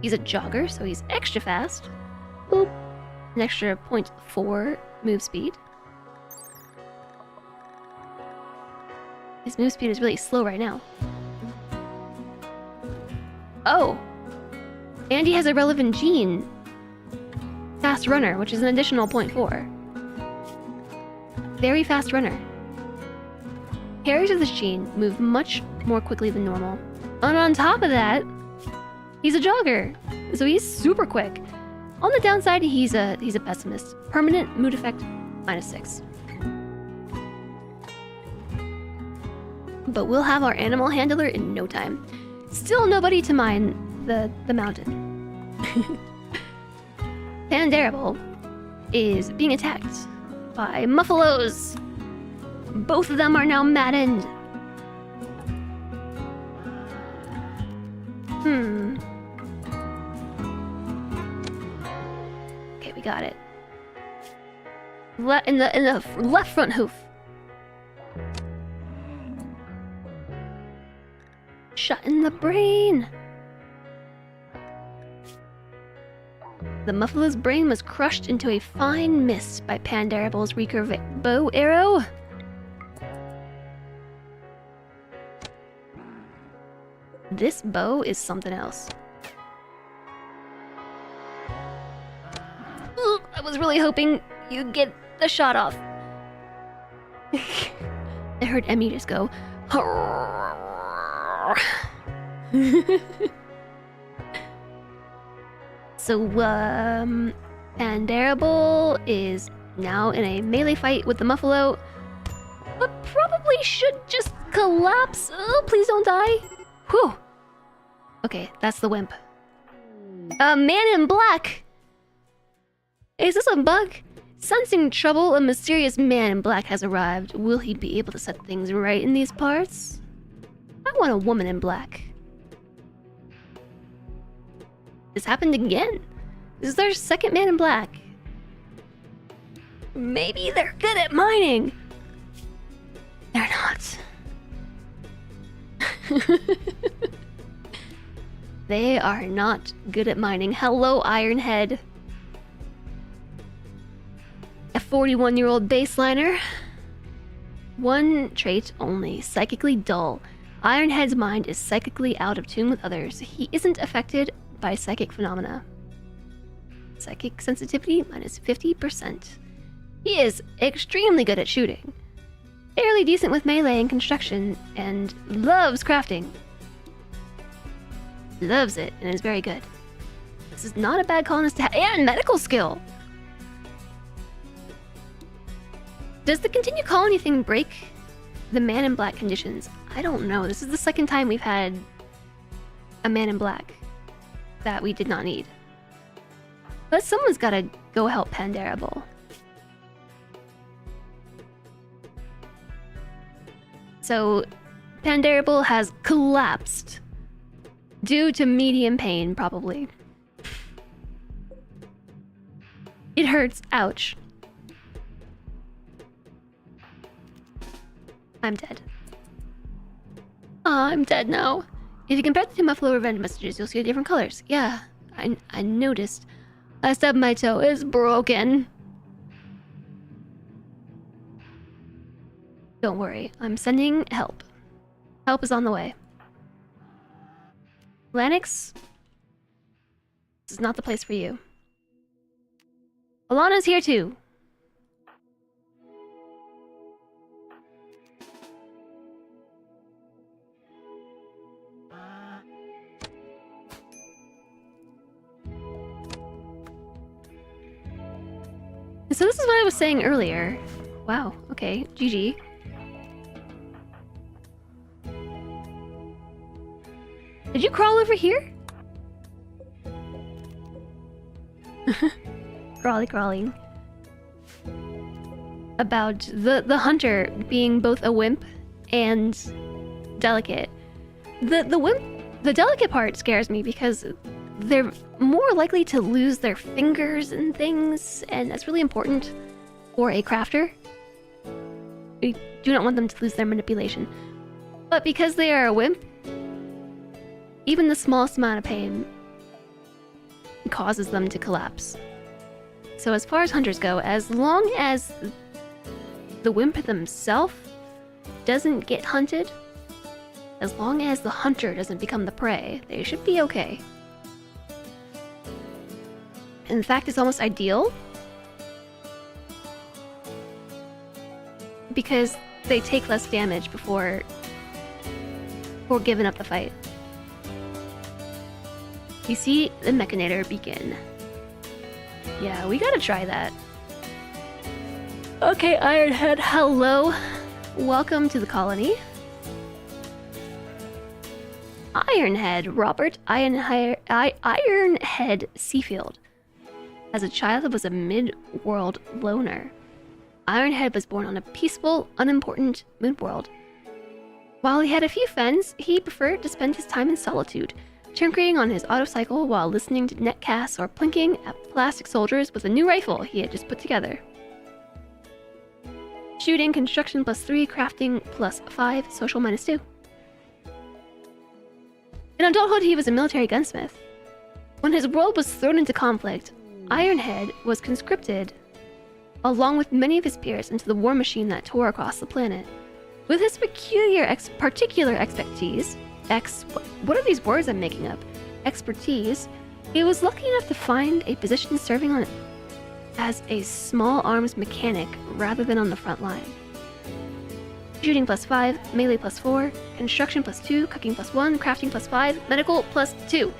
He's a jogger, so he's extra fast. Boop. An extra 0.4 move speed. His move speed is really slow right now. Oh! And he has a relevant gene. Fast runner, which is an additional 0.4. Very fast runner. Carriers of this gene move much more quickly than normal. And on top of that, he's a jogger, so he's super quick. On the downside, he's a pessimist. Permanent mood effect -6. But we'll have our animal handler in no time. Still nobody to mine the mountain. Pandarable is being attacked by muffalos. Both of them are now maddened. Okay, we got it. In the left front hoof. Shot in the brain. The muffalo's brain was crushed into a fine mist by Pandarable's recurve bow arrow. This bow is something else. Ooh, I was really hoping you'd get the shot off. I heard Emmy just go. So, Pandarable is now in a melee fight with the Muffalo, but probably should just collapse. Oh, please don't die. Whew. Okay, that's the wimp. A man in black! Is this a bug? Sensing trouble, a mysterious man in black has arrived. Will he be able to set things right in these parts? I want a woman in black. This happened again. This is their second man in black. Maybe they're good at mining. They're not. They are not good at mining. Hello, Ironhead. A 41-year-old baseliner. One trait only, psychically dull. Ironhead's mind is psychically out of tune with others. He isn't affected by psychic phenomena. Psychic sensitivity -50%. He is extremely good at shooting. Fairly decent with melee and construction, and loves crafting. Loves it, and is very good. This is not a bad colonist to have. And medical skill! Does the continue colony thing break the man in black conditions? I don't know. This is the second time we've had a man in black that we did not need. But someone's gotta go help Pandarable. So, Pandarable has collapsed. Due to medium pain, probably. It hurts. Ouch. I'm dead. I'm dead now. If you compare the two Muffalo revenge messages, you'll see different colors. Yeah, I noticed. I stubbed my toe. It's broken. Don't worry. I'm sending help. Help is on the way. Lanix, this is not the place for you. Alana's here too. So this is what I was saying earlier. Wow, okay, GG. Did you crawl over here? Crawling. About the hunter being both a wimp and delicate. The delicate part scares me because they're more likely to lose their fingers and things, and that's really important. or a crafter. We do not want them to lose their manipulation. But because they are a wimp, even the smallest amount of pain causes them to collapse. So as far as hunters go, as long as the wimp themselves doesn't get hunted, as long as the hunter doesn't become the prey, they should be okay. In fact, it's almost ideal because they take less damage before giving up the fight. You see the Mechanator begin. Yeah, we gotta try that. Okay, Ironhead, hello. Welcome to the colony. Ironhead, Robert Ironhead Seafield. As a child, was a mid-world loner. Ironhead was born on a peaceful, unimportant moon-world. While he had a few friends, he preferred to spend his time in solitude, tinkering on his autocycle while listening to netcasts or plinking at plastic soldiers with a new rifle he had just put together. Shooting, construction +3, crafting +5, social -2. In adulthood, he was a military gunsmith. When his world was thrown into conflict, Ironhead was conscripted, along with many of his peers, into the war machine that tore across the planet. With his particular expertise, what are these words I'm making up? Expertise, he was lucky enough to find a position serving on as a small arms mechanic rather than on the front line. Shooting +5, melee +4, construction +2, cooking +1, crafting +5, medical +2.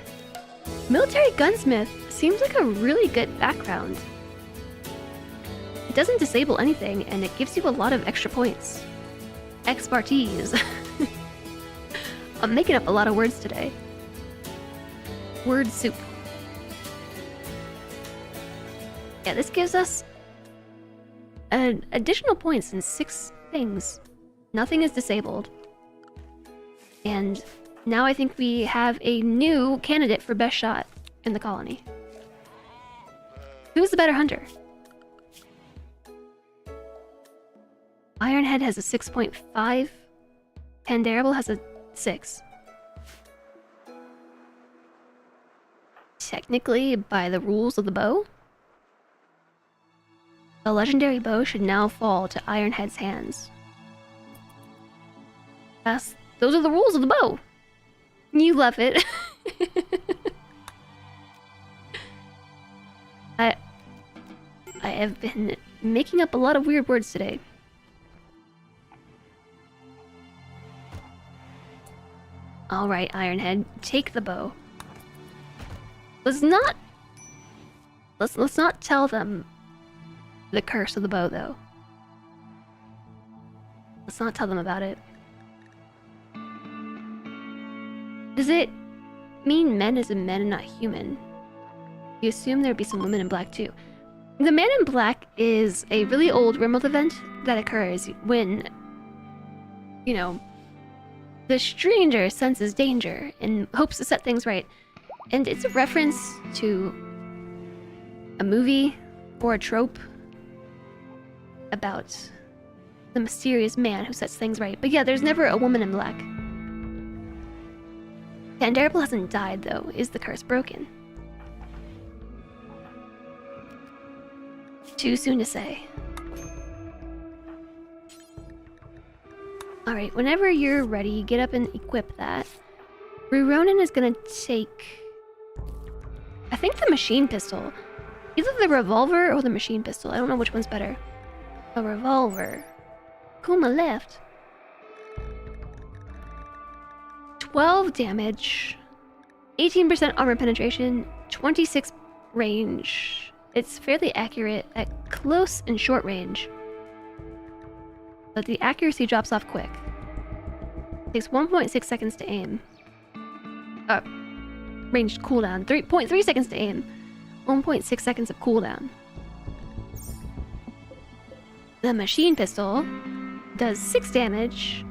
Military gunsmith seems like a really good background. It doesn't disable anything, and it gives you a lot of extra points. Expertise. I'm making up a lot of words today. Word soup. Yeah, this gives us an additional points in 6 things. Nothing is disabled. And now I think we have a new candidate for best shot in the colony. Who's the better hunter? Ironhead has a 6.5. Pandarable has a 6. Technically, by the rules of the bow, the legendary bow should now fall to Ironhead's hands. Those are the rules of the bow. You love it. I have been making up a lot of weird words today. Alright, Ironhead, take the bow. Let's not tell them the curse of the bow, though. Let's not tell them about it. Does it mean men as in men and not human? You assume there'd be some women in black too. The Man in Black is a really old RimWorld event that occurs when, you know, the stranger senses danger and hopes to set things right. And it's a reference to a movie or a trope about the mysterious man who sets things right. But yeah, there's never a woman in black. Pandarable hasn't died, though. Is the curse broken? Too soon to say. Alright, whenever you're ready, get up and equip that. Ronan is gonna take, I think, the machine pistol. Either the revolver or the machine pistol. I don't know which one's better. A revolver. Kuma left. 12 damage. 18% armor penetration. 26 range. It's fairly accurate at close and short range, but the accuracy drops off quick. Takes 1.6 seconds to aim. Ranged cooldown. 3.3 seconds to aim. 1.6 seconds of cooldown. The machine pistol does 6 damage.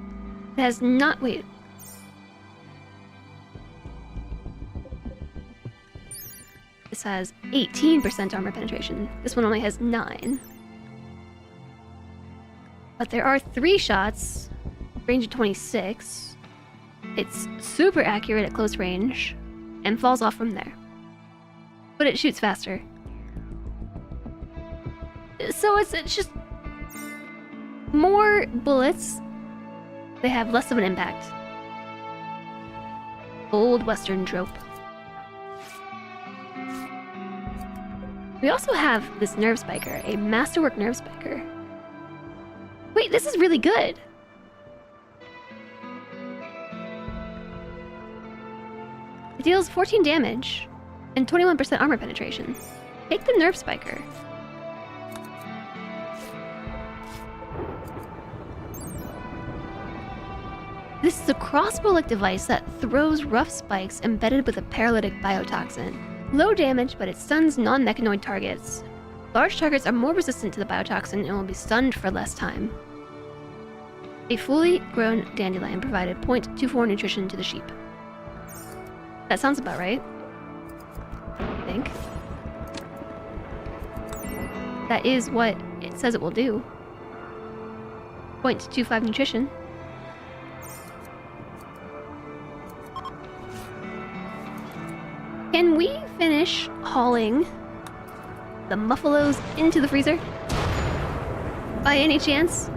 It has not... Wait. This has 18% armor penetration. This one only has 9. But there are 3 shots, range of 26. It's super accurate at close range, and falls off from there. But it shoots faster. So it's just more bullets. They have less of an impact. Old Western trope. We also have this nerve spiker, a masterwork nerve spiker. Wait, this is really good. It deals 14 damage and 21% armor penetration. Take the nerve spiker. This is a crossbow-like device that throws rough spikes embedded with a paralytic biotoxin. Low damage, but it stuns non-mechanoid targets. Large targets are more resistant to the biotoxin and will be stunned for less time. A fully grown dandelion provided 0.24 nutrition to the sheep. That sounds about right. I think. That is what it says it will do. 0.25 nutrition. Can we finish hauling the muffalos into the freezer? By any chance?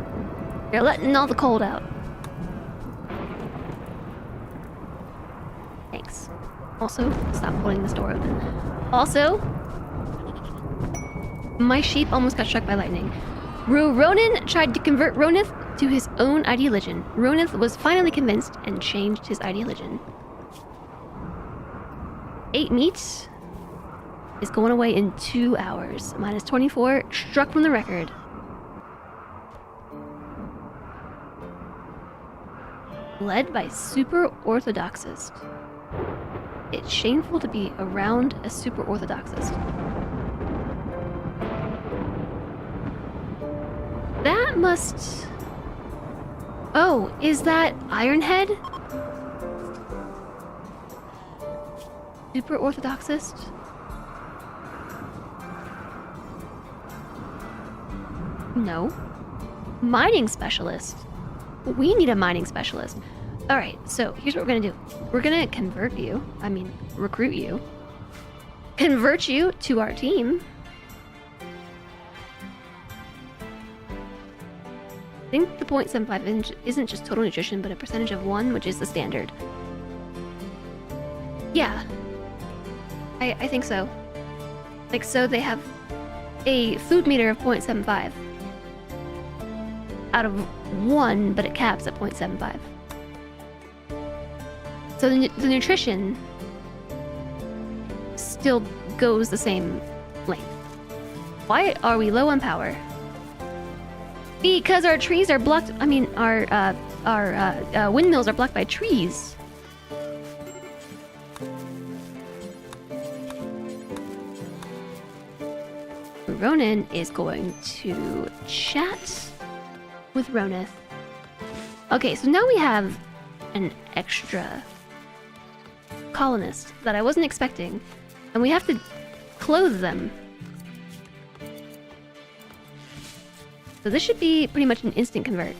You're letting all the cold out. Thanks. Also, stop holding this door open. Also, my sheep almost got struck by lightning. Ronan tried to convert Ronith to his own ideologion. Ronith was finally convinced and changed his ideologion. 8 meat is going away in 2 hours. Minus 24, struck from the record. Led by super orthodoxist. It's shameful to be around a super orthodoxist. That must... Oh, is that Ironhead? Super orthodoxist? No. Mining specialist. We need a mining specialist. Alright, so here's what we're gonna do. We're gonna convert you. I mean, recruit you. Convert you to our team. I think the 0.75 isn't just total nutrition, but a percentage of 1, which is the standard. Yeah. I think so. Like, so they have a food meter of 0.75 out of 1, but it caps at 0.75. So the nutrition still goes the same length. Why are we low on power? Because our trees are blocked. I mean, our windmills are blocked by trees. Ronan is going to chat with Ronith. Okay, so now we have an extra colonist that I wasn't expecting, and we have to clothe them. So this should be pretty much an instant convert.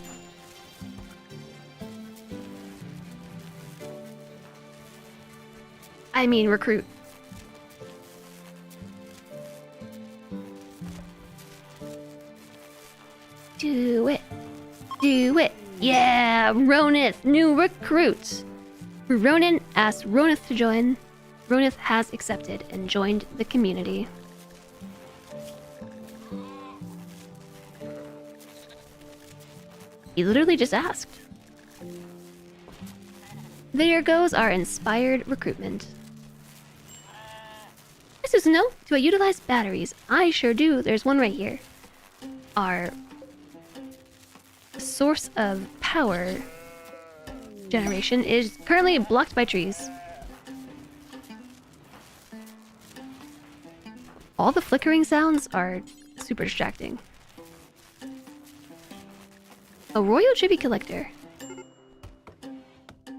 I mean, recruit. Do it. Do it. Yeah, Ronith, new recruit. Ronan asked Ronith to join. Ronith has accepted and joined the community. He literally just asked. There goes our inspired recruitment. Susanoo, do I utilize batteries? I sure do. There's one right here. Our source of power generation is currently blocked by trees. All the flickering sounds are super distracting. A royal tribute collector.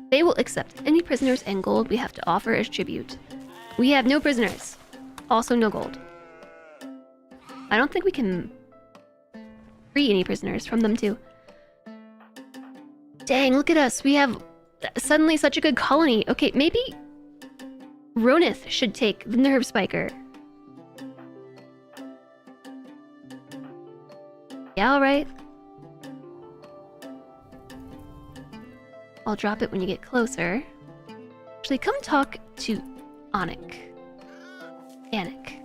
They will accept any prisoners and gold we have to offer as tribute. We have no prisoners. Also no gold. I don't think we can free any prisoners from them too. Dang, look at us. We have suddenly such a good colony. Okay, maybe Ronith should take the nerve spiker. Yeah, alright. I'll drop it when you get closer. Actually, come talk to Anik. Anik.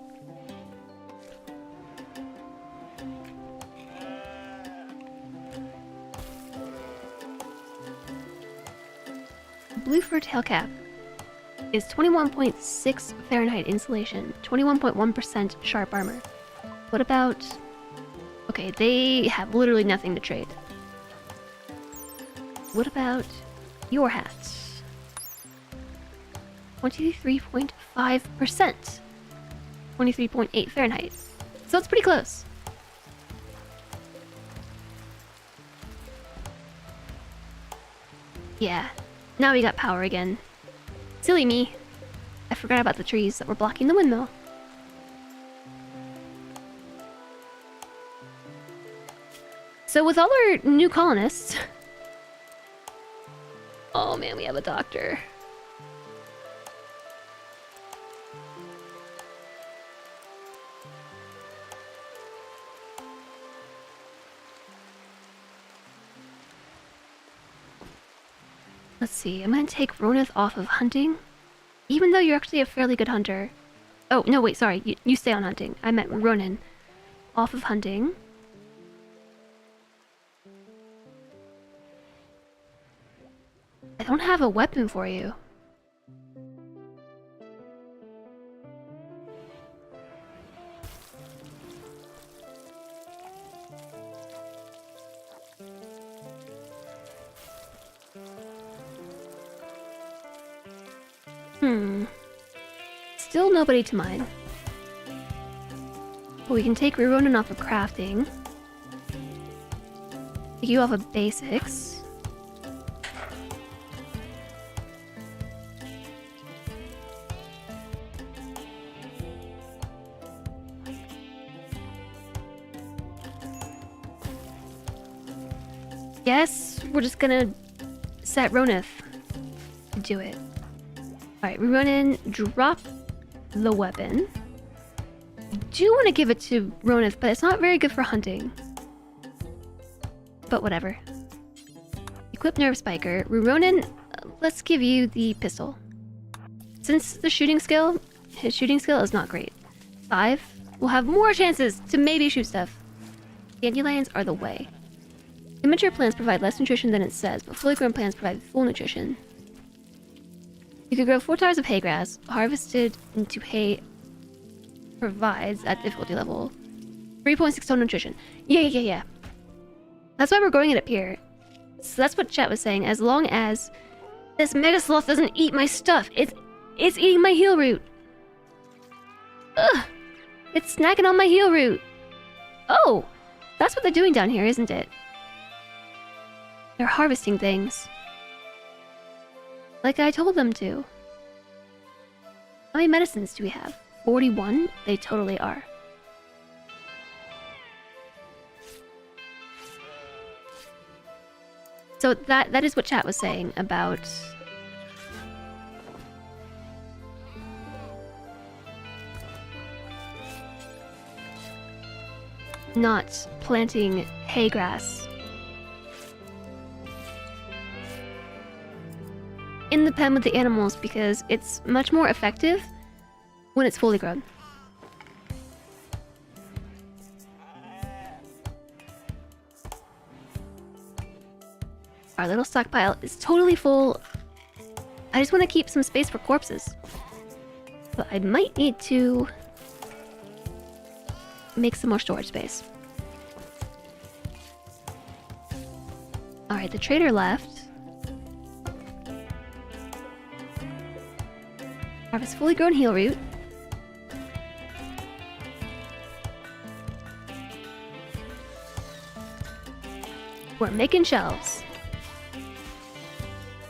Blue fur tail cap is 21.6 Fahrenheit insulation, 21.1% sharp armor. What about... Okay, they have literally nothing to trade. What about your hat? 23.5%. 23.8 Fahrenheit. So it's pretty close. Yeah. Now we got power again. Silly me. I forgot about the trees that were blocking the windmill. So with all our new colonists... Oh man, we have a doctor. Let's see, I'm gonna take Ronith off of hunting. Even though you're actually a fairly good hunter. Oh, no, wait, sorry. You stay on hunting. I meant Ronan. Off of hunting. I don't have a weapon for you. Still nobody to mine. But we can take Ronan off of crafting. Take you off of basics. Guess we're just gonna set Ronith to do it. Alright, we run in, drop the weapon. I do want to give it to Ronith, but it's not very good for hunting. But whatever. Equip Nerve Spiker. Ronan, let's give you the pistol. Since the shooting skill, his shooting skill is not great. 5, we'll have more chances to maybe shoot stuff. Dandelions are the way. Immature plants provide less nutrition than it says, but fully grown plants provide full nutrition. You could grow 4 tires of hay grass, harvested into hay provides at difficulty level 3.6 total nutrition. Yeah. That's why we're growing it up here. So that's what chat was saying. As long as this mega sloth doesn't eat my stuff, it's eating my heal root. Ugh! It's snacking on my heal root. Oh, that's what they're doing down here, isn't it? They're harvesting things. Like I told them to. How many medicines do we have? 41? They totally are. So that is what chat was saying about... not planting hay grass in the pen with the animals because it's much more effective when it's fully grown. Our little stockpile is totally full. I just want to keep some space for corpses. But I might need to make some more storage space. Alright, the trader left. Harvest fully grown heal root. We're making shelves.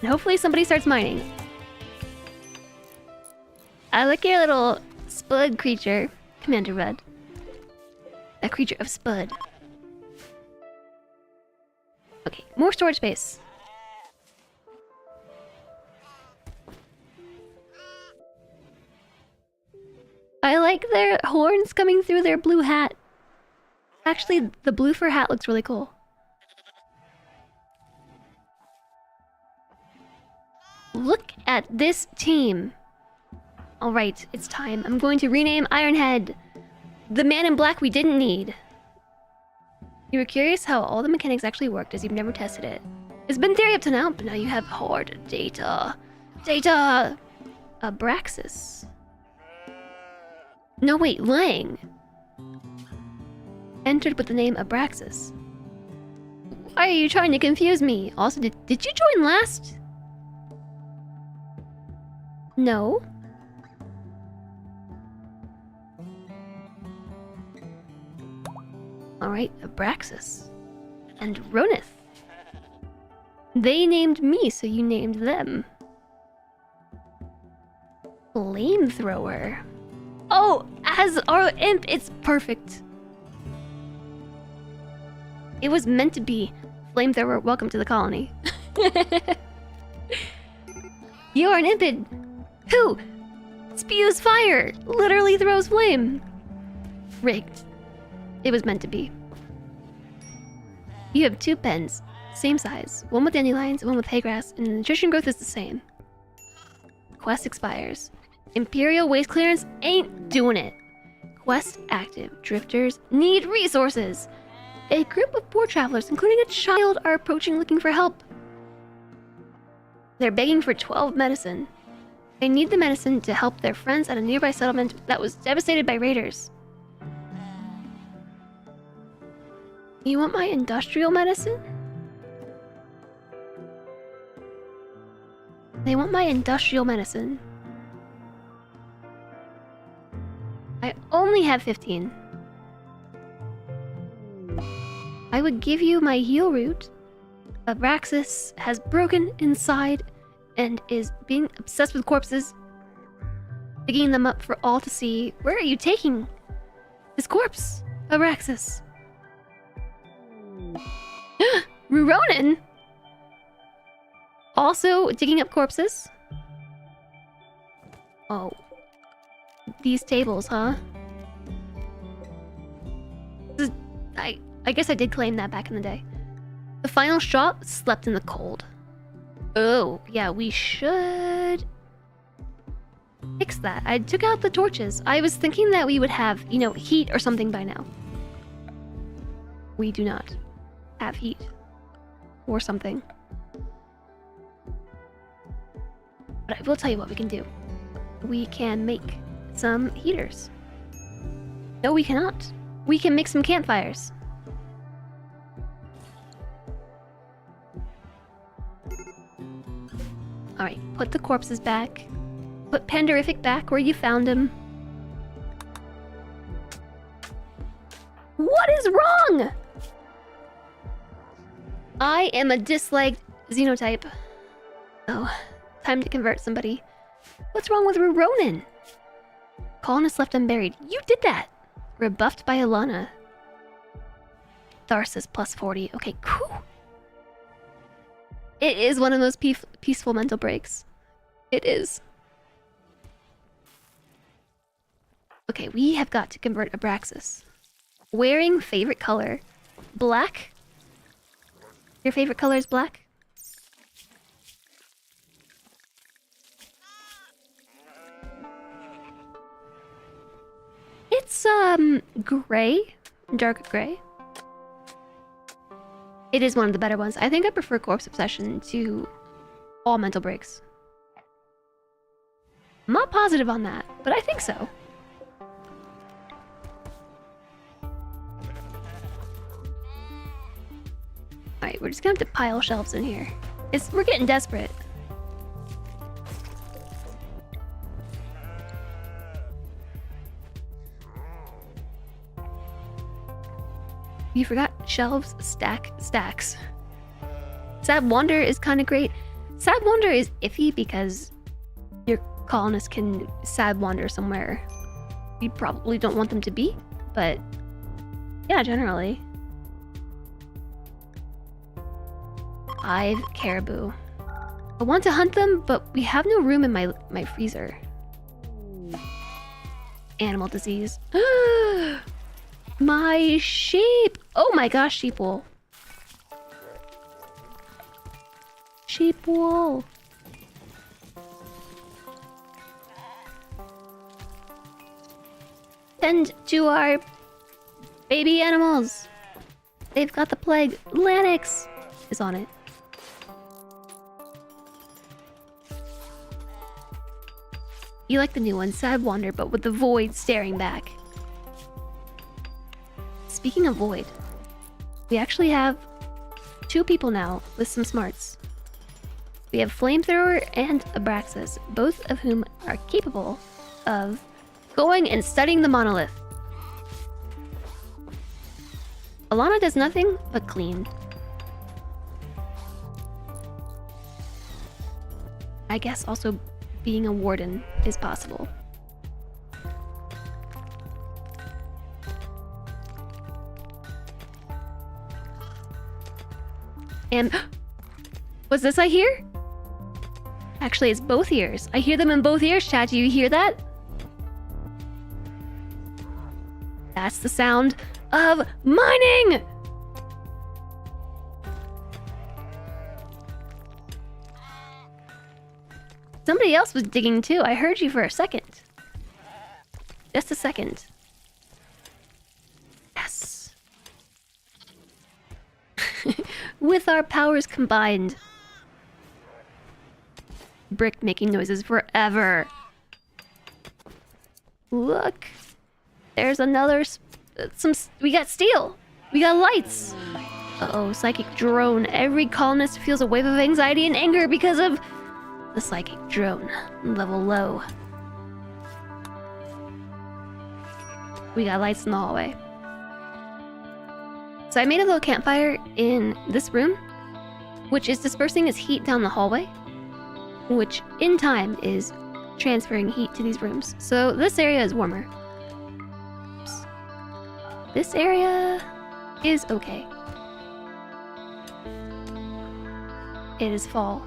And hopefully somebody starts mining. I like your little spud creature, Commander Red. A creature of spud. Okay, more storage space. I like their horns coming through their blue hat. Actually, the blue fur hat looks really cool. Look at this team. Alright, it's time. I'm going to rename Ironhead the man in black we didn't need. You were curious how all the mechanics actually worked as you've never tested it. It's been theory up to now, but now you have hard data. Data! Abraxas. No, wait, Lang. Entered with the name Abraxas. Why are you trying to confuse me? Also, did you join last? No. Alright, Abraxas. And Ronith. They named me, so you named them. Flamethrower. Oh, as our imp, it's perfect. It was meant to be. Flamethrower, welcome to the colony. You are an impid who spews fire, literally throws flame. Rigged. It was meant to be. You have 2 pens, same size, one with dandelions, one with hay grass, and the nutrition growth is the same. Quest expires. Imperial waste clearance ain't doing it. Quest active. Drifters need resources. A group of poor travelers, including a child, are approaching looking for help. They're begging for 12 medicine. They need the medicine to help their friends at a nearby settlement that was devastated by raiders. You want my industrial medicine? They want my industrial medicine. I only have 15. I would give you my heal root. Abraxas has broken inside and is being obsessed with corpses, digging them up for all to see. Where are you taking this corpse, Abraxas? Ruronin? Also digging up corpses? Oh. These tables, huh? I guess I did claim that back in the day. The final shot slept in the cold. Oh, yeah, we should fix that. I took out the torches. I was thinking that we would have, you know, heat or something by now. We do not have heat. Or something. But I will tell you what we can do. We can make some heaters. No, we cannot. We can make some campfires. Alright, put the corpses back. Put Panderific back where you found him. What is wrong? I am a disliked xenotype. Oh, time to convert somebody. What's wrong with Ruronin? Colonist left unburied. You did that! Rebuffed by Alana. Tharsis plus 40. Okay, cool. It is one of those peaceful mental breaks. It is. Okay, we have got to convert Abraxas. Wearing favorite color. Black? Your favorite color is black? It's, gray. Dark gray. It is one of the better ones. I think I prefer Corpse Obsession to all mental breaks. I'm not positive on that, but I think so. Alright, we're just gonna have to pile shelves in here. We're getting desperate. You forgot shelves, stacks. Sad Wander is kind of great. Sad Wander is iffy because your colonists can sad wander somewhere you probably don't want them to be, but yeah, generally. 5 caribou. I want to hunt them, but we have no room in my freezer. Animal disease. My sheep! Oh my gosh, sheep wool. Sheep wool. Tend to our baby animals. They've got the plague. Lanix is on it. You like the new one, Sad Wander, but with the void staring back. Speaking of void, we actually have 2 people now with some smarts. We have Flamethrower and Abraxas, both of whom are capable of going and studying the monolith. Alana does nothing but clean. I guess also being a warden is possible. And what's this I hear? Actually, it's both ears. I hear them in both ears, chat. Do you hear that? That's the sound of mining! Somebody else was digging too. I heard you for a second. Just a second. Yes. With our powers combined. Brick making noises forever. Look. There's another... we got steel. We got lights. Uh-oh, psychic drone. Every colonist feels a wave of anxiety and anger because of... the psychic drone. Level low. We got lights in the hallway. So I made a little campfire in this room, which is dispersing its heat down the hallway, which in time is transferring heat to these rooms. So this area is warmer. Oops. This area is okay. It is fall.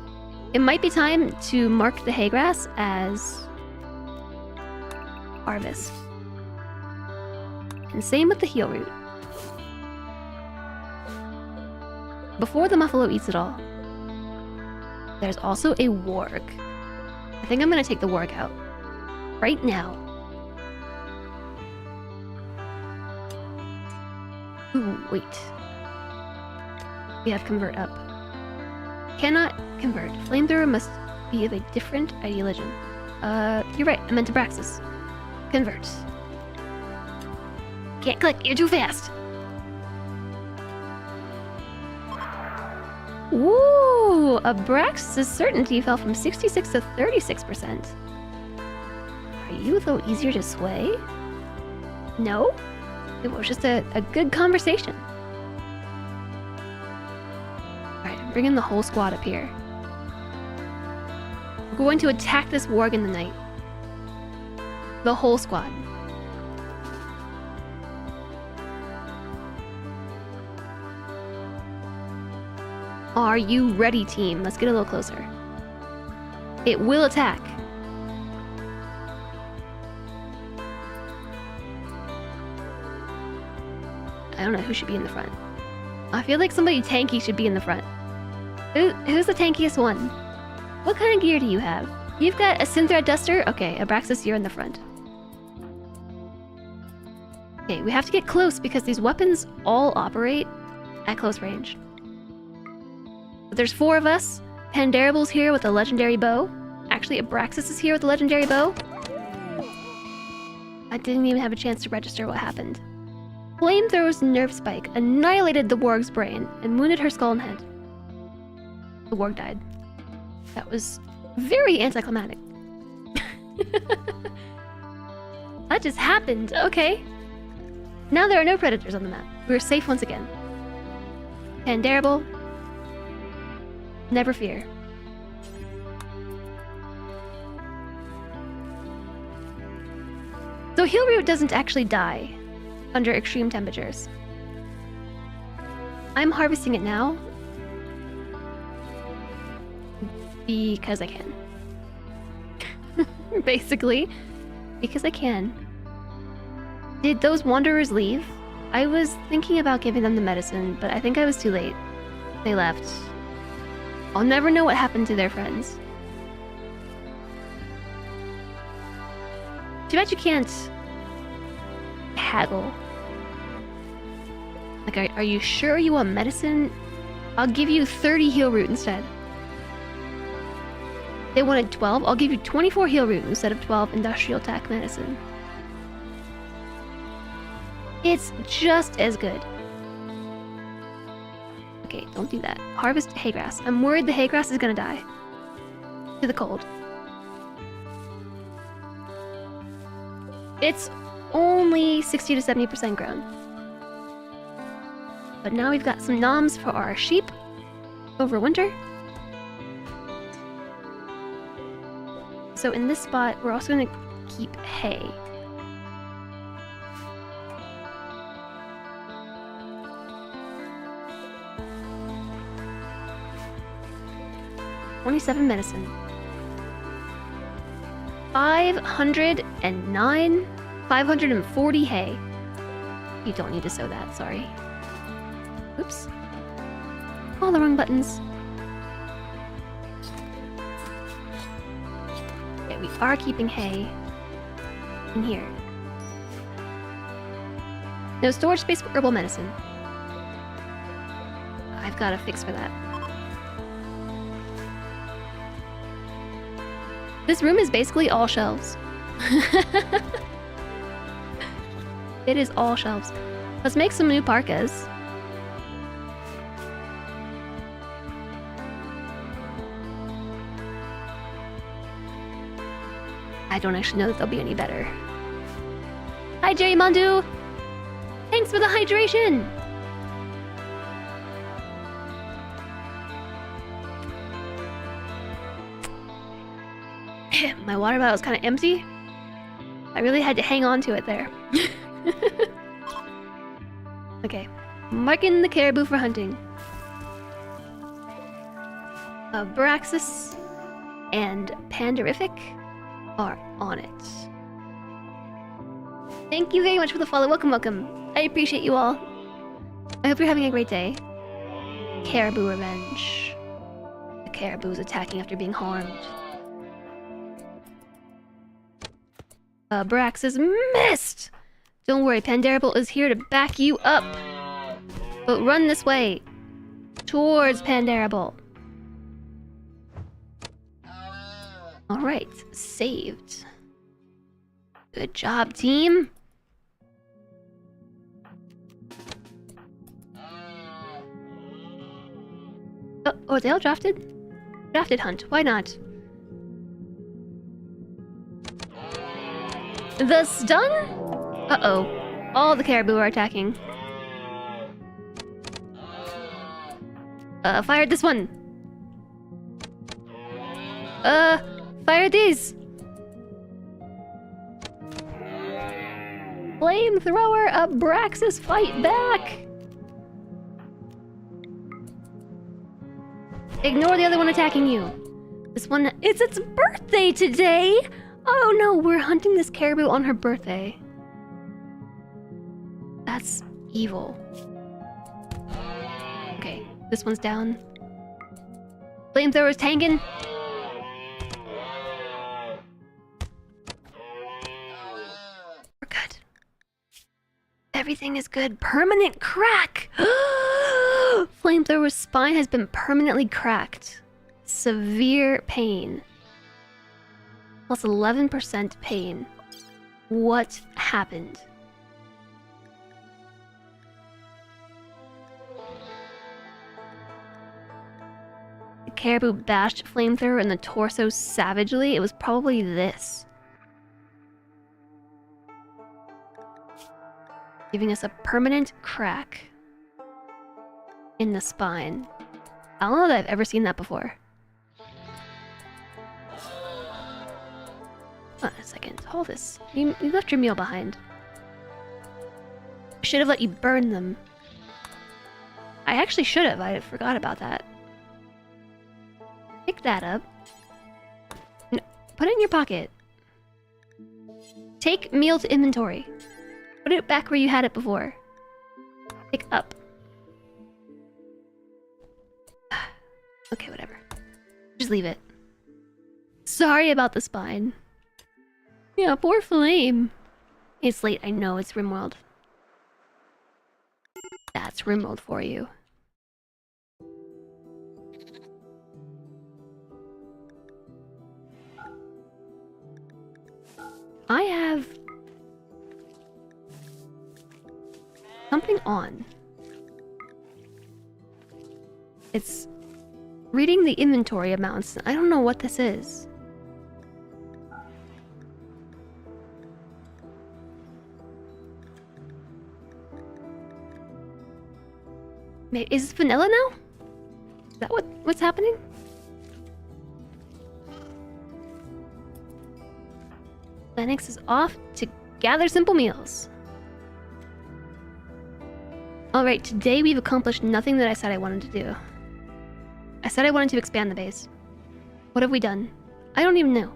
It might be time to mark the hay grass as harvest. And same with the heel root. Before the muffalo eats it all, there's also a warg. I think I'm gonna take the warg out. Right now. Ooh, wait. We have convert up. Cannot convert. Flamethrower must be of a different ideology. You're right. I meant Abraxas. Convert. Can't click. You're too fast. Ooh, Abraxas' certainty fell from 66 to 36%. Are you, though, easier to sway? No? It was just a good conversation. Bringing the whole squad up here. We're going to attack this warg in the night. The whole squad. Are you ready, team? Let's get a little closer. It will attack. I don't know who should be in the front. I feel like somebody tanky should be in the front. Who's the tankiest one? What kind of gear do you have? You've got a Synthra Duster? Okay, Abraxas, you're in the front. Okay, we have to get close because these weapons all operate at close range. But there's 4 of us. Pandarable's here with a legendary bow. Actually, Abraxas is here with a legendary bow. I didn't even have a chance to register what happened. Flamethrower's nerve spike annihilated the warg's brain and wounded her skull and head. The warg died. That was very anticlimactic. That just happened. Okay. Now there are no predators on the map. We're safe once again. Pandarable. Never fear. So Heelroot doesn't actually die under extreme temperatures. I'm harvesting it now because I can. Basically, because I can. Did those wanderers leave? I was thinking about giving them the medicine, but I think I was too late. They left. I'll never know what happened to their friends. Too bad you can't haggle. Like, are you sure you want medicine? I'll give you 30 heal root instead. They wanted 12. I'll give you 24 heal root instead of 12 industrial attack medicine. It's just as good. Okay, don't do that. Harvest haygrass. I'm worried the haygrass is gonna die. To the cold. It's only 60 to 70% grown. But now we've got some noms for our sheep over winter. So in this spot, we're also going to keep hay. $27 medicine. 509, 540 hay. You don't need to sow that, sorry. Oops. All the wrong buttons. Okay, we are keeping hay in here. No storage space for herbal medicine. I've got a fix for that. This room is basically all shelves. It is all shelves. Let's make some new parkas. I don't actually know that they'll be any better. Hi, Jerry Mondu! Thanks for the hydration! My water bottle was kind of empty. I really had to hang on to it there. Okay, marking the caribou for hunting. Abraxas and Panderific are on it. Thank you very much for the follow. Welcome, welcome. I appreciate you all. I hope you're having a great day. Caribou revenge. The caribou is attacking after being harmed. Braxis missed! Don't worry, Pandarable is here to back you up. But run this way. Towards Pandarable. Alright, saved. Good job, team. Oh, they all drafted? Drafted hunt, why not? The stun? Uh-oh. All the caribou are attacking. Fired this one. Fire these. Flamethrower, Abraxas, fight back. Ignore the other one attacking you. This one, it's its birthday today! Oh no, we're hunting this caribou on her birthday. That's evil. Okay, this one's down. Flamethrower's tanking. We're good. Everything is good. Permanent crack! Flamethrower's spine has been permanently cracked. Severe pain. Plus 11% pain. What happened? The caribou bashed Flamethrower in the torso savagely. It was probably this. Giving us a permanent crack in the spine. I don't know that I've ever seen that before. Hold on a second. Hold this. You left your meal behind. I should have let you burn them. I actually should have. I forgot about that. Pick that up. No, put it in your pocket. Take meal to inventory. Put Put it back where you had it before. Pick up. Okay, whatever. Just leave it. Sorry about the spine. Yeah, poor Flame. It's late, I know, it's RimWorld. That's RimWorld for you. I have something on. It's reading the inventory amounts. I don't know what this is. Is this vanilla now? Is that what's happening? Lennox is off to gather simple meals. Alright, today we've accomplished nothing that I said I wanted to do. I said I wanted to expand the base. What have we done? I don't even know.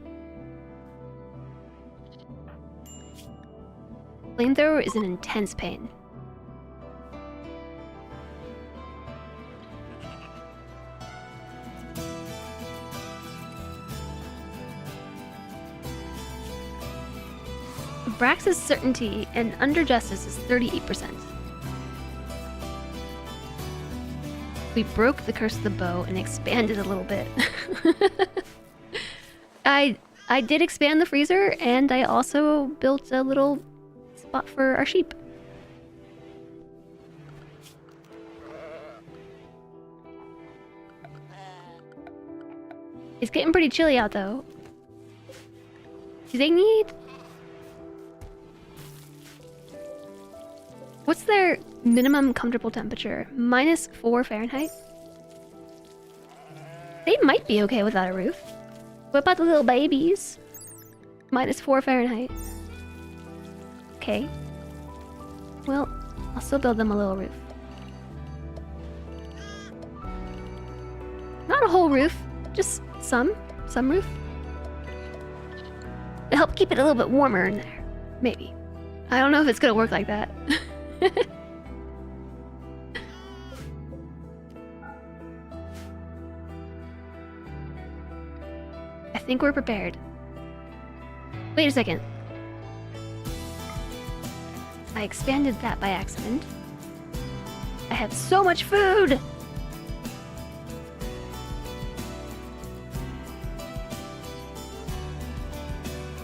Flamethrower is an intense pain. Brax's certainty and under justice is 38%. We broke the curse of the bow and expanded a little bit. I did expand the freezer, and I also built a little spot for our sheep. It's getting pretty chilly out though. Do they need... What's their minimum comfortable temperature? -4 Fahrenheit? They might be okay without a roof. What about the little babies? -4 Fahrenheit. Okay. Well, I'll still build them a little roof. Not a whole roof, just some roof. To help keep it a little bit warmer in there. Maybe. I don't know if it's gonna work like that. I think we're prepared. Wait a second. I expanded that by accident. I have so much food!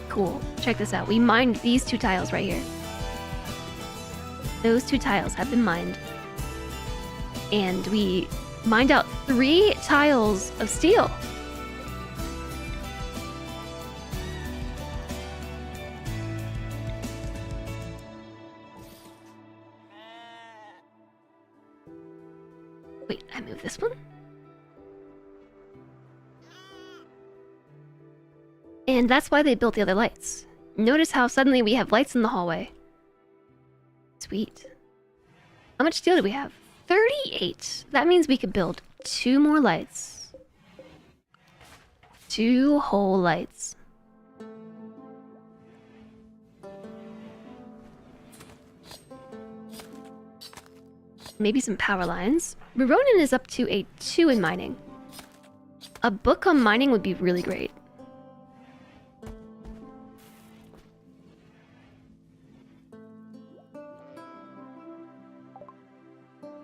Cool. Check this out. We mined these 2 tiles right here. Those 2 tiles have been mined. And we mined out 3 tiles of steel. Wait, I moved this one? And that's why they built the other lights. Notice how suddenly we have lights in the hallway. Sweet. How much steel do we have? 38. That means we could build 2 more lights. 2 whole lights. Maybe some power lines. Ronan is up to a 2 in mining. A book on mining would be really great.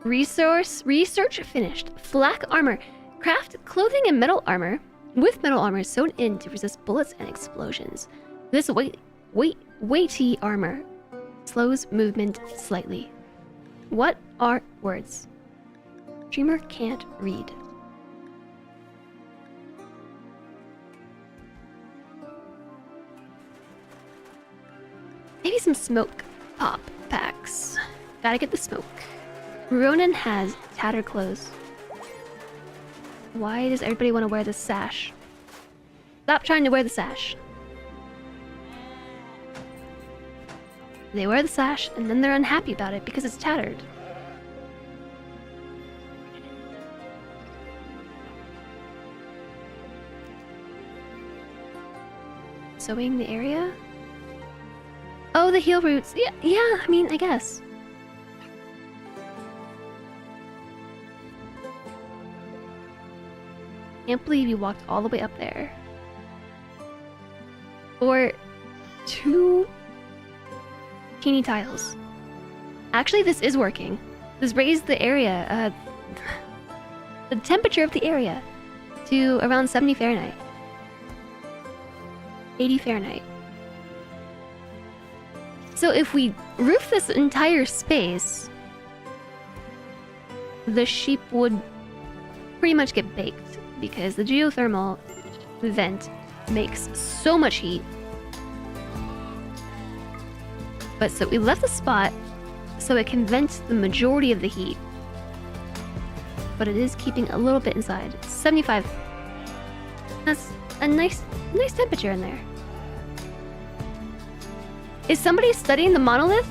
Research finished. Flak armor. Craft clothing and metal armor with metal armor sewn in to resist bullets and explosions. This weighty armor slows movement slightly. What are words? Dreamer can't read. Maybe some smoke pop packs. Gotta get the smoke. Ronan has tattered clothes. Why does everybody want to wear the sash? Stop trying to wear the sash. They wear the sash and then they're unhappy about it because it's tattered. Sewing the area? Oh, the heal roots. Yeah, yeah, I mean, I guess. Can't believe you walked all the way up there. For 2 teeny tiles. Actually, this is working. This raised the area, the temperature of the area to around 70 Fahrenheit. 80 Fahrenheit. So if we roof this entire space, the sheep would pretty much get baked because the geothermal vent makes so much heat. But so we left the spot so it can vent the majority of the heat. But it is keeping a little bit inside. 75. That's a nice temperature in there. Is somebody studying the monolith?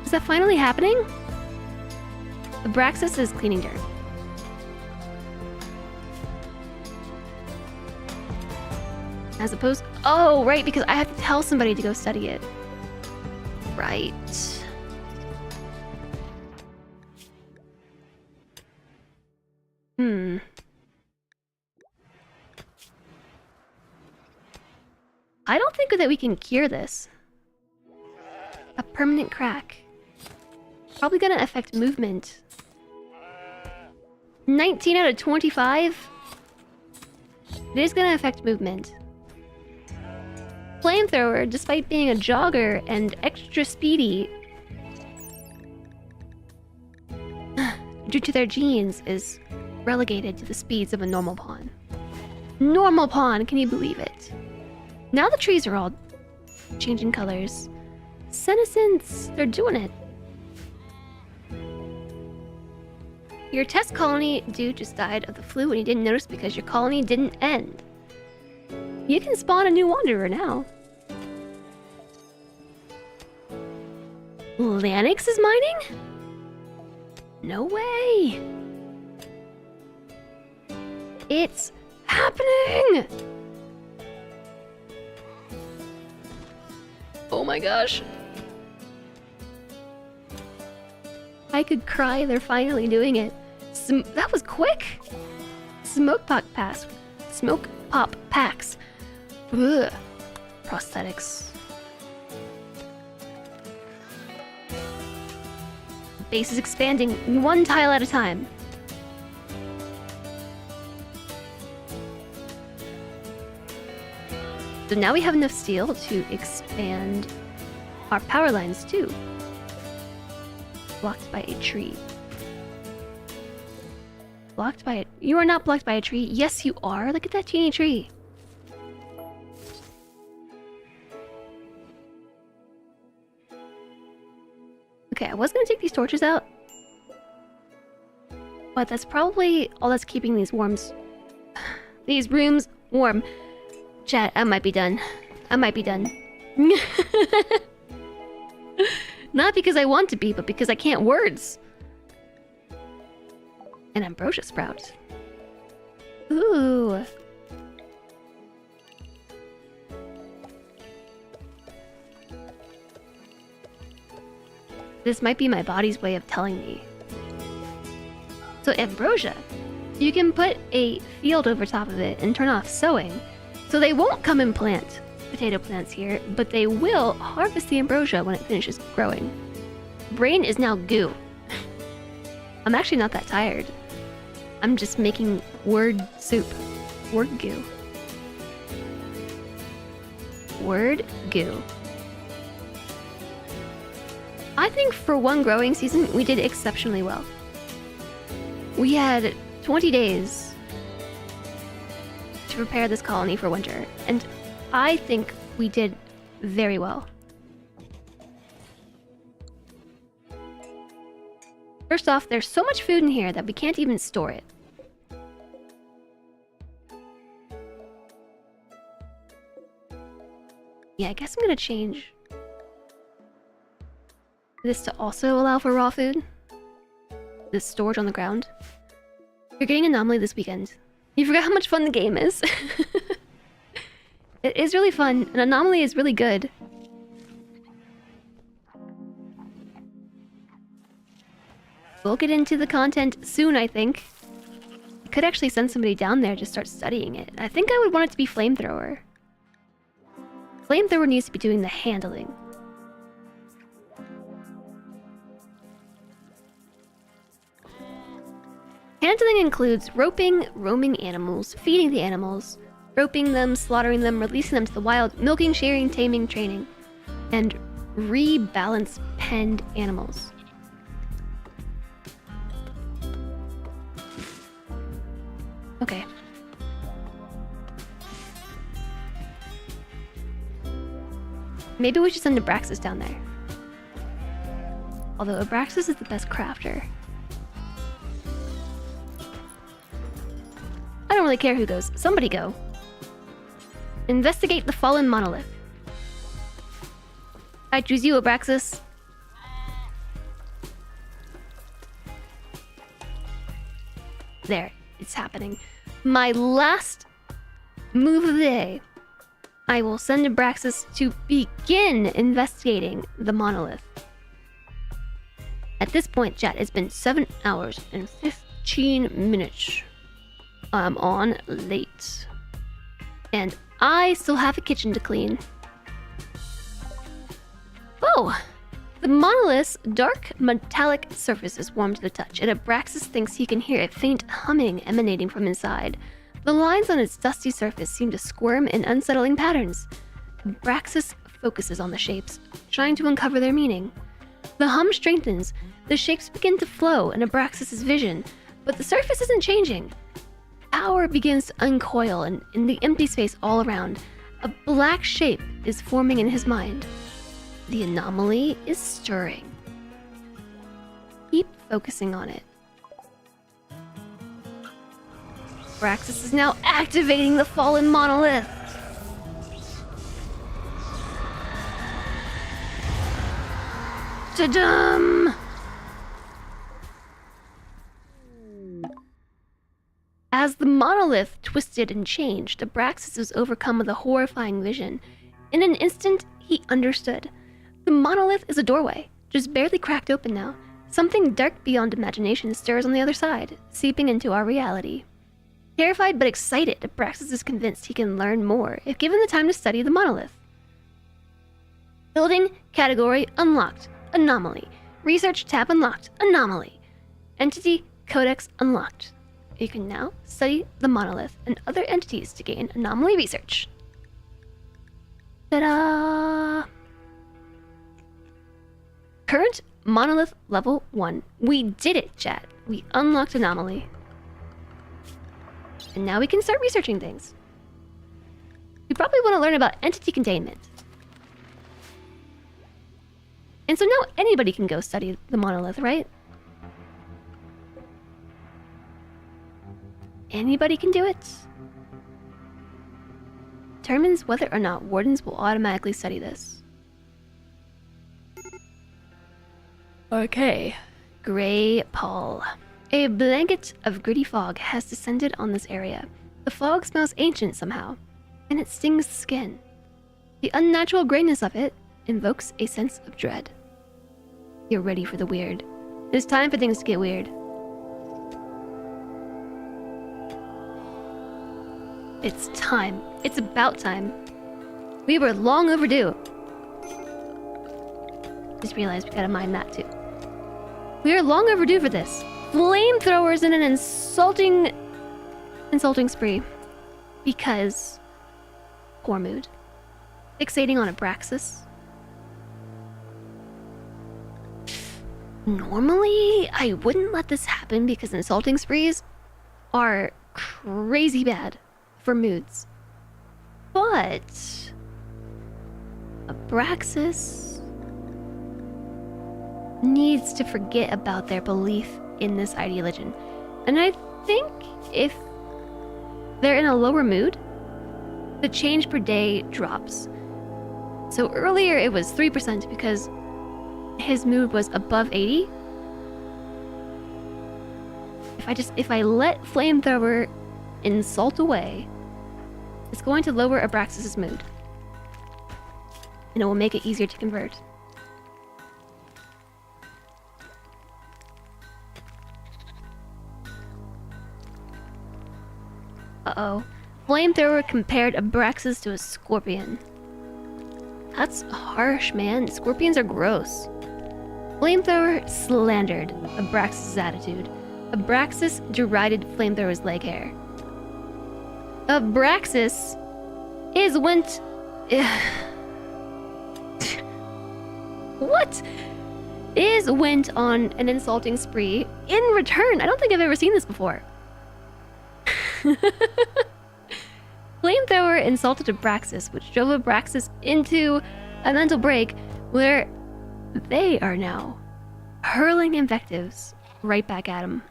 Is that finally happening? The Braxis is cleaning dirt. As opposed... Oh, right, because I have to tell somebody to go study it. Right. I don't think that we can cure this. A permanent crack. Probably gonna affect movement. 19 out of 25? It is gonna affect movement. Flamethrower, despite being a jogger and extra speedy, due to their genes, is relegated to the speeds of a normal pawn. Normal pawn, can you believe it? Now the trees are all changing colors. Senescence, they're doing it. Your test colony dude just died of the flu and you didn't notice because your colony didn't end. You can spawn a new wanderer now. Lanix is mining? No way! It's happening! Oh my gosh. I could cry, they're finally doing it. That was quick! Smoke pop packs. Smoke pop packs. Ugh. Prosthetics. Base is expanding 1 tile at a time. So now we have enough steel to expand our power lines too. Blocked by a tree. Blocked by it. You are not blocked by a tree. Yes, you are. Look at that teeny tree. Okay, I was gonna take these torches out, but that's probably all that's keeping these these rooms warm. Chat, I might be done. I might be done. Not because I want to be, but because I can't words. An ambrosia sprout. Ooh. This might be my body's way of telling me. So ambrosia. You can put a field over top of it and turn off sowing. So they won't come and plant potato plants here, but they will harvest the ambrosia when it finishes growing. Brain is now goo. I'm actually not that tired. I'm just making word soup. Word goo. Word goo. I think for one growing season, we did exceptionally well. We had 20 days to prepare this colony for winter, and I think we did very well. First off, there's so much food in here that we can't even store it. Yeah, I guess I'm gonna change this to also allow for raw food. This storage on the ground. You're getting Anomaly this weekend. You forgot how much fun the game is. It is really fun, and Anomaly is really good. We'll get into the content soon, I think. I could actually send somebody down there to start studying it. I think I would want it to be Flamethrower. Flamethrower needs to be doing the handling. Handling includes roping, roaming animals, feeding the animals, roping them, slaughtering them, releasing them to the wild, milking, shearing, taming, training, and rebalance penned animals. Okay. Maybe we should send Abraxas down there. Although Abraxas is the best crafter. I don't really care who goes. Somebody go. Investigate the fallen monolith. I choose you, Abraxas. There, it's happening. My last move of the day. I will send Abraxas to begin investigating the monolith. At this point, chat, it's been 7 hours and 15 minutes. I'm on late. And I still have a kitchen to clean. Oh! The monolith's dark metallic surface is warm to the touch, and Abraxas thinks he can hear a faint humming emanating from inside. The lines on its dusty surface seem to squirm in unsettling patterns. Abraxas focuses on the shapes, trying to uncover their meaning. The hum strengthens, the shapes begin to flow in Abraxas' vision, but the surface isn't changing. Power begins to uncoil, and in the empty space all around, a black shape is forming in his mind. The anomaly is stirring. Keep focusing on it. Abraxas is now activating the fallen monolith. Ta-dum! As the monolith twisted and changed, Abraxas was overcome with a horrifying vision. In an instant, he understood. The monolith is a doorway, just barely cracked open now. Something dark beyond imagination stirs on the other side, seeping into our reality. Terrified but excited, Abraxas is convinced he can learn more if given the time to study the monolith. Building category unlocked. Anomaly. Research tab unlocked. Anomaly. Entity codex unlocked. You can now study the monolith and other entities to gain anomaly research. Ta-da! Current monolith level 1. We did it, chat. We unlocked anomaly. And now we can start researching things. We probably want to learn about entity containment. And so now anybody can go study the monolith, right? Anybody can do it. Determines whether or not wardens will automatically study this. Okay. Gray pall. A blanket of gritty fog has descended on this area. The fog smells ancient somehow, and it stings the skin. The unnatural grayness of it invokes a sense of dread. You're ready for the weird. It's time for things to get weird. It's time. It's about time. We were long overdue. Just realized we gotta mine that too. We are long overdue for this. Flamethrowers in an insulting spree. Because poor mood. Fixating on Abraxas. Normally, I wouldn't let this happen because insulting sprees are crazy bad for moods. But Abraxas needs to forget about their belief in this ideology. And I think if they're in a lower mood, the change per day drops. So earlier it was 3% because his mood was above 80. If I let Flamethrower insult away, it's going to lower Abraxas' mood. And it will make it easier to convert. Uh-oh. Flamethrower compared Abraxas to a scorpion. That's harsh, man. Scorpions are gross. Flamethrower slandered Abraxas' attitude. Abraxas derided Flamethrower's leg hair. Abraxas went... What? Went on an insulting spree in return. I don't think I've ever seen this before. Flamethrower insulted Abraxas, which drove Abraxas into a mental break where they are now hurling invectives right back at him.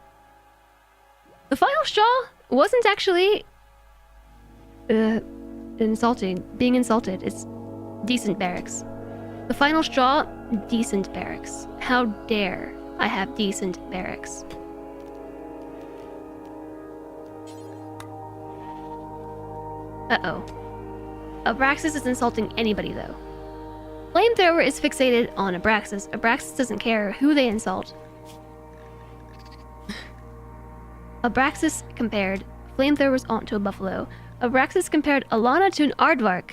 The final straw wasn't actually being insulted. It's decent barracks. The final straw, decent barracks. How dare I have decent barracks? Uh-oh. Abraxas is insulting anybody, though. Flamethrower is fixated on Abraxas. Abraxas doesn't care who they insult. Abraxas compared Flamethrower's aunt to a buffalo. Abraxas compared Alana to an aardvark.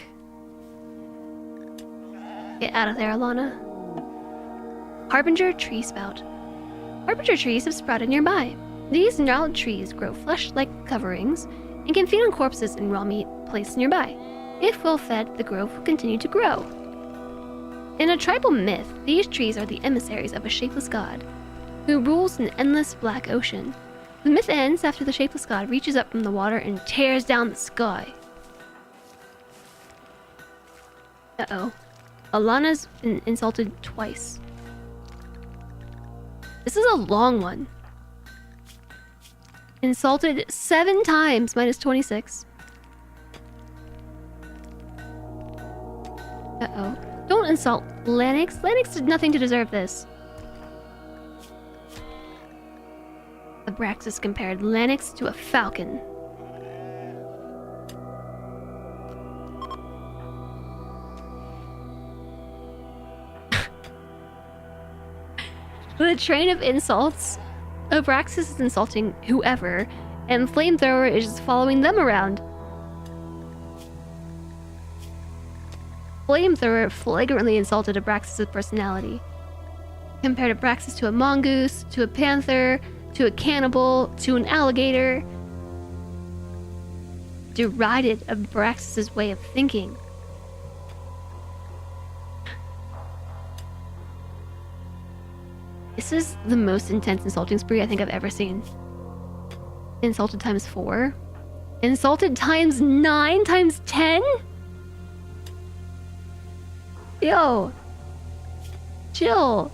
Get out of there, Alana. Harbinger tree spout. Harbinger trees have sprouted nearby. These gnarled trees grow flesh-like coverings and can feed on corpses and raw meat placed nearby. If well fed, the grove will continue to grow. In a tribal myth, these trees are the emissaries of a shapeless god who rules an endless black ocean. The myth ends after the shapeless god reaches up from the water and tears down the sky. Uh-oh. Alana's been insulted twice. This is a long one. Insulted 7 times, minus 26. Uh-oh. Don't insult Lennox. Lennox did nothing to deserve this. Abraxas compared Lennox to a falcon. The train of insults. Abraxas is insulting whoever, and Flamethrower is just following them around. Flamethrower flagrantly insulted Abraxas' personality. Compared Abraxas to a mongoose, to a panther, to a cannibal, to an alligator. Derided Abraxas' way of thinking. This is the most intense insulting spree I think I've ever seen. Insulted times 4. Insulted times 9 times 10? Yo. Chill.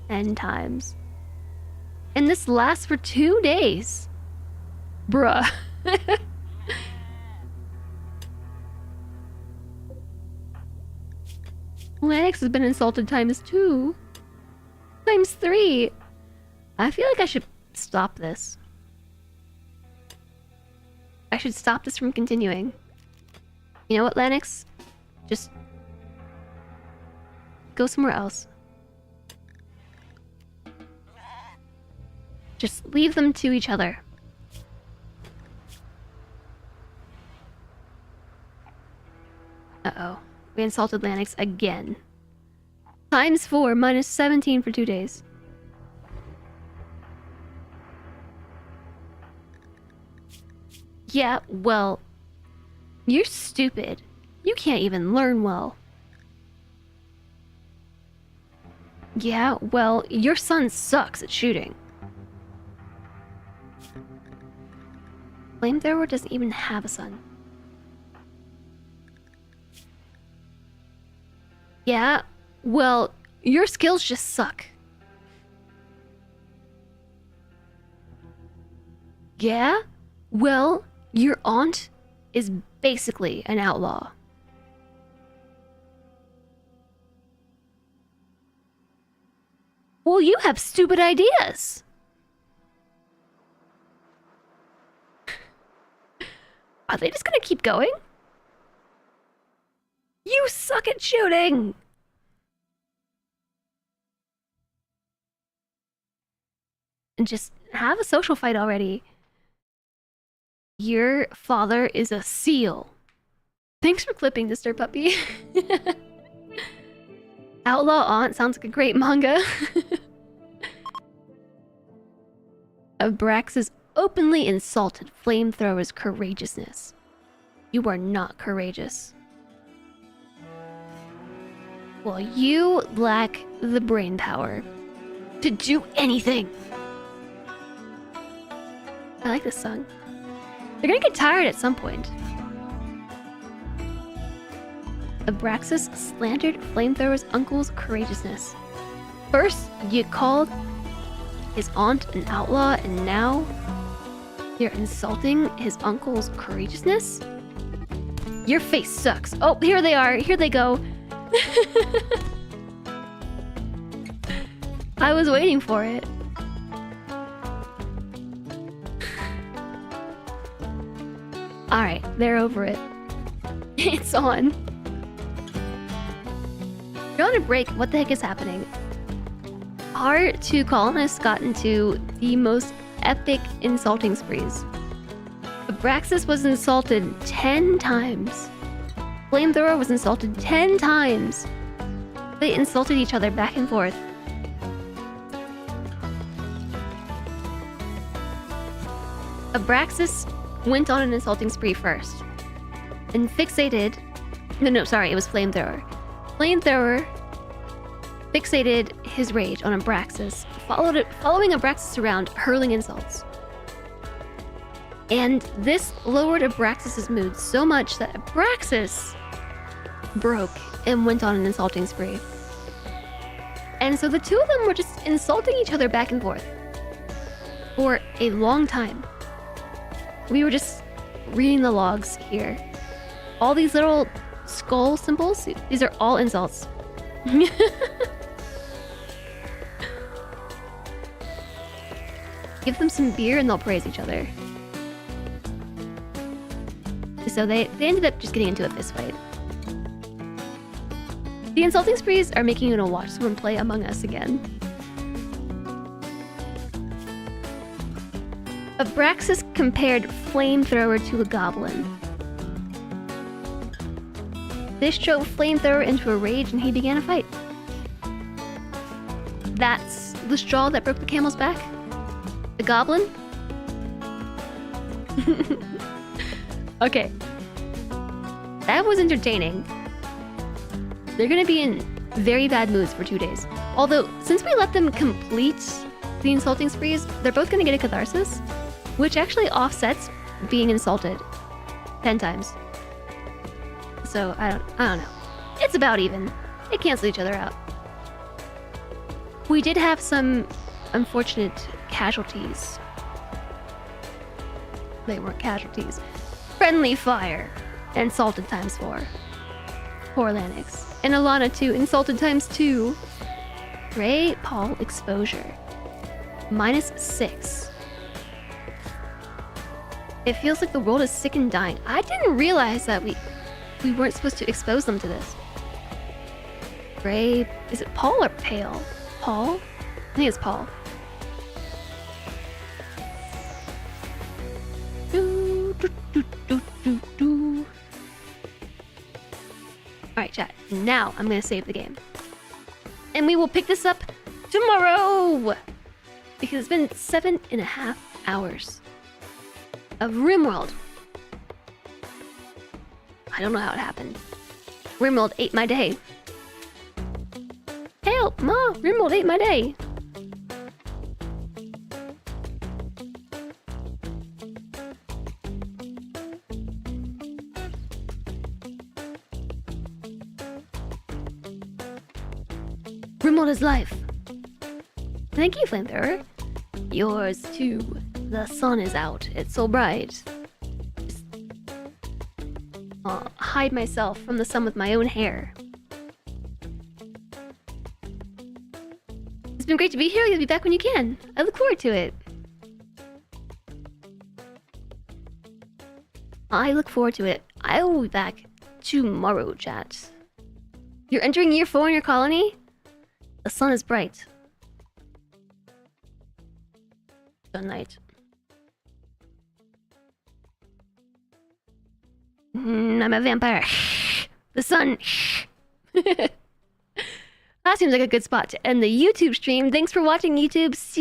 N times. And this lasts for 2 days. Bruh. Lennox has been insulted times 2. Times 3. I feel like I should stop this. I should stop this from continuing. You know what, Lennox? Just go somewhere else. Just leave them to each other. Uh-oh. We insulted Lennox again. Times 4, minus 17 for 2 days. Yeah, well, you're stupid. You can't even learn well. Yeah, well, your son sucks at shooting. Flamethrower doesn't even have a son. Yeah, well, your skills just suck. Yeah, well, your aunt is basically an outlaw. Well, you have stupid ideas. Are they just gonna keep going? You suck at shooting! and just have a social fight already. Your father is a seal. Thanks for clipping, Mr. Puppy. Outlaw Aunt sounds like a great manga. Abraxas openly insulted Flamethrower's courageousness. You are not courageous. Well, you lack the brain power to do anything. I like this song. They're gonna get tired at some point. Abraxas slandered Flamethrower's uncle's courageousness. First, you called his aunt an outlaw, and now you're insulting his uncle's courageousness? Your face sucks. Oh, here they are. Here they go. I was waiting for it. Alright, they're over it. It's on. You're on a break. What the heck is happening? Our two colonists got into the most epic insulting sprees. Abraxas was insulted 10 times. Flamethrower was insulted 10 times. They insulted each other back and forth. Abraxas went on an insulting spree first. And fixated... No, sorry, it was Flamethrower. Flamethrower fixated his rage on Abraxas, following Abraxas around, hurling insults. And this lowered Abraxas' mood so much that Abraxas broke and went on an insulting spree. And so the two of them were just insulting each other back and forth for a long time. We were just reading the logs here. All these little skull symbols, these are all insults. Give them some beer and they'll praise each other. So they ended up just getting into a fist fight. The insulting sprees are making you want to watch someone play Among Us again. Abraxas compared Flamethrower to a goblin. This drove Flamethrower into a rage and he began a fight. That's the straw that broke the camel's back? The goblin? Okay. That was entertaining. They're gonna be in very bad moods for 2 days. Although, since we let them complete the insulting sprees, they're both gonna get a catharsis, which actually offsets being insulted 10 times. So, I don't know. It's about even. They cancel each other out. We did have some unfortunate casualties. They weren't casualties. Friendly fire. Insulted times 4. Poor Lanix. And Alana too. Insulted times 2. Ray Paul exposure. -6. It feels like the world is sick and dying. I didn't realize that we weren't supposed to expose them to this. Ray... Is it Paul or Pale? Paul? I think it's Paul. Alright, chat. Now I'm gonna save the game. And we will pick this up tomorrow! Because it's been 7.5 hours of RimWorld. I don't know how it happened. RimWorld ate my day. Help, Ma! RimWorld ate my day. RimWorld is life. Thank you, Flamethrower. Yours too. The sun is out. It's so bright. Just, hide myself from the sun with my own hair. It's been great to be here. You'll be back when you can. I look forward to it. I look forward to it. I will be back tomorrow, chat. You're entering year 4 in your colony? The sun is bright. Sunlight. I'm a vampire. The sun. That seems like a good spot to end the YouTube stream. Thanks for watching, YouTube. See